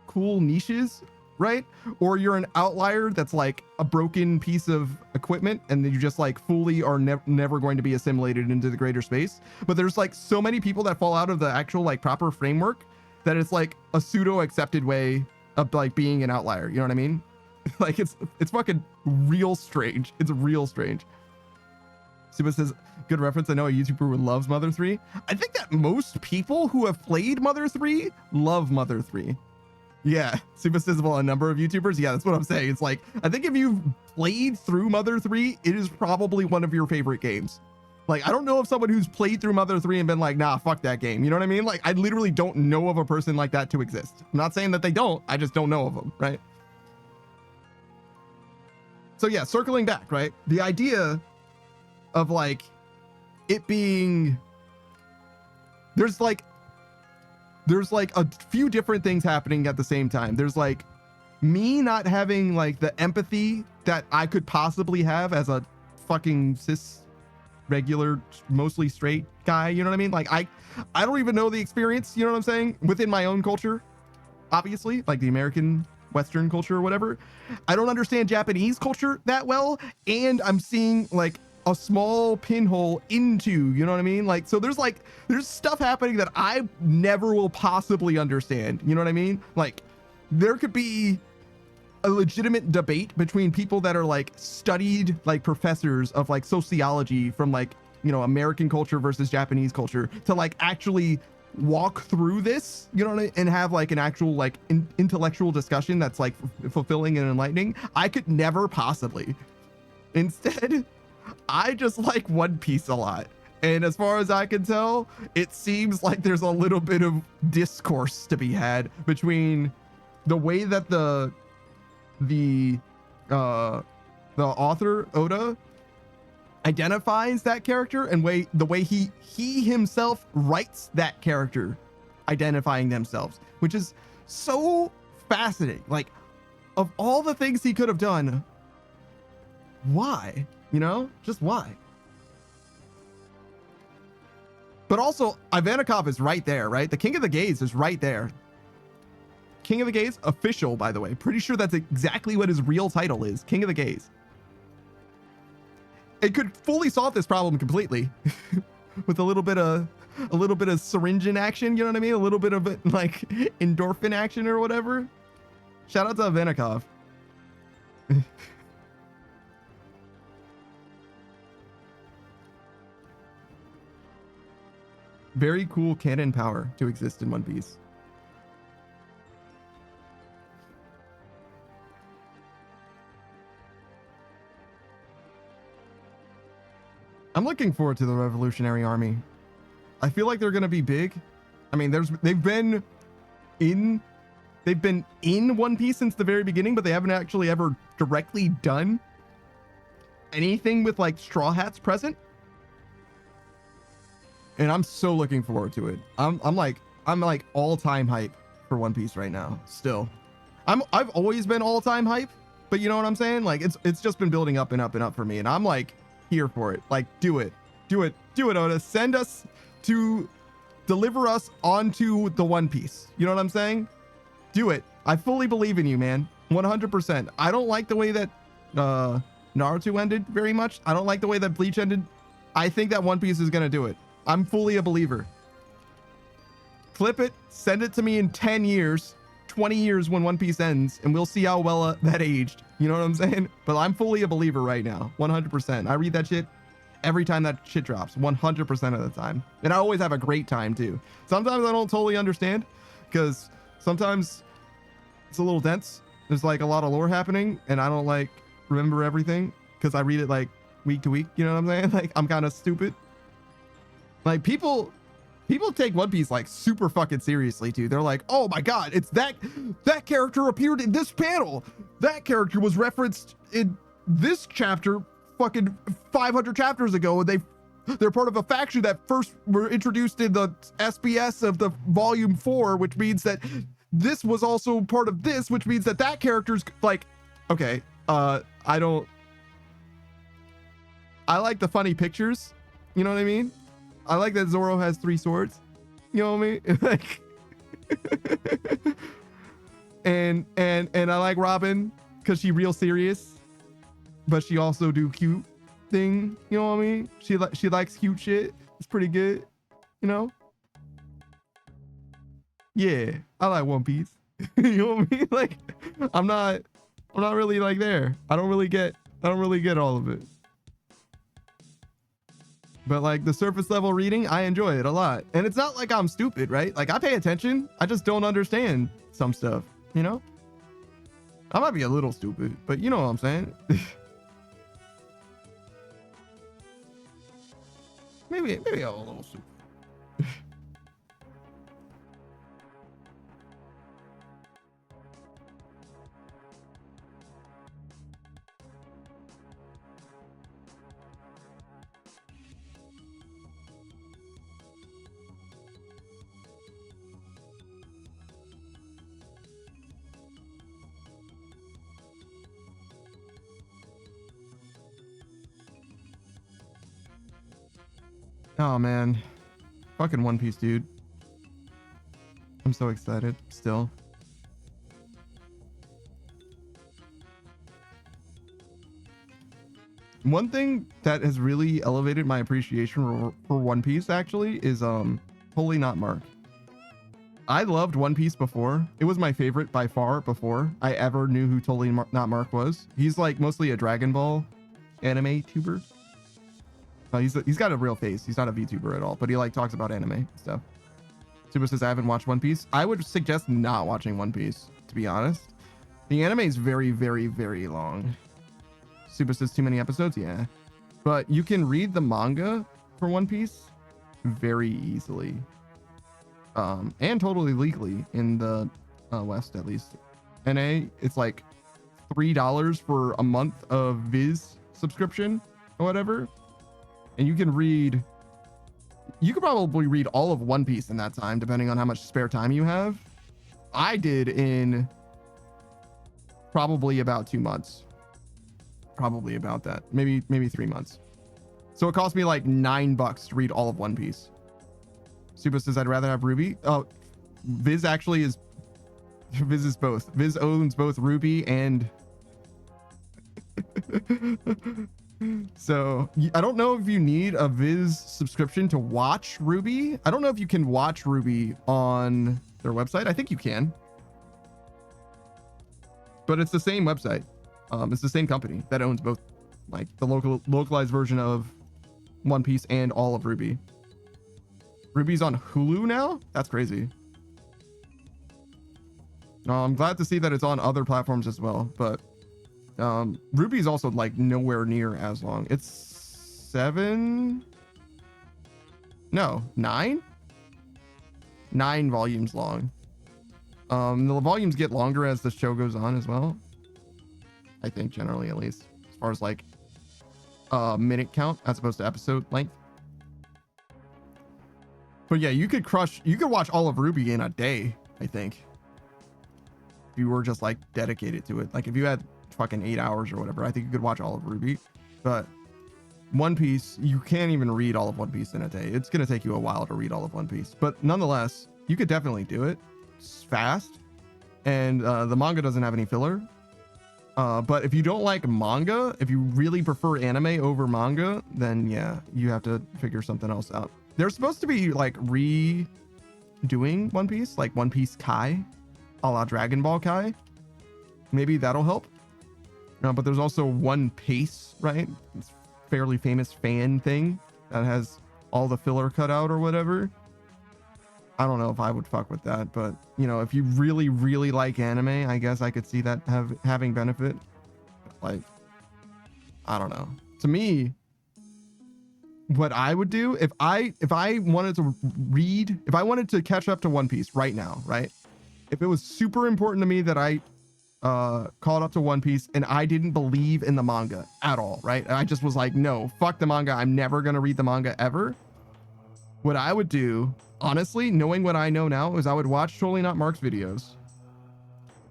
cool niches, right? Or you're an outlier that's like a broken piece of equipment and then you just like fully are never going to be assimilated into the greater space. But there's like so many people that fall out of the actual like proper framework that it's like a pseudo accepted way of like being an outlier. You know what I mean? Like it's fucking real strange. It's real strange. Siba says, good reference. I know a YouTuber who loves Mother 3. I think that most people who have played Mother 3 love Mother 3. Yeah, Siba says, well, a number of YouTubers. Yeah, that's what I'm saying. It's like, I think if you've played through Mother 3, it is probably one of your favorite games. Like, I don't know if someone who's played through Mother 3 and been like, nah, fuck that game. You know what I mean? Like, I literally don't know of a person like that to exist. I'm not saying that they don't. I just don't know of them, right? So yeah, circling back, right? The idea of like it being there's like a few different things happening at the same time. There's like me not having like the empathy that I could possibly have as a fucking cis regular mostly straight guy, you know what I mean? Like I don't even know the experience, you know what I'm saying, within my own culture, obviously, like the American Western culture or whatever. I don't understand Japanese culture that well, and I'm seeing like a small pinhole into, you know what I mean? Like, so there's stuff happening that I never will possibly understand. You know what I mean? Like, there could be a legitimate debate between people that are like studied like professors of like sociology from like, you know, American culture versus Japanese culture to like actually walk through this, you know what I mean? And have like an actual like intellectual discussion that's like fulfilling and enlightening. I could never possibly. Instead, I just like One Piece a lot. And as far as I can tell, it seems like there's a little bit of discourse to be had between the way that the author, Oda, identifies that character and the way he himself writes that character identifying themselves, which is so fascinating. Like, of all the things he could have done, why? You know, just why? But also, Ivanikov is right there, right? The King of the Gays is right there. King of the Gays, official, by the way. Pretty sure that's exactly what his real title is. King of the Gays. It could fully solve this problem completely with a little bit of syringing action, you know what I mean? A little bit of like endorphin action or whatever. Shout out to Ivanikov. Very cool cannon power to exist in One Piece. I'm looking forward to the Revolutionary Army. I feel like they're gonna be big. I mean, they've been in One Piece since the very beginning, but they haven't actually ever directly done anything with like Straw Hats present. And I'm so looking forward to it. I'm like all-time hype for One Piece right now. Still, I've always been all-time hype, but you know what I'm saying? Like it's just been building up and up and up for me, and I'm like here for it. Like do it, Oda. Send us to deliver us onto the One Piece. You know what I'm saying? Do it. I fully believe in you, man. 100%. I don't like the way that Naruto ended very much. I don't like the way that Bleach ended. I think that One Piece is gonna do it. I'm fully a believer. Clip it, send it to me in 10 years, 20 years when One Piece ends, and we'll see how well that aged. You know what I'm saying? But I'm fully a believer right now, 100%. I read that shit every time that shit drops, 100% of the time. And I always have a great time too. Sometimes I don't totally understand, because sometimes it's a little dense. There's like a lot of lore happening, and I don't like remember everything, because I read it like week to week. You know what I'm saying? Like I'm kind of stupid. Like people take One Piece like super fucking seriously too. They're like, oh my god, it's that character appeared in this panel. That character was referenced in this chapter fucking 500 chapters ago, and they're part of a faction that first were introduced in the SBS of the volume 4, which means that this was also part of this, which means that character's like, okay, I like the funny pictures, you know what I mean? I like that Zoro has 3 swords. You know what I mean? Like, and I like Robin because she real serious, but she also do cute thing. You know what I mean? She likes cute shit. It's pretty good. You know? Yeah, I like One Piece. You know what I mean? Like, I'm not really like there. I don't really get all of it. But like the surface level reading, I enjoy it a lot. And it's not like I'm stupid, right? Like I pay attention. I just don't understand some stuff, you know? I might be a little stupid, but you know what I'm saying? maybe I'm a little stupid. Oh man, fucking One Piece, dude. I'm so excited still. One thing that has really elevated my appreciation for One Piece actually is Holy Not Mark. I loved One Piece before. It was my favorite by far before I ever knew who Totally Not Mark was. He's like mostly a Dragon Ball anime tuber. He's got a real face. He's not a VTuber at all, but he like talks about anime stuff. Super says I haven't watched One Piece. I would suggest not watching One Piece, to be honest. The anime is very, very, very long. Super says too many episodes, yeah. But you can read the manga for One Piece very easily. And totally legally in the West, at least. NA, it's like $3 for a month of Viz subscription or whatever. And you can probably read all of One Piece in that time, depending on how much spare time you have. I did in probably about 2 months. Probably about that. Maybe 3 months. So it cost me like $9 to read all of One Piece. Suba says I'd rather have Ruby. Oh, Viz actually is. Viz is both. Viz owns both Ruby and. So I don't know if you need a Viz subscription to watch Ruby. I don't know if you can watch Ruby on their website. I think you can, but it's the same website. It's the same company that owns both, like the localized version of One Piece and all of Ruby. Ruby's on Hulu now? That's crazy. I'm glad to see that it's on other platforms as well, but Ruby's also like nowhere near as long. It's 9 volumes long. The volumes get longer as the show goes on as well, I think, generally, at least as far as like minute count as opposed to episode length. But yeah, you could watch all of Ruby in a day, I think, if you were just like dedicated to it. Like if you had fucking 8 hours or whatever, I think you could watch all of Ruby. But One Piece, you can't even read all of One Piece in a day. It's gonna take you a while to read all of One Piece, but nonetheless, you could definitely do it. It's fast, and the manga doesn't have any filler. But if you don't like manga, if you really prefer anime over manga, then yeah, you have to figure something else out. They're supposed to be like redoing One Piece, like One Piece Kai, a la Dragon Ball Kai. Maybe that'll help. But there's also One Piece, right? It's a fairly famous fan thing that has all the filler cut out or whatever. I don't know if I would fuck with that, but you know, if you really, really like anime, I guess I could see that having benefit. Like, I don't know. To me, what I would do if I wanted to catch up to One Piece right now, right? If it was super important to me that I caught up to One Piece and I didn't believe in the manga at all, right? And I just was like, no, fuck the manga. I'm never going to read the manga ever. What I would do, honestly, knowing what I know now, is I would watch Totally Not Mark's videos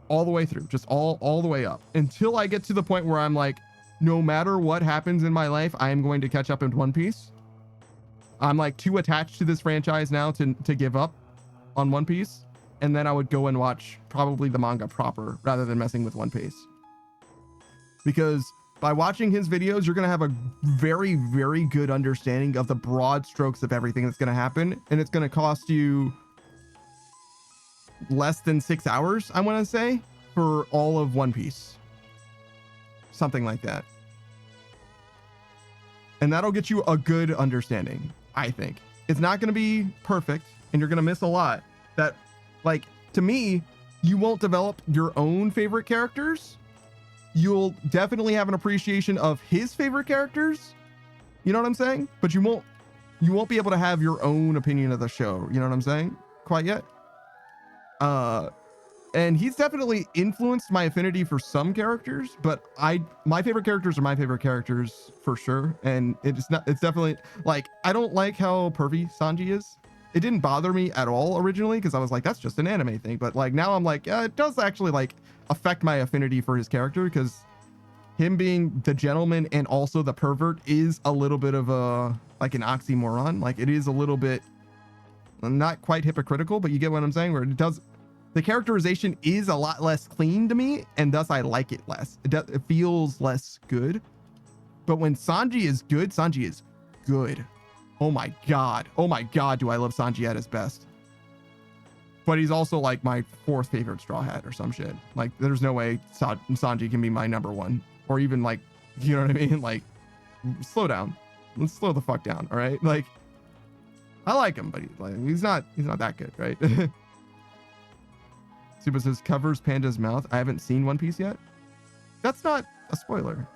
all the way through, just all the way up until I get to the point where I'm like, no matter what happens in my life, I am going to catch up in One Piece. I'm like too attached to this franchise now to give up on One Piece. And then I would go and watch probably the manga proper rather than messing with One Piece. Because by watching his videos, you're going to have a very, very good understanding of the broad strokes of everything that's going to happen. And it's going to cost you less than 6 hours, I want to say, for all of One Piece. Something like that. And that'll get you a good understanding, I think. It's not going to be perfect, and you're going to miss a lot. That, like, to me, you won't develop your own favorite characters. You'll definitely have an appreciation of his favorite characters. You know what I'm saying? But you won't be able to have your own opinion of the show. You know what I'm saying? Quite yet. And he's definitely influenced my affinity for some characters, but my favorite characters are my favorite characters for sure. And it's definitely like, I don't like how pervy Sanji is. It didn't bother me at all originally because I was like, that's just an anime thing. But like now I'm like, it does actually like affect my affinity for his character, because him being the gentleman and also the pervert is a little bit of a like an oxymoron. Like it is a little bit not quite hypocritical, but you get what I'm saying, where it does. The characterization is a lot less clean to me, and thus I like it less. It feels less good. But when Sanji is good, Sanji is good. Oh my god. Oh my god, do I love Sanji at his best. But he's also like my fourth favorite Straw Hat or some shit. Like, there's no way Sanji can be my number one. Or even like, you know what I mean? Like, slow down. Let's slow the fuck down, all right? Like, I like him, but he's not that good, right? Super says, covers Panda's mouth. I haven't seen One Piece yet. That's not a spoiler.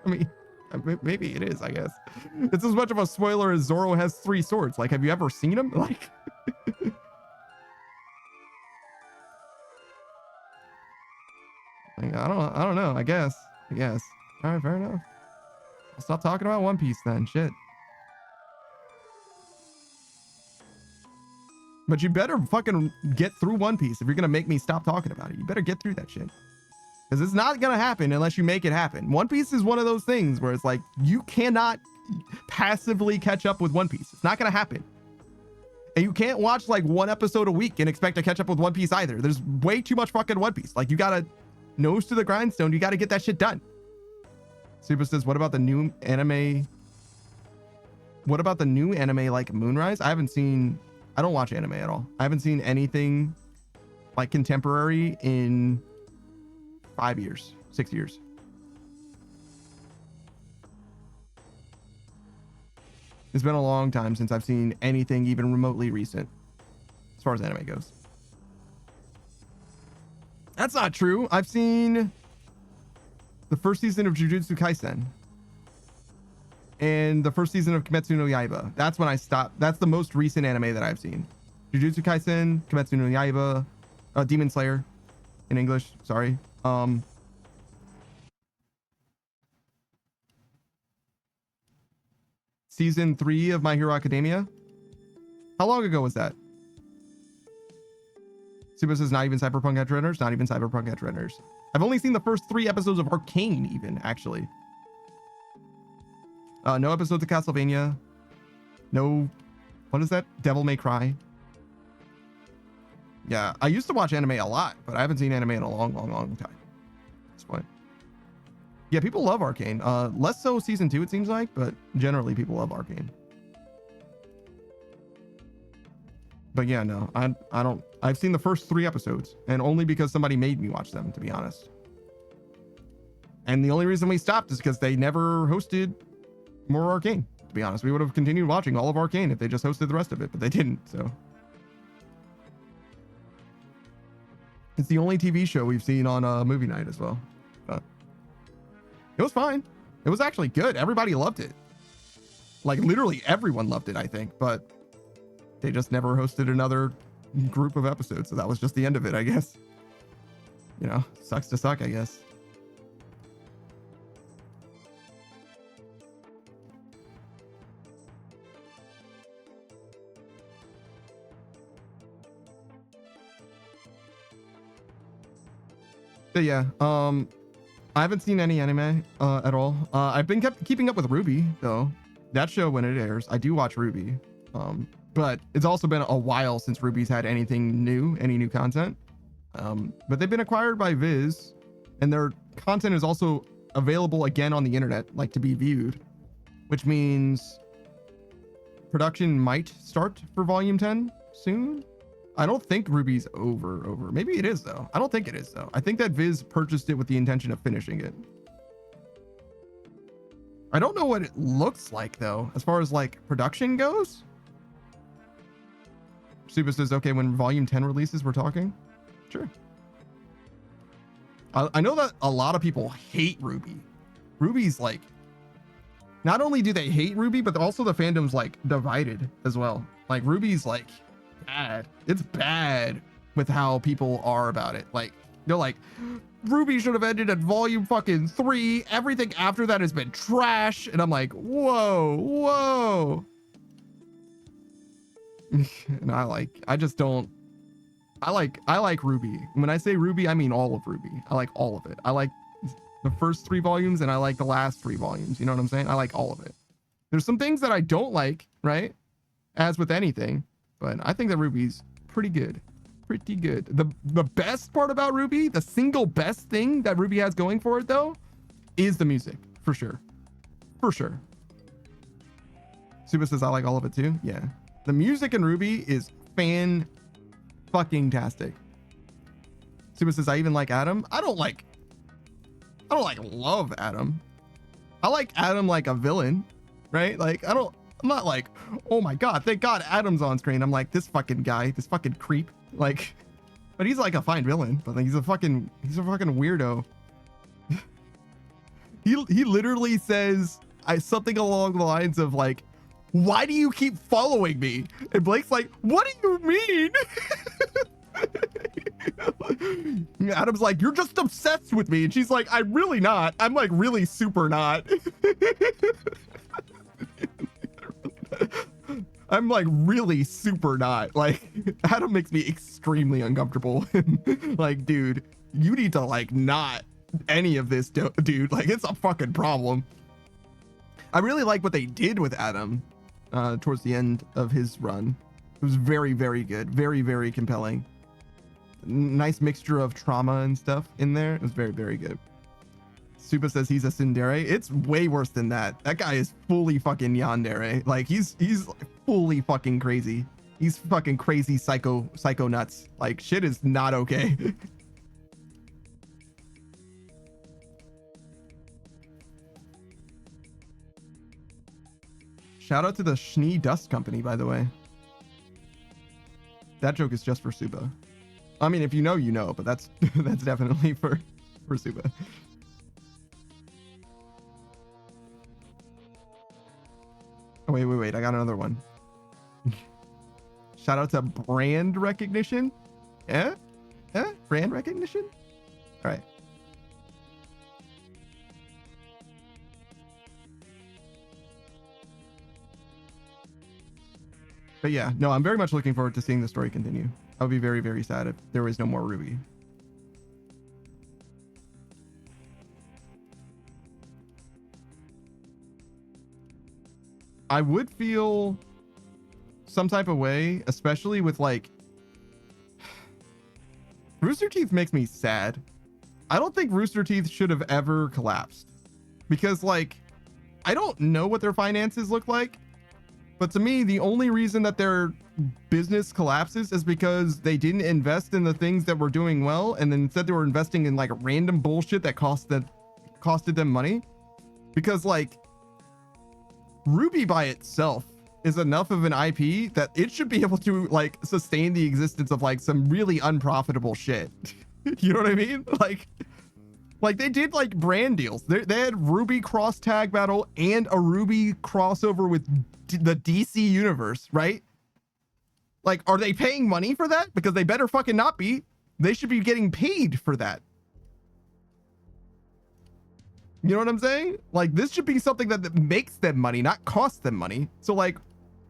I mean, maybe it is, I guess. It's as much of a spoiler as Zoro has 3 swords. Like, have you ever seen him? Like, like I don't know. I guess. All right, fair enough. I'll stop talking about One Piece then. Shit. But you better fucking get through One Piece if you're gonna make me stop talking about it. You better get through that shit. Because it's not gonna happen unless you make it happen. One Piece is one of those things where it's like, you cannot passively catch up with One Piece. It's not gonna happen. And you can't watch like one episode a week and expect to catch up with One Piece either. There's way too much fucking One Piece. Like, you gotta nose to the grindstone. You gotta get that shit done. Super says, what about the new anime? What about the new anime like Moonrise? I don't watch anime at all. I haven't seen anything like contemporary in 5 years, 6 years. It's been a long time since I've seen anything even remotely recent as far as anime goes. That's not true. I've seen the first season of Jujutsu Kaisen and the first season of Kimetsu no Yaiba. That's when I stopped. That's the most recent anime that I've seen. Jujutsu Kaisen, Kimetsu no Yaiba, Demon Slayer in English, sorry. Season 3 of My Hero Academia. How long ago was that? Suba says not even Cyberpunk Edge Runners, not even Cyberpunk Edge Runners. I've only seen the first 3 episodes of Arcane even, actually. No episodes of Castlevania. No, what is that? Devil May Cry. Yeah, I used to watch anime a lot, but I haven't seen anime in a long time at this point. Yeah, people love Arcane. Less so season 2, it seems like, but generally people love Arcane. But yeah, no, I don't. I've seen the first 3 episodes, and only because somebody made me watch them, to be honest. And the only reason we stopped is because they never hosted more Arcane. To be honest, we would have continued watching all of Arcane if they just hosted the rest of it, but they didn't. So it's the only TV show we've seen on movie night as well. But it was fine. It was actually good. Everybody loved it. Like literally everyone loved it, I think. But they just never hosted another group of episodes, so that was just the end of it, I guess. You know, sucks to suck, I guess. But yeah, I haven't seen any anime at all. I've been keeping up with Ruby though. That show when it airs, I do watch Ruby. But it's also been a while since Ruby's had anything new, any new content. But they've been acquired by Viz, and their content is also available again on the internet, like to be viewed, which means production might start for volume 10 soon. I don't think Ruby's over. Maybe it is though. I don't think it is though. I think that Viz purchased it with the intention of finishing it. I don't know what it looks like though, as far as like production goes. Suba says, okay, when volume 10 releases, we're talking. Sure. I know that a lot of people hate Ruby. Ruby's like, not only do they hate Ruby, but also the fandom's like divided as well. Like Ruby's like bad. It's bad with how people are about it. Like they're like, Ruby should have ended at volume fucking 3. Everything after that has been trash. And I'm like, whoa. And I like Ruby. When I say Ruby, I mean all of Ruby. I like all of it. I like the first 3 volumes and I like the last 3 volumes. You know what I'm saying? I like all of it. There's some things that I don't like, right? As with anything, but I think that Ruby's pretty good. Pretty good. The best part about Ruby, the single best thing that Ruby has going for it though, is the music, for sure. For sure. Suba says I like all of it too. Yeah. The music in Ruby is fan-fucking-tastic. Suba says I even like Adam. I don't love Adam. I like Adam like a villain, right? Like I'm not like, oh my god, thank god Adam's on screen. I'm like, this fucking guy, this fucking creep. Like, but he's like a fine villain, but like he's a fucking weirdo. he literally says something along the lines of like, why do you keep following me? And Blake's like, what do you mean? Adam's like, you're just obsessed with me. And she's like, I'm really not. I'm like really super not. I'm like really super not. Like, Adam makes me extremely uncomfortable. Like, dude, you need to like not any of this, dude. Like, it's a fucking problem. I really like what they did with Adam towards the end of his run. It was very, very good. Very, very compelling. Nice mixture of trauma and stuff in there. It was very, very good. Supa says he's a tsundere. It's way worse than that. That guy is fully fucking yandere. Like, he's fully fucking crazy. He's fucking crazy psycho nuts. Like, shit is not okay. Shout out to the Schnee Dust Company, by the way. That joke is just for Supa. I mean, if you know, you know, but that's that's definitely for Supa. Oh, wait. I got another one. Shout out to brand recognition. Brand recognition? All right. But yeah, no, I'm very much looking forward to seeing the story continue. I would be very, very sad if there was no more Ruby. I would feel some type of way, especially with like... Rooster Teeth makes me sad. I don't think Rooster Teeth should have ever collapsed. Because like, I don't know what their finances look like. But to me, the only reason that their business collapses is because they didn't invest in the things that were doing well, and then instead they were investing in like random bullshit that costed them money. Because like, Ruby by itself is enough of an IP that it should be able to like sustain the existence of like some really unprofitable shit. You know what I mean? Like they did like brand deals. They had Ruby cross tag battle and a Ruby crossover with the DC universe, right? Like, are they paying money for that? Because they better fucking not be. They should be getting paid for that. You know what I'm saying? Like, this should be something that makes them money, not costs them money. So like,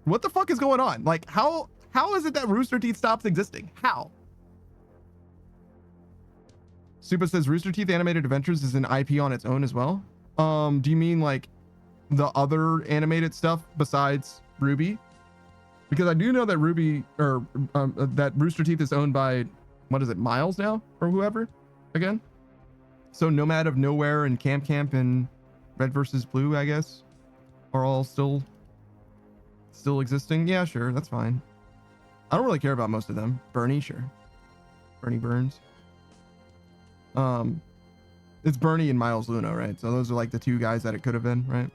what the fuck is going on? Like, how is it that Rooster Teeth stops existing? How? Supa says Rooster Teeth Animated Adventures is an IP on its own as well. Do you mean like the other animated stuff besides Ruby? Because I do know that Ruby or that Rooster Teeth is owned by, what is it, Miles now or whoever again? So Nomad of Nowhere and Camp and Red versus Blue, I guess, are all still existing. Yeah, sure, that's fine. I don't really care about most of them. Bernie, sure. Bernie Burns. It's Bernie and Miles Luna, right? So those are like the two guys that it could have been, right?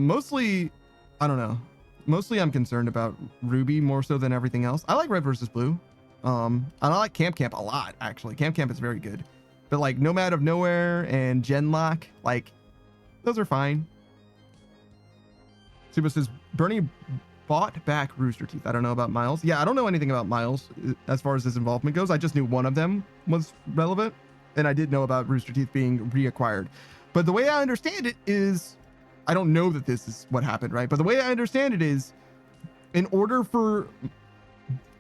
Mostly, I don't know. Mostly I'm concerned about Ruby more so than everything else. I like Red versus Blue. And I like Camp a lot, actually. Camp is very good. But like Nomad of Nowhere and Genlock, like those are fine. Supa says Bernie bought back Rooster Teeth. I don't know about Miles. Yeah, I don't know anything about Miles as far as his involvement goes. I just knew one of them was relevant. And I did know about Rooster Teeth being reacquired. But the way I understand it is, I don't know that this is what happened, right? But the way I understand it is, in order for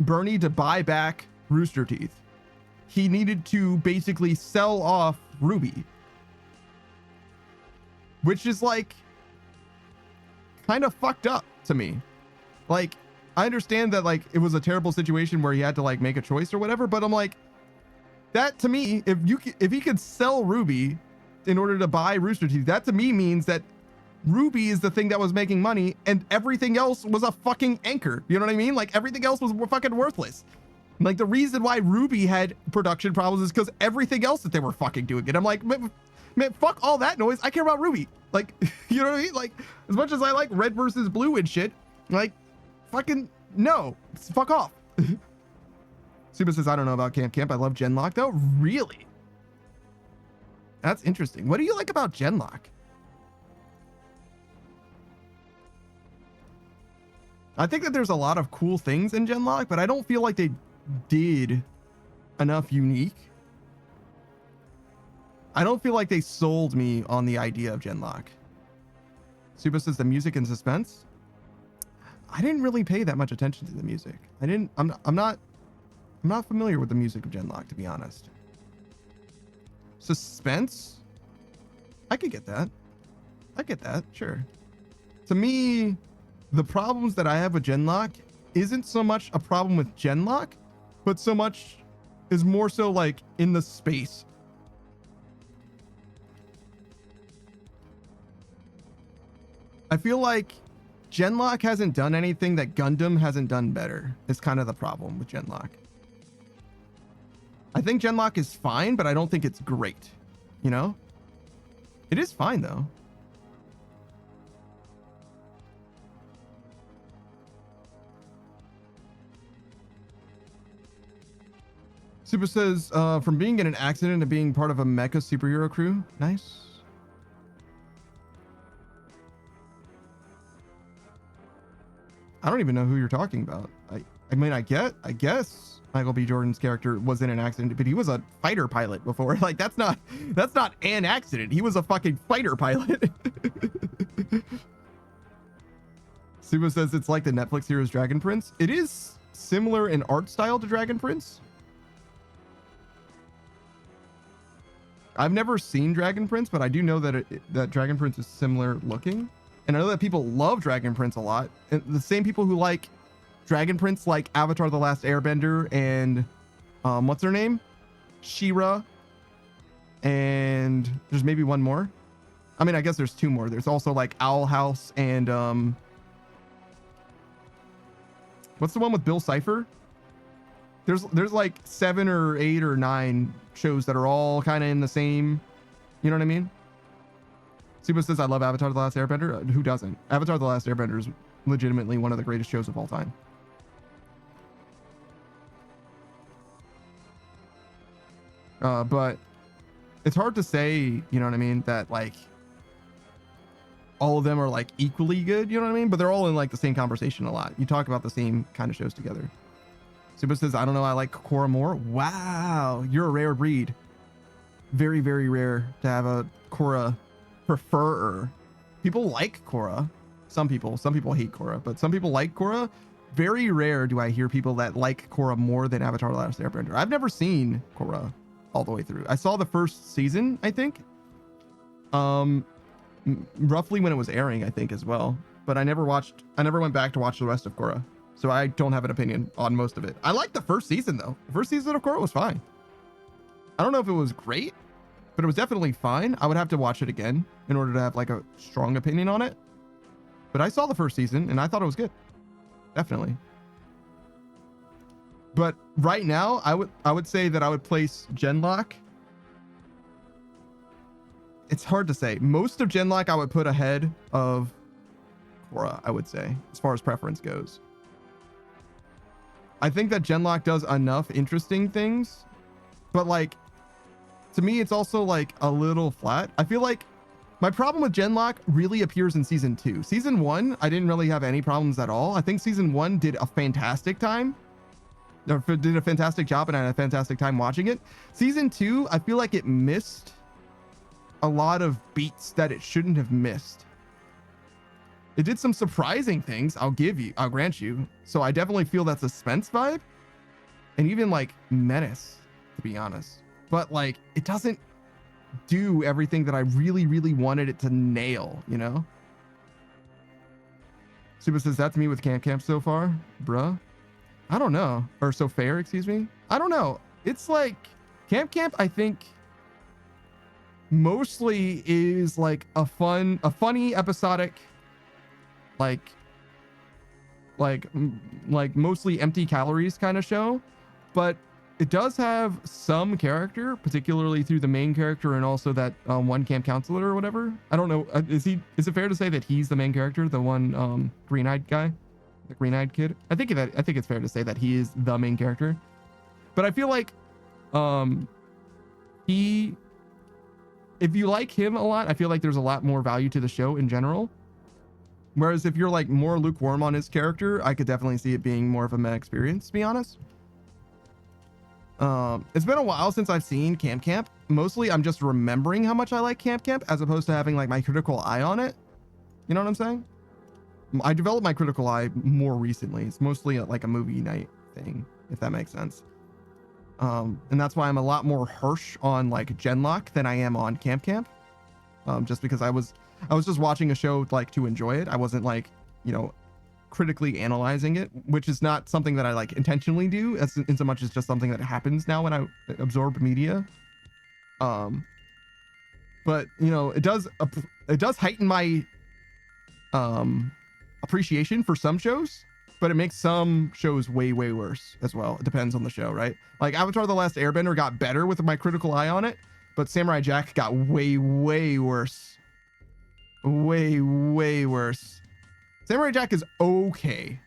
Bernie to buy back Rooster Teeth, he needed to basically sell off Ruby. Which is like, kind of fucked up to me. Like, I understand that like, it was a terrible situation where he had to like make a choice or whatever, but I'm like, that to me, if he could sell Ruby in order to buy Rooster Teeth, that to me means that Ruby is the thing that was making money and everything else was a fucking anchor. You know what I mean? Like everything else was fucking worthless. Like the reason why Ruby had production problems is because everything else that they were fucking doing it. I'm like, man, fuck all that noise. I care about Ruby. Like, you know what I mean? Like, as much as I like Red versus Blue and shit, like, fucking no, fuck off. Supa says, I don't know about Camp. I love Genlock though. Really? That's interesting. What do you like about Genlock? I think that there's a lot of cool things in Genlock, but I don't feel like they did enough unique. I don't feel like they sold me on the idea of Genlock. Supa says the music and suspense. I didn't really pay that much attention to the music. I'm not familiar with the music of Genlock, to be honest. Suspense? I could get that. I get that, sure. To me, the problems that I have with Genlock isn't so much a problem with Genlock, but so much is more so like in the space. I feel like Genlock hasn't done anything that Gundam hasn't done better. Is kind of the problem with Genlock. I think Genlock is fine, but I don't think it's great. You know? It is fine though. Super says, from being in an accident to being part of a mecha superhero crew. Nice. I don't even know who you're talking about. I mean, I guess Michael B. Jordan's character was in an accident, but he was a fighter pilot before. Like, that's not an accident. He was a fucking fighter pilot. Suba says it's like the Netflix series Dragon Prince. It is similar in art style to Dragon Prince. I've never seen Dragon Prince, but I do know that that Dragon Prince is similar looking. And I know that people love Dragon Prince a lot. And the same people who like Dragon Prince like Avatar The Last Airbender and what's her name? She-Ra. And there's maybe one more. I mean, I guess there's two more. There's also like Owl House and what's the one with Bill Cipher? There's like 7 or 8 or 9 shows that are all kind of in the same, you know what I mean? Suba says, I love Avatar The Last Airbender. Who doesn't? Avatar The Last Airbender is legitimately one of the greatest shows of all time. But it's hard to say, you know what I mean, that like all of them are like equally good, you know what I mean? But they're all in like the same conversation a lot. You talk about the same kind of shows together. Suba says, I don't know, I like Korra more. Wow, you're a rare breed. Very, very rare to have a Korra preferer. People like Korra. Some people hate Korra, but some people like Korra. Very rare do I hear people that like Korra more than Avatar The Last Airbender. I've never seen Korra all the way through. I saw the first season, I think. Roughly when it was airing, I think, as well. But I never went back to watch the rest of Korra. So I don't have an opinion on most of it. I liked the first season though. The first season of Korra was fine. I don't know if it was great, but it was definitely fine. I would have to watch it again in order to have like a strong opinion on it. But I saw the first season and I thought it was good. Definitely. But right now, I would say that I would place Genlock. It's hard to say. Most of Genlock I would put ahead of Korra, I would say, as far as preference goes. I think that Genlock does enough interesting things, but like, to me, it's also like a little flat. I feel like my problem with Genlock really appears in season 2. Season 1, I didn't really have any problems at all. I think season 1 did a fantastic time. Or did a fantastic job, and I had a fantastic time watching it. Season 2, I feel like it missed a lot of beats that it shouldn't have missed. It did some surprising things, I'll grant you. So I definitely feel that suspense vibe. And even like menace, to be honest. But like, it doesn't do everything that I really, really wanted it to nail, you know? Suba says, that's me with Camp so far, bruh. I don't know. Or so fair, excuse me. I don't know. It's like, Camp, I think, mostly is like a funny, episodic, like mostly empty calories kind of show, but it does have some character, particularly through the main character and also that one camp counselor or whatever. I don't know. Is it fair to say that he's the main character, the one green-eyed guy, the green-eyed kid? I think it's fair to say that he is the main character. But I feel like if you like him a lot, I feel like there's a lot more value to the show in general. Whereas if you're like more lukewarm on his character, I could definitely see it being more of a meta experience, to be honest. It's been a while since I've seen Camp. Mostly I'm just remembering how much I like Camp as opposed to having like my critical eye on it. You know what I'm saying? I developed my critical eye more recently. It's mostly like a movie night thing, if that makes sense. And that's why I'm a lot more harsh on like Genlock than I am on Camp. Just because I was just watching a show like to enjoy it. I wasn't like, you know, critically analyzing it, which is not something that I like intentionally do, as in so much as just something that happens now when I absorb media. But you know, it does heighten my appreciation for some shows, but it makes some shows way worse as well. It depends on the show, right? Like Avatar: The Last Airbender got better with my critical eye on it, but Samurai Jack got way worse. Way worse. Samurai Jack is okay.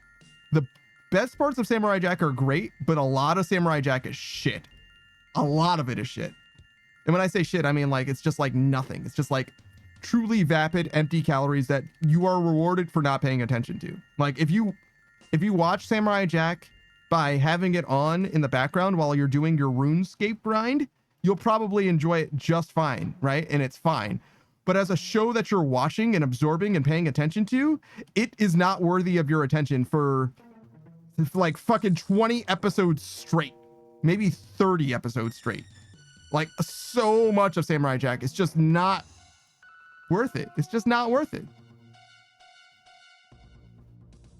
The best parts of Samurai Jack are great, but a lot of Samurai Jack is shit. A lot of it is shit. And when I say shit, I mean like it's just like nothing. It's just like truly vapid, empty calories that you are rewarded for not paying attention to. Like if you watch Samurai Jack by having it on in the background while you're doing your RuneScape grind, you'll probably enjoy it just fine, right? And it's fine. But as a show that you're watching and absorbing and paying attention to, it is not worthy of your attention for like fucking 20 episodes straight, maybe 30 episodes straight. Like so much of Samurai Jack is just not worth it. It's just not worth it.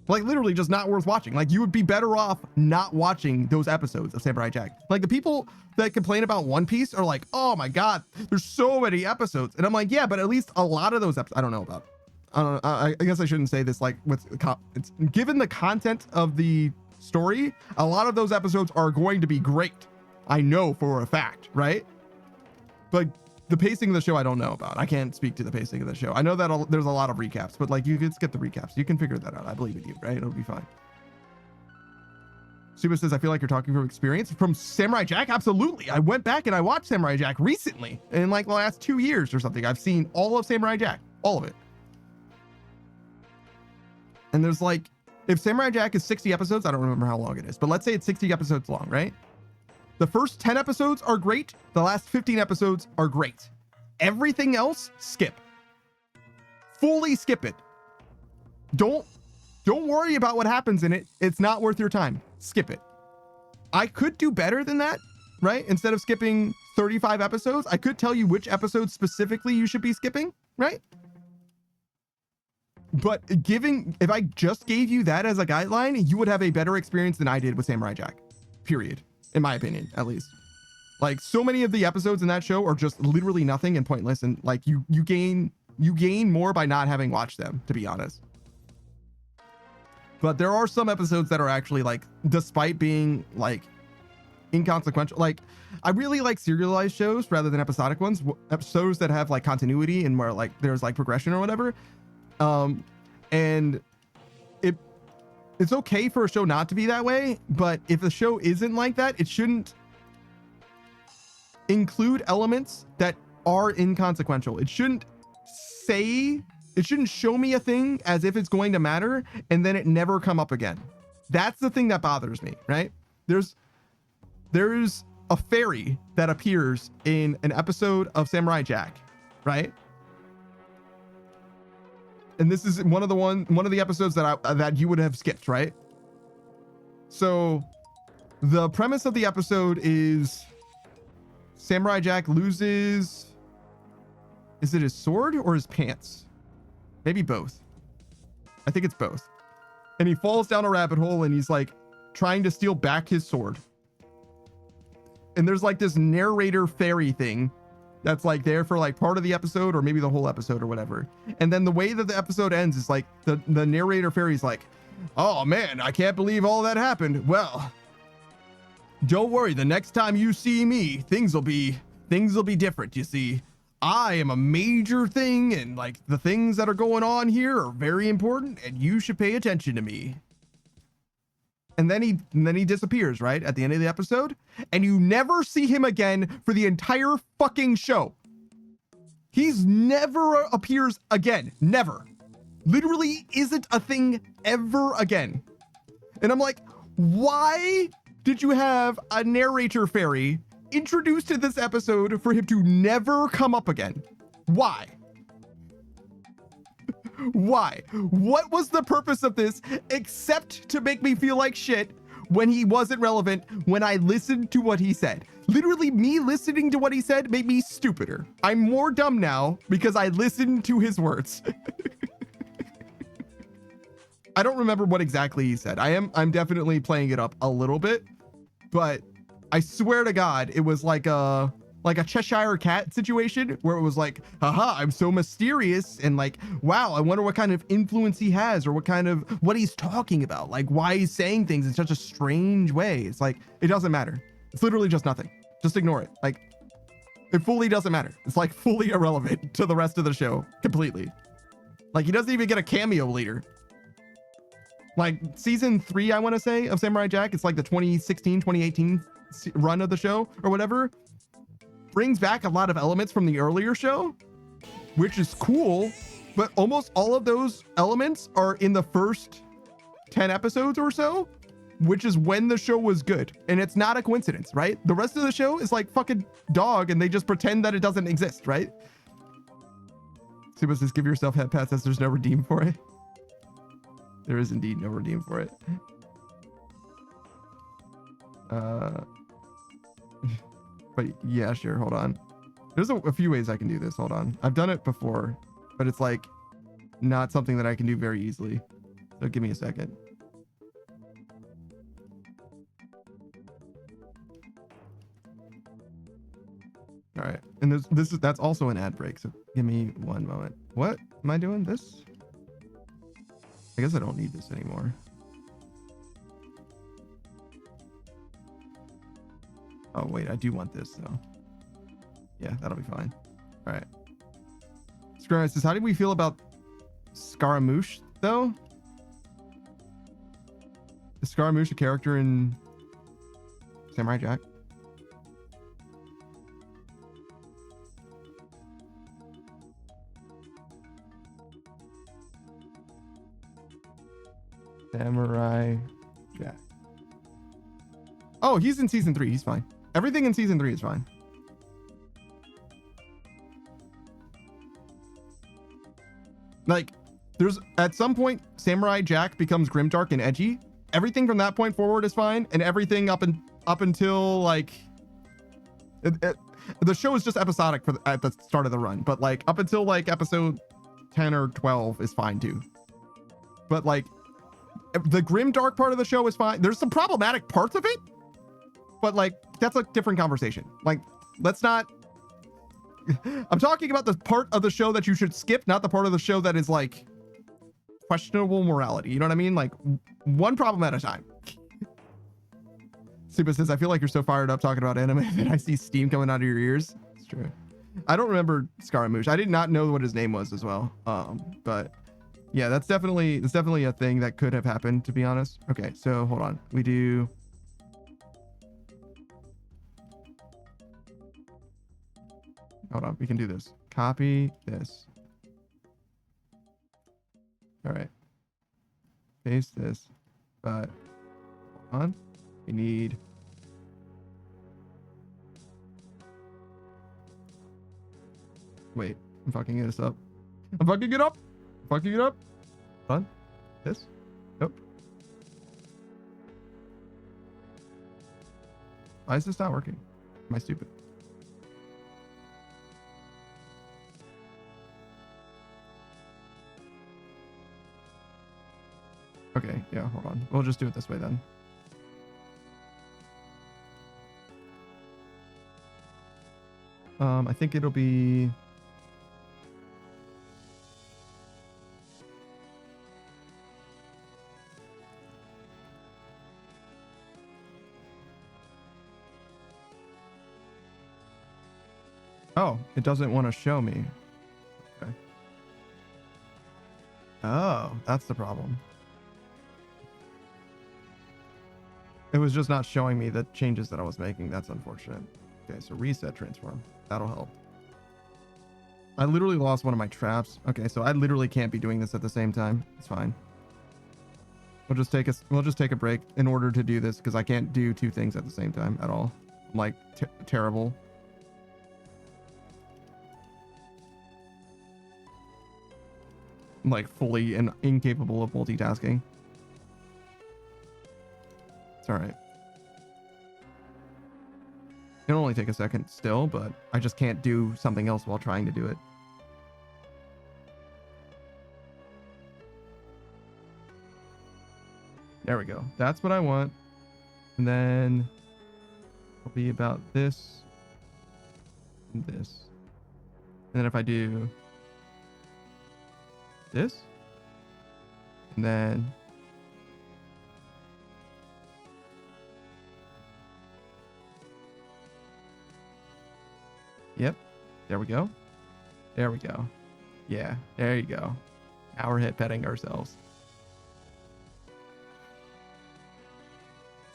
Like literally just not worth watching. Like you would be better off not watching those episodes of Samurai Jack. Like the people that complain about One Piece are like, oh my God, there's so many episodes. And I'm like, yeah, but at least a lot of those episodes, I don't know. I guess I shouldn't say this like it's given the content of the story, a lot of those episodes are going to be great. I know for a fact, right? But the pacing of the show, I don't know about. I can't speak to the pacing of the show. I know that there's a lot of recaps, but like you can skip the recaps. You can figure that out. I believe in you, right? It'll be fine. Suba says, I feel like you're talking from experience. From Samurai Jack? Absolutely. I went back and I watched Samurai Jack recently in like the last 2 years or something. I've seen all of Samurai Jack, all of it. And there's like, if Samurai Jack is 60 episodes, I don't remember how long it is, but let's say it's 60 episodes long, right? The first 10 episodes are great. The last 15 episodes are great. Everything else, skip. Fully skip it. Don't worry about what happens in it. It's not worth your time. Skip it. I could do better than that, right? Instead of skipping 35 episodes, I could tell you which episodes specifically you should be skipping, right? But if I just gave you that as a guideline, you would have a better experience than I did with Samurai Jack, period. In my opinion, at least. Like so many of the episodes in that show are just literally nothing and pointless, and like you gain more by not having watched them, to be honest. But there are some episodes that are actually like, despite being like inconsequential, like I really like serialized shows rather than episodic ones, shows that have like continuity and where like there's like progression or whatever. And it's okay for a show not to be that way, but if the show isn't like that, it shouldn't include elements that are inconsequential. It shouldn't show me a thing as if it's going to matter and then it never come up again. That's the thing that bothers me, right? There's a fairy that appears in an episode of Samurai Jack, right? And this is one of the episodes that you would have skipped, right? So the premise of the episode is Samurai Jack loses, is it his sword or his pants? Maybe both. I think it's both. And he falls down a rabbit hole and he's like trying to steal back his sword. And there's like this narrator fairy thing that's like there for like part of the episode or maybe the whole episode or whatever. And then the way that the episode ends is like the narrator fairy's like, oh man, I can't believe all that happened. Well, don't worry. The next time you see me, things will be different. You see, I am a major thing and like the things that are going on here are very important and you should pay attention to me. And then he disappears, right? At the end of the episode. And you never see him again for the entire fucking show. He's never appears again. Never. Literally isn't a thing ever again. And I'm like, why did you have a narrator fairy introduced to this episode for him to never come up again? Why? Why? What was the purpose of this except to make me feel like shit when he wasn't relevant when I listened to what he said? Literally, me listening to what he said made me stupider. I'm more dumb now because I listened to his words. I don't remember what exactly he said. I'm definitely playing it up a little bit, but I swear to God, it was like a Cheshire Cat situation where it was like, haha, I'm so mysterious, and like, wow, I wonder what kind of influence he has or what he's talking about, like why he's saying things in such a strange way. It's like, it doesn't matter. It's literally just nothing. Just ignore it. Like, it fully doesn't matter. It's like fully irrelevant to the rest of the show completely. Like, he doesn't even get a cameo later. Like season 3, I want to say, of Samurai Jack, it's like the 2016, 2018 run of the show or whatever, brings back a lot of elements from the earlier show, which is cool, but almost all of those elements are in the first 10 episodes or so, which is when the show was good. And it's not a coincidence, right? The rest of the show is like fucking dog, and they just pretend that it doesn't exist, right? Suba says, give yourself head pass as there's no redeem for it. There is indeed no redeem for it. But yeah, sure, hold on. There's a few ways I can do this, hold on. I've done it before, but it's like not something that I can do very easily. So give me a second. All right, and that's also an ad break, so give me one moment. What am I doing? This? I guess I don't need this anymore. Oh wait, I do want this though. Yeah, that'll be fine. All right. Scarra says, how do we feel about Scaramouche though? Is Scaramouche a character in Samurai Jack? Samurai Jack. Oh, he's in season 3. He's fine. Everything in season 3 is fine. Like, there's at some point Samurai Jack becomes grimdark and edgy. Everything from that point forward is fine, and everything up until like the show is just episodic at the start of the run, but like up until like episode 10 or 12 is fine too. But like the grimdark part of the show is fine. There's some problematic parts of it, but like that's a different conversation. Like, let's not. I'm talking about the part of the show that you should skip, not the part of the show that is like questionable morality. You know what I mean? Like, one problem at a time. Supa says, I feel like you're so fired up talking about anime that I see steam coming out of your ears. It's true. I don't remember Scaramouche. I did not know what his name was as well. But yeah, that's definitely a thing that could have happened, to be honest. Okay, so hold on. We do. Hold on, we can do this. Copy this. All right. Paste this. But hold on. We need. Wait, I'm fucking this up. I'm fucking it up. Fucking it up. Hold on. This. Nope. Why is this not working? Am I stupid? Okay, yeah, hold on. We'll just do it this way then. I think it'll be... Oh, it doesn't want to show me. Okay. Oh, that's the problem. It was just not showing me the changes that I was making. That's unfortunate. Okay, so reset transform. That'll help. I literally lost one of my traps. Okay, so I literally can't be doing this at the same time. It's fine. We'll just take a break in order to do this because I can't do two things at the same time at all. I'm like terrible. like fully and incapable of multitasking. It's all right. It'll only take a second still, but I just can't do something else while trying to do it. There we go. That's what I want. And then it'll be about this and this. And then if I do this, and then yep, there we go. There we go. Yeah, there you go. Now we're hit petting ourselves.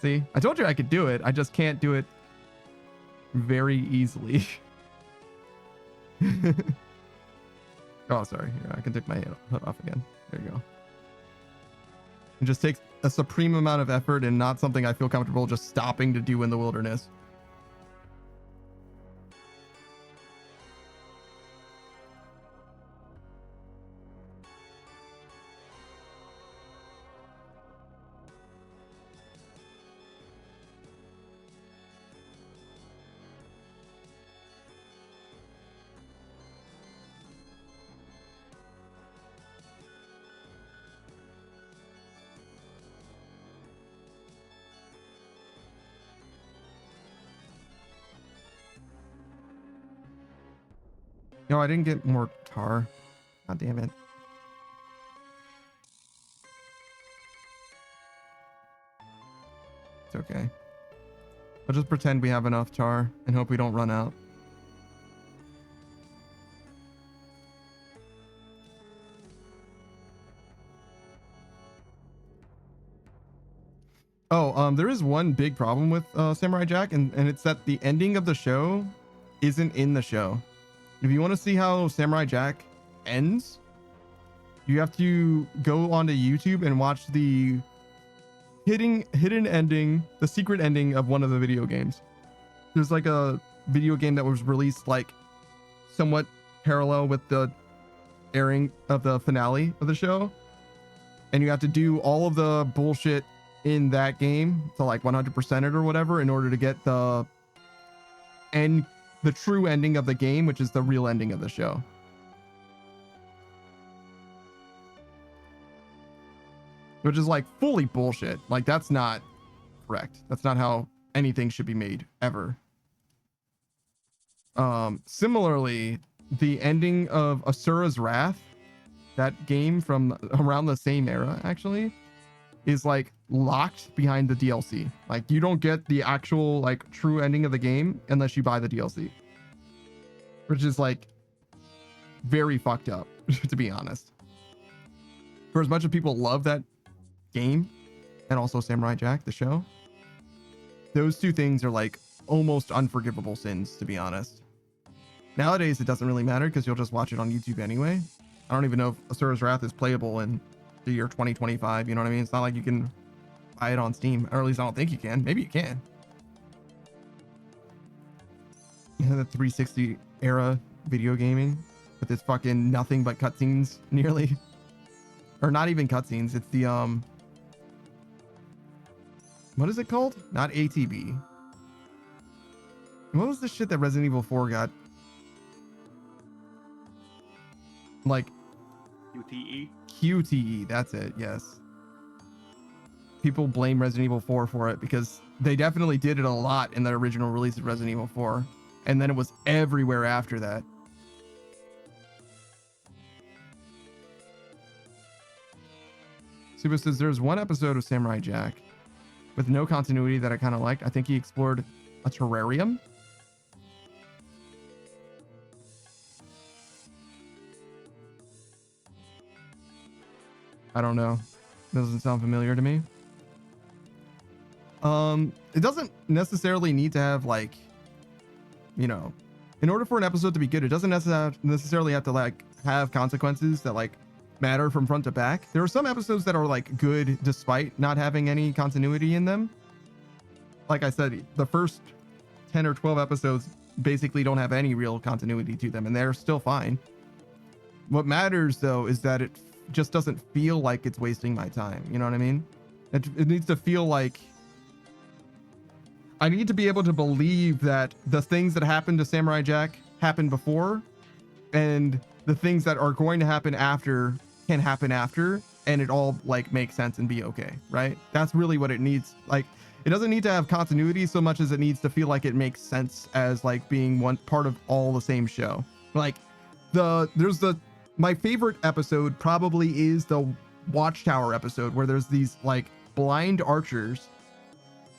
See, I told you I could do it. I just can't do it very easily. Oh, sorry. Here, I can take my hood off again. There you go. It just takes a supreme amount of effort and not something I feel comfortable just stopping to do in the wilderness. No, I didn't get more tar. God damn it. It's okay. I'll just pretend we have enough tar and hope we don't run out. Oh, there is one big problem with Samurai Jack, and it's that the ending of the show isn't in the show. If you want to see how Samurai Jack ends, you have to go onto YouTube and watch the hidden ending, the secret ending of one of the video games. There's like a video game that was released like somewhat parallel with the airing of the finale of the show, and you have to do all of the bullshit in that game to like 100% it or whatever in order to get the true ending of the game, which is the real ending of the show. Which is like fully bullshit. Like that's not correct. That's not how anything should be made ever. Similarly, the ending of Asura's Wrath, that game from around the same era actually, is like locked behind the DLC. Like you don't get the actual like true ending of the game unless you buy the DLC, which is like very fucked up to be honest. For as much as people love that game and also Samurai Jack the show, those two things are like almost unforgivable sins, to be honest. Nowadays it doesn't really matter because you'll just watch it on YouTube anyway. I don't even know if Asura's Wrath is playable in the year 2025, you know what I mean? It's not like you can buy it on Steam, or at least I don't think you can. Maybe you can. Yeah, the 360 era video gaming with this fucking nothing but cutscenes nearly, or not even cutscenes. It's the what is it called? Not ATB. What was the shit that Resident Evil 4 got? Like
QTE?
QTE, that's it, yes. People blame Resident Evil 4 for it because they definitely did it a lot in the original release of Resident Evil 4. And then it was everywhere after that. Suba says there's one episode of Samurai Jack with no continuity that I kind of liked. I think he explored a terrarium. I don't know. Doesn't sound familiar to me. It doesn't necessarily need to have like, you know, in order for an episode to be good, it doesn't necessarily have to like have consequences that like matter from front to back. There are some episodes that are like good despite not having any continuity in them. Like I said, the first 10 or 12 episodes basically don't have any real continuity to them and they're still fine. What matters though is that it just doesn't feel like it's wasting my time. You know what I mean? It needs to feel like I need to be able to believe that the things that happened to Samurai Jack happened before, and the things that are going to happen after can happen after, and it all like makes sense and be okay, right? That's really what it needs. Like, it doesn't need to have continuity so much as it needs to feel like it makes sense as like being one part of all the same show. Like my favorite episode probably is the Watchtower episode, where there's these like blind archers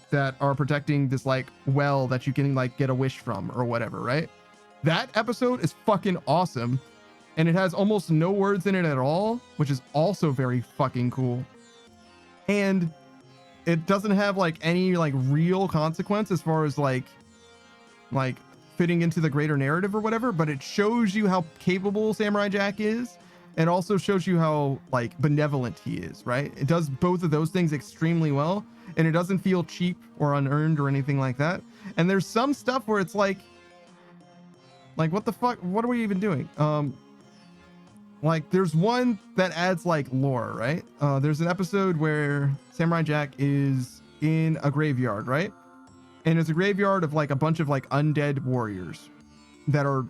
that are protecting this like well that you can like get a wish from or whatever, right? That episode is fucking awesome, and it has almost no words in it at all, which is also very fucking cool. And it doesn't have like any like real consequence as far as like fitting into the greater narrative or whatever, but it shows you how capable Samurai Jack is, and also shows you how like benevolent he is, right? It does both of those things extremely well, and it doesn't feel cheap or unearned or anything like that. And there's some stuff where it's like what the fuck, what are we even doing? Like there's one that adds like lore, right? There's an episode where Samurai Jack is in a graveyard, right? And it's a graveyard of like a bunch of like undead warriors that are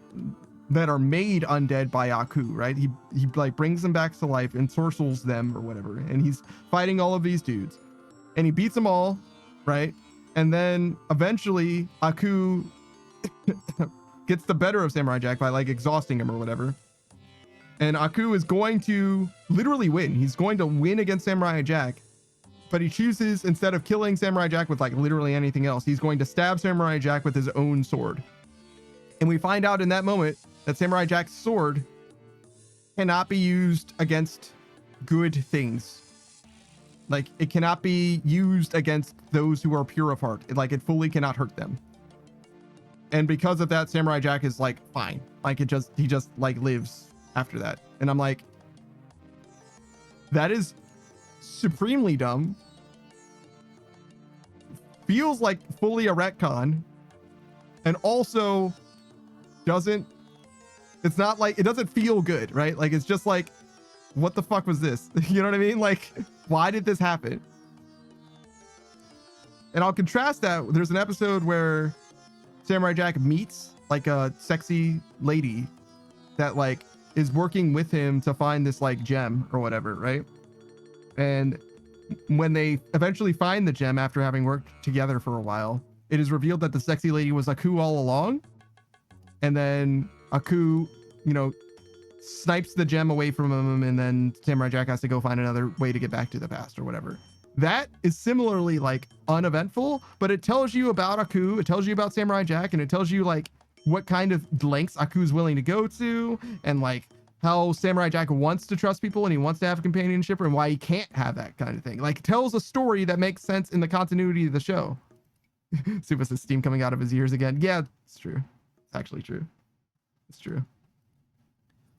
made undead by Aku, right? He like brings them back to life and sorcels them or whatever, and he's fighting all of these dudes, and he beats them all, right? And then eventually Aku gets the better of Samurai Jack by like exhausting him or whatever. And Aku is going to literally win. He's going to win against Samurai Jack, but he chooses, instead of killing Samurai Jack with like literally anything else, he's going to stab Samurai Jack with his own sword. And we find out in that moment that Samurai Jack's sword cannot be used against good things. Like, it cannot be used against those who are pure of heart. It fully cannot hurt them. And because of that, Samurai Jack is like fine. Like he just like lives after that. And I'm like, that is supremely dumb. Feels like fully a retcon, and also it's not like, it doesn't feel good, right? Like, it's just like, what the fuck was this? You know what I mean? Like, why did this happen? And I'll contrast that. There's an episode where Samurai Jack meets like a sexy lady that like is working with him to find this like gem or whatever, right? And when they eventually find the gem after having worked together for a while, it is revealed that the sexy lady was Aku all along. And then Aku, snipes the gem away from him, and then Samurai Jack has to go find another way to get back to the past or whatever. That is similarly like uneventful, but it tells you about Aku, it tells you about Samurai Jack, and it tells you like what kind of lengths Aku's willing to go to, and like how Samurai Jack wants to trust people and he wants to have a companionship, and why he can't have that kind of thing. Like, it tells a story that makes sense in the continuity of the show. Suba says steam coming out of his ears again. Yeah, it's true. It's actually true. It's true.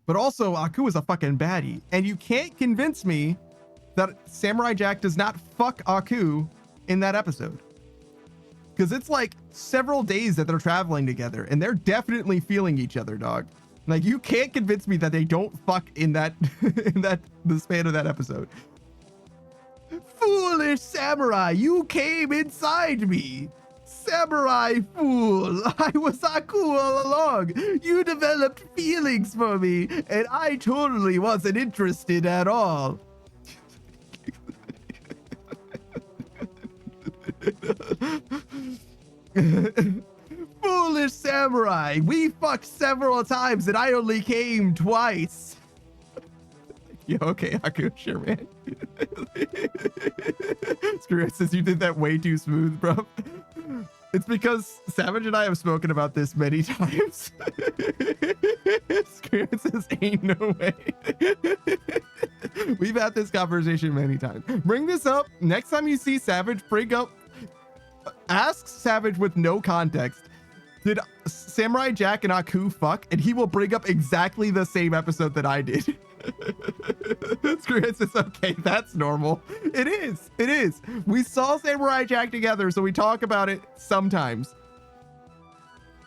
But also, Aku is a fucking baddie, and you can't convince me that Samurai Jack does not fuck Aku in that episode. Because it's like several days that they're traveling together, and they're definitely feeling each other, dog. Like, you can't convince me that they don't fuck in that the span of that episode. Foolish samurai, you came inside me. Samurai fool, I was Aku all along. You developed feelings for me, and I totally wasn't interested at all. Foolish samurai, we fucked several times and I only came twice. Yeah, okay, Aku, sure, man. Screw it, since you did that way too smooth, bro. It's because Savage and I have spoken about this many times. Screw it, says ain't no way. We've had this conversation many times. Bring this up next time you see Savage. Ask Savage with no context, did Samurai Jack and Aku fuck? And he will bring up exactly the same episode that I did. Screw it, says okay, that's normal. It is. We saw Samurai Jack together, so we talk about it sometimes.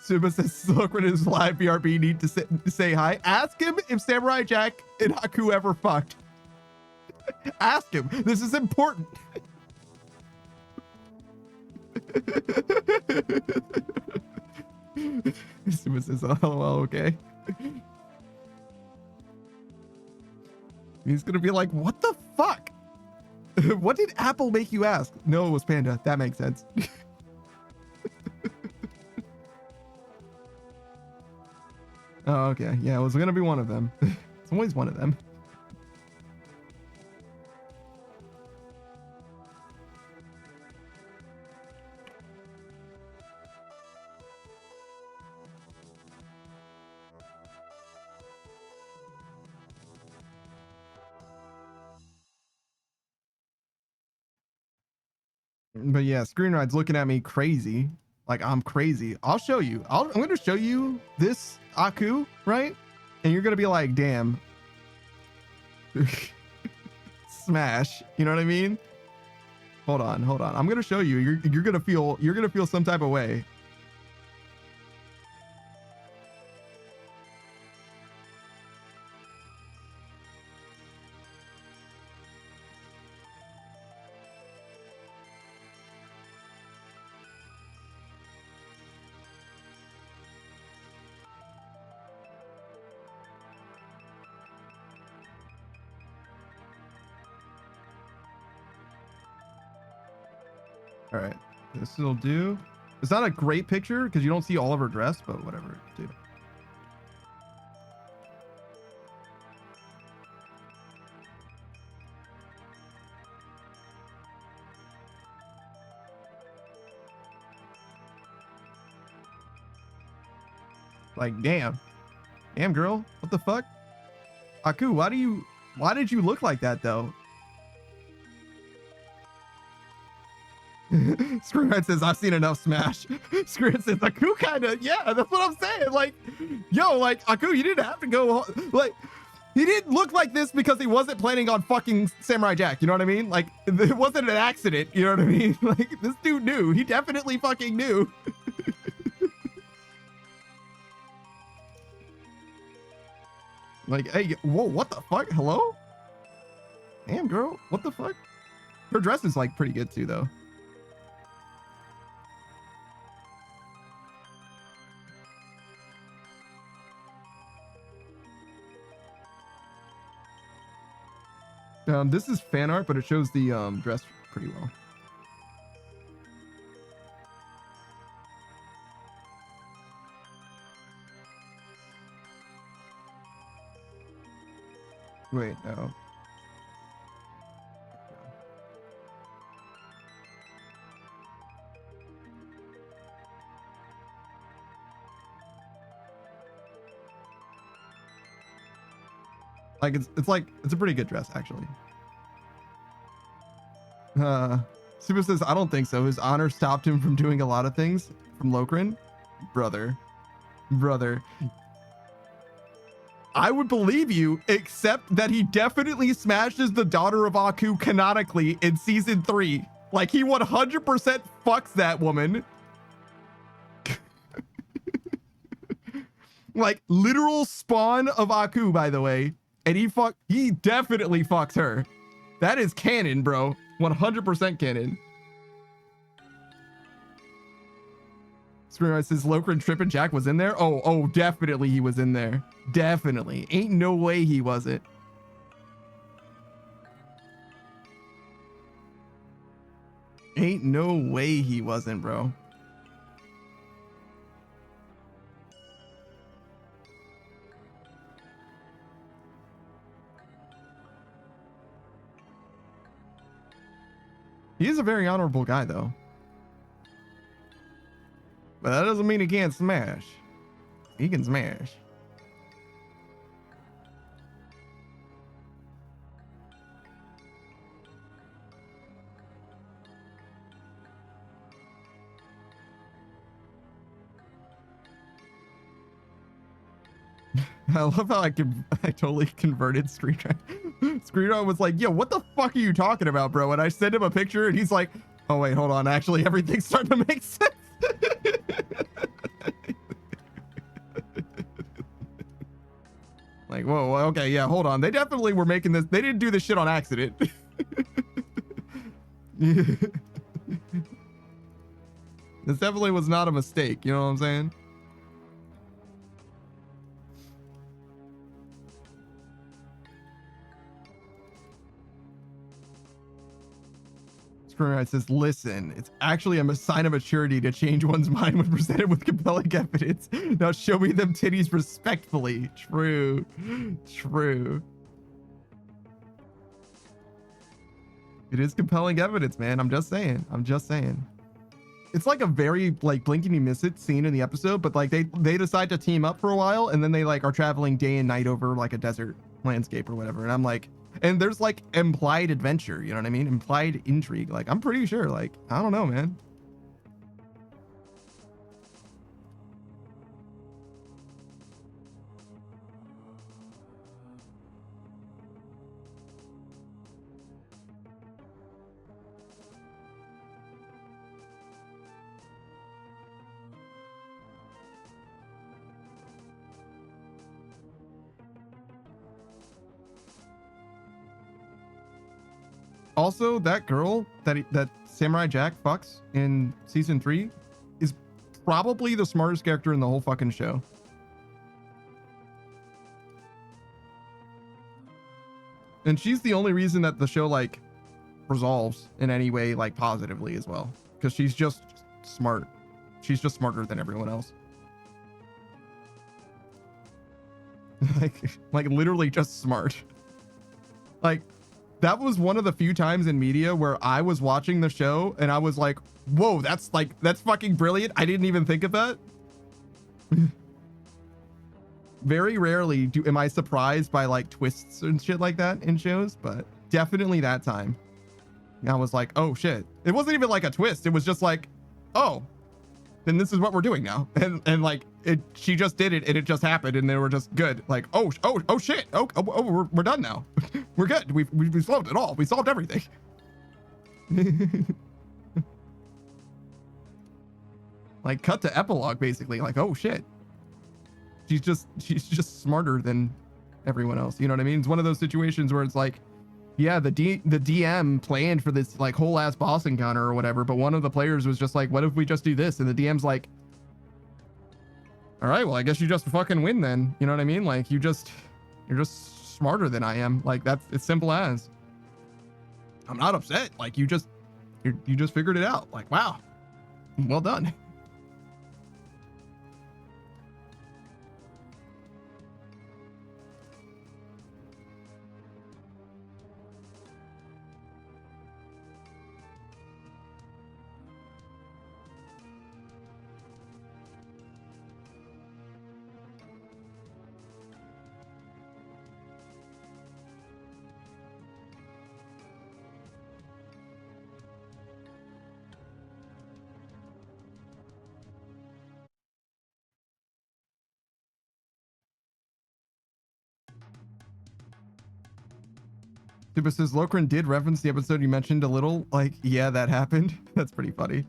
Suba says, look, when his live BRB need to say hi. Ask him if Samurai Jack and Aku ever fucked. Ask him. This is important. Suma says, "LOL, okay." He's gonna be like, "What the fuck? What did Apple make you ask?" No, it was Panda. That makes sense. Oh, okay. Yeah, it was gonna be one of them. It's always one of them. But yeah, Screenride's looking at me crazy. Like I'm crazy. I'll show you. I'm going to show you this Aku, right? And you're going to be like, damn. Smash. You know what I mean? Hold on. I'm going to show you. You're going to feel some type of way. All right, this will do. It's not a great picture because you don't see all of her dress, but whatever, dude. Like, damn, girl, what the fuck? Aku, why did you look like that though? Screwhead says, I've seen enough Smash. Screwhead says, Aku kinda, yeah, that's what I'm saying. Like, yo, like, Aku, you didn't have to go, like, he didn't look like this because he wasn't planning on fucking Samurai Jack, you know what I mean? Like, it wasn't an accident, you know what I mean? Like, this dude knew. He definitely fucking knew. Like, hey, whoa, what the fuck? Hello? Damn, girl, what the fuck? Her dress is, like, pretty good, too, though. This is fan art, but it shows the dress pretty well. Wait, no. Like it's a pretty good dress actually. Super says, I don't think so. His honor stopped him from doing a lot of things from Lokrin. Brother. I would believe you, except that he definitely smashes the daughter of Aku canonically in season 3. Like he 100% fucks that woman. Like literal spawn of Aku, by the way. And he definitely fucks her. That is canon, bro. 100% canon. Screenwriter says Lokrin Trippin' Jack was in there. Oh, definitely he was in there. Definitely. Ain't no way he wasn't. Ain't no way he wasn't, bro. He is a very honorable guy, though. But that doesn't mean he can't smash. He can smash. I love how I totally converted Screenshot. Screenshot was like, yo, what the fuck are you talking about, bro? And I sent him a picture and he's like, oh, wait, hold on. Actually, everything's starting to make sense. Like, whoa, okay, yeah, hold on. They definitely were making this. They didn't do this shit on accident. This definitely was not a mistake. You know what I'm saying? Screenwriter says, listen, it's actually a sign of maturity to change one's mind when presented with compelling evidence. Now show me them titties respectfully. True. True. It is compelling evidence, man. I'm just saying. I'm just saying. It's like a very like blink and you miss it scene in the episode, but like they decide to team up for a while and then they like are traveling day and night over like a desert landscape or whatever. And I'm like, and there's like implied adventure, you know what I mean? Implied intrigue. Like I'm pretty sure, like, I don't know, man. Also, that girl that Samurai Jack fucks in season 3 is probably the smartest character in the whole fucking show. And she's the only reason that the show like resolves in any way like positively as well, because she's just smart. She's just smarter than everyone else. like literally just smart. Like that was one of the few times in media where I was watching the show and I was like, whoa, that's fucking brilliant. I didn't even think of that. Very rarely am I surprised by like twists and shit like that in shows, but definitely that time. I was like, oh shit. It wasn't even like a twist. It was just like, oh, then this is what we're doing now. And like she just did it and it just happened and they were just good. Like, oh shit. Oh, we're done now. We're good. We solved it all. We solved everything. Like cut to epilogue basically. Like, oh shit. She's just smarter than everyone else. You know what I mean? It's one of those situations where it's like, yeah, the DM planned for this like whole ass boss encounter or whatever, but one of the players was just like, what if we just do this? And the DM's like, all right, well, I guess you just fucking win then. You know what I mean? Like you're just smarter than I am. Like that's as simple as. I'm not upset. Like you just figured it out. Like, wow, well done. Super says Lokrin did reference the episode you mentioned a little. Like, yeah, that happened. That's pretty funny.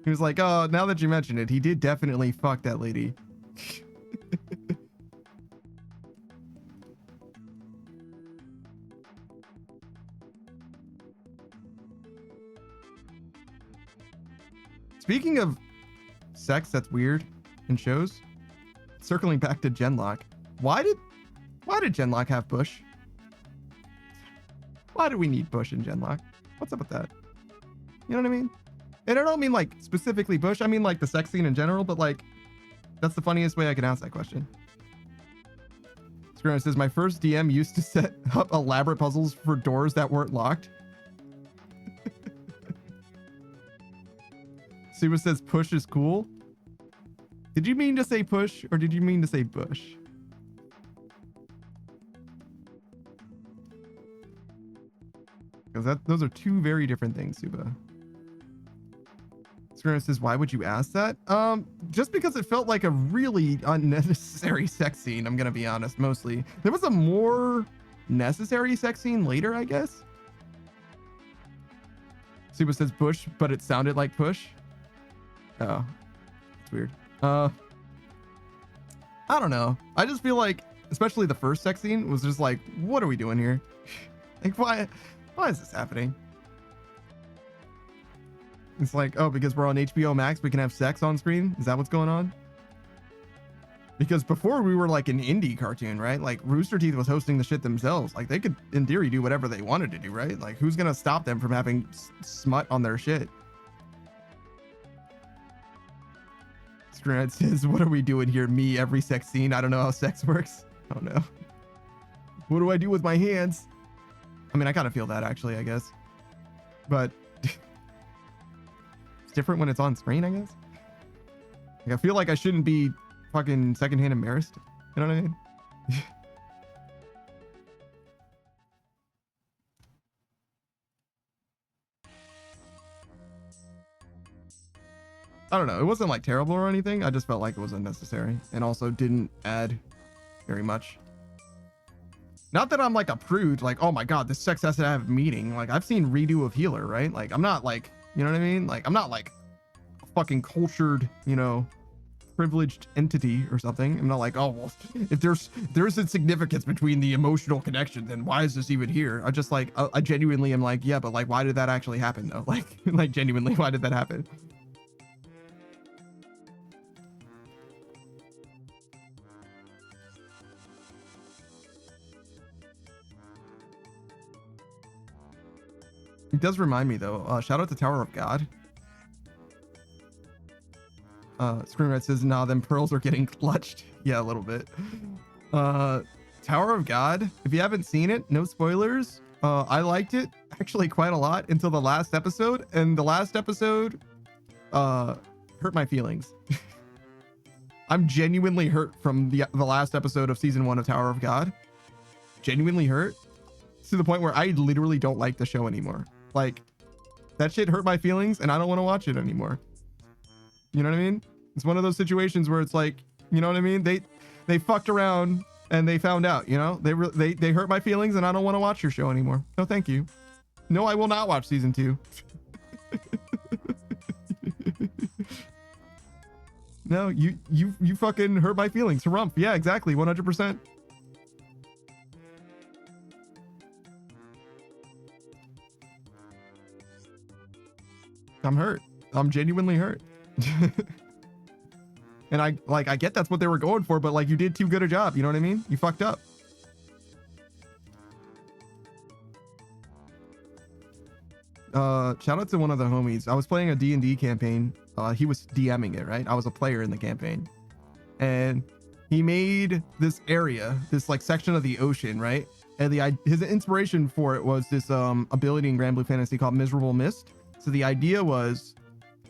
He was like, oh, now that you mention it, he did definitely fuck that lady. Speaking of sex that's weird in shows, circling back to Genlock, why did Genlock have Bush? Why do we need Bush in Genlock? What's up with that? You know what I mean? And I don't mean like specifically Bush. I mean like the sex scene in general, but like that's the funniest way I can ask that question. Screener says, my first DM used to set up elaborate puzzles for doors that weren't locked. Suba says push is cool. Did you mean to say push or did you mean to say Bush? Because those are two very different things, Suba. Screener says, why would you ask that? Just because it felt like a really unnecessary sex scene, I'm gonna be honest, mostly. There was a more necessary sex scene later, I guess. Suba says Bush, but it sounded like push. Oh, it's weird. I don't know. I just feel like especially the first sex scene, was just like, what are we doing here? Like, why is this happening? It's like, oh, because we're on HBO Max, we can have sex on screen? Is that what's going on? Because before we were like an indie cartoon, right? Like Rooster Teeth was hosting the shit themselves. Like they could, in theory, do whatever they wanted to do, right? Like who's gonna stop them from having smut on their shit? Screenhead says, what are we doing here? Me, every sex scene. I don't know how sex works. Oh no. What do I do with my hands? I mean, I kind of feel that actually, I guess. But it's different when it's on screen, I guess. Like, I feel like I shouldn't be fucking secondhand embarrassed. You know what I mean? I don't know. It wasn't like terrible or anything. I just felt like it was unnecessary and also didn't add very much. Not that I'm like a prude, like, oh my god, this sex has to have meaning. Like, I've seen redo of Healer, right? Like, I'm not like, you know what I mean? Like, I'm not like a fucking cultured, you know, privileged entity or something. I'm not like, oh, well, if there's a significance between the emotional connection, then why is this even here? I just like, I genuinely am like, yeah, but like, why did that actually happen though? Like genuinely, why did that happen? It does remind me though. Shout out to Tower of God. Screamrat says, nah, them pearls are getting clutched. Yeah, a little bit. Tower of God, if you haven't seen it, no spoilers. I liked it actually quite a lot until the last episode, and the last episode hurt my feelings. I'm genuinely hurt from the last episode of season 1 of Tower of God. Genuinely hurt to the point where I literally don't like the show anymore. Like, that shit hurt my feelings and I don't want to watch it anymore. You know what I mean? It's one of those situations where it's like, you know what I mean? They fucked around and they found out, you know? They hurt my feelings and I don't want to watch your show anymore. No, thank you. No, I will not watch season 2. No, you fucking hurt my feelings. Harumph. Yeah, exactly. 100%. I'm hurt. I'm genuinely hurt. And I get that's what they were going for, but like you did too good a job. You know what I mean? You fucked up. Shout out to one of the homies. I was playing a D&D campaign. He was DMing it, right? I was a player in the campaign. And he made this area, this like section of the ocean, right? And his inspiration for it was this ability in Grand Blue Fantasy called Miserable Mist. So the idea was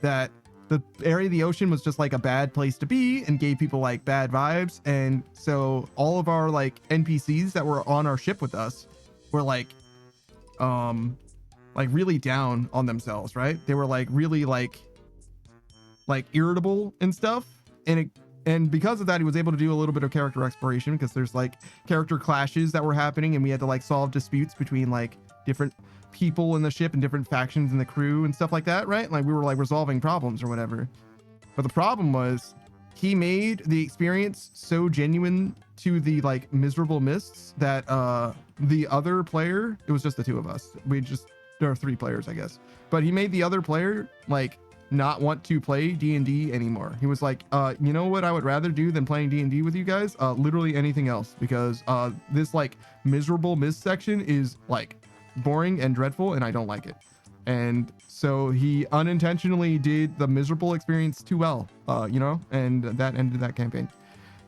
that the area of the ocean was just like a bad place to be and gave people like bad vibes. And so all of our like NPCs that were on our ship with us were like really down on themselves, right? They were like really like irritable and stuff. And because of that, he was able to do a little bit of character exploration because there's like character clashes that were happening and we had to like solve disputes between like different people in the ship and different factions in the crew and stuff like that, right? Like we were like resolving problems or whatever. But the problem was he made the experience so genuine to the like miserable mists that the other player, it was just the two of us. There are 3 players, I guess. But he made the other player like not want to play D&D anymore. He was like, you know what I would rather do than playing D&D with you guys? Literally anything else, because this like miserable mist section is like boring and dreadful and I don't like it. And so he unintentionally did the miserable experience too well, you know, and that ended that campaign.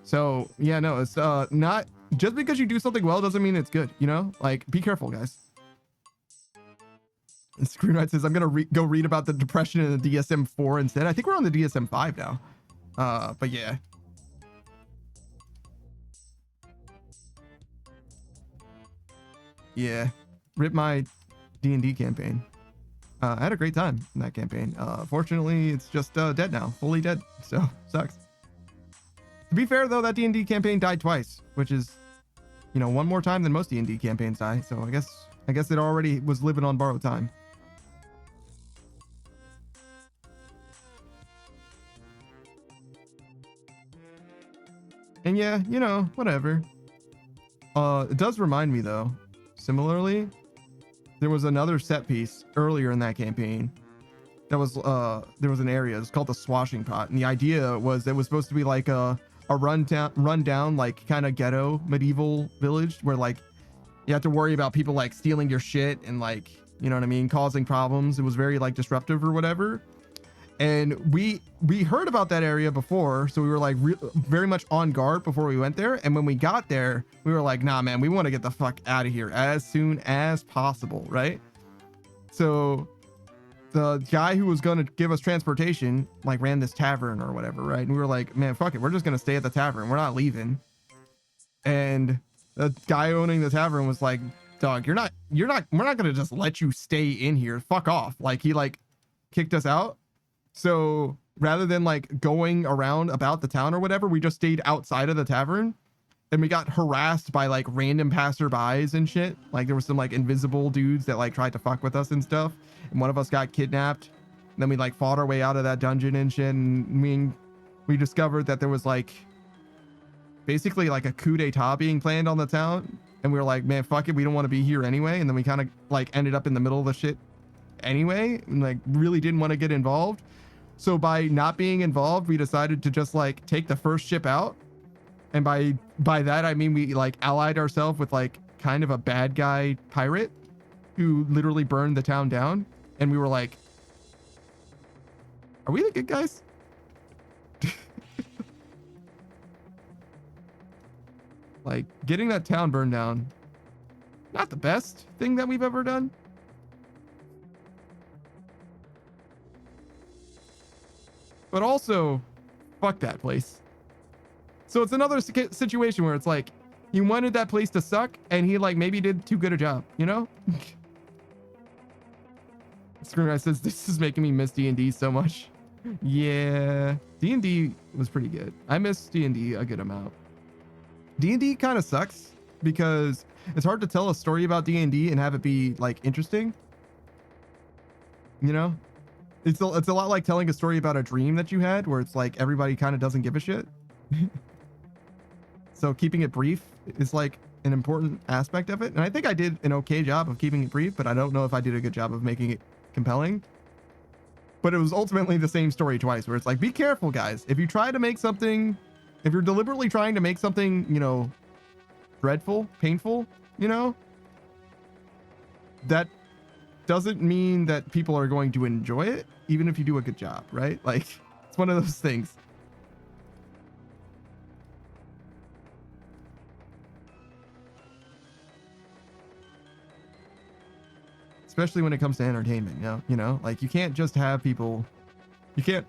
So yeah, no, it's not just because you do something well doesn't mean it's good, you know? Like, be careful, guys. Screenwright says, I'm gonna go read about the depression in the DSM-4 instead. I think we're on the DSM-5 now. But yeah. Yeah. Rip my D&D campaign. I had a great time in that campaign. Fortunately, it's just dead now. Fully dead. So, sucks. To be fair, though, that D&D campaign died twice, which is, you know, one more time than most D&D campaigns die. So I guess it already was living on borrowed time. And yeah, you know, whatever. It does remind me though. Similarly, there was another set piece earlier in that campaign. That was there was an area. It's called the Swashing Pot, and the idea was it was supposed to be like a rundown like kind of ghetto medieval village where like you have to worry about people like stealing your shit and like, you know what I mean, causing problems. It was very like disruptive or whatever. And we heard about that area before, so we were like very much on guard before we went there. And when we got there, we were like, nah, man, we want to get the fuck out of here as soon as possible, right? So the guy who was going to give us transportation like ran this tavern or whatever, right? And we were like, man, fuck it, we're just going to stay at the tavern, we're not leaving. And the guy owning the tavern was like, dog, we're not going to just let you stay in here, fuck off. Like he like kicked us out. So rather than like going around about the town or whatever, we just stayed outside of the tavern, and we got harassed by like random passerbys and shit. Like there were some like invisible dudes that like tried to fuck with us and stuff. And one of us got kidnapped. And then we like fought our way out of that dungeon and shit. And we discovered that there was like basically like a coup d'etat being planned on the town. And we were like, man, fuck it, we don't want to be here anyway. And then we kind of like ended up in the middle of the shit anyway, and like really didn't want to get involved. So by not being involved, we decided to just like take the first ship out. And by that, I mean, we like allied ourselves with like kind of a bad guy pirate who literally burned the town down. And we were like, are we the good guys? Like getting that town burned down, not the best thing that we've ever done. But also, fuck that place. So it's another situation where it's like, he wanted that place to suck, and he like maybe did too good a job, you know? Screen Guy says, this is making me miss D&D so much. Yeah, D&D was pretty good. I miss D&D a good amount. D&D kind of sucks because it's hard to tell a story about D&D and have it be like interesting. You know? It's a lot like telling a story about a dream that you had where it's like everybody kind of doesn't give a shit. So keeping it brief is like an important aspect of it. And I think I did an okay job of keeping it brief, but I don't know if I did a good job of making it compelling. But it was ultimately the same story twice where it's like, be careful, guys. If you try to make something, if you're deliberately trying to make something, you know, dreadful, painful, you know, that doesn't mean that people are going to enjoy it, even if you do a good job, right? Like, it's one of those things. Especially when it comes to entertainment, you know, like you can't just have people, you can't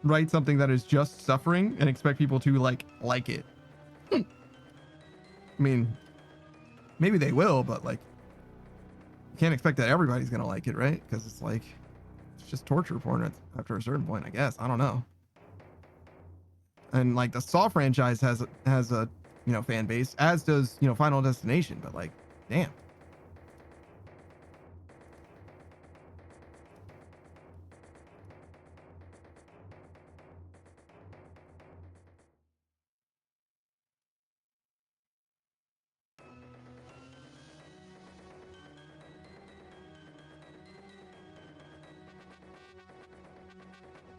write something that is just suffering and expect people to like it. I mean, maybe they will, but like, you can't expect that everybody's gonna like it, right? Because it's like, it's just torture porn after a certain point, I guess. I don't know. And like the Saw franchise has a you know, fan base, as does, you know, Final Destination, but like, damn.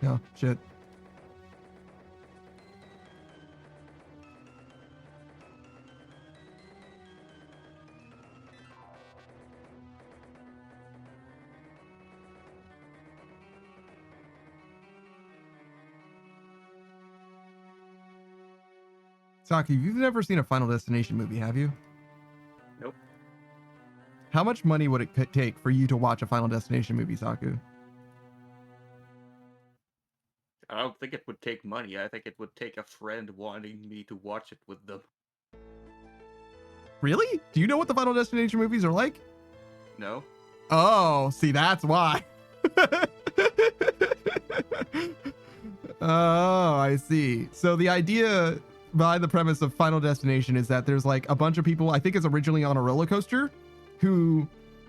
Oh, shit. Saki, you've never seen a Final Destination movie, have you?
Nope.
How much money would it take for you to watch a Final Destination movie, Saku?
I don't think it would take money. I think it would take a friend wanting me to watch it with them.
Really? Do you know what the Final Destination movies are like?
No.
Oh, see, that's why. Oh, I see. So the idea behind the premise of Final Destination is that there's like a bunch of people, I think it's originally on a roller coaster, who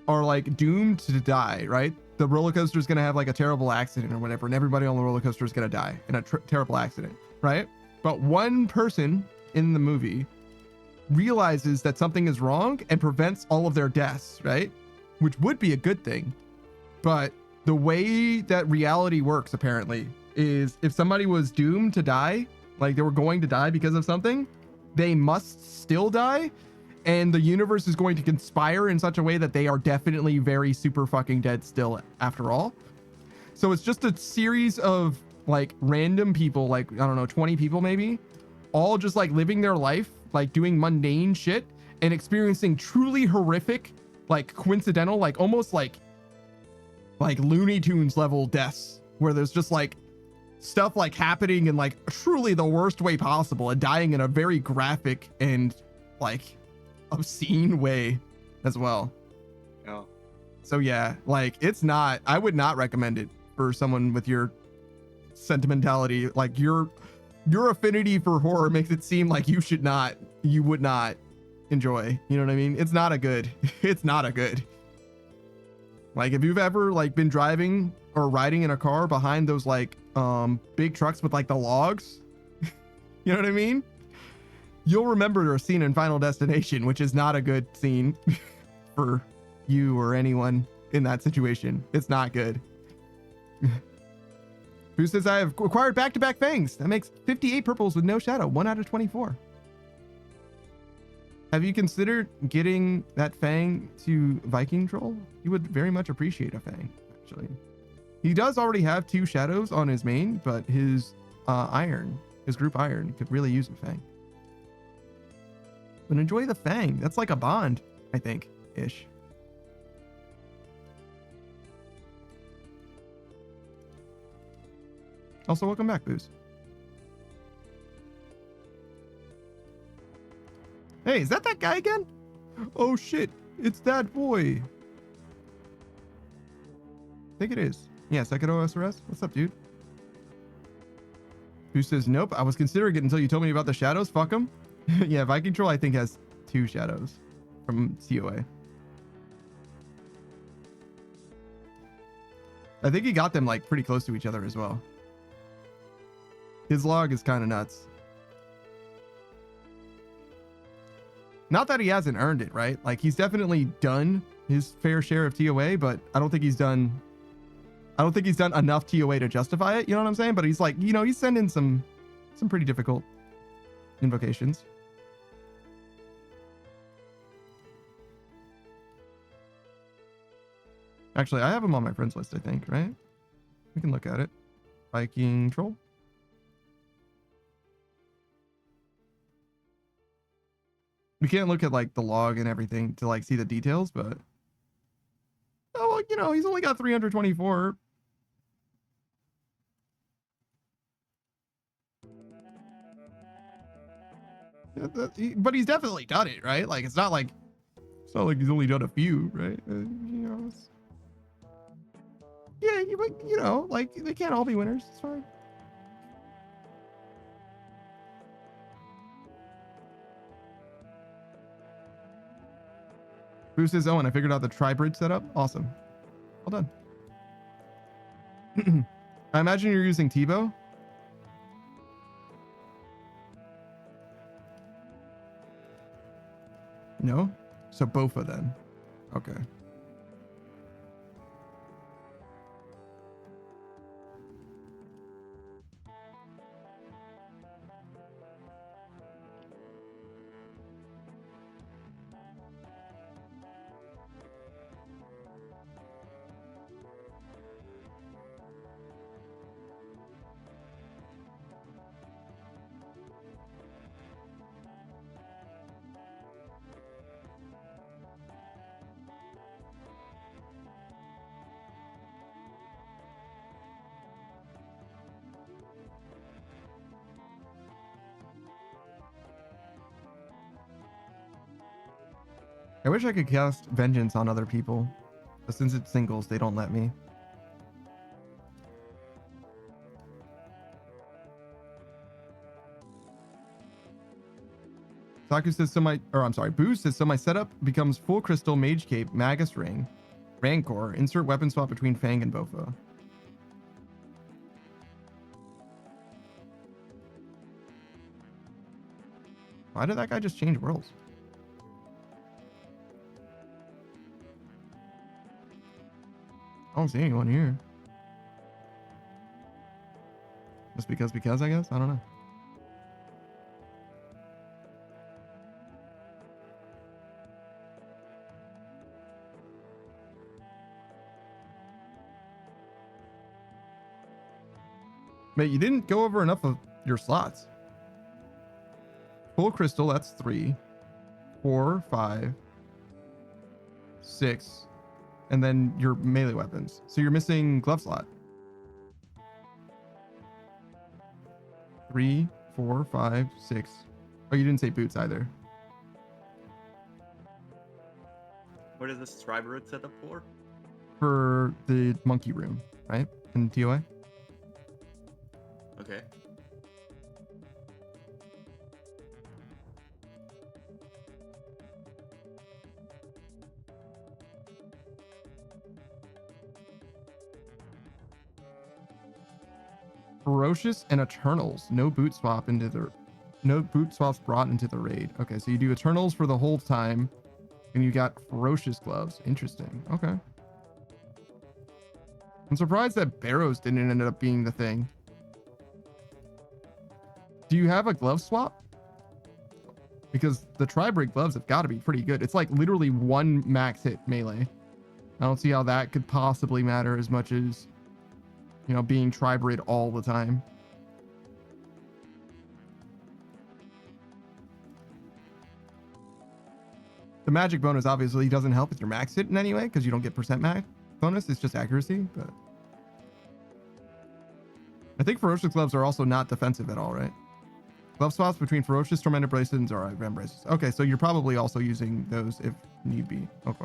are like doomed to die, right? The roller coaster is going to have like a terrible accident or whatever, and everybody on the roller coaster is going to die in a terrible accident, right? But one person in the movie realizes that something is wrong and prevents all of their deaths, right? Which would be a good thing. But the way that reality works, apparently, is if somebody was doomed to die, like they were going to die because of something, they must still die. And the universe is going to conspire in such a way that they are definitely very super fucking dead still after all. So it's just a series of like random people, like, I don't know, 20 people maybe, all just like living their life, like doing mundane shit and experiencing truly horrific, like coincidental, like almost like Looney Tunes level deaths, where there's just like stuff like happening in like truly the worst way possible and dying in a very graphic and like obscene way as well.
Yeah.
So yeah, like it's not, I would not recommend it for someone with your sentimentality. Like your affinity for horror makes it seem like you would not enjoy. You know what I mean? It's not a good, it's not a good. Like if you've ever like been driving or riding in a car behind those like big trucks with like the logs, you know what I mean? You'll remember a scene in Final Destination, which is not a good scene for you or anyone in that situation. It's not good. Who says I have acquired back-to-back fangs? That makes 58 purples with no shadow, 1 out of 24. Have you considered getting that fang to Viking Troll? He would very much appreciate a fang, actually. He does already have 2 shadows on his main, but his group iron could really use a fang. But enjoy the fang. That's like a bond, I think, ish. Also, welcome back, Booze. Hey, is that guy again? Oh shit, it's that boy. I think it is. Yeah, second OSRS. What's up, dude? Who says nope? I was considering it until you told me about the shadows. Fuck them. Yeah, Viking Troll I think has 2 shadows from COA. I think he got them like pretty close to each other as well. His log is kind of nuts. Not that he hasn't earned it, right? Like he's definitely done his fair share of TOA, but I don't think he's done enough TOA to justify it. You know what I'm saying? But he's like, you know, he's sending some pretty difficult invocations. Actually, I have him on my friends list, I think, right? We can look at it. Viking Troll. We can't look at like the log and everything to like see the details, but oh, well, you know, he's only got 324. But he's definitely done it, right? Like it's not like he's only done a few, right? You know, yeah, you know, like they can't all be winners. It's fine. Who says, Owen, I figured out the tri-bridge setup. Awesome. Well done. I imagine you're using Tebow. No? So Bofa then. Okay. I wish I could cast Vengeance on other people, but since it's singles, they don't let me. Taku says, Booze says, so my setup becomes full crystal, mage cape, magus ring, rancor, insert weapon swap between Fang and Bofa. Why did that guy just change worlds? I don't see anyone here. Just because I guess? I don't know. Mate, you didn't go over enough of your slots. Full crystal, that's 3, 4, 5, 6, and then your melee weapons. So you're missing glove slot. 3, 4, 5, 6. Oh, you didn't say boots either.
What is this Tribe set up for?
For the monkey room, right? In TOA?
Okay.
Ferocious and Eternals. No boot swaps brought into the raid. Okay, so you do Eternals for the whole time, and you got Ferocious gloves. Interesting. Okay. I'm surprised that Barrows didn't end up being the thing. Do you have a glove swap? Because the tri-break gloves have got to be pretty good. It's like literally 1 max hit melee. I don't see how that could possibly matter as much as, you know, being tri-braid all the time. The magic bonus obviously doesn't help with your max hit in any way because you don't get percent mag bonus. It's just accuracy, but I think Ferocious gloves are also not defensive at all, right? Glove swaps between Ferocious, Tormented Bracelet, and Zorai Van Braces. Okay, so you're probably also using those if need be. Okay.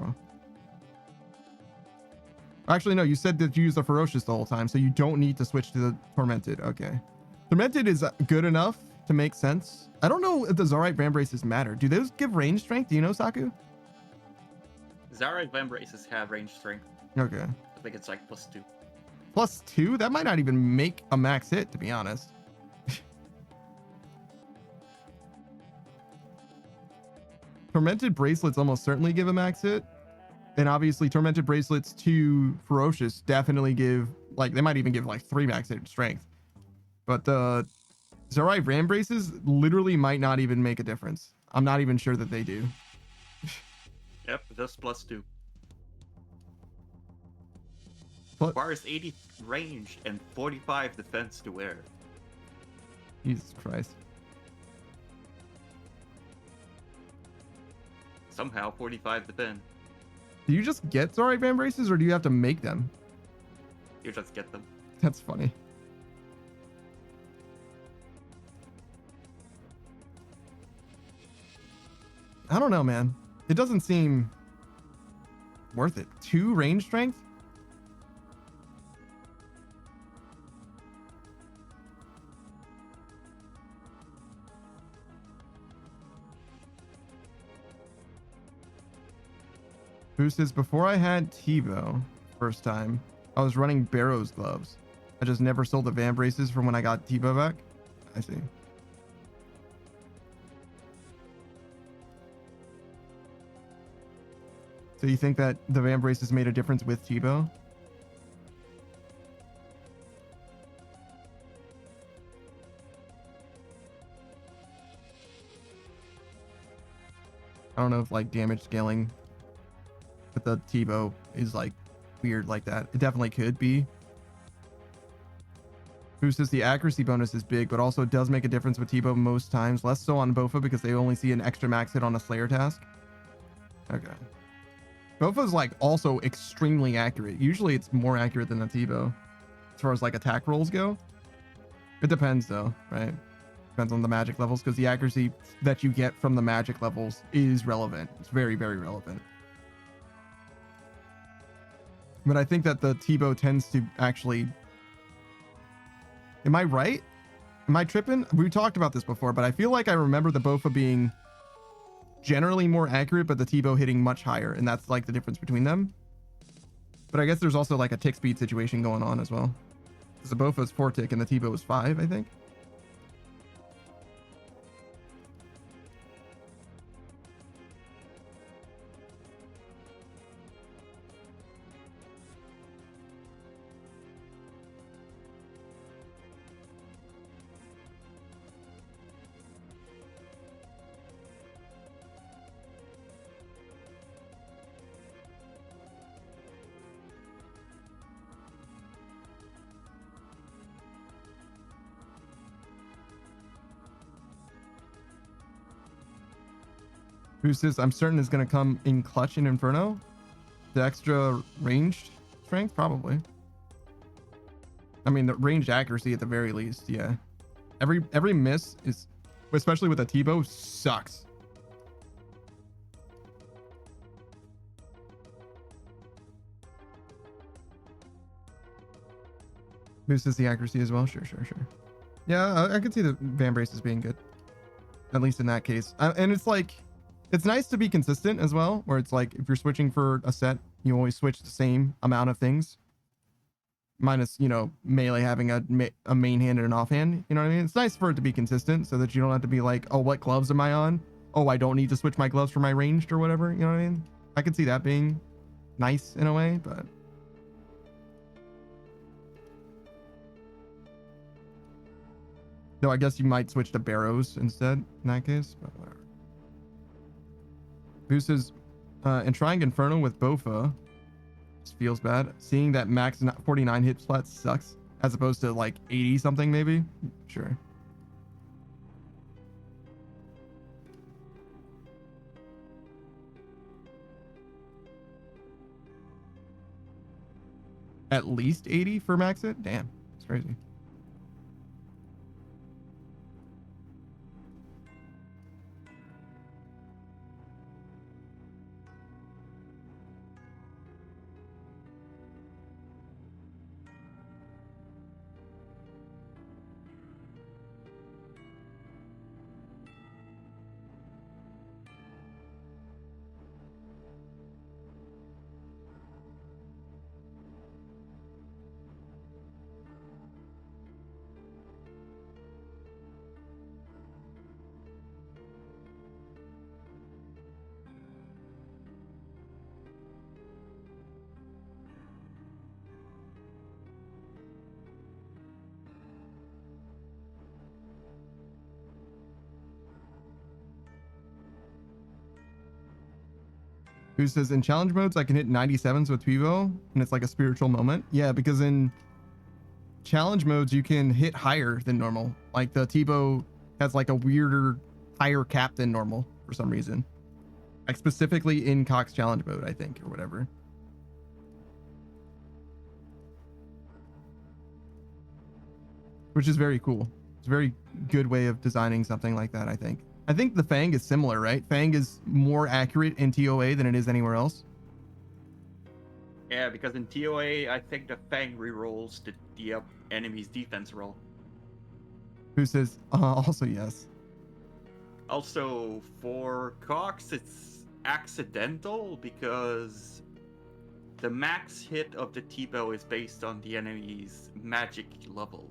Actually, no, you said that you use the Ferocious the whole time, so you don't need to switch to the Tormented. Okay. Tormented is good enough to make sense. I don't know if the Zorai Van Braces matter. Do those give range strength? Do you know, Saku?
Zarek Van Braces have range strength.
Okay.
I think it's like +2.
+2? That might not even make a max hit, to be honest. Tormented Bracelets almost certainly give a max hit. And obviously Tormented Bracelets to Ferocious definitely give, like, they might even give like 3 max hit strength. But the Zorai Van Braces literally might not even make a difference. I'm not even sure that they do.
Yep, just +2.
Plus,
Requires 80 range and 45 defense to wear.
Jesus Christ.
Somehow 45 defend.
Do you just get Zorai Van Braces or do you have to make them?
You just get them.
That's funny. I don't know, man. It doesn't seem worth it. 2 range strength? Who says, before I had Tebow first time, I was running Barrows gloves. I just never sold the Van Braces from when I got Tebow back. I see. So you think that the Van Braces made a difference with Tebow? I don't know if like damage scaling with the Tebow is like weird like that. It definitely could be. Who says the accuracy bonus is big, but also it does make a difference with Tebow most times. Less so on Bofa because they only see an extra max hit on a Slayer task. Okay. Bofa's like also extremely accurate. Usually it's more accurate than the Tebow as far as like attack rolls go. It depends though, right? Depends on the magic levels because the accuracy that you get from the magic levels is relevant. It's very, very relevant. But I think that the Tebow tends to actually... Am I right? Am I tripping? We talked about this before, but I feel like I remember the Bofa being generally more accurate, but the Tebow hitting much higher, and that's like the difference between them. But I guess there's also like a tick speed situation going on as well. Because the Bofa is 4 tick and the Tebow is 5, I think. Boostus, I'm certain is going to come in clutch in Inferno. The extra ranged strength, probably. I mean, the ranged accuracy at the very least, yeah. Every miss is, especially with a T-bow, sucks. Boosts the accuracy as well. Sure. Yeah, I could see the Van Braces being good, at least in that case. And it's like, it's nice to be consistent as well, where it's like if you're switching for a set, you always switch the same amount of things, minus, you know, melee having a main hand and an offhand. You know what I mean? It's nice for it to be consistent so that you don't have to be like, oh, what gloves am I on? Oh, I don't need to switch my gloves for my ranged or whatever. You know what I mean? I could see that being nice in a way, but. No, I guess you might switch to Barrows instead in that case, but whatever. Boosters and trying Inferno with Bofa just feels bad. Seeing that max 49 hit flat sucks, as opposed to like 80 something maybe. Sure. At least 80 for max it? Damn, it's crazy. Who says in challenge modes I can hit 97s with Twivo and it's like a spiritual moment? Yeah, because in challenge modes you can hit higher than normal. Like the T-bow has like a weirder higher cap than normal for some reason. Like specifically in Cox challenge mode, I think, or whatever. Which is very cool. It's a very good way of designing something like that, I think. I think the Fang is similar, right? Fang is more accurate in TOA than it is anywhere else.
Yeah, because in TOA, I think the Fang rerolls the enemy's defense roll.
Who says, also yes.
Also, for Cox, it's accidental because the max hit of the T-bow is based on the enemy's magic level.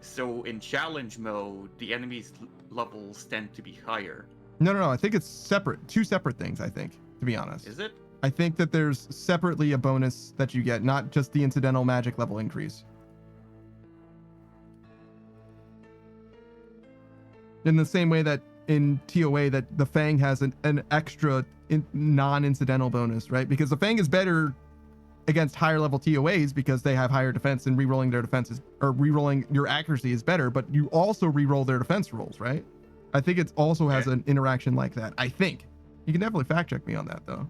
So in challenge mode, the enemy's levels tend to be higher.
No. I think it's separate. Two separate things, I think, to be honest.
Is it?
I think that there's separately a bonus that you get, not just the incidental magic level increase. In the same way that in TOA that the Fang has an extra non-incidental bonus, right? Because the Fang is better against higher level TOAs because they have higher defense and rerolling their defenses or rerolling your accuracy is better, but you also reroll their defense rolls, right? I think it also has an interaction like that. I think. You can definitely fact check me on that though.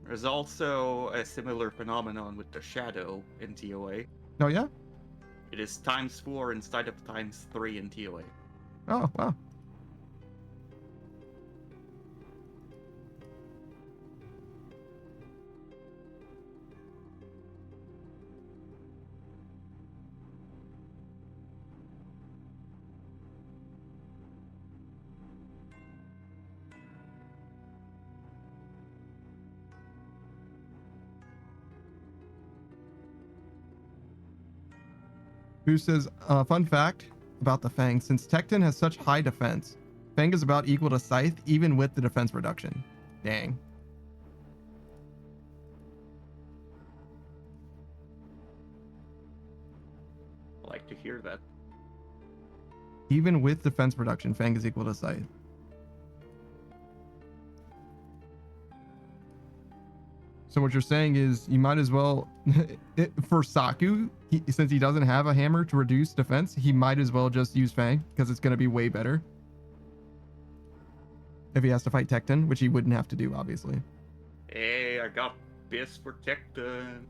There's also a similar phenomenon with the Shadow in TOA.
Oh yeah?
It is ×4 instead of ×3 in TOA.
Oh, wow. Who says, fun fact about the Fang, since Tecton has such high defense, Fang is about equal to Scythe even with the defense reduction. Dang.
I like to hear that.
Even with defense reduction, Fang is equal to Scythe. So what you're saying is you might as well, for Saku, since he doesn't have a hammer to reduce defense, he might as well just use Fang because it's going to be way better. if he has to fight Tecton, which he wouldn't have to do, obviously.
Hey, I got this for Tecton.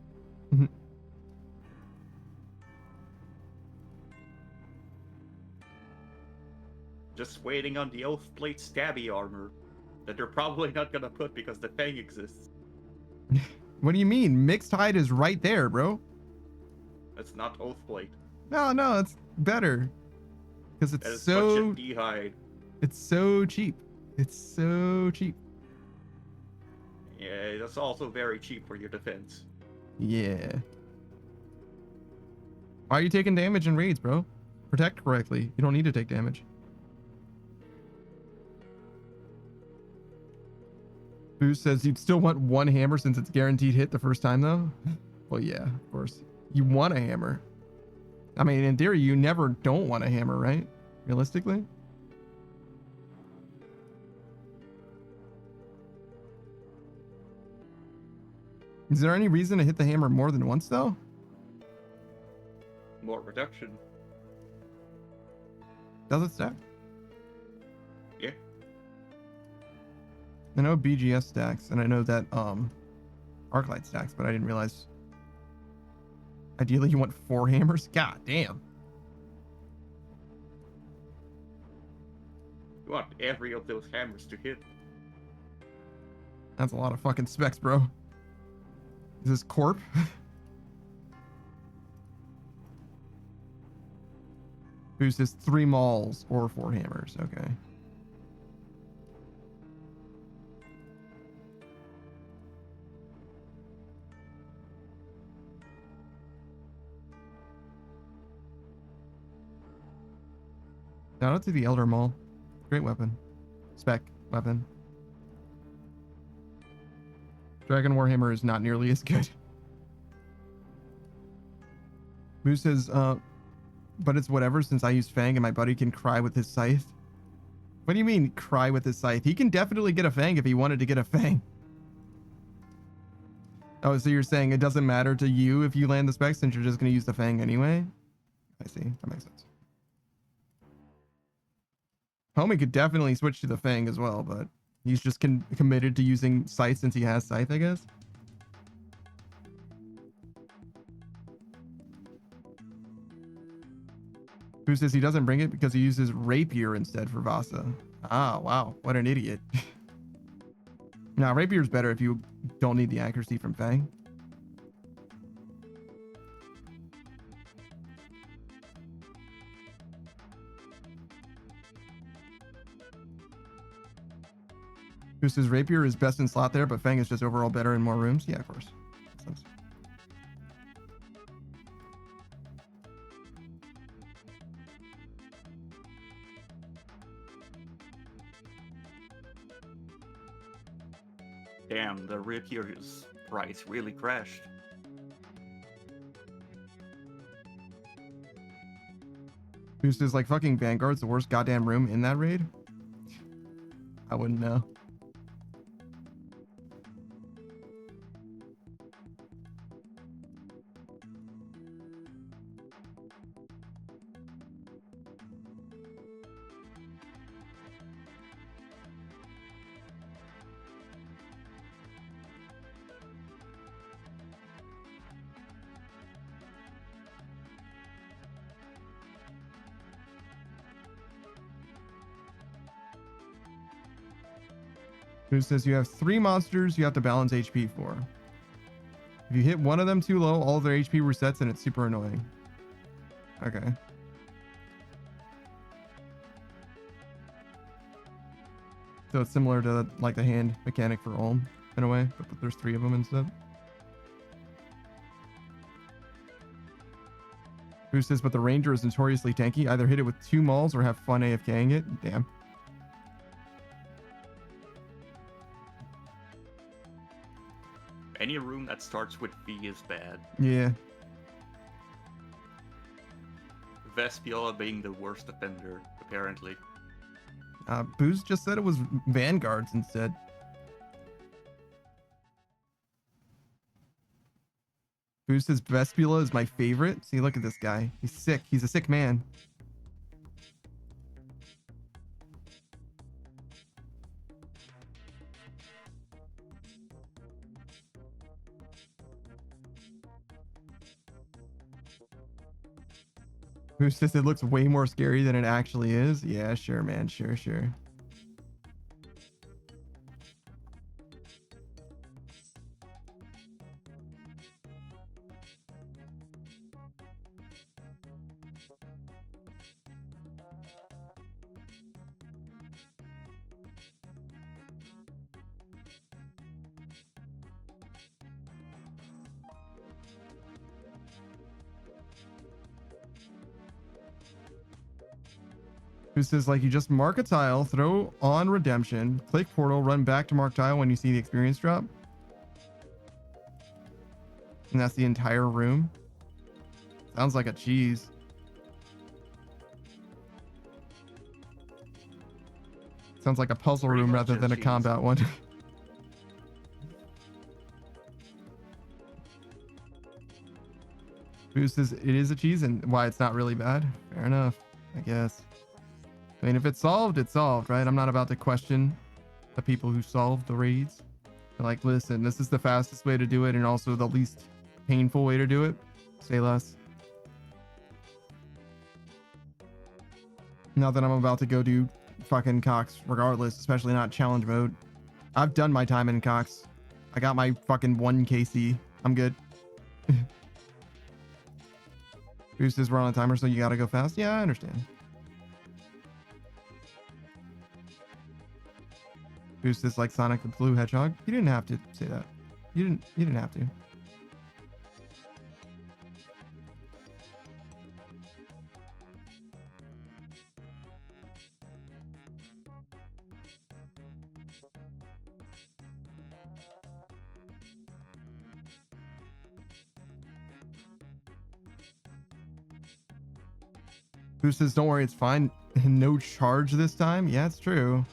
Just waiting on the Oathblade stabby armor that they're probably not gonna put because the Fang exists.
What do you mean? Mixed hide is right there, bro.
That's not Oathblade.
No, it's better. Because
That
it's
is such a
so
D-hide.
it's so cheap. It's so cheap.
Yeah, that's also very cheap for your defense.
Yeah. Why are you taking damage in raids, bro? Protect correctly. You don't need to take damage. Boost says you'd still want one hammer since it's guaranteed hit the first time, though. Well, yeah, of course. You want a hammer. I mean, in theory, you never don't want a hammer, right? Realistically. Is there any reason to hit the hammer more than once, though?
More reduction.
Does it stack?
Yeah.
I know BGS stacks, and I know that Arclight stacks, but I didn't realize. Ideally, you want 4 hammers? God damn.
You want every of those hammers to hit.
That's a lot of fucking specs, bro. Is this Corp? Boost is 3 mauls or 4 hammers. Okay. Shout out to the Elder Maul. Great weapon. Spec weapon. Dragon Warhammer is not nearly as good. Moo says, but it's whatever since I use Fang and my buddy can cry with his scythe. What do you mean, cry with his scythe? He can definitely get a Fang if he wanted to get a Fang. Oh, so you're saying it doesn't matter to you if you land the spec since you're just going to use the Fang anyway? I see. That makes sense. Homie could definitely switch to the Fang as well, but he's just committed to using Scythe since he has Scythe, I guess. Who says he doesn't bring it because he uses Rapier instead for Vasa? Ah, wow. What an idiot. Nah, Rapier's better if you don't need the accuracy from Fang. Who says Rapier is best in slot there, but Fang is just overall better in more rooms? Yeah, of course. Makes sense.
Damn, the Rapier's price really crashed.
Who says like fucking Vanguard's the worst goddamn room in that raid? I wouldn't know. Who says you have 3 monsters you have to balance HP for. If you hit one of them too low, all of their HP resets and it's super annoying. Okay. So it's similar to like the hand mechanic for Ulm in a way, but there's 3 of them instead. Who says, but the Ranger is notoriously tanky. Either hit it with 2 mauls or have fun AFKing it. Damn.
Any room that starts with V is bad.
Yeah.
Vespiola being the worst offender, apparently.
Booze just said it was Vanguards instead. Booze says Vespula is my favorite. See, look at this guy. He's sick. He's a sick man. Who says it looks way more scary than it actually is? Yeah, sure, man. Sure, sure. Who says, like, you just mark a tile, throw on redemption, click portal, run back to mark tile when you see the experience drop. And that's the entire room. Sounds like a cheese. Sounds like a puzzle
Pretty
room
much
rather
a
than a
cheese.
combat one. Who says it is a cheese and why it's not really bad? Fair enough, I guess. I mean, if it's solved, it's solved, right? I'm not about to question the people who solved the raids. They're like, listen, this is the fastest way to do it and also the least painful way to do it. Say less. Not that I'm about to go do fucking Cox regardless, especially not challenge mode. I've done my time in Cox. I got my fucking 1 KC. I'm good. Boost is we're on a timer, so you gotta go fast. Yeah, I understand. Boost is like Sonic the Blue Hedgehog. You didn't have to say that. You didn't have to. Who says, don't worry, it's fine. No charge this time? Yeah, it's true.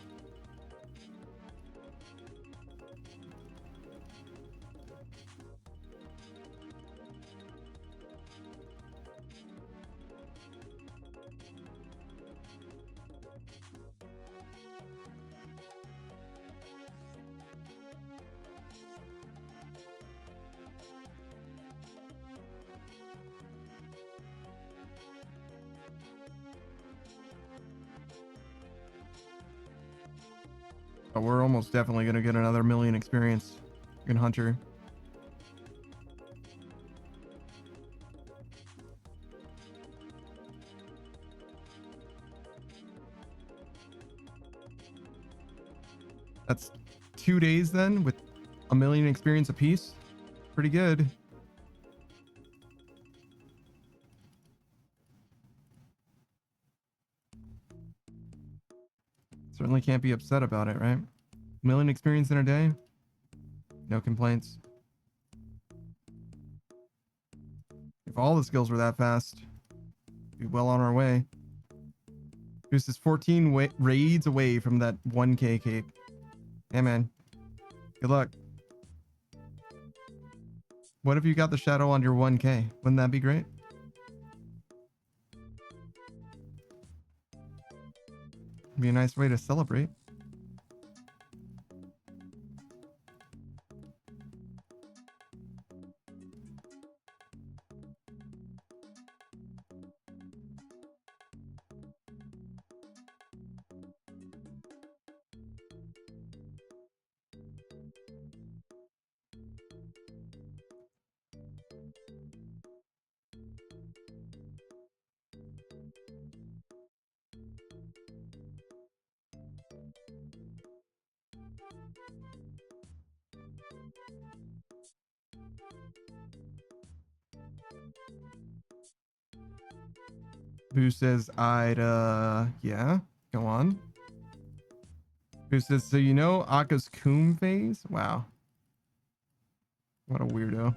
But we're almost definitely going to get another 1,000,000 experience in Hunter. That's 2 days then with 1,000,000 experience apiece. Pretty good. Certainly can't be upset about it, right? 1,000,000 experience in a day. No complaints. If all the skills were that fast, we'd be well on our way. Goose is 14 raids away from that 1K cape. Yeah, man. Good luck. What if you got the shadow on your 1K? Wouldn't that be great? Be a nice way to celebrate. Who says yeah, go on. Who says, so you know Akka's Coom phase? Wow. What a weirdo.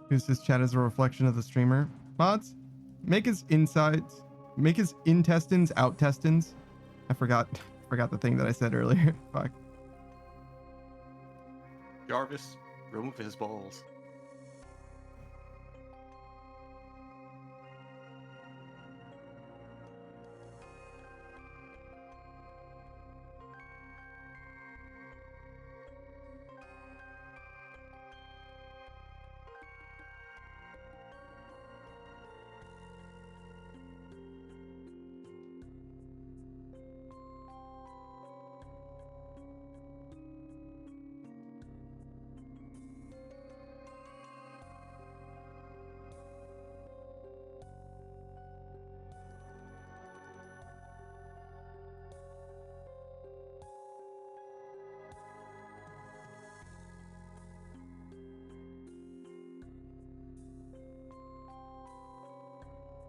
Who says chat is a reflection of the streamer? Mods, make his insides, make his intestines out-testines. I forgot the thing that I said earlier. Fuck.
Jarvis, remove his balls.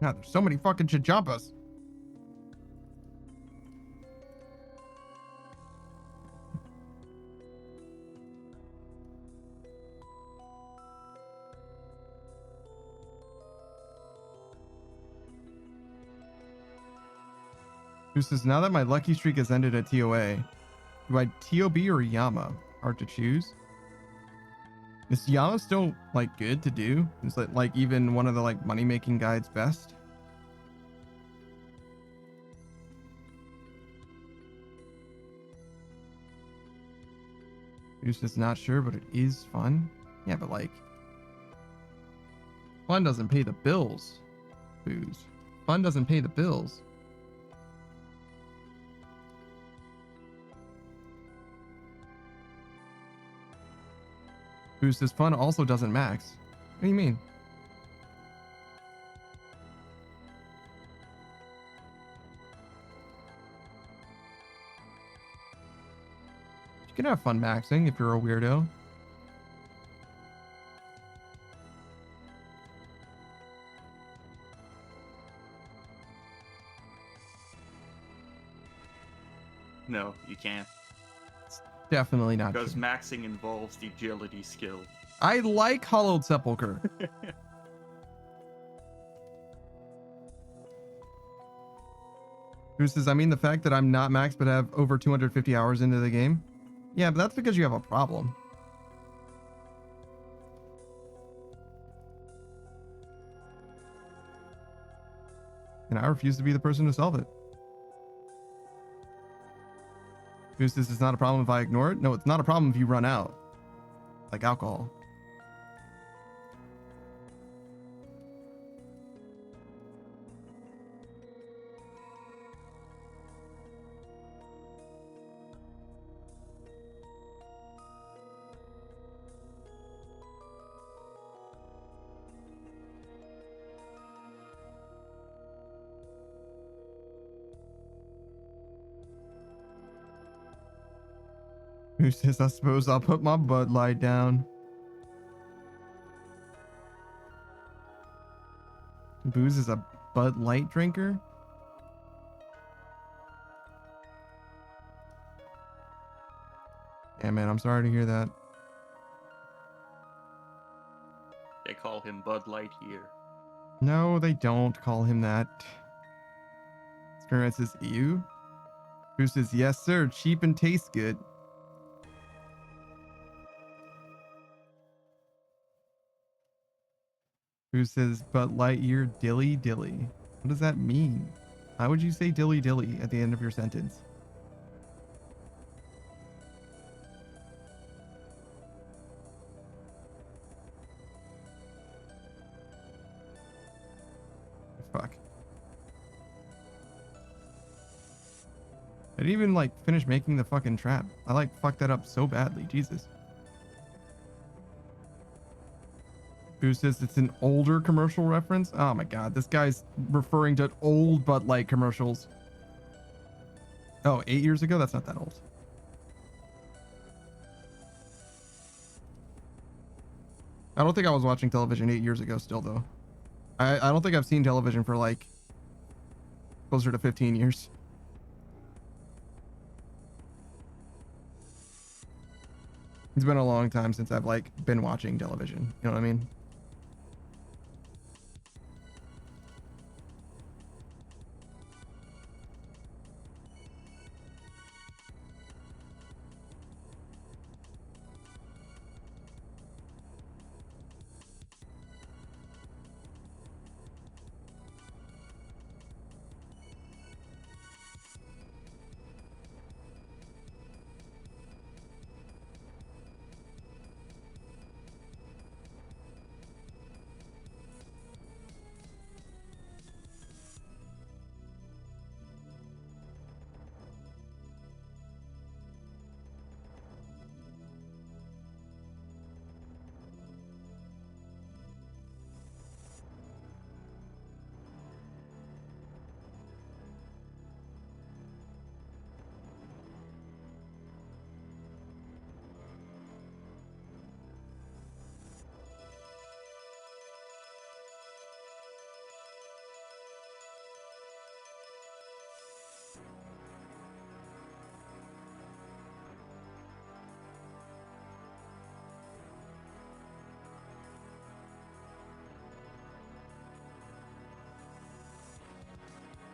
God, there's so many fucking Chijampas. Who says, now that my lucky streak has ended at TOA, do I TOB or Yama? Hard to choose. Is Yama still like good to do? Is it like even one of the like money making guides best? Who's just not sure, but it is fun. Yeah, but like fun doesn't pay the bills. Booze. Fun doesn't pay the bills. Boost is fun also doesn't max. What do you mean? You can have fun maxing if you're a weirdo.
No, you can't.
Definitely not
Because
true.
maxing involves the agility skill.
I like Hollowed Sepulchre. Who says, I mean the fact that I'm not max but have over 250 hours into the game? Yeah, but that's because you have a problem. And I refuse to be the person to solve it. Who says it's not a problem if I ignore it? No, it's not a problem if you run out. Like alcohol. Who says, I suppose I'll put my Bud Light down. Booze is a Bud Light drinker? Yeah, man, I'm sorry to hear that.
They call him Bud Light here.
No, they don't call him that. Spirit says, ew. Who says, yes, sir, cheap and tastes good. Who says, but Lightyear dilly dilly? What does that mean? How would you say dilly dilly at the end of your sentence? Fuck. I didn't even like finish making the fucking trap. I like fucked that up so badly. Jesus. Who says it's an older commercial reference? Oh my god, this guy's referring to old Bud Light commercials. Oh, 8 years ago? That's not that old. I don't think I was watching television 8 years ago still, though. I don't think I've seen television for like closer to 15 years. It's been a long time since I've like been watching television. You know what I mean?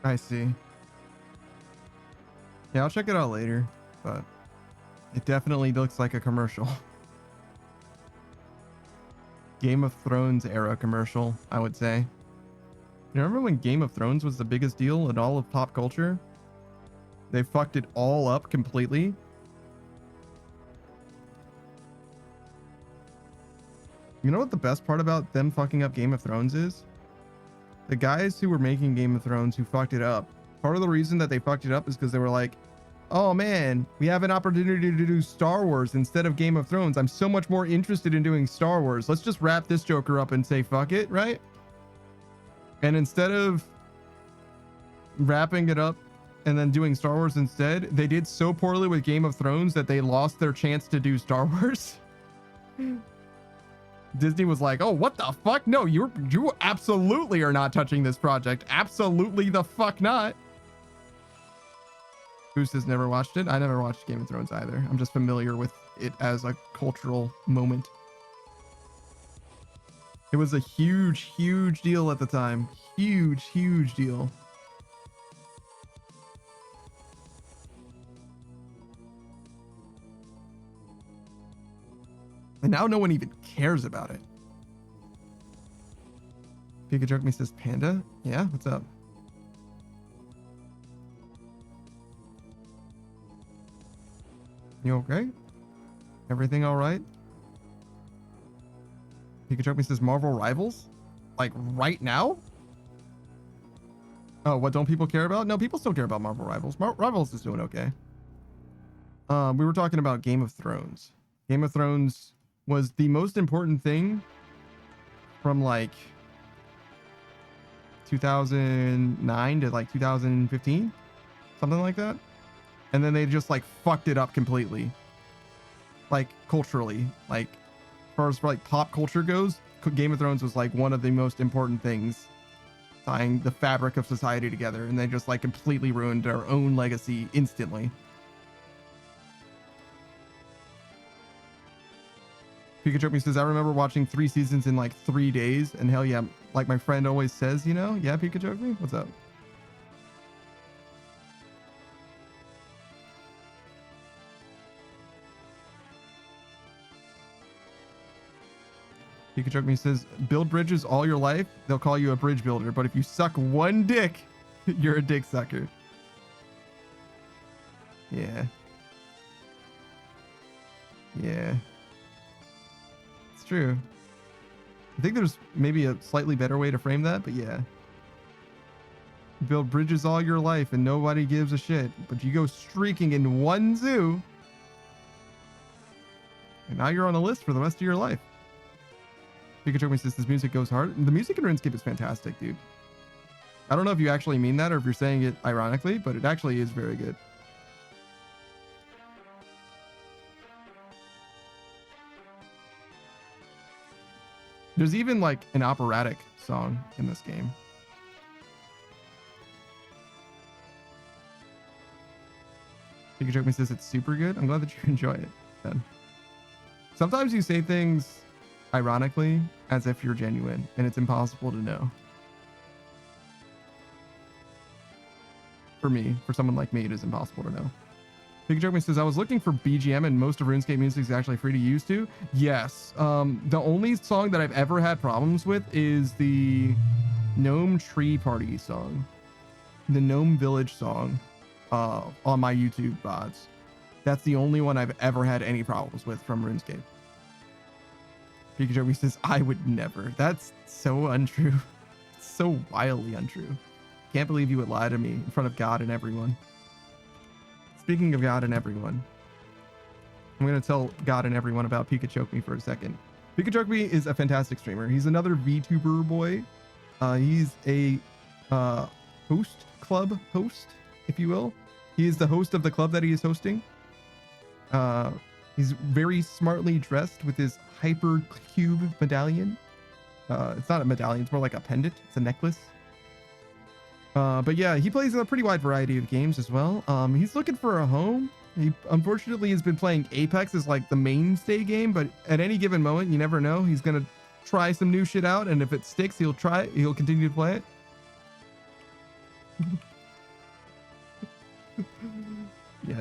I see. Yeah, I'll check it out later, but it definitely looks like a commercial. Game of Thrones era commercial, I would say. You remember when Game of Thrones was the biggest deal in all of pop culture? They fucked it all up completely. You know what the best part about them fucking up Game of Thrones is? The guys who were making Game of Thrones who fucked it up, part of the reason that they fucked it up is because they were like, oh man, we have an opportunity to do Star Wars instead of Game of Thrones. I'm so much more interested in doing Star Wars. Let's just wrap this Joker up and say fuck it, right? And instead of wrapping it up and then doing Star Wars instead, they did so poorly with Game of Thrones that they lost their chance to do Star Wars. Disney was like, oh, what the fuck? No, you absolutely are not touching this project. Absolutely the fuck not. Goose has never watched it. I never watched Game of Thrones either. I'm just familiar with it as a cultural moment. It was a huge, huge deal at the time. Huge, huge deal. And now no one even cares about it. Pikachu me says Panda. Yeah, what's up? You okay? Everything all right? Pikachu me says Marvel Rivals? Like right now? Oh, what don't people care about? No, people still care about Marvel Rivals. Rivals is doing okay. We were talking about Game of Thrones. Game of Thrones was the most important thing from like 2009 to like 2015, something like that. And then they just like fucked it up completely, like culturally, like as far as like pop culture goes. Game of Thrones was like one of the most important things tying the fabric of society together, and they just like completely ruined their own legacy instantly. Pikachu says, I remember watching 3 seasons in like 3 days, and hell yeah, like my friend always says, you know? Yeah, Pikachu, what's up? Pikachu says, build bridges all your life, they'll call you a bridge builder, but if you suck one dick, you're a dick sucker. Yeah. Yeah. True. I think there's maybe a slightly better way to frame that, but yeah. You build bridges all your life and nobody gives a shit, but you go streaking in one zoo and now you're on a list for the rest of your life. Pikachu says this music goes hard. The music in RuneScape is fantastic, dude. I don't know if you actually mean that or if you're saying it ironically, but it actually is very good. There's even like an operatic song in this game. Pikachu says it's super good. I'm glad that you enjoy it, then. Sometimes you say things ironically as if you're genuine, and it's impossible to know. For me, for someone like me, it is impossible to know. Pikachu says, I was looking for BGM and most of RuneScape music is actually free to use too. Yes. The only song that I've ever had problems with is the Gnome Tree Party song. The Gnome Village song on my YouTube VODs. That's the only one I've ever had any problems with from RuneScape. Pikachu says, I would never. That's so untrue. It's so wildly untrue. Can't believe you would lie to me in front of God and everyone. Speaking of God and everyone, I'm going to tell God and everyone about Pikachu for a second. Pikachu is a fantastic streamer. He's another VTuber boy. He's a club host, if you will. He is the host of the club that he is hosting. He's very smartly dressed with his hyper cube medallion. It's not a medallion, it's more like a pendant. It's a necklace. But yeah, he plays a pretty wide variety of games as well. He's looking for a home. He unfortunately has been playing Apex as like the mainstay game, but at any given moment, you never know. He's gonna try some new shit out, and if it sticks, he'll continue to play it.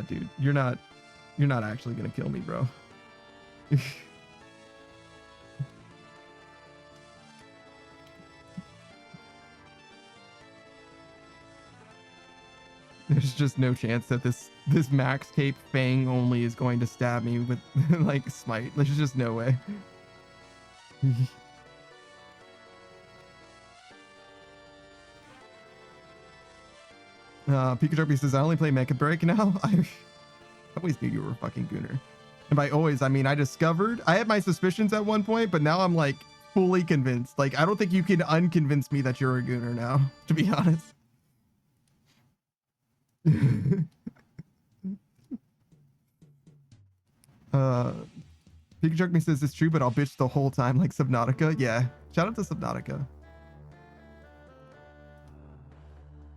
dude. You're not actually gonna kill me, bro. There's just no chance that this max cape fang only is going to stab me with like smite. There's just no way. Pikachu says, I only play Mecha Break now. I always knew you were a fucking gooner. And by always, I mean I had my suspicions at one point, but now I'm like fully convinced. Like, I don't think you can unconvince me that you're a gooner now, to be honest. Pikachu me says it's true, but I'll bitch the whole time like Subnautica. Yeah, shout out to Subnautica.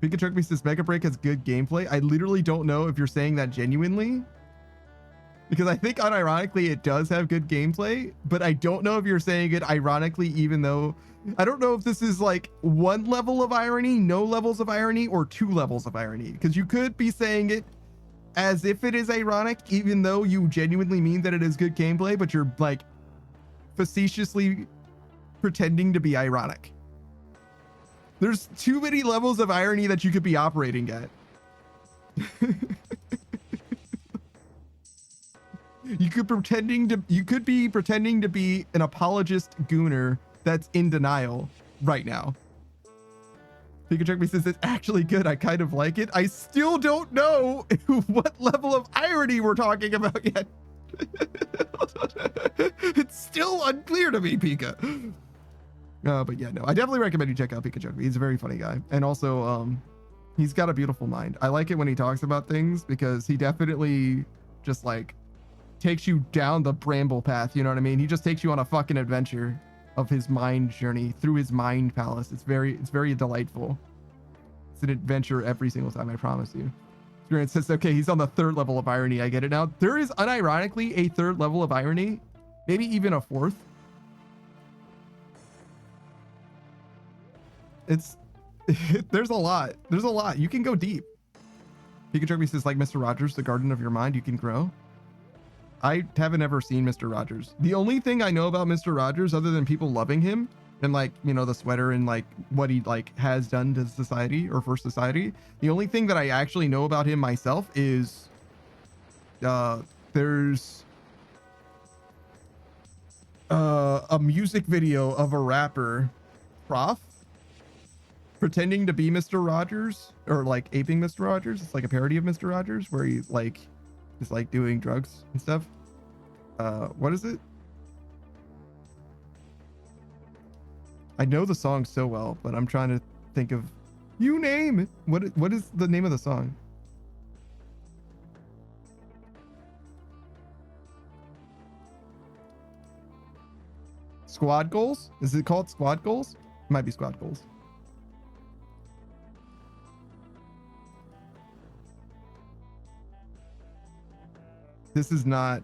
Pikachu me says Mega Break has good gameplay. I literally don't know if you're saying that genuinely, because I think unironically it does have good gameplay, but I don't know if you're saying it ironically, even though I don't know if this is like one level of irony, no levels of irony, or 2 levels of irony, because you could be saying it as if it is ironic, even though you genuinely mean that it is good gameplay, but you're like facetiously pretending to be ironic. There's too many levels of irony that you could be operating at. You could be pretending to be an apologist gooner that's in denial right now. Pikachu says it's actually good. I kind of like it. I still don't know what level of irony we're talking about yet. It's still unclear to me, Pika. But yeah, no, I definitely recommend you check out Pikachu. He's a very funny guy. And also, he's got a beautiful mind. I like it when he talks about things because he definitely just like takes you down the bramble path. You know what I mean? He just takes you on a fucking adventure of his mind journey through his mind palace. It's very delightful. It's an adventure every single time, I promise you. Experience says, okay, he's on the 3rd level of irony. I get it now. There is unironically a 3rd level of irony, maybe even a 4th. There's a lot. There's a lot. You can go deep. Pikachu says, like Mr. Rogers, the garden of your mind, you can grow. I haven't ever seen Mr. Rogers. The only thing I know about Mr. Rogers, other than people loving him and like, you know, the sweater and like what he like has done to society or for society, the only thing that I actually know about him myself is there's a music video of a rapper, Prof, pretending to be Mr. Rogers or like aping Mr. Rogers. It's like a parody of Mr. Rogers where he like is like doing drugs and stuff. What is it? I know the song so well, but I'm trying to think of, you name it. What is the name of the song? Squad Goals? Is it called Squad Goals? It might be Squad Goals. This is not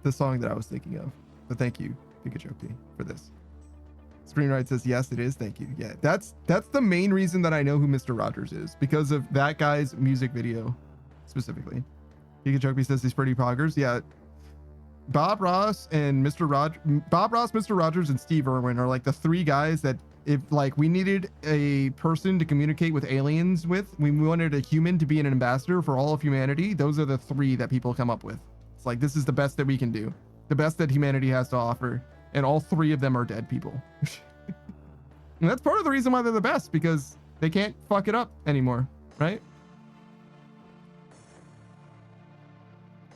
the song that I was thinking of, but thank you, Pikachu, for this. Screenwriter says, yes, it is. Thank you. Yeah, that's the main reason that I know who Mr. Rogers is, because of that guy's music video specifically. Pikachu says he's pretty poggers. Yeah. Bob Ross, Mr. Rogers, and Steve Irwin are like the 3 guys that if like we needed a person to communicate with aliens with, we wanted a human to be an ambassador for all of humanity. Those are the 3 that people come up with. It's like, this is the best that we can do, the best that humanity has to offer, and all 3 of them are dead people. And that's part of the reason why they're the best, because they can't fuck it up anymore, right?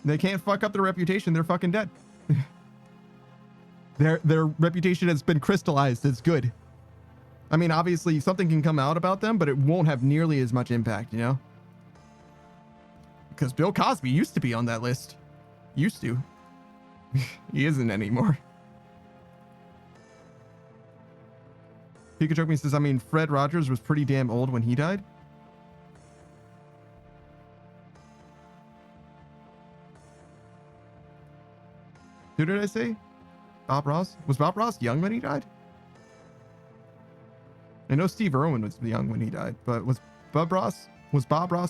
They can't fuck up their reputation. They're fucking dead. Their reputation has been crystallized as good. I mean, obviously something can come out about them, but it won't have nearly as much impact, you know? Because Bill Cosby used to be on that list. Used to. He isn't anymore. Pikachu says, I mean, Fred Rogers was pretty damn old when he died. Who did I say? Bob Ross? Was Bob Ross young when he died? I know Steve Irwin was young when he died, but was Bob Ross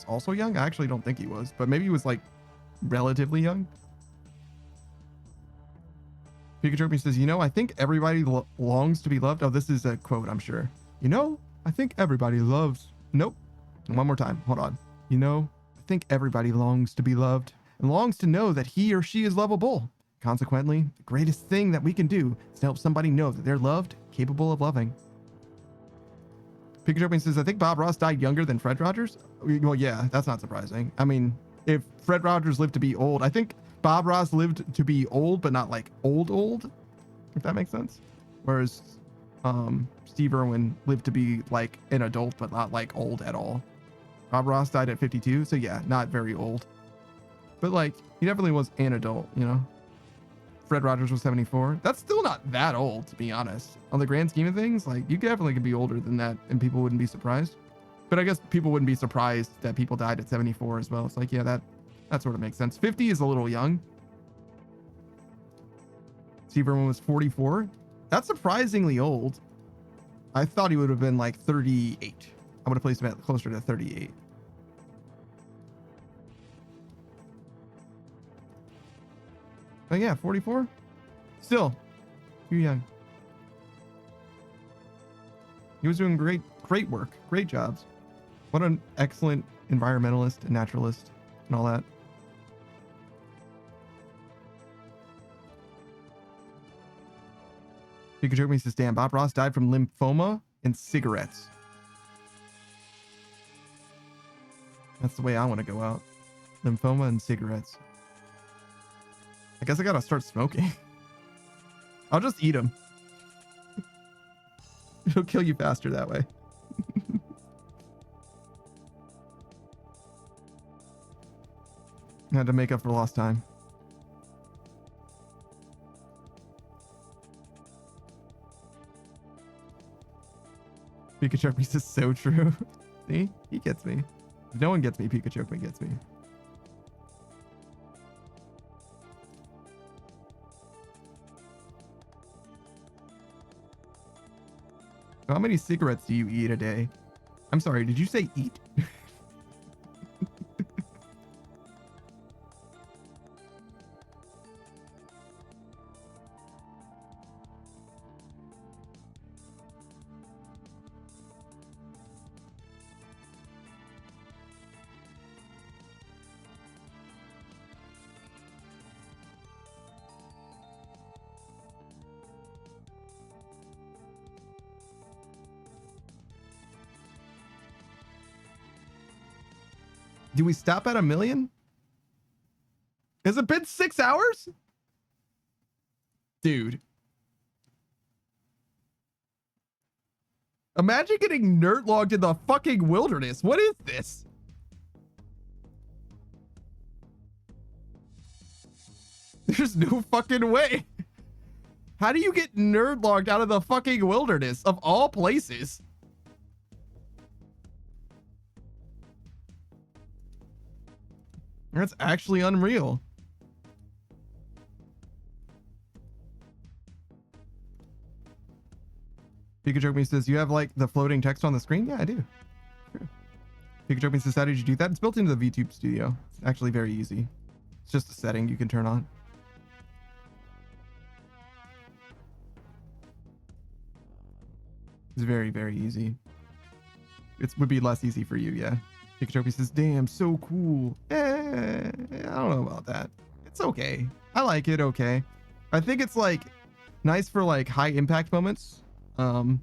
also young? I actually don't think he was, but maybe he was like relatively young. Pikachu says, you know, I think everybody longs to be loved. Oh, this is a quote, I'm sure. You know, I think everybody loves. Nope. One more time. Hold on. You know, I think everybody longs to be loved and longs to know that he or she is lovable. Consequently, the greatest thing that we can do is to help somebody know that they're loved, capable of loving. Pikachu says, I think Bob Ross died younger than Fred Rogers. Well, yeah, that's not surprising. I mean, if Fred Rogers lived to be old, I think Bob Ross lived to be old, but not like old, if that makes sense. Whereas Steve Irwin lived to be like an adult, but not like old at all. Bob Ross died at 52, so yeah, not very old. But like, he definitely was an adult, you know? Fred Rogers was 74. That's still not that old, to be honest. On the grand scheme of things, like, you definitely could be older than that, and people wouldn't be surprised. But I guess people wouldn't be surprised that people died at 74 as well. It's like, yeah, that sort of makes sense. 50 is a little young. Steve Irwin was 44. That's surprisingly old. I thought he would have been like 38. I would have placed him at closer to 38. But yeah, 44. Still, too young. He was doing great work, great jobs. What an excellent environmentalist and naturalist and all that. Pikachu says, damn, Bob Ross died from lymphoma and cigarettes. That's the way I want to go out. Lymphoma and cigarettes. I guess I gotta start smoking. I'll just eat them. It'll kill you faster that way. I had to make up for lost time. Pikachu is so true. See? He gets me. No one gets me. Pikachu gets me. How many cigarettes do you eat a day? I'm sorry, did you say eat? Do we stop at 1 million? Has it been 6 hours? Dude. Imagine getting nerd logged in the fucking wilderness. What is this? There's no fucking way. How do you get nerd logged out of the fucking wilderness of all places? That's actually unreal. Pikachu says, you have like the floating text on the screen? Yeah, I do. Sure. Pikachu says, how did you do that? It's built into the VTube Studio. It's actually very easy. It's just a setting you can turn on. It's very, very easy. It would be less easy for you, yeah. Pikachu says, damn, so cool. I don't know about that. It's okay. I like it okay. I think it's like nice for like high impact moments. And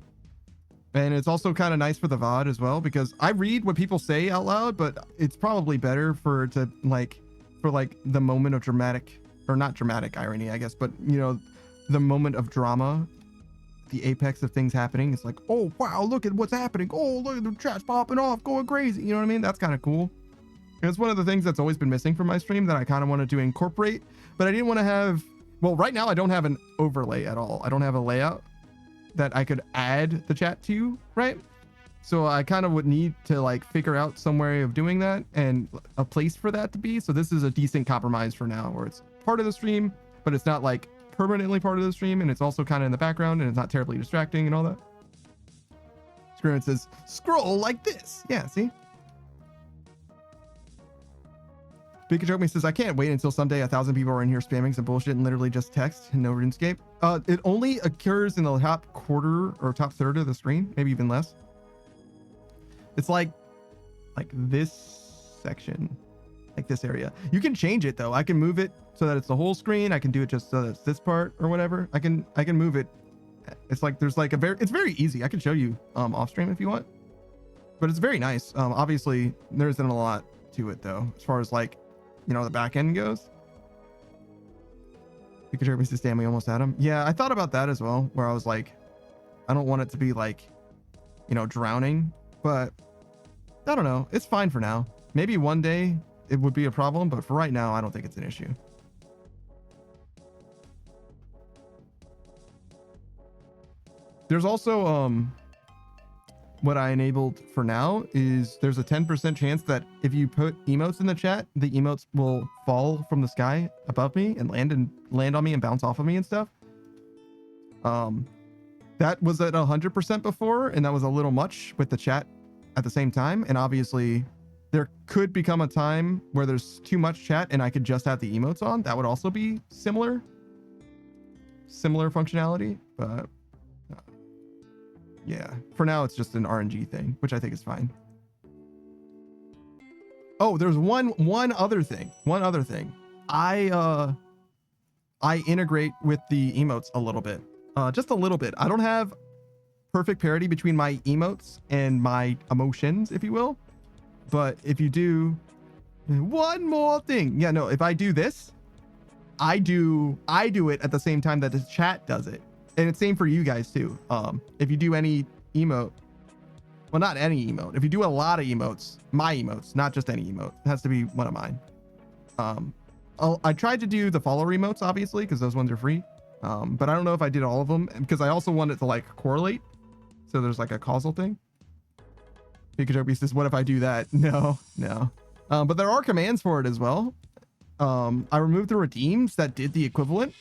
it's also kind of nice for the VOD as well, because I read what people say out loud, but it's probably better for the moment of dramatic, or not dramatic irony, I guess, but you know, the moment of drama, the apex of things happening. It's like, oh wow, look at what's happening. Oh, look at the chat's popping off, going crazy. You know what I mean? That's kind of cool. And it's one of the things that's always been missing from my stream that I kind of wanted to incorporate, but I didn't want to have, well, right now I don't have an overlay at all. I don't have a layout that I could add the chat to, right? So I kind of would need to like figure out some way of doing that and a place for that to be. So this is a decent compromise for now, where it's part of the stream, but it's not like permanently part of the stream, and it's also kind of in the background, and it's not terribly distracting and all that. Screw it says, scroll like this. Yeah, see? Pikachu says, I can't wait until someday 1,000 people are in here spamming some bullshit and literally just text and no RuneScape. It only occurs in the top quarter or top third of the screen, maybe even less. It's like this section, like this area. You can change it though. I can move it so that it's the whole screen. I can do it just so that it's this part or whatever. I can move it. It's like there's like it's very easy. I can show you off stream if you want, but it's very nice. Obviously there isn't a lot to it though, as far as like, you know, the back end goes. Pikachu says, damn, we almost had him. Yeah, I thought about that as well, where I was like, I don't want it to be like, you know, drowning, but I don't know. It's fine for now. Maybe one day it would be a problem, but for right now, I don't think it's an issue. There's also, what I enabled for now is there's a 10% chance that if you put emotes in the chat, the emotes will fall from the sky above me and land on me and bounce off of me and stuff. That was at 100% before, and that was a little much with the chat at the same time. And obviously there could become a time where there's too much chat and I could just have the emotes on. That would also be similar functionality, but yeah, for now it's just an RNG thing, which I think is fine. Oh, there's one other thing. I integrate with the emotes a little bit. Just a little bit. I don't have perfect parity between my emotes and my emotions, if you will. But if you do one more thing. Yeah, no, if I do this, I do it at the same time that the chat does it. And it's same for you guys too. If you do any emote, well, not any emote. If you do a lot of emotes, my emotes, not just any emote, it has to be one of mine. I tried to do the follower emotes, obviously, because those ones are free. But I don't know if I did all of them because I also want it to like correlate. So there's like a causal thing. Pikachu says, what if I do that? No. But there are commands for it as well. I removed the redeems that did the equivalent,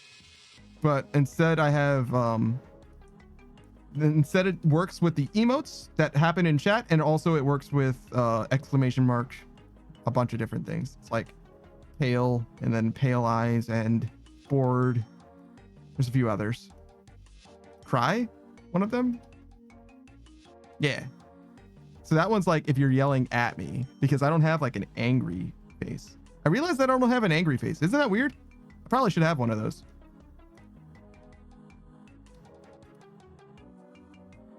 but instead I have, instead it works with the emotes that happen in chat, and also it works with exclamation mark, a bunch of different things. It's like pale and then pale eyes and bored. There's a few others. Cry, one of them. Yeah. So that one's like if you're yelling at me, because I don't have like an angry face. I realized I don't have an angry face. Isn't that weird? I probably should have one of those.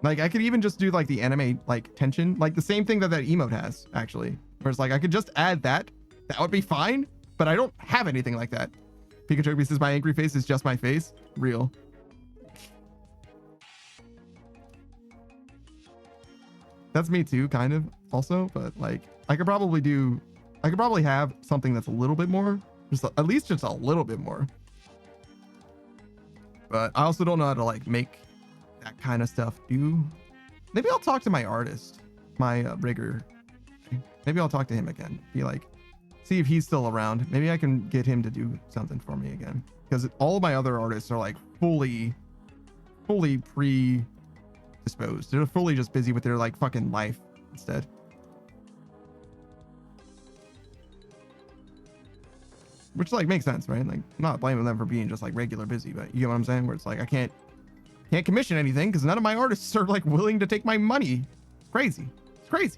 Like I could even just do like the anime like tension, like the same thing that emote has actually. Where it's like I could just add that. That would be fine, but I don't have anything like that. Pikachu says my angry face is just my face. Real. That's me too, kind of also, but like I could probably have something that's a little bit more, just at least just a little bit more. But I also don't know how to like make that kind of stuff do. Maybe I'll talk to my artist, my rigger. Maybe I'll talk to him again. Be like, see if he's still around. Maybe I can get him to do something for me again. Because all of my other artists are like fully predisposed. They're fully just busy with their like fucking life instead. Which like makes sense, right? Like I'm not blaming them for being just like regular busy, but you get what I'm saying? Where it's like I can't commission anything because none of my artists are like willing to take my money. It's crazy. It's crazy.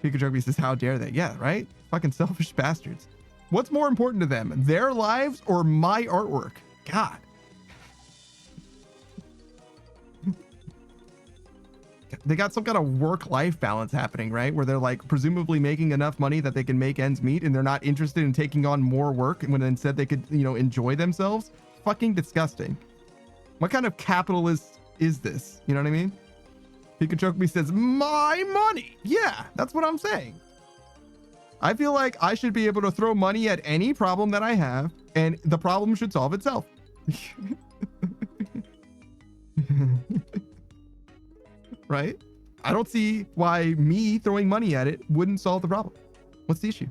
Pikachu says, how dare they? Yeah, right? Fucking selfish bastards. What's more important to them? Their lives or my artwork? God. They got some kind of work-life balance happening, right? Where they're like presumably making enough money that they can make ends meet, and they're not interested in taking on more work when instead they could, you know, enjoy themselves. Fucking disgusting. What kind of capitalist is this? You know what I mean? Pikachu says, my money. Yeah, that's what I'm saying. I feel like I should be able to throw money at any problem that I have, and the problem should solve itself. Right? I don't see why me throwing money at it wouldn't solve the problem. What's the issue?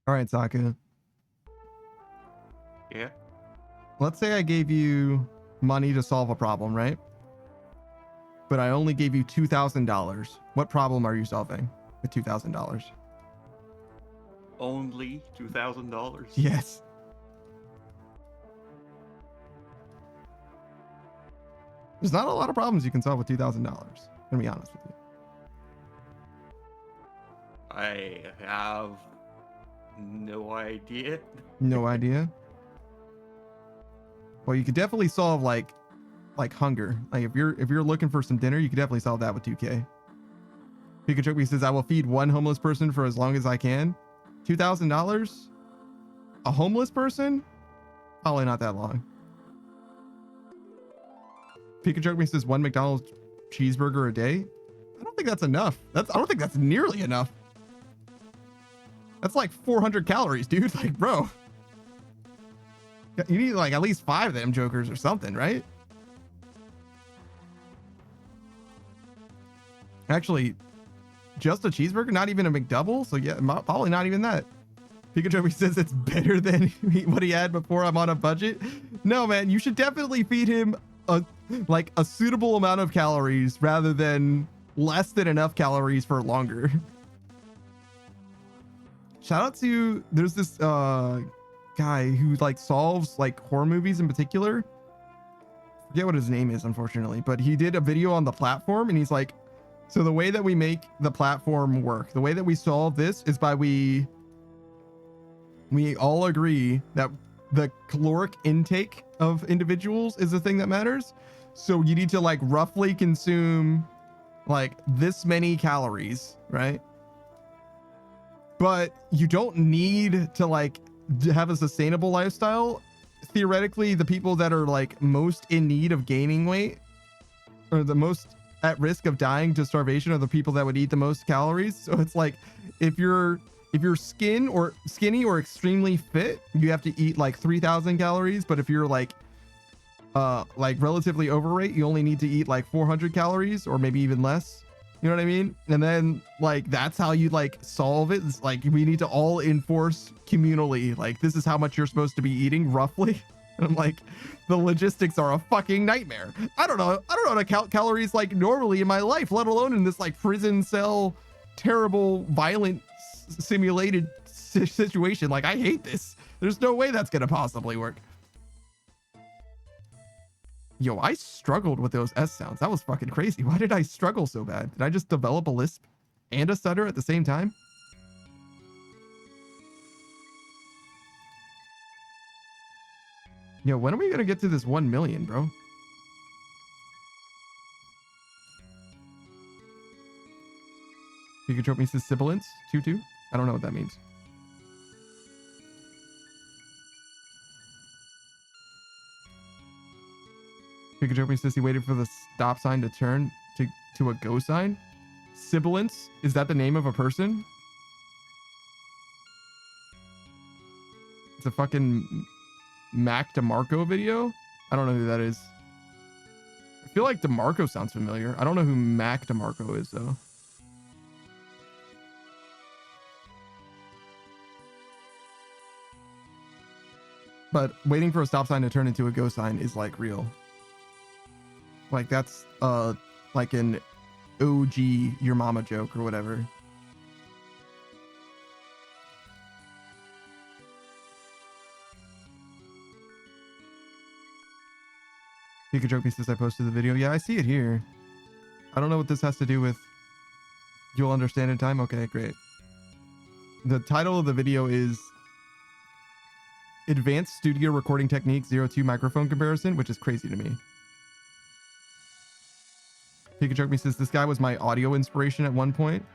All right, Saka.
Yeah.
Let's say I gave you money to solve a problem, right? But I only gave you $2,000. What problem are you solving with $2,000?
Only $2,000.
Yes. There's not a lot of problems you can solve with $2,000. To be honest with you.
I have no idea.
No idea. Well, you could definitely solve like hunger. Like if you're looking for some dinner, you could definitely solve that with 2K. Pikachu says, I will feed one homeless person for as long as I can. $2,000? A homeless person? Probably not that long. Pikachu says one McDonald's cheeseburger a day. I don't think that's enough. I don't think that's nearly enough. That's like 400 calories, dude. Like, bro. You need like at least 5 of them jokers or something, right? Actually, just a cheeseburger, not even a McDouble. So yeah, probably not even that. Pikachu says it's better than what he had before. I'm on a budget. No, man, you should definitely feed him a suitable amount of calories rather than less than enough calories for longer. Shout out to, there's this guy who like solves like horror movies in particular. Forget what his name is, unfortunately, but he did a video on the platform and he's like, so the way that we make the platform work, the way that we solve this is by we all agree that the caloric intake of individuals is the thing that matters. So you need to like roughly consume like this many calories, right? But you don't need to like have a sustainable lifestyle. Theoretically, the people that are like most in need of gaining weight or the most at risk of dying to starvation are the people that would eat the most calories. So it's like if you're skinny or extremely fit, you have to eat like 3,000 calories. But if you're like relatively overweight, you only need to eat like 400 calories or maybe even less. You know what I mean? And then like that's how you like solve it. It's like we need to all enforce communally. Like this is how much you're supposed to be eating roughly. And I'm like, the logistics are a fucking nightmare. I don't know how to count calories like normally in my life, let alone in this like prison cell, terrible, violent, simulated situation. Like I hate this. There's no way that's gonna possibly work. Yo, I struggled with those S sounds. That was fucking crazy. Why did I struggle so bad? Did I just develop a lisp and a stutter at the same time? Yo, when are we gonna get to this 1 million, bro? Pikachu says sibilance 2-2. I don't know what that means. Pikachu says he waited for the stop sign to turn to a go sign. Sibilance? Is that the name of a person? It's a fucking Mac DeMarco video? I don't know who that is. I feel like DeMarco sounds familiar. I don't know who Mac DeMarco is, though. But waiting for a stop sign to turn into a go sign is like real. Like that's like an OG your mama joke or whatever. Pikachu says I posted the video. Yeah, I see it here. I don't know what this has to do with. You'll understand in time. Okay, great. The title of the video is Advanced Studio Recording Technique 02 Microphone Comparison, which is crazy to me. Pikachu says this guy was my audio inspiration at one point.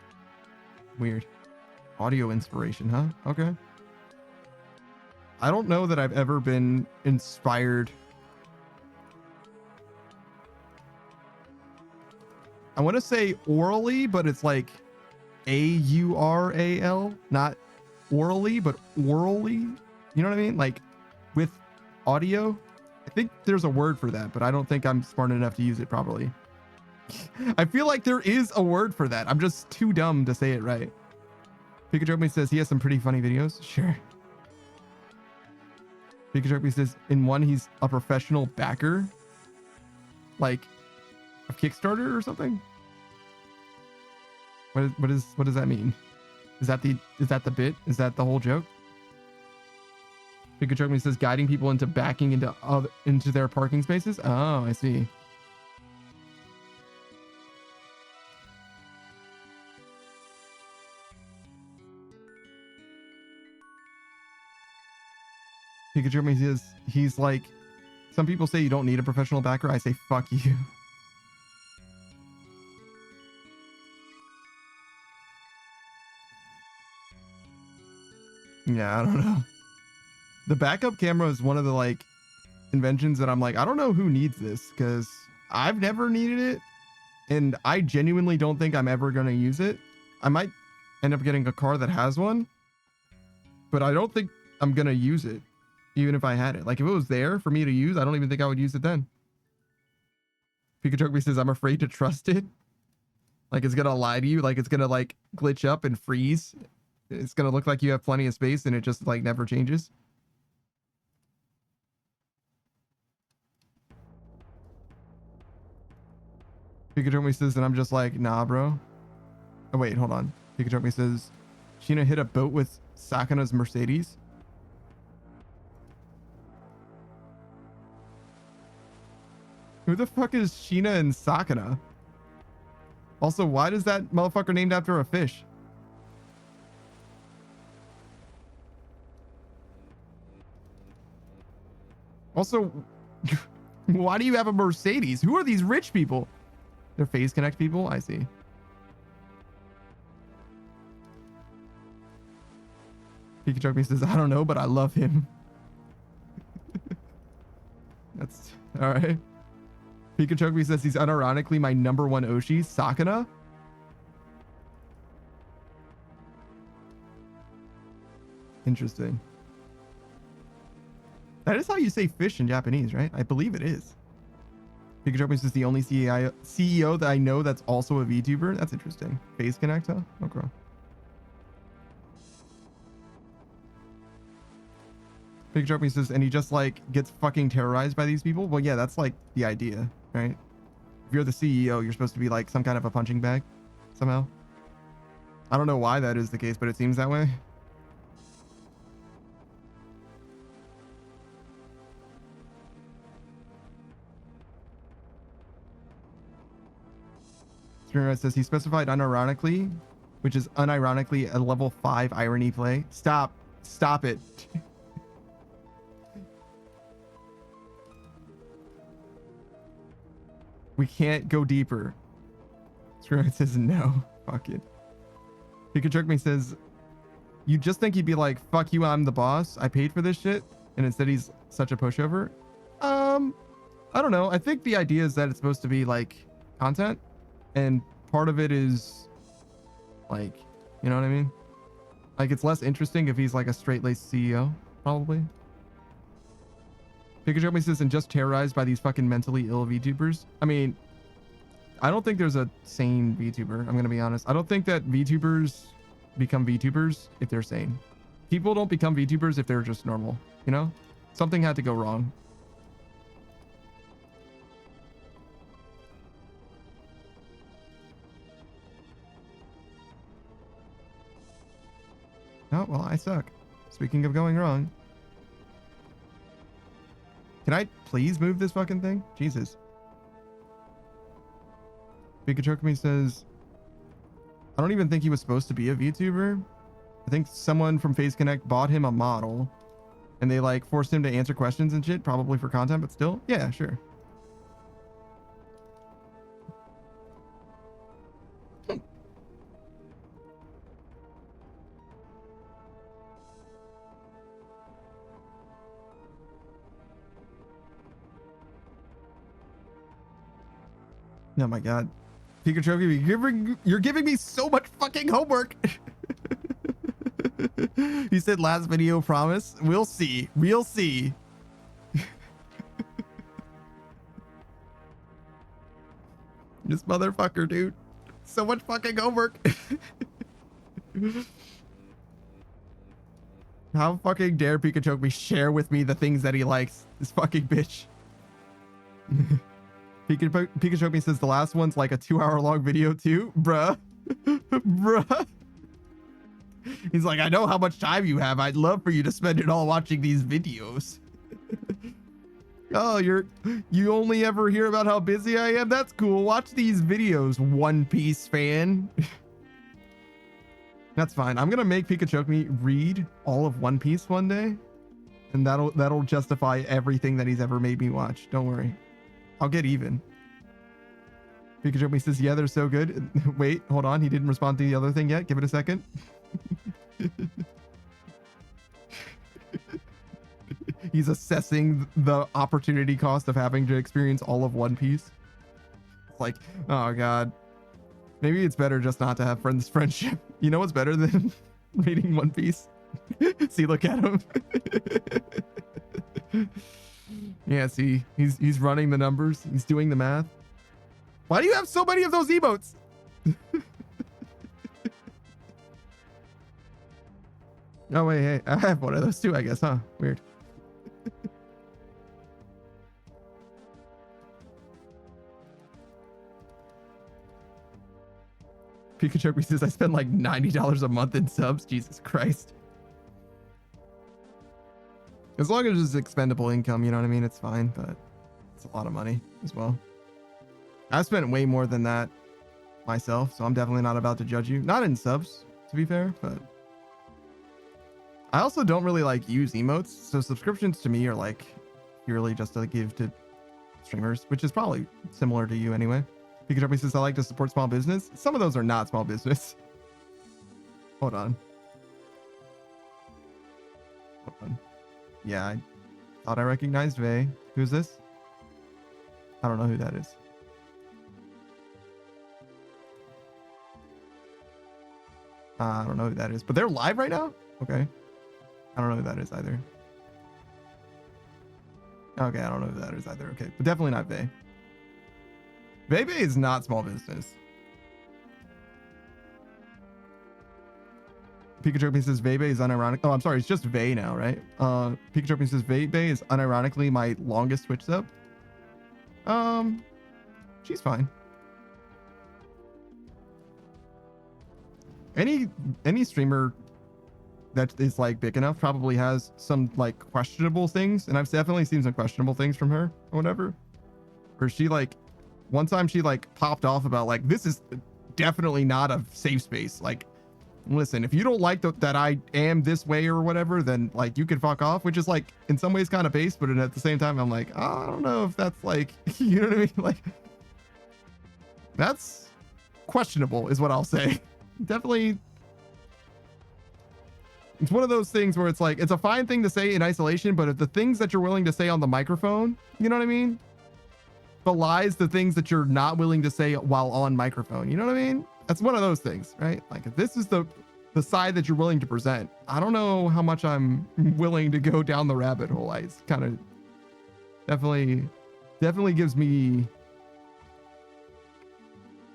Weird. Audio inspiration, huh? Okay. I don't know that I've ever been inspired. I want to say orally, but it's like AURAL, not orally, but orally. You know what I mean? Like with audio. I think there's a word for that, but I don't think I'm smart enough to use it properly. I feel like there is a word for that. I'm just too dumb to say it right. Pikachu says he has some pretty funny videos. Sure. Pikachu says in one he's a professional backer, like a Kickstarter or something. What does that mean? Is that the bit? Is that the whole joke? Pikachu says guiding people into backing into their parking spaces. Oh, I see. Pikachu says he's like, some people say you don't need a professional backer. I say fuck you. Yeah, I don't know. The backup camera is one of the like inventions that I'm like, I don't know who needs this because I've never needed it. And I genuinely don't think I'm ever going to use it. I might end up getting a car that has one, but I don't think I'm going to use it. Even if I had it. Like if it was there for me to use, I don't even think I would use it then. Pikachu says, I'm afraid to trust it. Like it's going to lie to you. Like it's going to like glitch up and freeze. It's going to look like you have plenty of space and it just like never changes. Pikachu says, and I'm just like, nah, bro. Oh, wait, hold on. Pikachu says, Sheena hit a boat with Sakana's Mercedes. Who the fuck is Sheena and Sakana? Also, why does that motherfucker named after a fish? Also, why do you have a Mercedes? Who are these rich people? They're Phase Connect people? I see. Pikachu says, I don't know, but I love him. That's all right. Pikachu says he's unironically my number one Oshi. Sakana? Interesting. That is how you say fish in Japanese, right? I believe it is. Pikachu says the only CEO that I know that's also a VTuber. That's interesting. Phase Connect, huh? Okay. Pikachu says, and he just like gets fucking terrorized by these people. Well, yeah, that's like the idea, right? If you're the CEO, you're supposed to be like some kind of a punching bag somehow. I don't know why that is the case, but it seems that way. Screenwriter says he specified unironically, which is unironically a level 5 irony play. Stop it. We can't go deeper. Screwhead says no. Fuck it. Pikachu says, you just think he'd be like, fuck you, I'm the boss. I paid for this shit. And instead he's such a pushover. I don't know. I think the idea is that it's supposed to be like content. And part of it is like, you know what I mean? Like it's less interesting if he's like a straight-laced CEO, probably. Pikachu says, and just terrorized by these fucking mentally ill VTubers. I mean, I don't think there's a sane VTuber. I'm going to be honest. I don't think that VTubers become VTubers if they're sane. People don't become VTubers if they're just normal, you know? Something had to go wrong. Oh, well, I suck. Speaking of going wrong. Can I please move this fucking thing? Jesus. Pikachu says, I don't even think he was supposed to be a VTuber. I think someone from Phase Connect bought him a model and they like forced him to answer questions and shit, probably for content, but still. Yeah, sure. Oh my god. Pikachu, you're giving me so much fucking homework. He said last video promise. We'll see. We'll see. This motherfucker, dude. So much fucking homework. How fucking dare Pikachu share with me the things that he likes? This fucking bitch. Pikachu says the last one's like a 2-hour long video too, bruh. Bruh. He's like, I know how much time you have. I'd love for you to spend it all watching these videos. Oh, you only ever hear about how busy I am? That's cool. Watch these videos, One Piece fan. That's fine. I'm gonna make Pikachu read all of One Piece one day, and that'll justify everything that he's ever made me watch. Don't worry. I'll get even. Pikachu says, yeah, they're so good. Wait, hold on. He didn't respond to the other thing yet. Give it a second. He's assessing the opportunity cost of having to experience all of One Piece. It's like, oh god. Maybe it's better just not to have friendship. You know what's better than reading One Piece? See, look at him. Yeah, see, he's running the numbers. He's doing the math. Why do you have so many of those emotes? Oh, wait, hey, I have one of those too, I guess, huh? Weird. Pikachu says, I spend like $90 a month in subs. Jesus Christ. As long as it's expendable income, you know what I mean? It's fine, but it's a lot of money as well. I've spent way more than that myself, so I'm definitely not about to judge you. Not in subs, to be fair, but I also don't really like use emotes, so subscriptions to me are like purely just to give to streamers, which is probably similar to you anyway. Pikachu says, I like to support small business. Some of those are not small business. Hold on. Hold on. Yeah, I thought I recognized Vey. Who's this? I don't know who that is. I don't know who that is, but they're live right now? Okay. I don't know who that is either. Okay, I don't know who that is either. Okay, but definitely not Vey. Vey is not small business. Pikachu says Vey is unironic. Oh, I'm sorry, it's just Vey now, right? Pikachu says Vey is unironically my longest Twitch sub. She's fine. Any streamer that is like big enough probably has some like questionable things, and I've definitely seen some questionable things from her or whatever. Where she like, one time she like popped off about like, this is definitely not a safe space. Like, listen, if you don't like that I am this way or whatever, then like you can fuck off, which is like in some ways kind of base, but at the same time I'm like, oh, I don't know if that's like, you know what I mean? Like, that's questionable is what I'll say. Definitely, it's one of those things where it's like, it's a fine thing to say in isolation, but if the things that you're willing to say on the microphone, you know what I mean, belies the things that you're not willing to say while on microphone, you know what I mean? That's one of those things, right? Like, if this is the side that you're willing to present, I don't know how much I'm willing to go down the rabbit hole. It's kind of definitely gives me,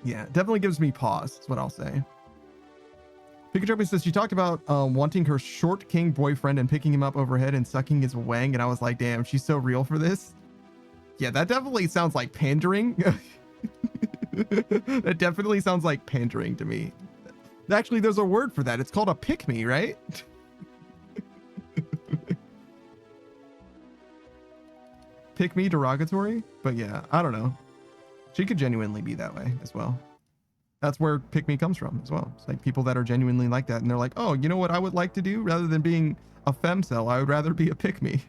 yeah, definitely gives me pause. That's what I'll say. Pikachu says she talked about wanting her short king boyfriend and picking him up overhead and sucking his wang, and I was like, damn, she's so real for this. Yeah, that definitely sounds like pandering. That definitely sounds like pandering to me. Actually, there's a word for that. It's called a pick-me, right? Pick-me derogatory? But yeah, I don't know. She could genuinely be that way as well. That's where pick-me comes from as well. It's like people that are genuinely like that, and they're like, oh, you know what I would like to do? Rather than being a femcel, I would rather be a pick-me.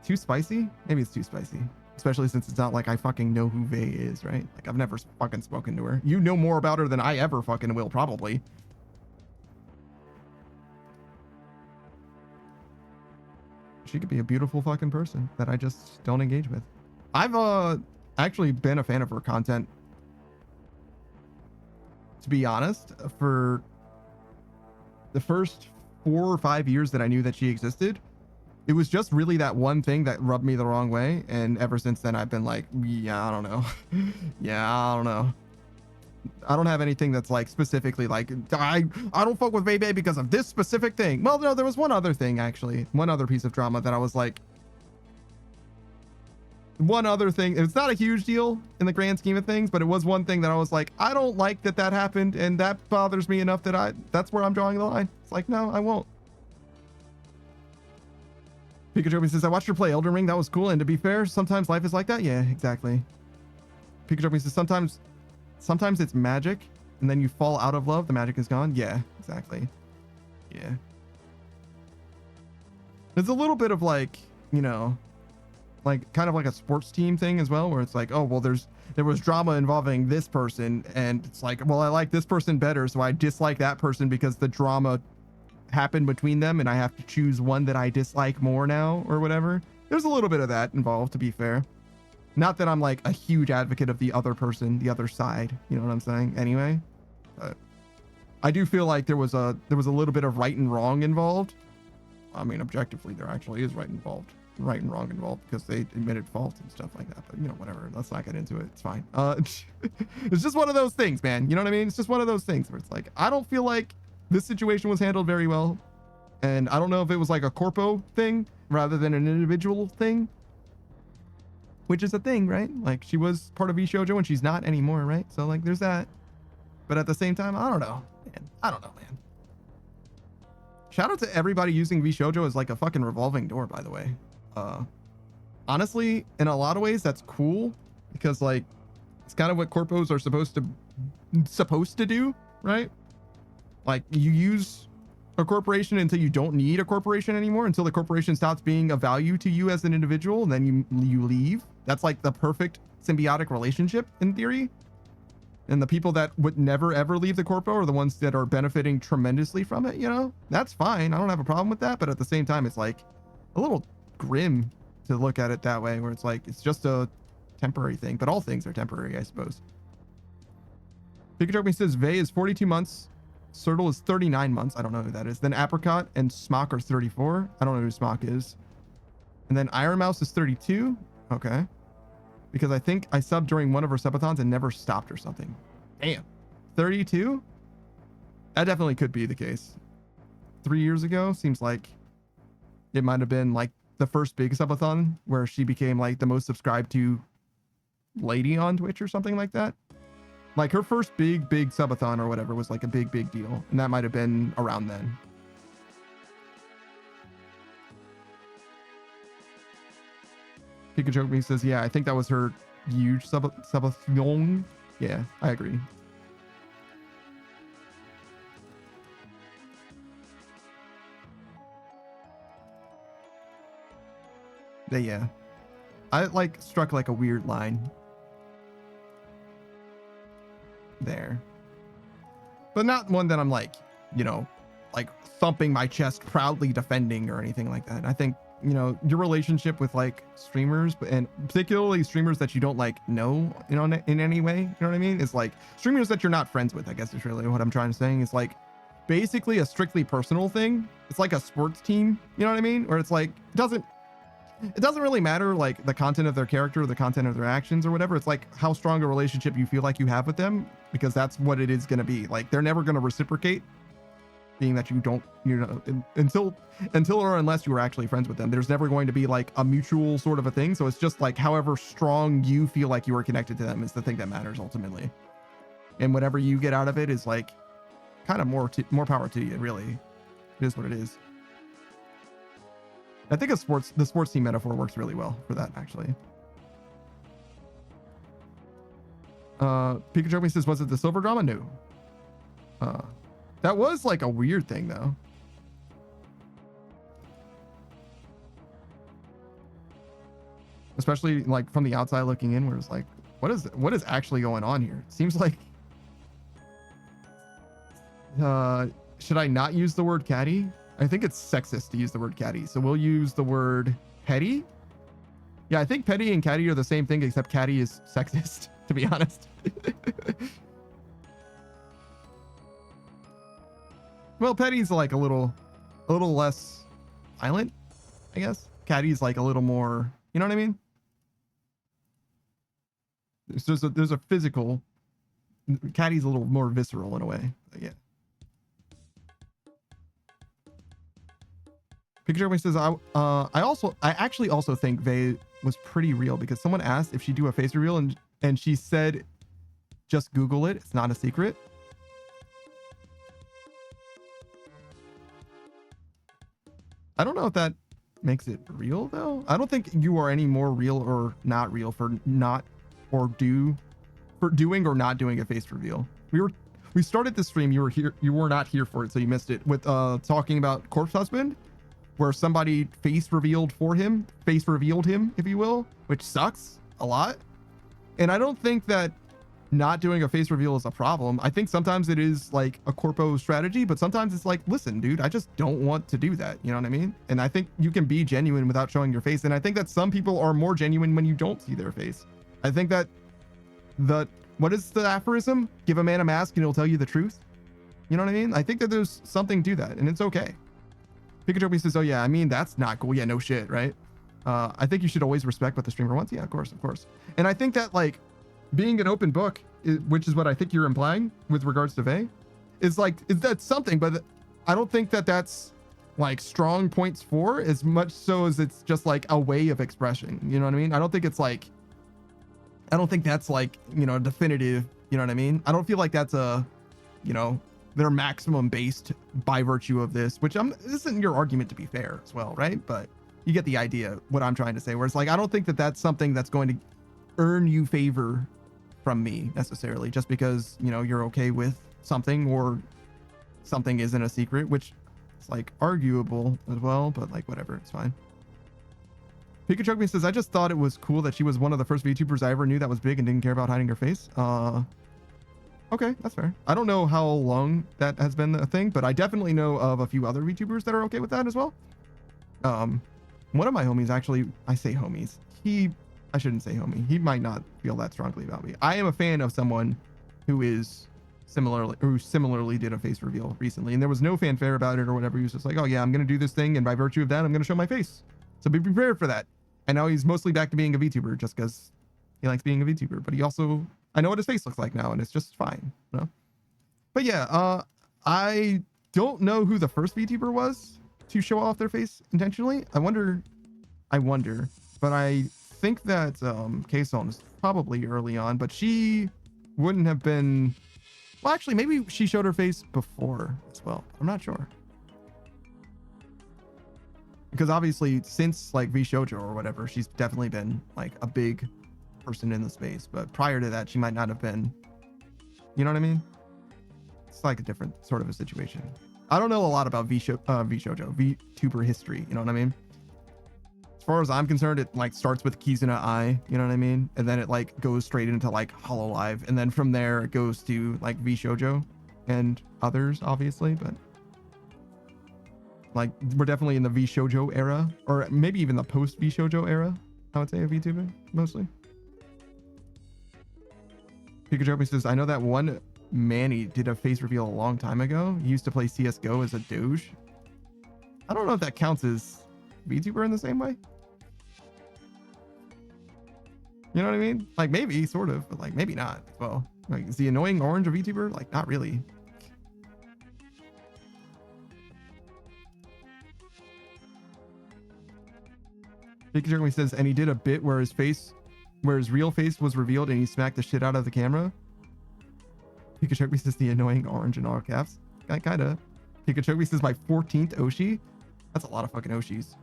Too spicy? Maybe it's too spicy. Especially since it's not like I fucking know who Vey is, right? Like, I've never fucking spoken to her. You know more about her than I ever fucking will, probably. She could be a beautiful fucking person that I just don't engage with. I've actually been a fan of her content, to be honest, for the first 4 or 5 years that I knew that she existed. It was just really that one thing that rubbed me the wrong way, and ever since then I've been like, yeah, I don't know. Yeah, I don't know. I don't have anything that's like specifically like I don't fuck with Bebe because of this specific thing. Well, no, there was one other thing actually, one other piece of drama that I was like, one other thing. It's not a huge deal in the grand scheme of things, but it was one thing that I was like, I don't like that that happened, and that bothers me enough that that's where I'm drawing the line. It's like, no, I won't. Pikachu says, I watched her play Elden Ring. That was cool. And to be fair, sometimes life is like that. Yeah, exactly. Pikachu says, sometimes it's magic, and then you fall out of love. The magic is gone. Yeah, exactly. Yeah. There's a little bit of like, you know, like kind of like a sports team thing as well, where it's like, oh, well, there was drama involving this person, and it's like, well, I like this person better, so I dislike that person because the drama happened between them, and I have to choose one that I dislike more now or whatever. There's a little bit of that involved, to be fair. Not that I'm like a huge advocate of the other person, the other side, you know what I'm saying? Anyway, but I do feel like there was a little bit of right and wrong involved. I mean, objectively, there actually is right and wrong involved because they admitted fault and stuff like that. But you know, whatever. Let's not get into it. It's fine. It's just one of those things, man. You know what I mean? It's just one of those things where it's like, I don't feel like this situation was handled very well, and I don't know if it was like a corpo thing rather than an individual thing, which is a thing, right? Like, she was part of VShojo and she's not anymore, right? So like, there's that. But at the same time, I don't know, man. I don't know, man. Shout out to everybody using VShojo as like a fucking revolving door, by the way. Honestly, in a lot of ways, that's cool because like, it's kind of what corpos are supposed to do, right? Like, you use a corporation until you don't need a corporation anymore, until the corporation stops being of value to you as an individual, and then you leave. That's like the perfect symbiotic relationship in theory. And the people that would never ever leave the corpo are the ones that are benefiting tremendously from it, you know? That's fine. I don't have a problem with that, but at the same time, it's like a little grim to look at it that way, where it's like, it's just a temporary thing, but all things are temporary, I suppose. Pikachu says Vey is 42 months. Sertle is 39 months. I don't know who that is. Then Apricot and Smock are 34. I don't know who Smock is. And then Iron Mouse is 32. Okay. Because I think I subbed during one of her subathons and never stopped or something. Damn. 32? That definitely could be the case. 3 years ago, seems like it might have been like the first big subathon where she became like the most subscribed to lady on Twitch or something like that. Like her first big subathon or whatever was like a big deal. And that might have been around then. Pikachu says, yeah, I think that was her huge subathon. Yeah, I agree. Yeah. I like struck like a weird line there, but not one that I'm like, you know, like thumping my chest proudly defending or anything like that. I think, you know, your relationship with like streamers, and particularly streamers that you don't like know, you know, in any way, you know what I mean, is like streamers that you're not friends with, I guess is really what I'm trying to say. Is like basically a strictly personal thing. It's like a sports team, you know what I mean, where it's like it doesn't really matter like the content of their character or the content of their actions or whatever. It's like how strong a relationship you feel like you have with them, because that's what it is going to be. Like, they're never going to reciprocate, being that you don't, you know, until or unless you are actually friends with them, there's never going to be like a mutual sort of a thing. So it's just like however strong you feel like you are connected to them is the thing that matters ultimately. And whatever you get out of it is like kind of more power to you, really. It is what it is. I think the sports team metaphor works really well for that, actually. Pikachu says, was it the silver drama? No. That was like a weird thing, though. Especially like from the outside looking in, where it's like, what is actually going on here? It seems like, should I not use the word catty? I think it's sexist to use the word catty, so we'll use the word petty. Yeah, I think petty and catty are the same thing, except catty is sexist, to be honest. Well, petty's like a little less violent, I guess. Catty's like a little more, you know what I mean? There's a physical Caddy's a little more visceral in a way. But yeah. Pikachu says, I actually also think Vey was pretty real because someone asked if she'd do a face reveal and she said, just Google it. It's not a secret. I don't know if that makes it real though. I don't think you are any more real or not real for doing or not doing a face reveal. We started the stream. You were not here for it, so you missed it. With talking about Corpse Husband, where somebody face revealed him, if you will, which sucks a lot. And I don't think that not doing a face reveal is a problem. I think sometimes it is like a corpo strategy, but sometimes it's like, listen, dude, I just don't want to do that. You know what I mean? And I think you can be genuine without showing your face. And I think that some people are more genuine when you don't see their face. I think that what is the aphorism? Give a man a mask and he'll tell you the truth. You know what I mean? I think that there's something to that, and it's okay. Pikachu says, oh yeah, I mean, that's not cool. Yeah, no shit, right? I think you should always respect what the streamer wants. Yeah, of course. And I think that like being an open book, which is what I think you're implying with regards to Vey, is that something, but I don't think that that's like strong points for as much so as it's just like a way of expression. You know what I mean? I don't think that's like, definitive. You know what I mean? I don't feel like that's their maximum based by virtue of this, which this isn't your argument to be fair as well, right? But you get the idea what I'm trying to say, where it's like, I don't think that that's something that's going to earn you favor from me necessarily, just because, you're okay with something or something isn't a secret, which is like arguable as well, but like whatever, it's fine. Pikachu says, I just thought it was cool that she was one of the first VTubers I ever knew that was big and didn't care about hiding her face. Okay, that's fair. I don't know how long that has been a thing, but I definitely know of a few other VTubers that are okay with that as well. One of my homies, actually, I say homies. I shouldn't say homie. He might not feel that strongly about me. I am a fan of someone who similarly did a face reveal recently, and there was no fanfare about it or whatever. He was just like, oh yeah, I'm gonna do this thing, and by virtue of that, I'm gonna show my face. So be prepared for that. And now he's mostly back to being a VTuber just because he likes being a VTuber, but he also, I know what his face looks like now, and it's just fine, But yeah, I don't know who the first VTuber was to show off their face intentionally. I wonder, but I think that K-Zone is probably early on, but she wouldn't have been, well, actually, maybe she showed her face before as well. I'm not sure. Because obviously, since like VShojo or whatever, she's definitely been like a big person in the space. But prior to that, she might not have been. You know what I mean? It's like a different sort of a situation. I don't know a lot about VShojo, VTuber history. You know what I mean? As far as I'm concerned, it like starts with Kizuna Ai. You know what I mean? And then it like goes straight into like Hololive, and then from there it goes to like VShojo and others, obviously, but. Like, we're definitely in the VShojo era, or maybe even the post VShojo era, I would say, of VTubing, mostly. Pikachu says, I know that one Manny did a face reveal a long time ago. He used to play CSGO as a Doge. I don't know if that counts as VTuber in the same way. You know what I mean? Like, maybe, sort of, but like, maybe not. Well, like, is the annoying orange a VTuber? Like, not really. Pikachu says, and he did a bit where his real face was revealed and he smacked the shit out of the camera. Pikachu says the annoying orange in all caps. Kinda. Pikachu says my 14th Oshi. That's a lot of fucking Oshis.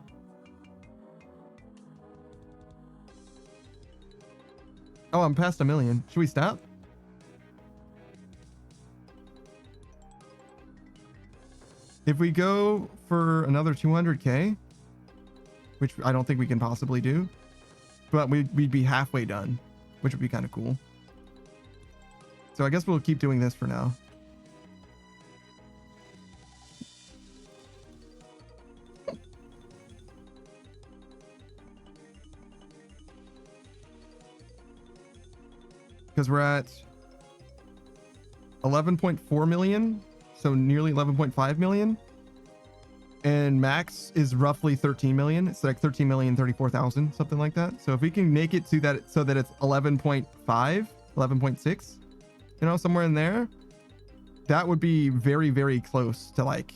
Oh, I'm past 1 million. Should we stop? If we go for another 200k, which I don't think we can possibly do, but we'd be halfway done, which would be kind of cool. So I guess we'll keep doing this for now. Because we're at 11.4 million, so nearly 11.5 million. And max is roughly 13 million. It's like 13,034,000, something like that. So if we can make it to that so that it's 11.5, 11.6, you know, somewhere in there, that would be very, very close to like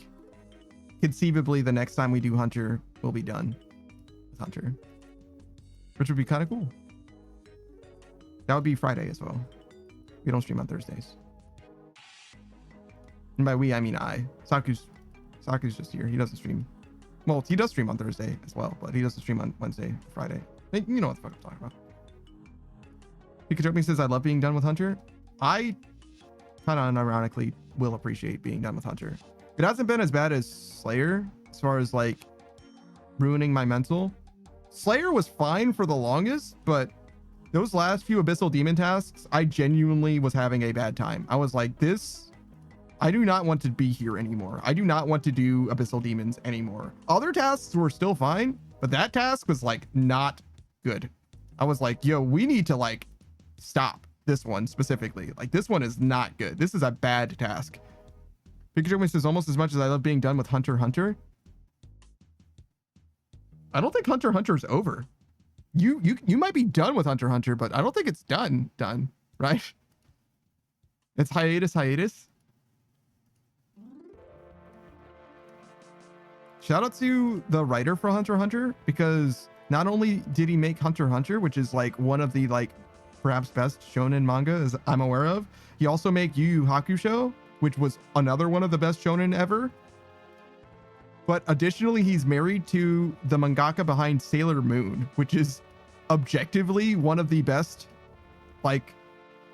conceivably the next time we do Hunter will be done with Hunter, which would be kind of cool. That would be Friday as well. We don't stream on Thursdays. And by we, I mean I. Saku's just here. He doesn't stream. Well, he does stream on Thursday as well, but he doesn't stream on Wednesday, Friday. Hey, you know what the fuck I'm talking about. Pikachu says, I love being done with Hunter. I kind of unironically will appreciate being done with Hunter. It hasn't been as bad as Slayer as far as like ruining my mental. Slayer was fine for the longest, but those last few Abyssal Demon tasks, I genuinely was having a bad time. I was like, I do not want to be here anymore. I do not want to do Abyssal Demons anymore. Other tasks were still fine, but that task was like not good. I was like, yo, we need to like stop this one specifically. Like this one is not good. This is a bad task. Pikachu says, almost as much as I love being done with Hunter x Hunter. I don't think Hunter x Hunter's over. You might be done with Hunter x Hunter, but I don't think it's done, right? It's hiatus. Shout out to the writer for Hunter x Hunter, because not only did he make Hunter x Hunter, which is like one of the like perhaps best shonen manga as I'm aware of, he also made Yu Yu Hakusho, which was another one of the best shonen ever. But additionally, he's married to the mangaka behind Sailor Moon, which is objectively one of the best like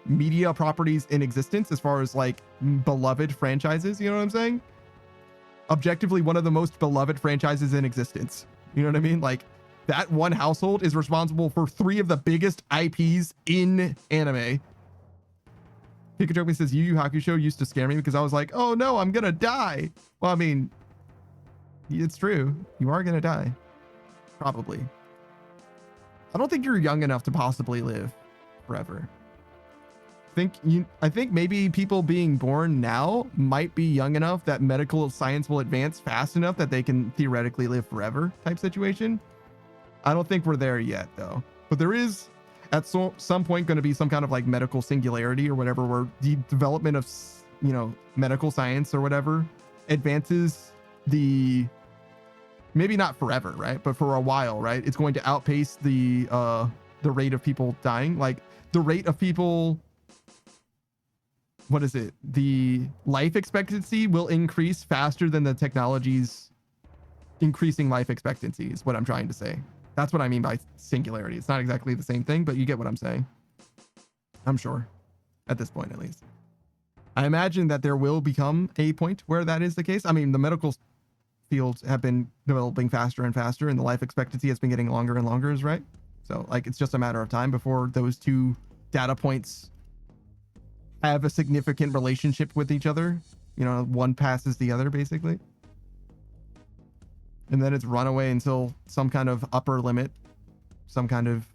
media properties in existence as far as like beloved franchises. You know what I'm saying? Objectively one of the most beloved franchises in existence. You know what I mean? Like that one household is responsible for 3 of the biggest IPs in anime. Pikachu says, Yu Yu Hakusho used to scare me because I was like, oh no, I'm gonna die. Well, I mean, it's true. You are gonna die. Probably. I don't think you're young enough to possibly live forever. I think maybe people being born now might be young enough that medical science will advance fast enough that they can theoretically live forever type situation. I don't think we're there yet though. But there is at some point going to be some kind of like medical singularity or whatever, where the development of, you know, medical science or whatever advances the, maybe not forever, right? But for a while, right? It's going to outpace the rate of people dying. Like the rate of people, what is it? The life expectancy will increase faster than the technology's increasing life expectancy is what I'm trying to say. That's what I mean by singularity. It's not exactly the same thing, but you get what I'm saying. I'm sure, at this point at least. I imagine that there will become a point where that is the case. I mean, the medical fields have been developing faster and faster, and the life expectancy has been getting longer and longer, is right? So, like, it's just a matter of time before those two data points have a significant relationship with each other. You know, one passes the other, basically. And then it's run away until some kind of upper limit, some kind of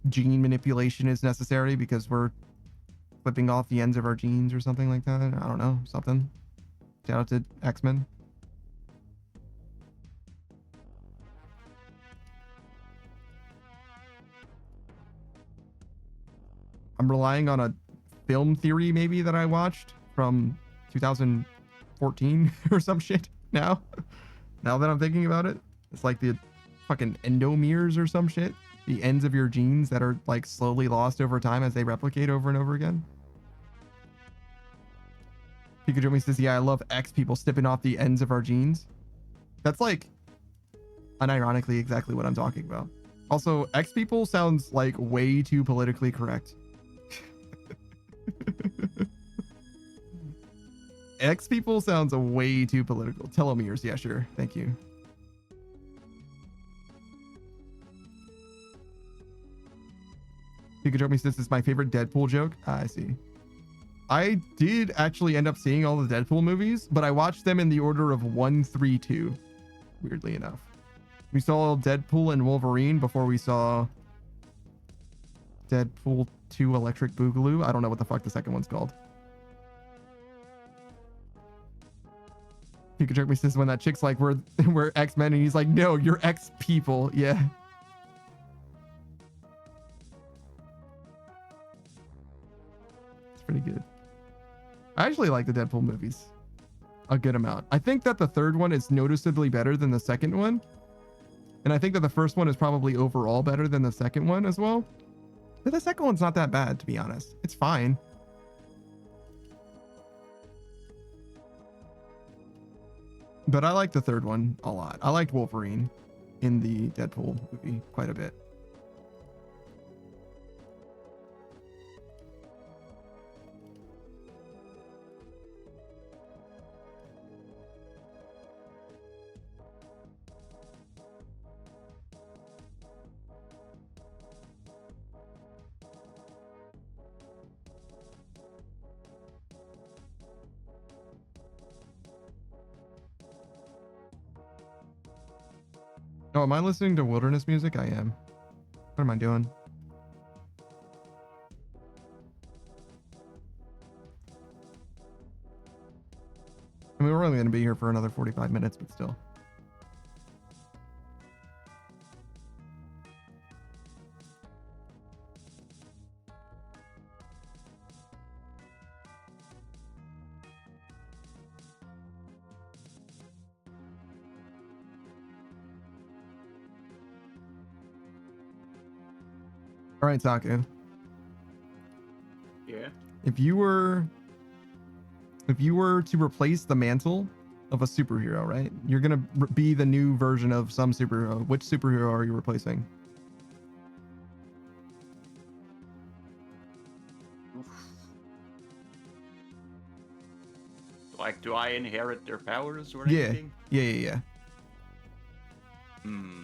gene manipulation is necessary because we're flipping off the ends of our genes or something like that. I don't know, something. Shout out to X-Men. I'm relying on a film theory maybe that I watched from 2014 or some shit now. Now that I'm thinking about it, it's like the fucking endomeres or some shit. The ends of your genes that are like slowly lost over time as they replicate over and over again. Pikachu says, yeah, I love X people snipping off the ends of our genes. That's like unironically exactly what I'm talking about. Also, X people sounds like way too politically correct. X people sounds way too political. Telomeres, yeah, sure. Thank you. Pikachu says this is my favorite Deadpool joke. I see. I did actually end up seeing all the Deadpool movies, but I watched them in the order of 1, 3, 2. Weirdly enough. We saw Deadpool and Wolverine before we saw Deadpool 2 Electric Boogaloo. I don't know what the fuck the second one's called. Pikachu says when that chick's like, we're X-Men, and he's like, no, you're X people. Yeah. pretty good. I actually like the Deadpool movies a good amount. I think that the third one is noticeably better than the second one. And I think that the first one is probably overall better than the second one as well. But the second one's not that bad, to be honest. It's fine. But I like the third one a lot. I liked Wolverine in the Deadpool movie quite a bit. Oh, am I listening to wilderness music? I am. What am I doing? I mean, we're only going to be here for another 45 minutes, but still. All right, Taku.
Yeah.
If you were to replace the mantle of a superhero, right? You're gonna be the new version of some superhero. Which superhero are you replacing?
Like, do I inherit their powers or
Yeah.
anything?
Yeah.
Hmm.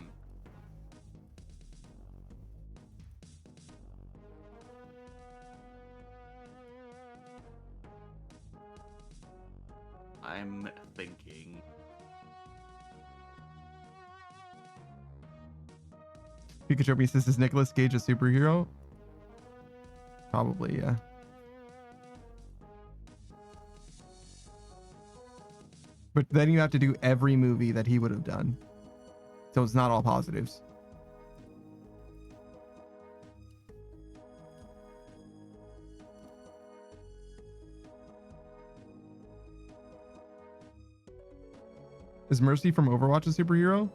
I'm thinking.
Pikachu says, is Nicolas Cage a superhero? Probably, yeah. But then you have to do every movie that he would have done. So it's not all positives. Is Mercy from Overwatch a superhero?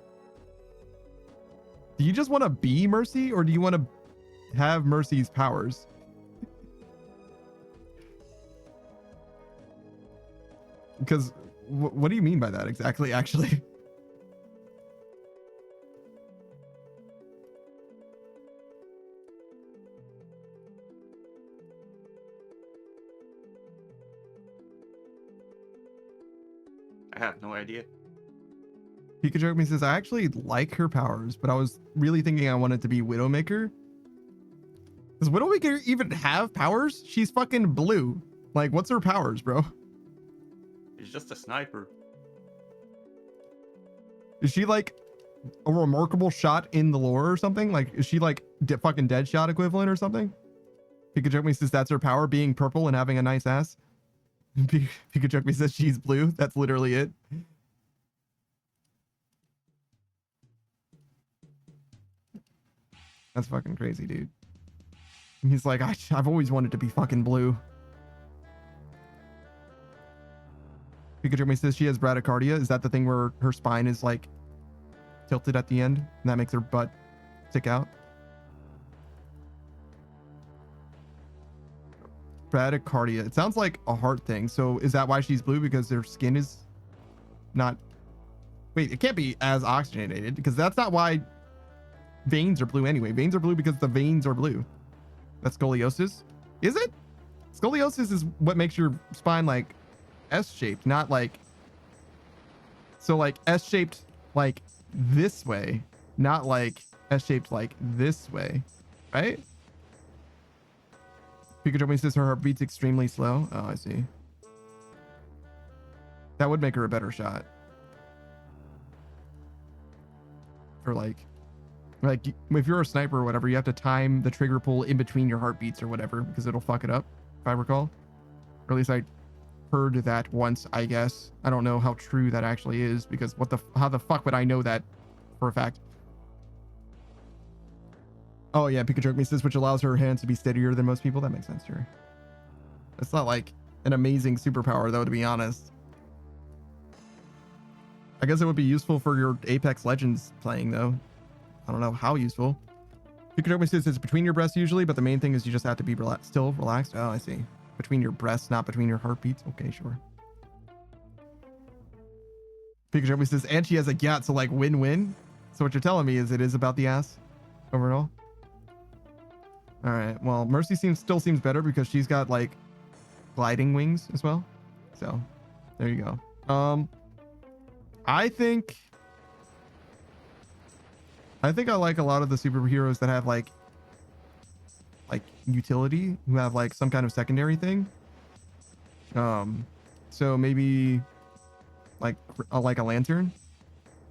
Do you just want to be Mercy, or do you want to have Mercy's powers? Because what do you mean by that exactly, actually?
I have no idea.
Pikachu says, I actually like her powers, but I was really thinking I wanted to be Widowmaker. Does Widowmaker even have powers? She's fucking blue. Like, what's her powers, bro?
He's just a sniper.
Is she like a remarkable shot in the lore or something? Like, is she like fucking Deadshot equivalent or something? Pikachu says that's her power, being purple and having a nice ass. Pikachu says she's blue. That's literally it. That's fucking crazy, dude. He's like, I've always wanted to be fucking blue. Pikachu says she has bradycardia. Is that the thing where her spine is like tilted at the end and that makes her butt stick out? Bradycardia. It sounds like a heart thing. So is that why she's blue? Because her skin is not... Wait, it can't be as oxygenated, because that's not why veins are blue anyway. Veins are blue because the veins are blue. That's scoliosis? Is it? Scoliosis is what makes your spine like S-shaped, not like... So like S-shaped like this way, not like S-shaped like this way, right? Pikachu says her heartbeat's extremely slow. Oh, I see. That would make her a better shot. For like if you're a sniper or whatever, you have to time the trigger pull in between your heartbeats or whatever, because it'll fuck it up, if I recall. Or at least I heard that once, I guess. I don't know how true that actually is, because how the fuck would I know that for a fact? Oh yeah, Pikachu says, which allows her hands to be steadier than most people. That makes sense, sure. It's not like an amazing superpower though, to be honest. I guess it would be useful for your Apex Legends playing though. I don't know how useful. Pikachu says it's between your breasts usually, but the main thing is you just have to be still relaxed. Oh, I see. Between your breasts, not between your heartbeats. Okay, sure. Pikachu says, and she has a yacht, so like win-win. So what you're telling me is it is about the ass overall. All right. Well, Mercy still seems better because she's got like gliding wings as well. So there you go. I think I like a lot of the superheroes that have like utility, who have like some kind of secondary thing. So maybe like a lantern.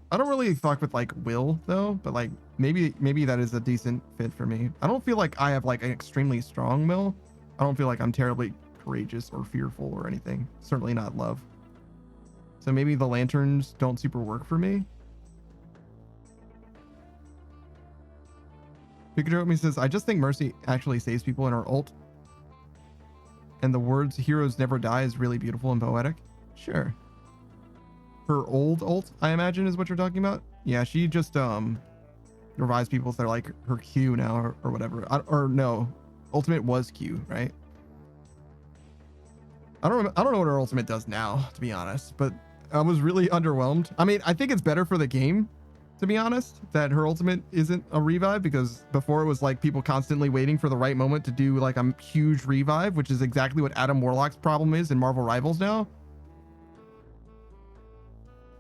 I don't really fuck with like Will though, but like maybe that is a decent fit for me. I don't feel like I have like an extremely strong will. I don't feel like I'm terribly courageous or fearful or anything. Certainly not love. So maybe the lanterns don't super work for me. Pikachu says, I just think Mercy actually saves people in her ult. And the words heroes never die is really beautiful and poetic. Sure. Her old ult, I imagine, is what you're talking about. Yeah, she just revives people if they're like her Q now or whatever. Or no, ultimate was Q, right? I don't know what her ultimate does now, to be honest, but I was really underwhelmed. I mean, I think it's better for the game, to be honest, that her ultimate isn't a revive, because before it was like people constantly waiting for the right moment to do like a huge revive, which is exactly what Adam Warlock's problem is in Marvel Rivals now.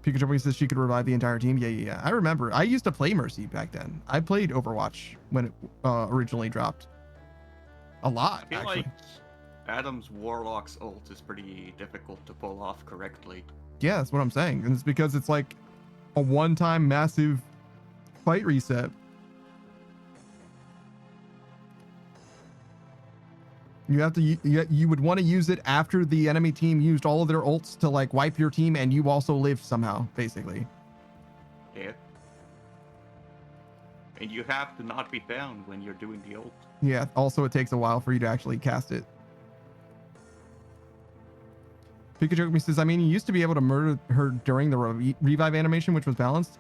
Pikachu says she could revive the entire team. Yeah. I remember. I used to play Mercy back then. I played Overwatch when it originally dropped. A lot,
I feel
actually.
like Adam's Warlock's ult is pretty difficult to pull off correctly.
Yeah, that's what I'm saying. And it's because it's like a one-time massive fight reset. You have to, you would want to use it after the enemy team used all of their ults to like wipe your team, and you also lived somehow, basically.
Yeah. And you have to not be found when you're doing the ult.
Yeah, also it takes a while for you to actually cast it. Pikachu says, I mean, you used to be able to murder her during the revive animation, which was balanced.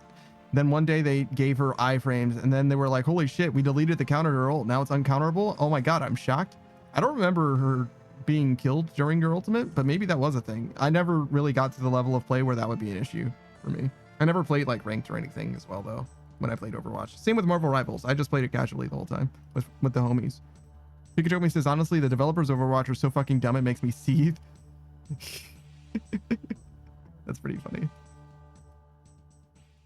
Then one day they gave her iframes, and then they were like, holy shit, we deleted the counter to her ult. Now it's uncounterable. Oh my god, I'm shocked. I don't remember her being killed during your ultimate, but maybe that was a thing. I never really got to the level of play where that would be an issue for me. I never played like ranked or anything as well, though, when I played Overwatch. Same with Marvel Rivals. I just played it casually the whole time with the homies. Pikachu says, honestly, the developers of Overwatch are so fucking dumb, it makes me seethe. That's pretty funny.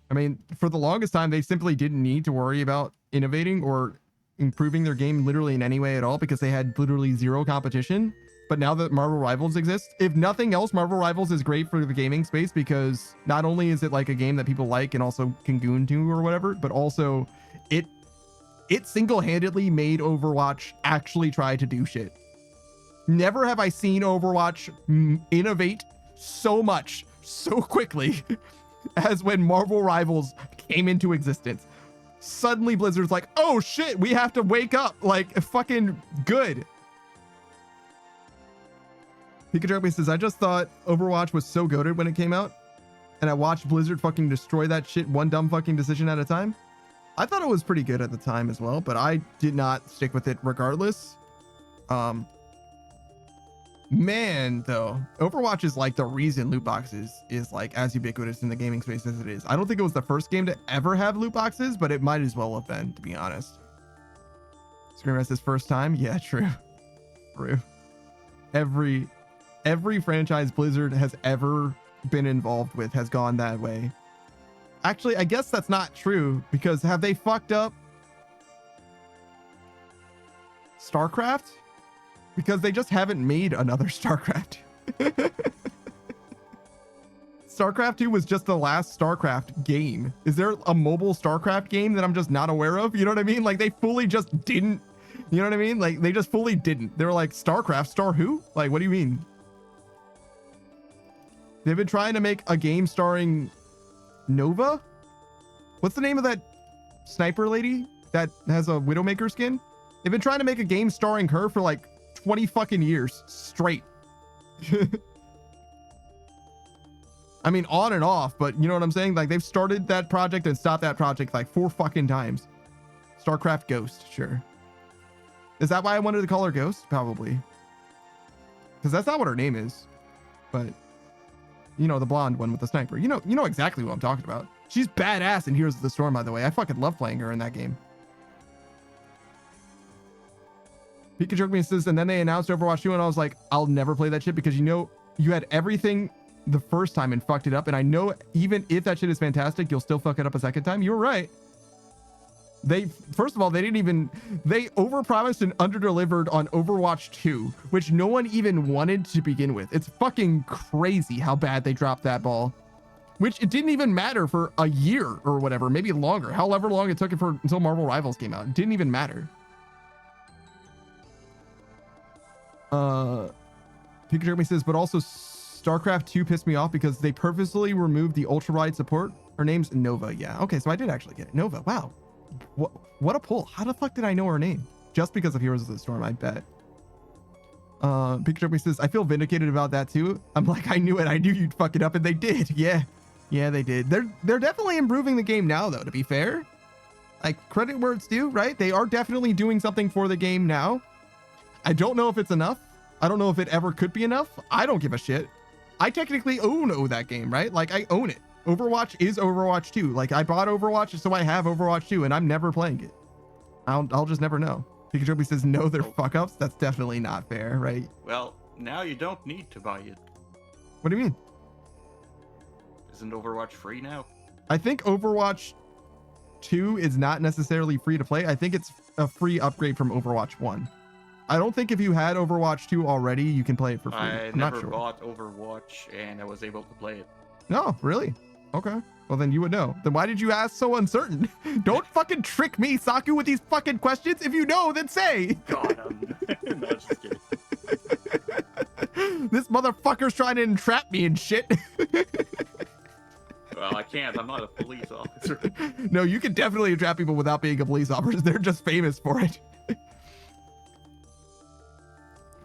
I mean, for the longest time, they simply didn't need to worry about innovating or improving their game literally in any way at all, because they had literally zero competition. But now that Marvel Rivals exists, if nothing else, Marvel Rivals is great for the gaming space, because not only is it like a game that people like and also can goon to or whatever, but also it single-handedly made Overwatch actually try to do shit. Never have I seen Overwatch innovate so much so quickly as when Marvel Rivals came into existence. Suddenly Blizzard's like, oh shit, we have to wake up. Like, fucking good. Pikachu says, I just thought Overwatch was so goated when it came out, and I watched Blizzard fucking destroy that shit one dumb fucking decision at a time. I thought it was pretty good at the time as well, but I did not stick with it regardless. Man, though, Overwatch is like the reason loot boxes is like as ubiquitous in the gaming space as it is. I don't think it was the first game to ever have loot boxes, but it might as well have been, to be honest. Screamer says first time. Yeah, true. Every franchise Blizzard has ever been involved with has gone that way. Actually, I guess that's not true, because have they fucked up StarCraft? Because they just haven't made another StarCraft. StarCraft 2 was just the last StarCraft game. Is there a mobile StarCraft game that I'm just not aware of? You know what I mean? Like, they fully just didn't. You know what I mean? Like, they just fully didn't. They were like, StarCraft? Star who? Like, what do you mean? They've been trying to make a game starring Nova? What's the name of that sniper lady that has a Widowmaker skin? They've been trying to make a game starring her for like 20 fucking years straight. I mean, on and off, but you know what I'm saying? Like, they've started that project and stopped that project like 4 fucking times. StarCraft Ghost, sure. Is that why I wanted to call her Ghost? Probably. Because that's not what her name is. But, you know, the blonde one with the sniper. You know exactly what I'm talking about. She's badass in Heroes of the Storm, by the way. I fucking love playing her in that game. Pikachu says, and then they announced Overwatch 2, and I was like, I'll never play that shit because you know you had everything the first time and fucked it up. And I know even if that shit is fantastic, you'll still fuck it up a second time. You were right. First of all, they overpromised and underdelivered on Overwatch 2, which no one even wanted to begin with. It's fucking crazy how bad they dropped that ball, which it didn't even matter for a year or whatever, maybe longer, however long it took until Marvel Rivals came out. It didn't even matter. Pikachu says, but also StarCraft 2 pissed me off because they purposely removed the ultra wide support. Her name's Nova. Yeah. Okay. So I did actually get it. Nova. Wow. What a pull. How the fuck did I know her name? Just because of Heroes of the Storm, I bet. Pikachu says, I feel vindicated about that too. I'm like, I knew it. I knew you'd fuck it up, and they did. Yeah. Yeah, they did. They're definitely improving the game now, though, to be fair. Like, credit where it's due, right? They are definitely doing something for the game now. I don't know if it's enough. I don't know if it ever could be enough. I don't give a shit. I technically own that game, right? Like, I own it. Overwatch is Overwatch 2. Like, I bought Overwatch, so I have Overwatch 2, and I'm never playing it. I'll just never know. Pikachu says, no, they're fuck-ups. That's definitely not fair, right?
Well, now you don't need to buy it.
What do you mean?
Isn't Overwatch free now?
I think Overwatch 2 is not necessarily free to play. I think it's a free upgrade from Overwatch 1. I don't think if you had Overwatch 2 already, you can play it for free.
I'm
not
never
sure.
bought Overwatch, and I was able to play it.
No, really? Okay. Well, then you would know. Then why did you ask so uncertain? Don't fucking trick me, Saku, with these fucking questions. If you know, then say.
God, no, just kidding.
This motherfucker's trying to entrap me and shit.
Well, I can't. I'm not a police officer.
No, you can definitely entrap people without being a police officer. They're just famous for it.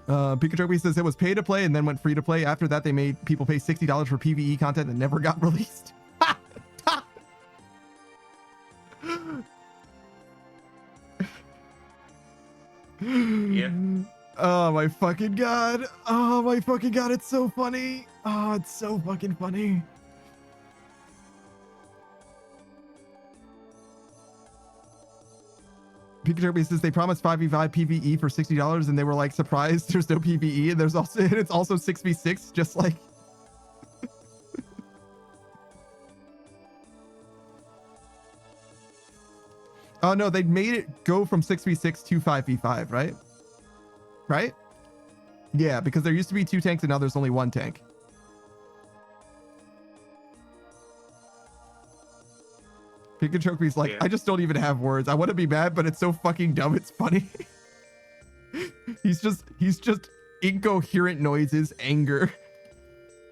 Pikachu says it was pay to play and then went free to play. After that, they made people pay $60 for PvE content that never got released.
Yeah.
Oh my fucking god. Oh my fucking god. It's so funny. Oh, it's so fucking funny. Pikachu says they promised 5v5 PvE for $60 and they were like surprised there's no PvE and it's also 6v6 just like Oh no, they made it go from 6v6 to 5v5, right? Right? Yeah, because there used to be 2 tanks and now there's only 1 tank. Pikachu's like, yeah. I just don't even have words. I want to be mad, but it's so fucking dumb. It's funny. he's just incoherent noises, anger.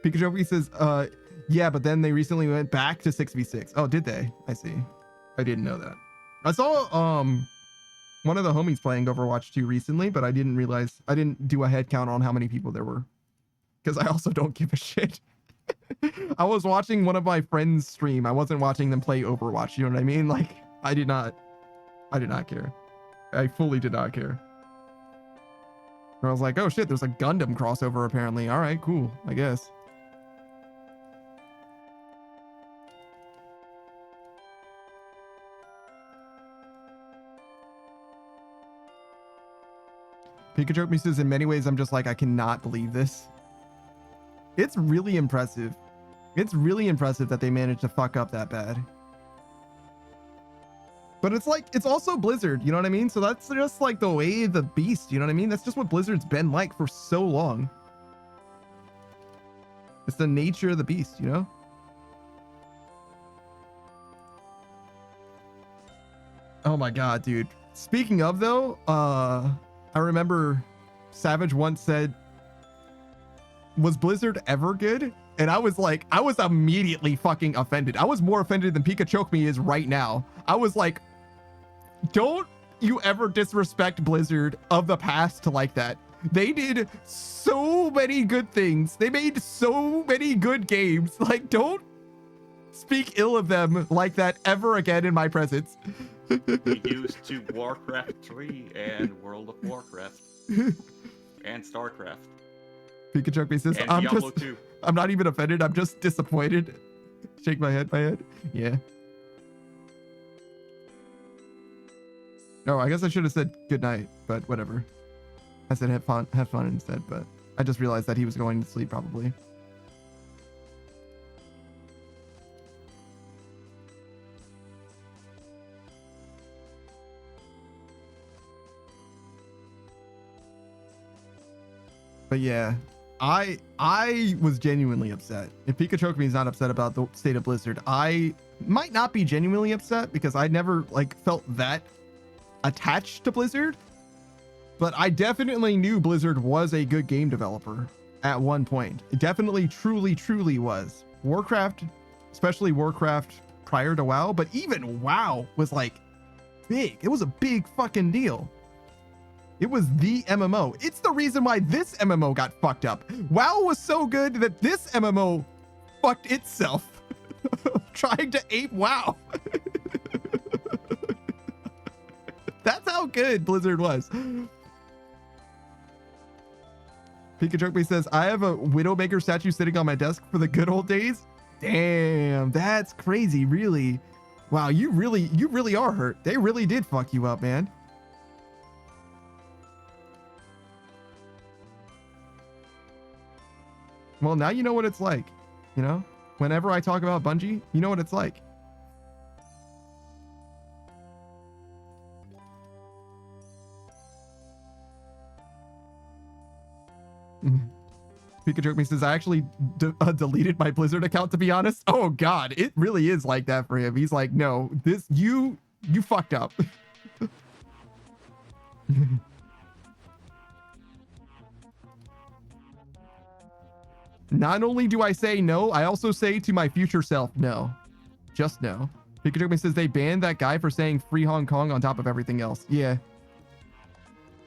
Pikachu says, yeah, but then they recently went back to 6v6. Oh, did they? I see. I didn't know that. I saw one of the homies playing Overwatch 2 recently, but I didn't realize, I didn't do a head count on how many people there were. Because I also don't give a shit. I was watching one of my friends stream. I wasn't watching them play Overwatch. You know what I mean? Like, I did not care. I fully did not care. And I was like, oh shit, there's a Gundam crossover apparently. All right, cool, I guess. Pikachu says, in many ways, I'm just like, I cannot believe this. It's really impressive. It's really impressive that they managed to fuck up that bad. But it's like, it's also Blizzard, you know what I mean? So that's just like the way of the beast, you know what I mean? That's just what Blizzard's been like for so long. It's the nature of the beast, you know? Oh my god, dude. Speaking of though, I remember Savage once said, was Blizzard ever good? And I was like, I was immediately fucking offended. I was more offended than Pikachu me is right now. I was like, don't you ever disrespect Blizzard of the past like that. They did so many good things. They made so many good games. Like, don't speak ill of them like that ever again in my presence.
Reduced to Warcraft 3 and World of Warcraft and StarCraft
Pikachu says,
and Diablo 2.
I'm not even offended. I'm just disappointed. Shake my head. Yeah. Oh, I guess I should have said good night, but whatever. I said have fun instead, but I just realized that he was going to sleep probably. But yeah, I was genuinely upset. If Pikachu is not upset about the state of Blizzard, I might not be genuinely upset because I never like felt that attached to Blizzard. But I definitely knew Blizzard was a good game developer at one point. It definitely, truly was. Warcraft, especially Warcraft prior to WoW, but even WoW was like big. It was a big fucking deal. It was the MMO. It's the reason why this MMO got fucked up. WoW was so good that this MMO fucked itself trying to ape WoW. That's how good Blizzard was. Pikachu says, I have a Widowmaker statue sitting on my desk for the good old days. Damn, that's crazy, really. Wow, you really are hurt. They really did fuck you up, man. Well, now you know what it's like, you know? Whenever I talk about Bungie, you know what it's like. Pikachu says, I actually deleted my Blizzard account, to be honest. Oh God, it really is like that for him. He's like, no, this, you fucked up. Not only do I say no, I also say to my future self, no. Just no. Pikachu says they banned that guy for saying free Hong Kong on top of everything else. Yeah.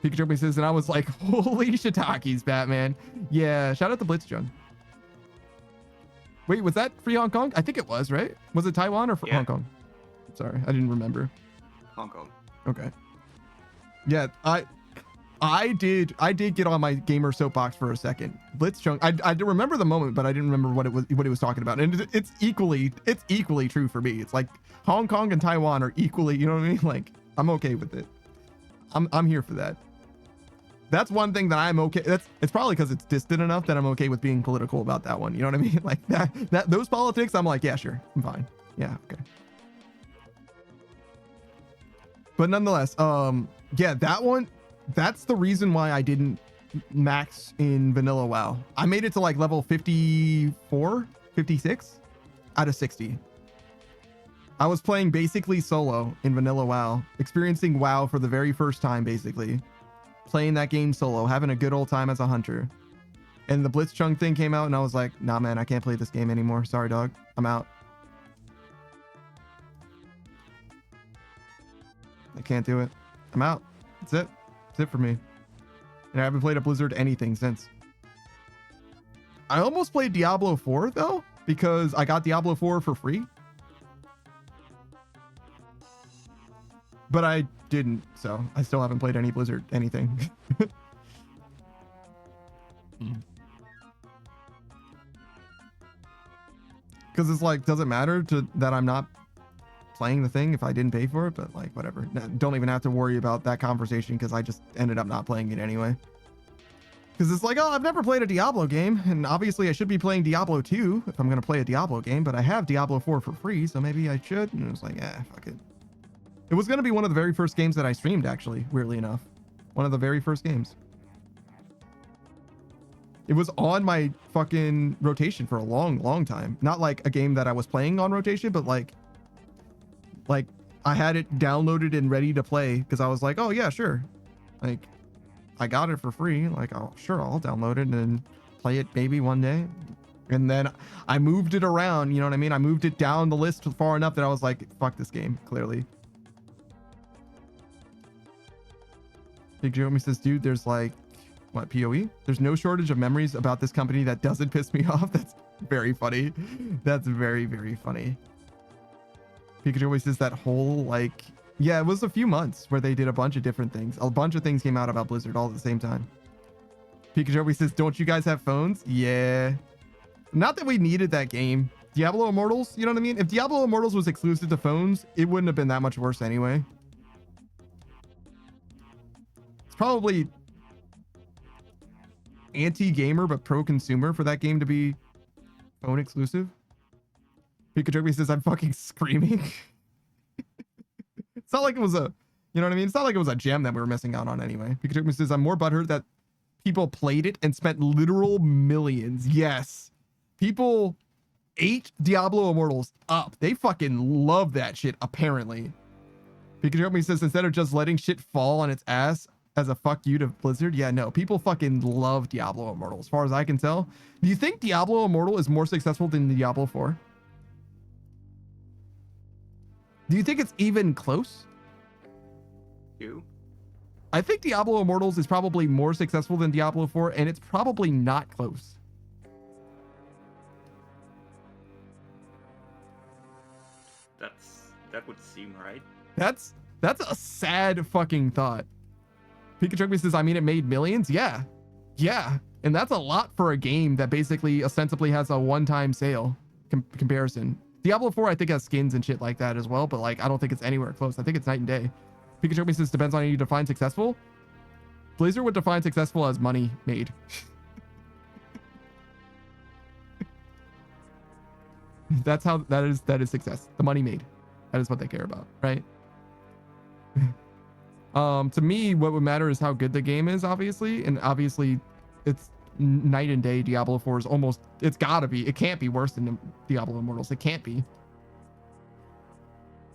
Pikachu says, and I was like, holy shiitakes, Batman. Yeah, shout out to Blitzjung. Wait, was that free Hong Kong? I think it was, right? Was it Taiwan or Hong Kong? Sorry, I didn't remember.
Hong Kong.
Okay. Yeah, I did get on my gamer soapbox for a second. Blitzchung, I remember the moment, but I didn't remember what he was talking about. And it's equally true for me. It's like Hong Kong and Taiwan are equally, you know what I mean? Like, I'm okay with it. I'm here for that. That's one thing that I'm okay. It's probably because it's distant enough that I'm okay with being political about that one. You know what I mean? Like that those politics, I'm like, yeah, sure, I'm fine. Yeah, okay. But nonetheless, yeah, that one, that's the reason why I didn't max in vanilla WoW. I made it to like level 54, 56 out of 60. I was playing basically solo in vanilla WoW, experiencing WoW for the very first time, basically. Playing that game solo, having a good old time as a hunter. And the Blitzchung thing came out and I was like, nah, man, I can't play this game anymore. Sorry, dog. I'm out. I can't do it. I'm out. That's it. That's it for me. And I haven't played a Blizzard anything since. I almost played Diablo 4 though, because I got Diablo 4 for free. But I didn't, so I still haven't played any Blizzard anything. Because it's like, does it matter that I'm not playing the thing if I didn't pay for it? But like, whatever. Don't even have to worry about that conversation because I just ended up not playing it anyway. Because it's like, oh, I've never played a Diablo game, and obviously I should be playing Diablo 2 if I'm going to play a Diablo game, but I have Diablo 4 for free, so maybe I should. And it was like, fuck it. It was going to be one of the very first games that I streamed, actually, weirdly enough. One of the very first games. It was on my fucking rotation for a long, long time. Not like a game that I was playing on rotation, but like I had it downloaded and ready to play because I was like, oh yeah, sure. Like, I got it for free. Like, oh, sure, I'll download it and play it maybe one day. And then I moved it around, you know what I mean? I moved it down the list far enough that I was like, fuck this game, clearly. Big Jeremy says, dude, there's like What, PoE? There's no shortage of memories about this company that doesn't piss me off. That's very funny. That's very, very funny. Pikachu always says that whole, like, yeah, it was a few months where they did a bunch of different things. A bunch of things came out about Blizzard all at the same time. Pikachu always says, don't you guys have phones? Yeah. Not that we needed that game. Diablo Immortals, you know what I mean? If Diablo Immortals was exclusive to phones, it wouldn't have been that much worse anyway. It's probably anti-gamer but pro-consumer for that game to be phone exclusive. Pikachu says, I'm fucking screaming. It's not like it was a, you know what I mean? It's not like it was a gem that we were missing out on anyway. Pikachu says, I'm more butthurt that people played it and spent literal millions. Yes. People ate Diablo Immortals up. They fucking love that shit, apparently. Pikachu says, instead of just letting shit fall on its ass as a fuck you to Blizzard, yeah, no. People fucking love Diablo Immortal, as far as I can tell. Do you think Diablo Immortal is more successful than Diablo 4? Do you think it's even close?
You?
I think Diablo Immortals is probably more successful than Diablo 4, and it's probably not close.
That would seem right.
That's a sad fucking thought. Pikachu says, I mean, it made millions. Yeah. Yeah. And that's a lot for a game that basically ostensibly has a one-time sale comparison. Diablo 4, I think, has skins and shit like that as well, but like, I don't think it's anywhere close. I think it's night and day. Pikachu says, depends on how you define successful. Blizzard would define successful as money made. That's how that is success. The money made. That is what they care about, right? To me, what would matter is how good the game is, obviously, and obviously it's night and day. Diablo 4 is almost, it's gotta be, it can't be worse than Diablo Immortals. It can't be.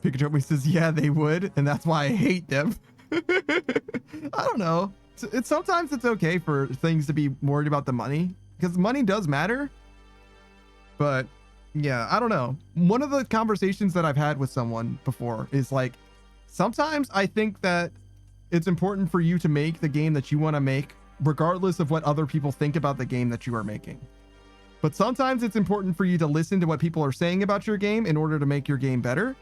Pikachu says, yeah, they would, and that's why I hate them. I don't know. It's sometimes it's okay for things to be worried about the money, because money does matter. But yeah, I don't know. One of the conversations that I've had with someone before is like, sometimes I think that it's important for you to make the game that you want to make, regardless of what other people think about the game that you are making. But sometimes it's important for you to listen to what people are saying about your game in order to make your game better.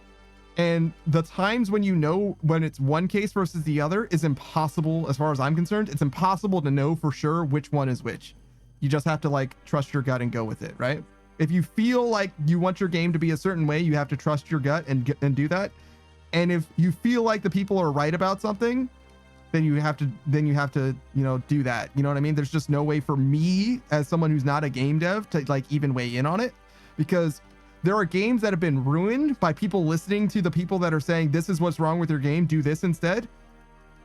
And the times when you know when it's one case versus the other is impossible, as far as I'm concerned. It's impossible to know for sure which one is which. You just have to like trust your gut and go with it, right? If you feel like you want your game to be a certain way, you have to trust your gut and do that. And if you feel like the people are right about something, then you have to, you know, do that. You know what I mean? There's just no way for me as someone who's not a game dev to like even weigh in on it, because there are games that have been ruined by people listening to the people that are saying, this is what's wrong with your game, do this instead.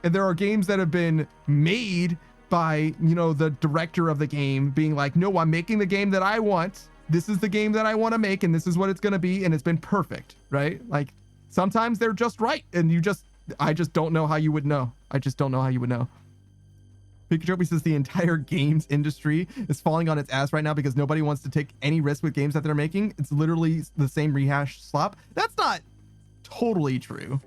And there are games that have been made by, you know, the director of the game being like, no, I'm making the game that I want. This is the game that I want to make, and this is what it's going to be. And it's been perfect, right? Like sometimes they're just right. And I just don't know how you would know. I just don't know how you would know. Pikachu says the entire games industry is falling on its ass right now because nobody wants to take any risk with games that they're making. It's literally the same rehashed slop. That's not totally true,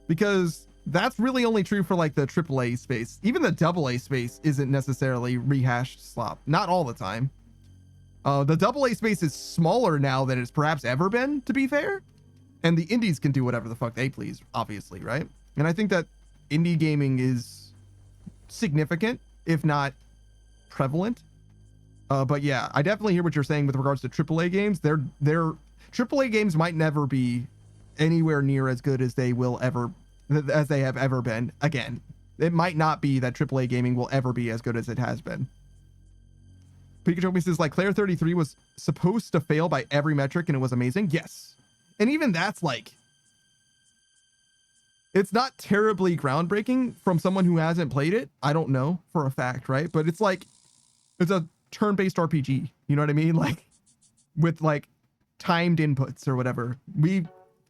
because that's really only true for like the AAA space. Even the AA space isn't necessarily rehashed slop. Not all the time. The AA space is smaller now than it's perhaps ever been, to be fair. And the indies can do whatever the fuck they please, obviously, right? And I think that indie gaming is significant, if not prevalent. But yeah, I definitely hear what you're saying with regards to AAA games. Their AAA games might never be anywhere near as good as they have ever been. Again, it might not be that AAA gaming will ever be as good as it has been. Pikachu says, like, Claire 33 was supposed to fail by every metric and it was amazing. Yes. And even that's like, it's not terribly groundbreaking from someone who hasn't played it. I don't know for a fact, right? But it's like, it's a turn-based RPG. You know what I mean? Like, with like timed inputs or whatever.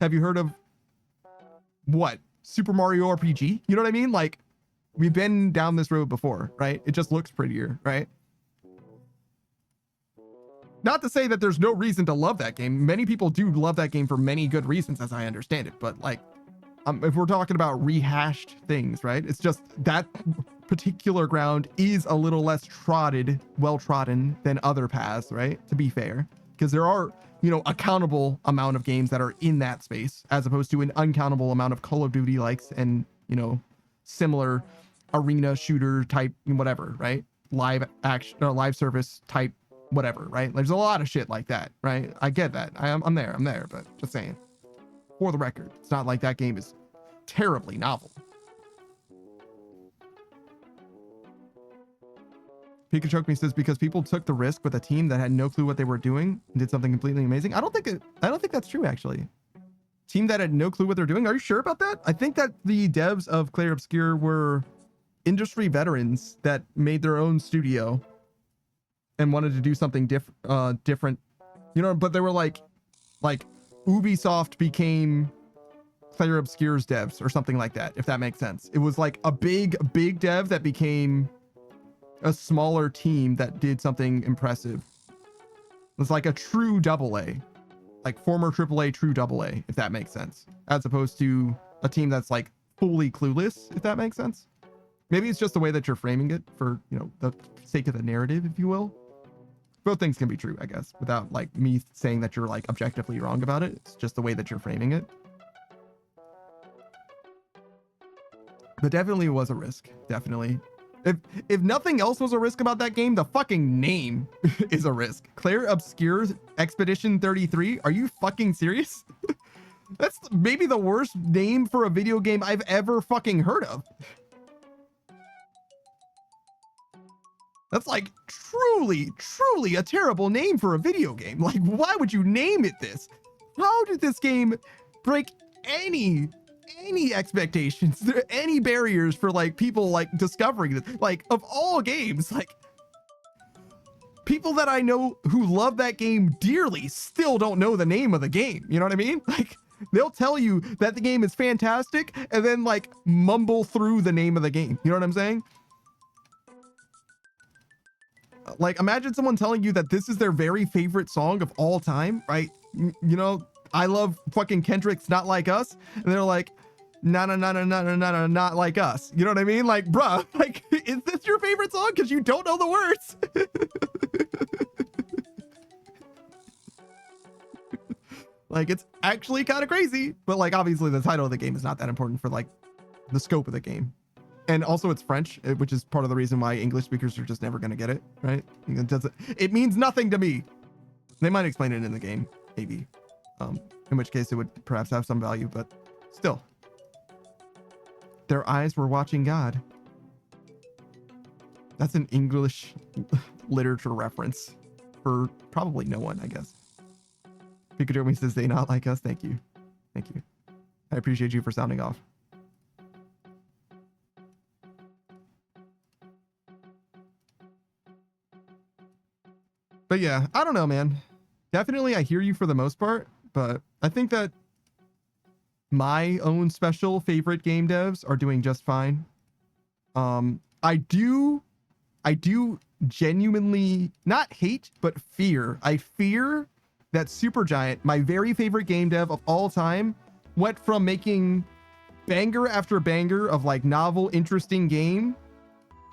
Have you heard of what? Super Mario RPG? You know what I mean? Like, we've been down this road before, right? It just looks prettier, right? Not to say that there's no reason to love that game. Many people do love that game for many good reasons, as I understand it. But like, if we're talking about rehashed things, right? It's just that particular ground is a little less well trodden than other paths, right? To be fair, because there are, you know, a countable amount of games that are in that space as opposed to an uncountable amount of Call of Duty likes and, you know, similar arena shooter type whatever, right? Live action or live service type whatever, right? There's a lot of shit like that, right? I get that. I'm there, but just saying. For the record, it's not like that game is terribly novel. Pikachu Me says because people took the risk with a team that had no clue what they were doing and did something completely amazing. I don't think that's true actually. Team that had no clue what they're doing. Are you sure about that? I think that the devs of Clair Obscur were industry veterans that made their own studio and wanted to do something different, you know, but they were like Ubisoft became Clair Obscur's devs or something like that, if that makes sense. It was like a big dev that became a smaller team that did something impressive. It was like a true AA, like former AAA true AA, if that makes sense, as opposed to a team that's like fully clueless, if that makes sense. Maybe it's just the way that you're framing it for, you know, the sake of the narrative, if you will. Both things can be true, I guess, without like me saying that you're like objectively wrong about it. It's just the way that you're framing it. But definitely it was a risk. Definitely. If nothing else was a risk about that game, the fucking name is a risk. Clair Obscur Expedition 33. Are you fucking serious? That's maybe the worst name for a video game I've ever fucking heard of. That's like truly a terrible name for a video game. Like, why would you name it this? How did this game break any expectations, any barriers for like people like discovering this? Like, of all games, like people that I know who love that game dearly still don't know the name of the game. You know what I mean? Like, they'll tell you that the game is fantastic and then like mumble through the name of the game. You know what I'm saying? Like, imagine someone telling you that this is their very favorite song of all time, right? You know, I love fucking Kendrick's Not Like Us. And they're like, no, not like us. You know what I mean? Like, bruh, like, is this your favorite song? Because you don't know the words. Like, it's actually kind of crazy. But like, obviously the title of the game is not that important for like the scope of the game. And also it's French, which is part of the reason why English speakers are just never going to get it, right? It means nothing to me. They might explain it in the game, maybe. In which case it would perhaps have some value, but still. Their eyes were watching God. That's an English literature reference for probably no one, I guess. Pikachu says they not like us. Thank you. Thank you. I appreciate you for sounding off. But yeah, I don't know, man. Definitely I hear you for the most part, but I think that my own special favorite game devs are doing just fine. I do genuinely not hate, but fear. I fear that Supergiant, my very favorite game dev of all time, went from making banger after banger of like novel, interesting game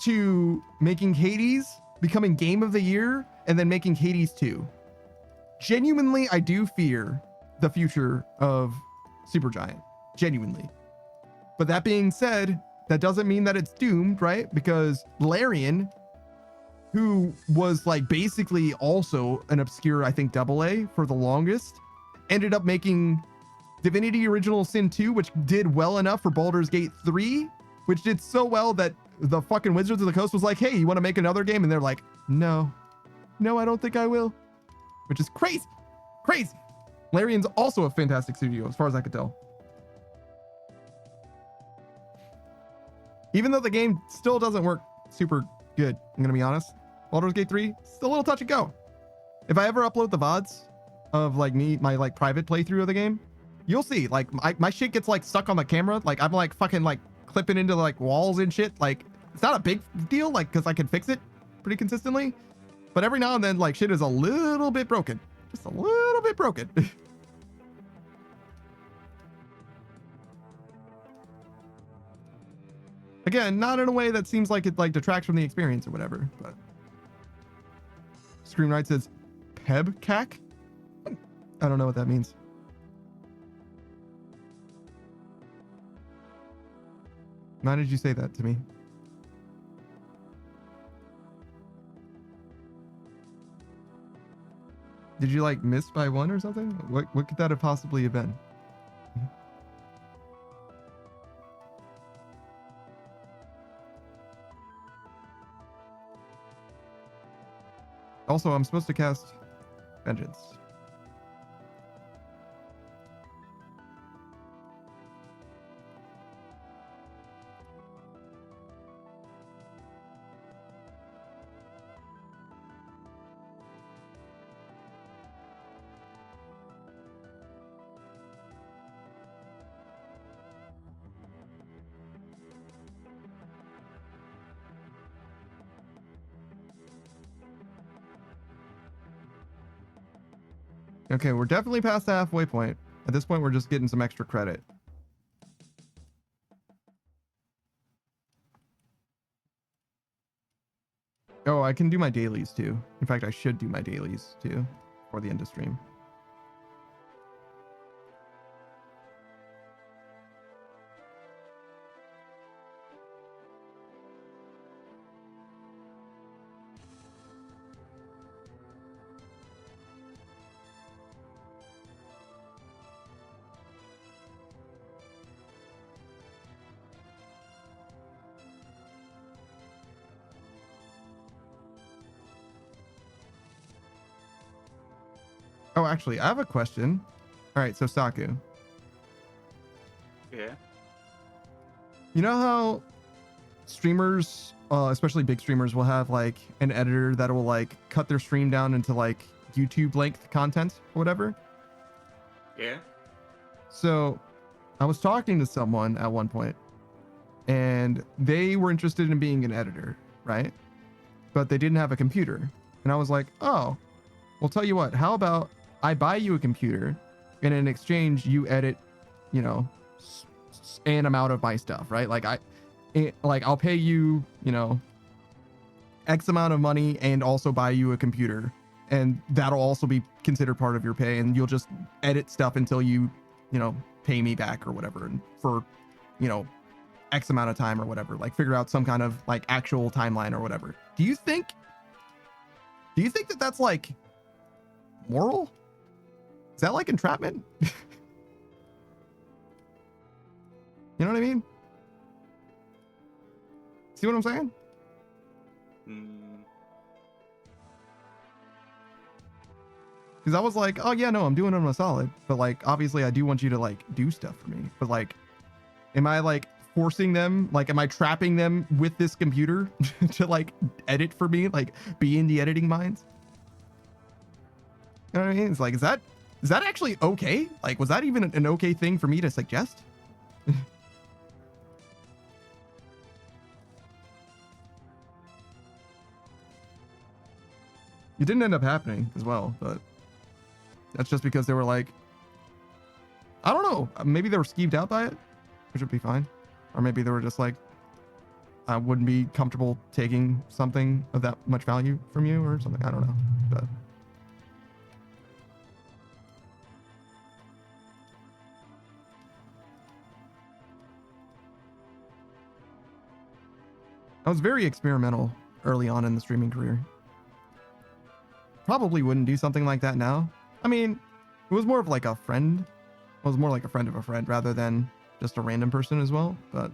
to making Hades, becoming Game of the Year, and then making Hades 2. Genuinely, I do fear the future of Supergiant. Genuinely. But that being said, that doesn't mean that it's doomed, right? Because Larian, who was like basically also an obscure, I think, AA for the longest, ended up making Divinity Original Sin 2, which did well enough for Baldur's Gate 3, which did so well that the fucking Wizards of the Coast was like, hey, you want to make another game? And they're like, no, I don't think I will. Which is crazy. Larian's also a fantastic studio, as far as I could tell. Even though the game still doesn't work super good, I'm gonna be honest. Baldur's Gate 3, still a little touch and go. If I ever upload the VODs of like my like private playthrough of the game, you'll see like my shit gets like stuck on the camera. Like I'm like fucking like clipping into like walls and shit. Like it's not a big deal, like, because I can fix it pretty consistently. But every now and then, like, shit is a little bit broken. Just a little bit broken. Again, not in a way that seems like it like detracts from the experience or whatever, but Screamrite says pebcac? I don't know what that means. Why did you say that to me? Did you like miss by one or something? What could that have possibly have been? Also, I'm supposed to cast Vengeance. Okay, we're definitely past the halfway point. At this point, we're just getting some extra credit. Oh, I can do my dailies too. In fact, I should do my dailies too for the end of stream. Oh, actually, I have a question. All right, so Saku,
Yeah.
you know how streamers, especially big streamers, will have like an editor that will like cut their stream down into like YouTube length content or whatever?
Yeah.
So I was talking to someone at one point and they were interested in being an editor, right? But they didn't have a computer. And I was like, oh, well, tell you what, how about I buy you a computer and in exchange you edit, you know, an amount of my stuff, right? Like I'll pay you, you know, X amount of money and also buy you a computer, and that'll also be considered part of your pay, and you'll just edit stuff until you know, pay me back or whatever, and for, you know, X amount of time or whatever, like figure out some kind of like actual timeline or whatever. Do you think that that's like moral? Is that like entrapment? You know what I mean? See what I'm saying? Because I was like, oh yeah, no, I'm doing it on a solid, but like obviously I do want you to like do stuff for me, but like, am I like forcing them, like am I trapping them with this computer to like edit for me, like be in the editing minds? You know what I mean? It's like, is that actually okay? Like, was that even an okay thing for me to suggest? It didn't end up happening as well, but that's just because they were like, I don't know, maybe they were skeeved out by it, which would be fine. Or maybe they were just like, I wouldn't be comfortable taking something of that much value from you or something. I don't know, but I was very experimental early on in the streaming career. Probably wouldn't do something like that now. I mean, it was more of like a friend. It was more like a friend of a friend rather than just a random person as well, but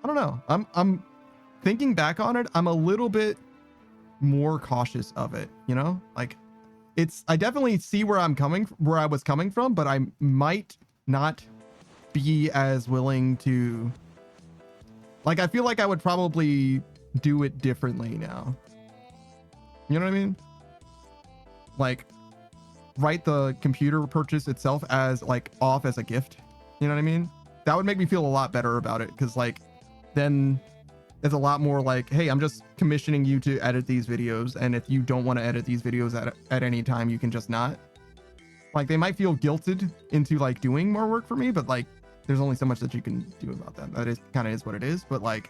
I don't know. I'm thinking back on it, I'm a little bit more cautious of it, you know? Like I definitely see where I was coming from, but I might not be as willing to, like, I feel like I would probably do it differently now. You know what I mean? Like, write the computer purchase itself as like off as a gift. You know what I mean? That would make me feel a lot better about it, because like then It's a lot more like, hey, I'm just commissioning you to edit these videos, and if you don't want to edit these videos at any time, you can just not. Like, they might feel guilted into like doing more work for me, but like there's only so much that you can do about that. That is kind of is what it is. But like,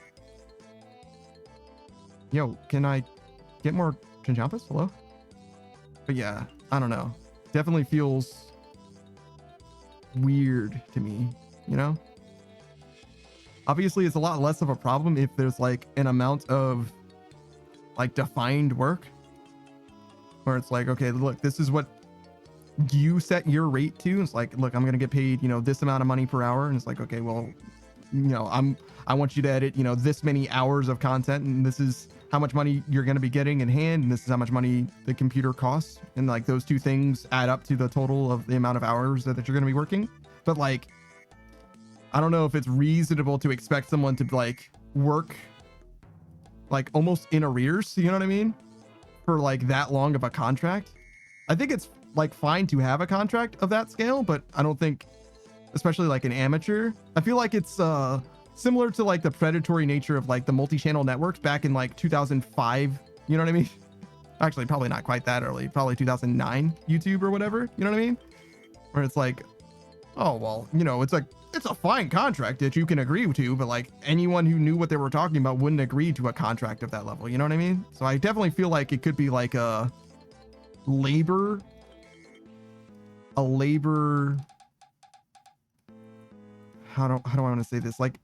yo, can I get more chinchompas? Hello? But yeah, I don't know. Definitely feels weird to me, you know? Obviously, it's a lot less of a problem if there's like an amount of like defined work where it's like, okay, look, this is what you set your rate to. It's like, look, I'm going to get paid, you know, this amount of money per hour. And it's like, okay, well, you know, I want you to edit, you know, this many hours of content, and this is how much money you're going to be getting in hand, and this is how much money the computer costs. And like those two things add up to the total of the amount of hours that you're going to be working. But like, I don't know if it's reasonable to expect someone to like work like almost in arrears, you know what I mean? For like that long of a contract. I think it's like fine to have a contract of that scale, but I don't think, especially like an amateur, I feel like it's similar to like the predatory nature of like the multi-channel networks back in like 2005, you know what I mean? Actually, probably not quite that early, probably 2009 YouTube or whatever, you know what I mean? Where it's like, oh, well, you know, it's a fine contract that you can agree to, but like anyone who knew what they were talking about wouldn't agree to a contract of that level. You know what I mean? So I definitely feel like it could be like a labor, how do I want to say this? Like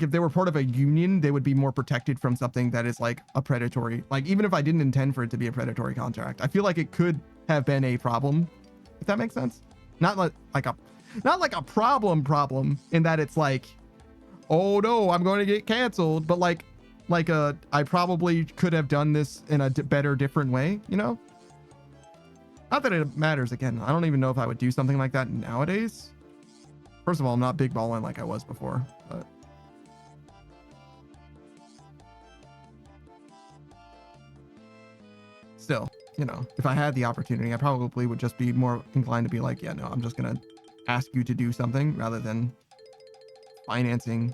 if they were part of a union, they would be more protected from something that is like a predatory, like even if I didn't intend for it to be a predatory contract, I feel like it could have been a problem, if that makes sense. Not like a problem in that it's like, oh no, I'm going to get canceled, but like I probably could have done this in a better, different way, you know? Not that it matters. Again, I don't even know if I would do something like that nowadays. First of all, I'm not big balling like I was before, but still, you know, if I had the opportunity, I probably would just be more inclined to be like, yeah, no, I'm just gonna ask you to do something rather than financing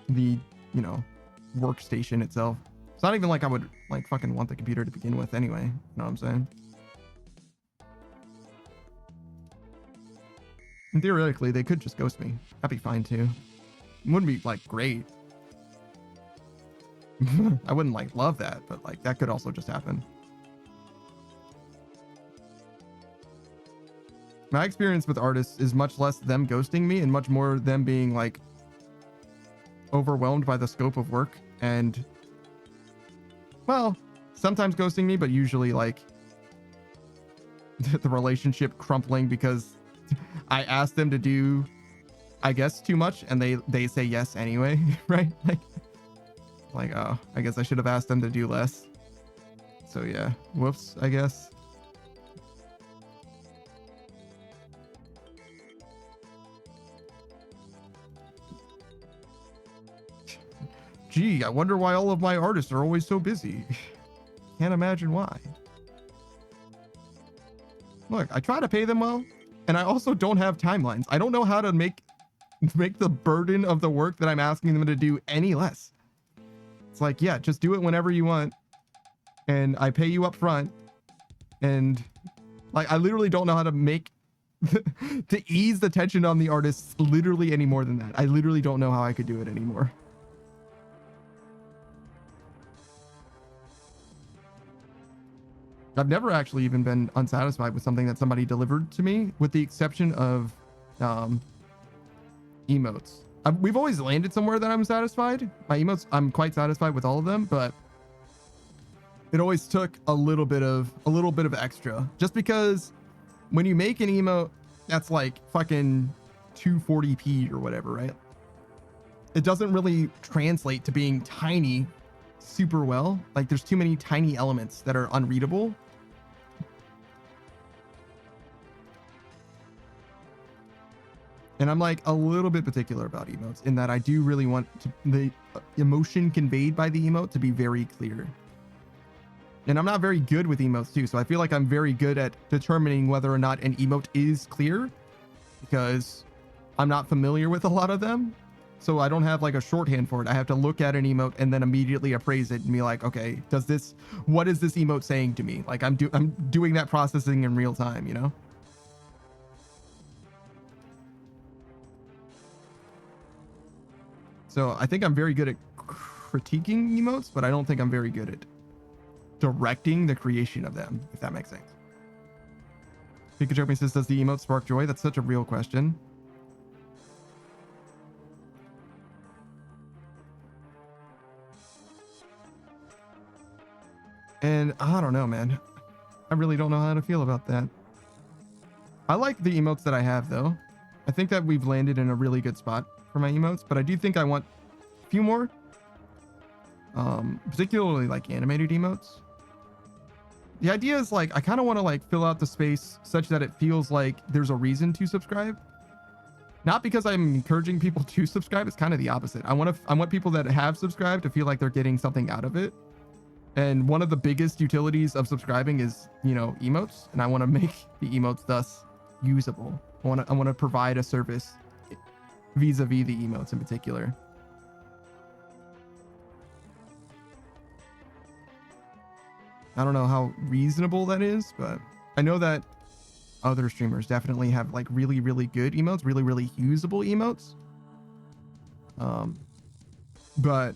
the, you know, workstation itself. It's not even like I would like fucking want the computer to begin with anyway. You know what I'm saying? And theoretically, they could just ghost me. That'd be fine too. It wouldn't be like great. I wouldn't like love that, but like that could also just happen. My experience with artists is much less them ghosting me and much more them being like overwhelmed by the scope of work and, well, sometimes ghosting me, but usually like the relationship crumpling because I asked them to do, I guess, too much and they say yes anyway, right? Like, oh, I guess I should have asked them to do less. So yeah, whoops, I guess. Gee, I wonder why all of my artists are always so busy. Can't imagine why. Look, I try to pay them well, and I also don't have timelines. I don't know how to make the burden of the work that I'm asking them to do any less. It's like, yeah, just do it whenever you want, and I pay you up front, and like I literally don't know how to make to ease the tension on the artists literally any more than that. I literally don't know how I could do it anymore. I've never actually even been unsatisfied with something that somebody delivered to me, with the exception of emotes. We've always landed somewhere that I'm satisfied. My emotes, I'm quite satisfied with all of them, but it always took a little bit of extra, just because when you make an emote that's like fucking 240p or whatever, right? It doesn't really translate to being tiny super well. Like there's too many tiny elements that are unreadable. And I'm like a little bit particular about emotes in that I do really want the emotion conveyed by the emote to be very clear. And I'm not very good with emotes too, so I feel like I'm very good at determining whether or not an emote is clear because I'm not familiar with a lot of them. So I don't have like a shorthand for it. I have to look at an emote and then immediately appraise it and be like, okay, what is this emote saying to me? Like I'm doing that processing in real time, you know? So I think I'm very good at critiquing emotes, but I don't think I'm very good at directing the creation of them, if that makes sense. Pikachu says, does the emote spark joy? That's such a real question. And I don't know, man. I really don't know how to feel about that. I like the emotes that I have, though. I think that we've landed in a really good spot for my emotes, but I do think I want a few more. Particularly like animated emotes. The idea is like, I kind of want to like fill out the space such that it feels like there's a reason to subscribe. Not because I'm encouraging people to subscribe. It's kind of the opposite. I want people that have subscribed to feel like they're getting something out of it. And one of the biggest utilities of subscribing is, you know, emotes. And I want to make the emotes thus usable. I want to provide a service vis-a-vis the emotes in particular. I don't know how reasonable that is, but I know that other streamers definitely have like really, really good emotes, really, really usable emotes. But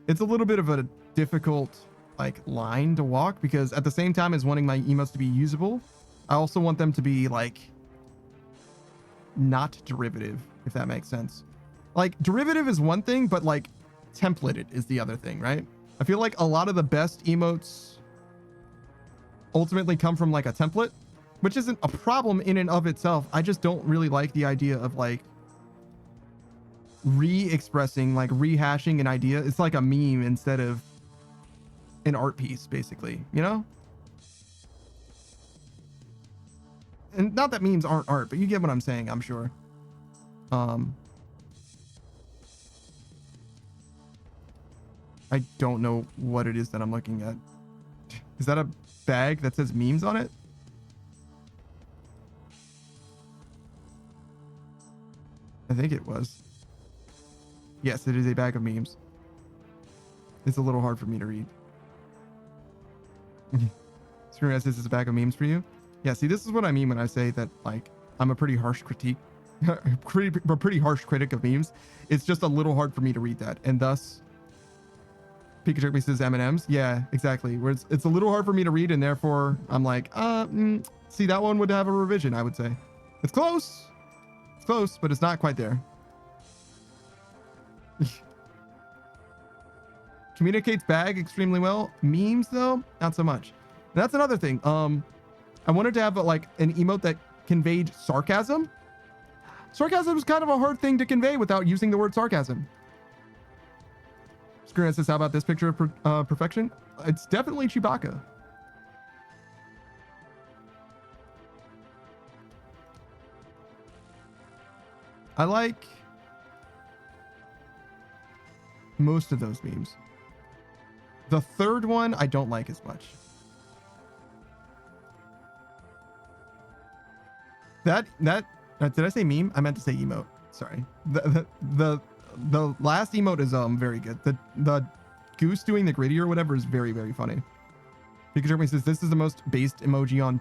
it's a little bit of a difficult like line to walk, because at the same time as wanting my emotes to be usable, I also want them to be like not derivative, if that makes sense. Like derivative is one thing, but like templated is the other thing, right? I feel like a lot of the best emotes ultimately come from like a template, which isn't a problem in and of itself. I just don't really like the idea of like re-expressing, like rehashing an idea. It's like a meme instead of an art piece, basically, you know? And not that memes aren't art, but you get what I'm saying, I'm sure. I don't know what it is that I'm looking at. Is that a bag that says memes on it? I think it was. Yes, it is a bag of memes. It's a little hard for me to read. Scream says it's a bag of memes for you. Yeah, see, this is what I mean when I say that, like, I'm a pretty harsh pretty harsh critic of memes. It's just a little hard for me to read that, and thus Pikachu says M&Ms. Yeah, exactly. Where it's a little hard for me to read, and therefore I'm like, see, that one would have a revision, I would say. It's close. It's close, but it's not quite there. Communicates bag extremely well. Memes, though, not so much. And that's another thing. I wanted to have like an emote that conveyed sarcasm. Sarcasm is kind of a hard thing to convey without using the word sarcasm. Screw says, how about this picture of perfection? It's definitely Chewbacca. I like most of those memes. The third one I don't like as much. Did I say meme? I meant to say emote. Sorry. The last emote is very good. The goose doing the gritty or whatever is very, very funny. Pikachu says this is the most based emoji on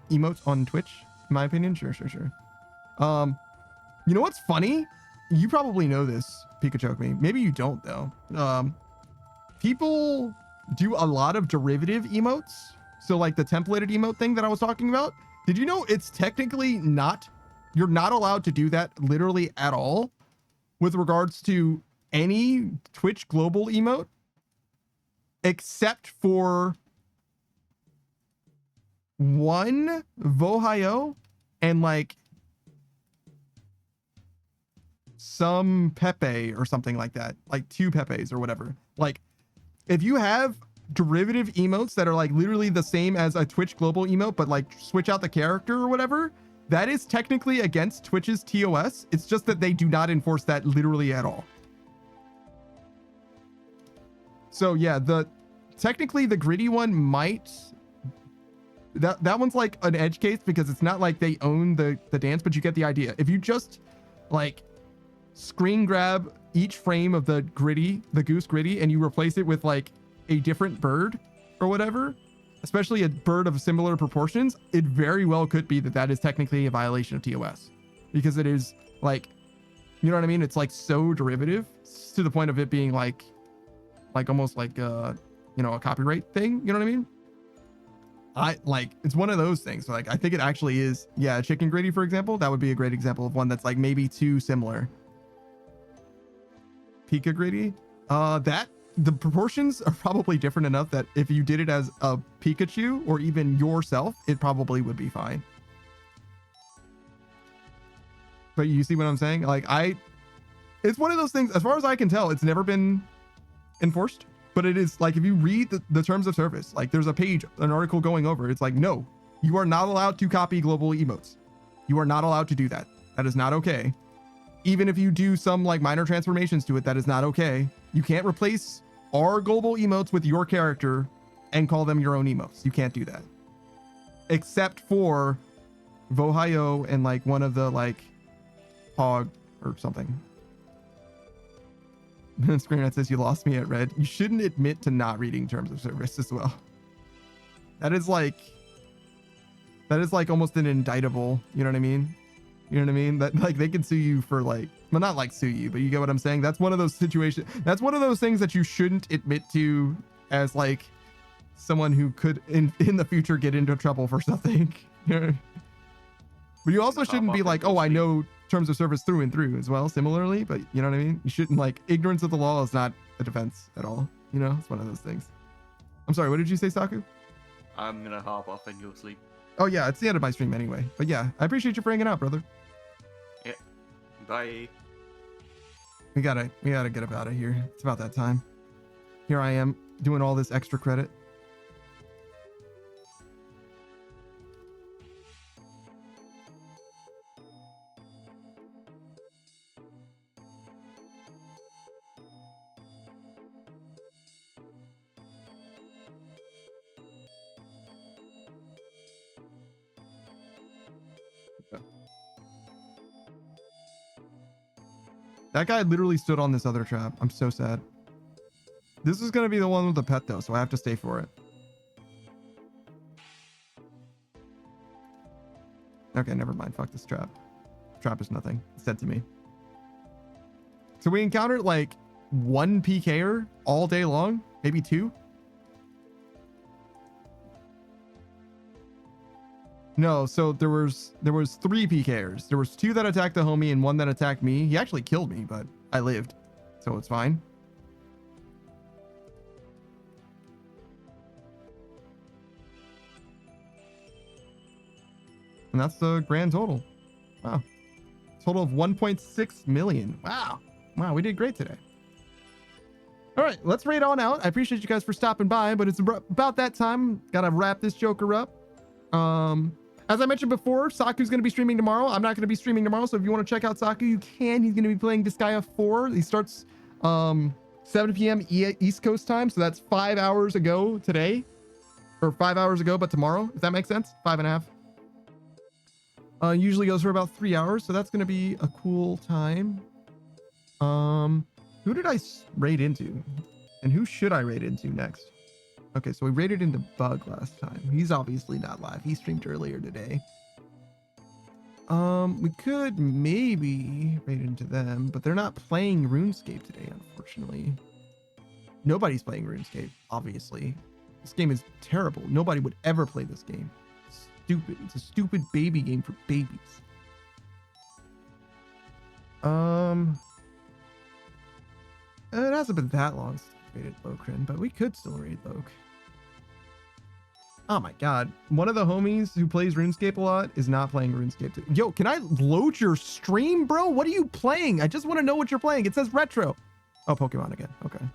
emotes on Twitch, in my opinion. Sure. You know what's funny? You probably know this, Pikachu. Maybe you don't though. People do a lot of derivative emotes. So like the templated emote thing that I was talking about. Did you know it's technically not, you're not allowed to do that literally at all with regards to any Twitch global emote except for one Vohayo and like some Pepe or something like that, like 2 Pepes or whatever. Like if you have derivative emotes that are like literally the same as a Twitch global emote, but like switch out the character or whatever, that is technically against Twitch's TOS. It's just that they do not enforce that literally at all. So yeah, technically the gritty one might, that one's like an edge case because it's not like they own the dance, but you get the idea. If you just like screen grab each frame of the goose gritty, and you replace it with like a different bird or whatever, especially a bird of similar proportions, it very well could be that that is technically a violation of TOS, because it is like, you know what I mean? It's like so derivative to the point of it being like almost like you know, a copyright thing. You know what I mean? It's one of those things. Like, I think it actually is. Yeah, chicken gritty, for example, that would be a great example of one that's like maybe too similar. Pika gritty, that the proportions are probably different enough that if you did it as a Pikachu or even yourself, it probably would be fine. But you see what I'm saying? Like, it's one of those things, as far as I can tell, it's never been enforced. But it is like, if you read the terms of service, like there's a page, an article going over, it's like, no, you are not allowed to copy global emotes. You are not allowed to do that. That is not okay. Even if you do some like minor transformations to it, that is not okay. You can't replace our global emotes with your character and call them your own emotes. You can't do that. Except for Vohayo and like one of the like Hog or something. Screen that says you lost me at red. You shouldn't admit to not reading terms of service as well. That is like almost an indictable. You know what I mean? You know what I mean? That like they can sue you for like, well, not like sue you, but you get what I'm saying? That's one of those situations. That's one of those things that you shouldn't admit to as like someone who could in the future get into trouble for something. You know? But you also shouldn't be like, oh, I know terms of service through and through as well, similarly, but you know what I mean? You shouldn't, like, ignorance of the law is not a defense at all. You know, it's one of those things. I'm sorry, what did you say, Saku?
I'm gonna hop off and go sleep.
Oh yeah, it's the end of my stream anyway. But yeah, I appreciate you for hanging out, brother.
Yeah. Bye.
We gotta get up out of here. It's about that time. Here I am doing all this extra credit. That guy literally stood on this other trap. I'm so sad. This is going to be the one with the pet though, so I have to stay for it. Okay, never mind. Fuck this trap. Trap is nothing. It's dead to me. So we encountered like one PKer all day long, maybe two. No, so there was 3 PKers. There was 2 that attacked the homie and 1 that attacked me. He actually killed me, but I lived, so it's fine. And that's the grand total. Wow. Total of 1.6 million. Wow. Wow, we did great today. All right, let's raid on out. I appreciate you guys for stopping by, but it's about that time. Gotta wrap this joker up. As I mentioned before, Saku's going to be streaming tomorrow. I'm not going to be streaming tomorrow, so if you want to check out Saku, you can. He's going to be playing Disgaea 4. He starts 7 p.m. East Coast time, so that's 5 hours ago today. Or 5 hours ago, but tomorrow, if that makes sense. 5.5. Usually goes for about 3 hours, so that's going to be a cool time. Who did I raid into? And who should I raid into next? Okay, so we raided into Bug last time. He's obviously not live. He streamed earlier today. We could maybe raid into them, but they're not playing RuneScape today, unfortunately. Nobody's playing RuneScape, obviously. This game is terrible. Nobody would ever play this game. It's stupid. It's a stupid baby game for babies. It hasn't been that long since we raided Lokrin, but we could still raid Lok. Oh my god. One of the homies who plays RuneScape a lot is not playing RuneScape. Yo, can I load your stream, bro? What are you playing? I just want to know what you're playing. It says retro. Oh, Pokemon again. Okay.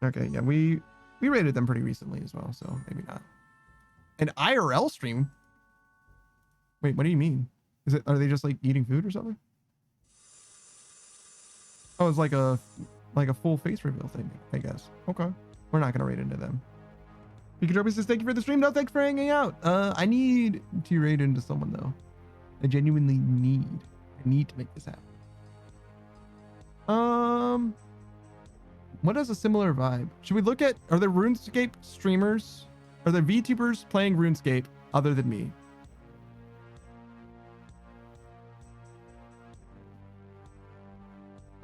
Okay, yeah, we rated them pretty recently as well, so maybe not. An IRL stream? Wait, what do you mean? Are they just like eating food or something? Oh, it's like a full face reveal thing, I guess. Okay. We're not gonna raid into them. Pikachu says, thank you for the stream. No, thanks for hanging out. I need to raid into someone though. I genuinely need. I need to make this happen. What has a similar vibe? Should we look at, are there RuneScape streamers? Are there VTubers playing RuneScape other than me?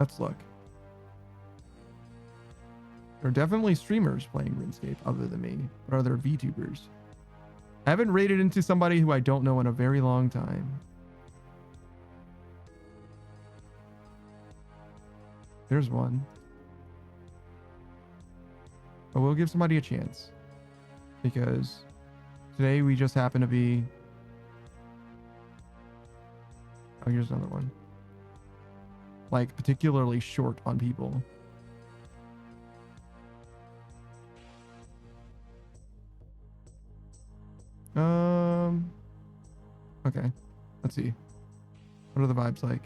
Let's look. There are definitely streamers playing RuneScape other than me. But are there VTubers? I haven't raided into somebody who I don't know in a very long time. There's one. But we'll give somebody a chance. Because today we just happen to be... Oh, here's another one. Like, particularly short on people. Okay. Let's see. What are the vibes like?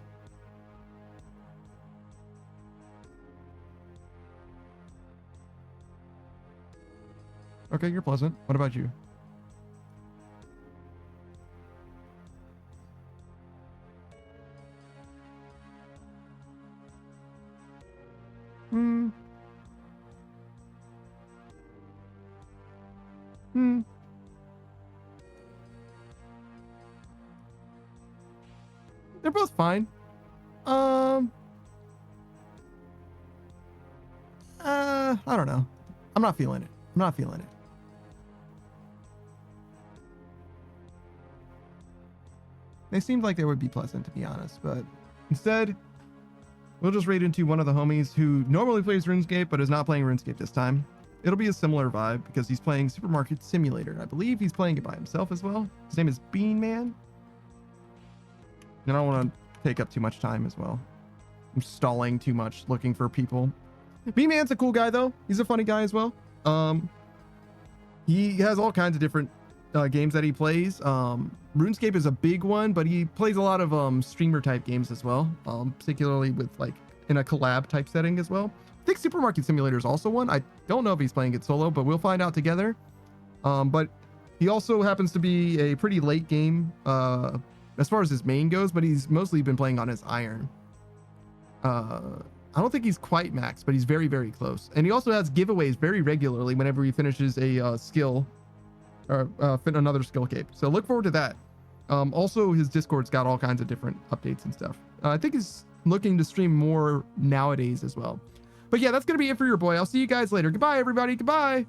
Okay, you're pleasant. What about you? They're both fine. I don't know. I'm not feeling it. I'm not feeling it. They seemed like they would be pleasant, to be honest, but instead, we'll just raid into one of the homies who normally plays RuneScape, but is not playing RuneScape this time. It'll be a similar vibe because he's playing Supermarket Simulator. I believe he's playing it by himself as well. His name is Bean Man. And I don't want to take up too much time as well. I'm stalling too much looking for people. Bean Man's a cool guy though. He's a funny guy as well. He has all kinds of different games that he plays. RuneScape is a big one, but he plays a lot of streamer type games as well, particularly with like in a collab type setting as well. I think Supermarket Simulator is also one. I don't know if he's playing it solo, but we'll find out together. But he also happens to be a pretty late game as far as his main goes, but he's mostly been playing on his iron. I don't think he's quite max, but he's very, very close. And he also has giveaways very regularly whenever he finishes a skill or another skill cape. So look forward to that. Also, his Discord's got all kinds of different updates and stuff. I think he's looking to stream more nowadays as well. But yeah, that's going to be it for your boy. I'll see you guys later. Goodbye, everybody. Goodbye.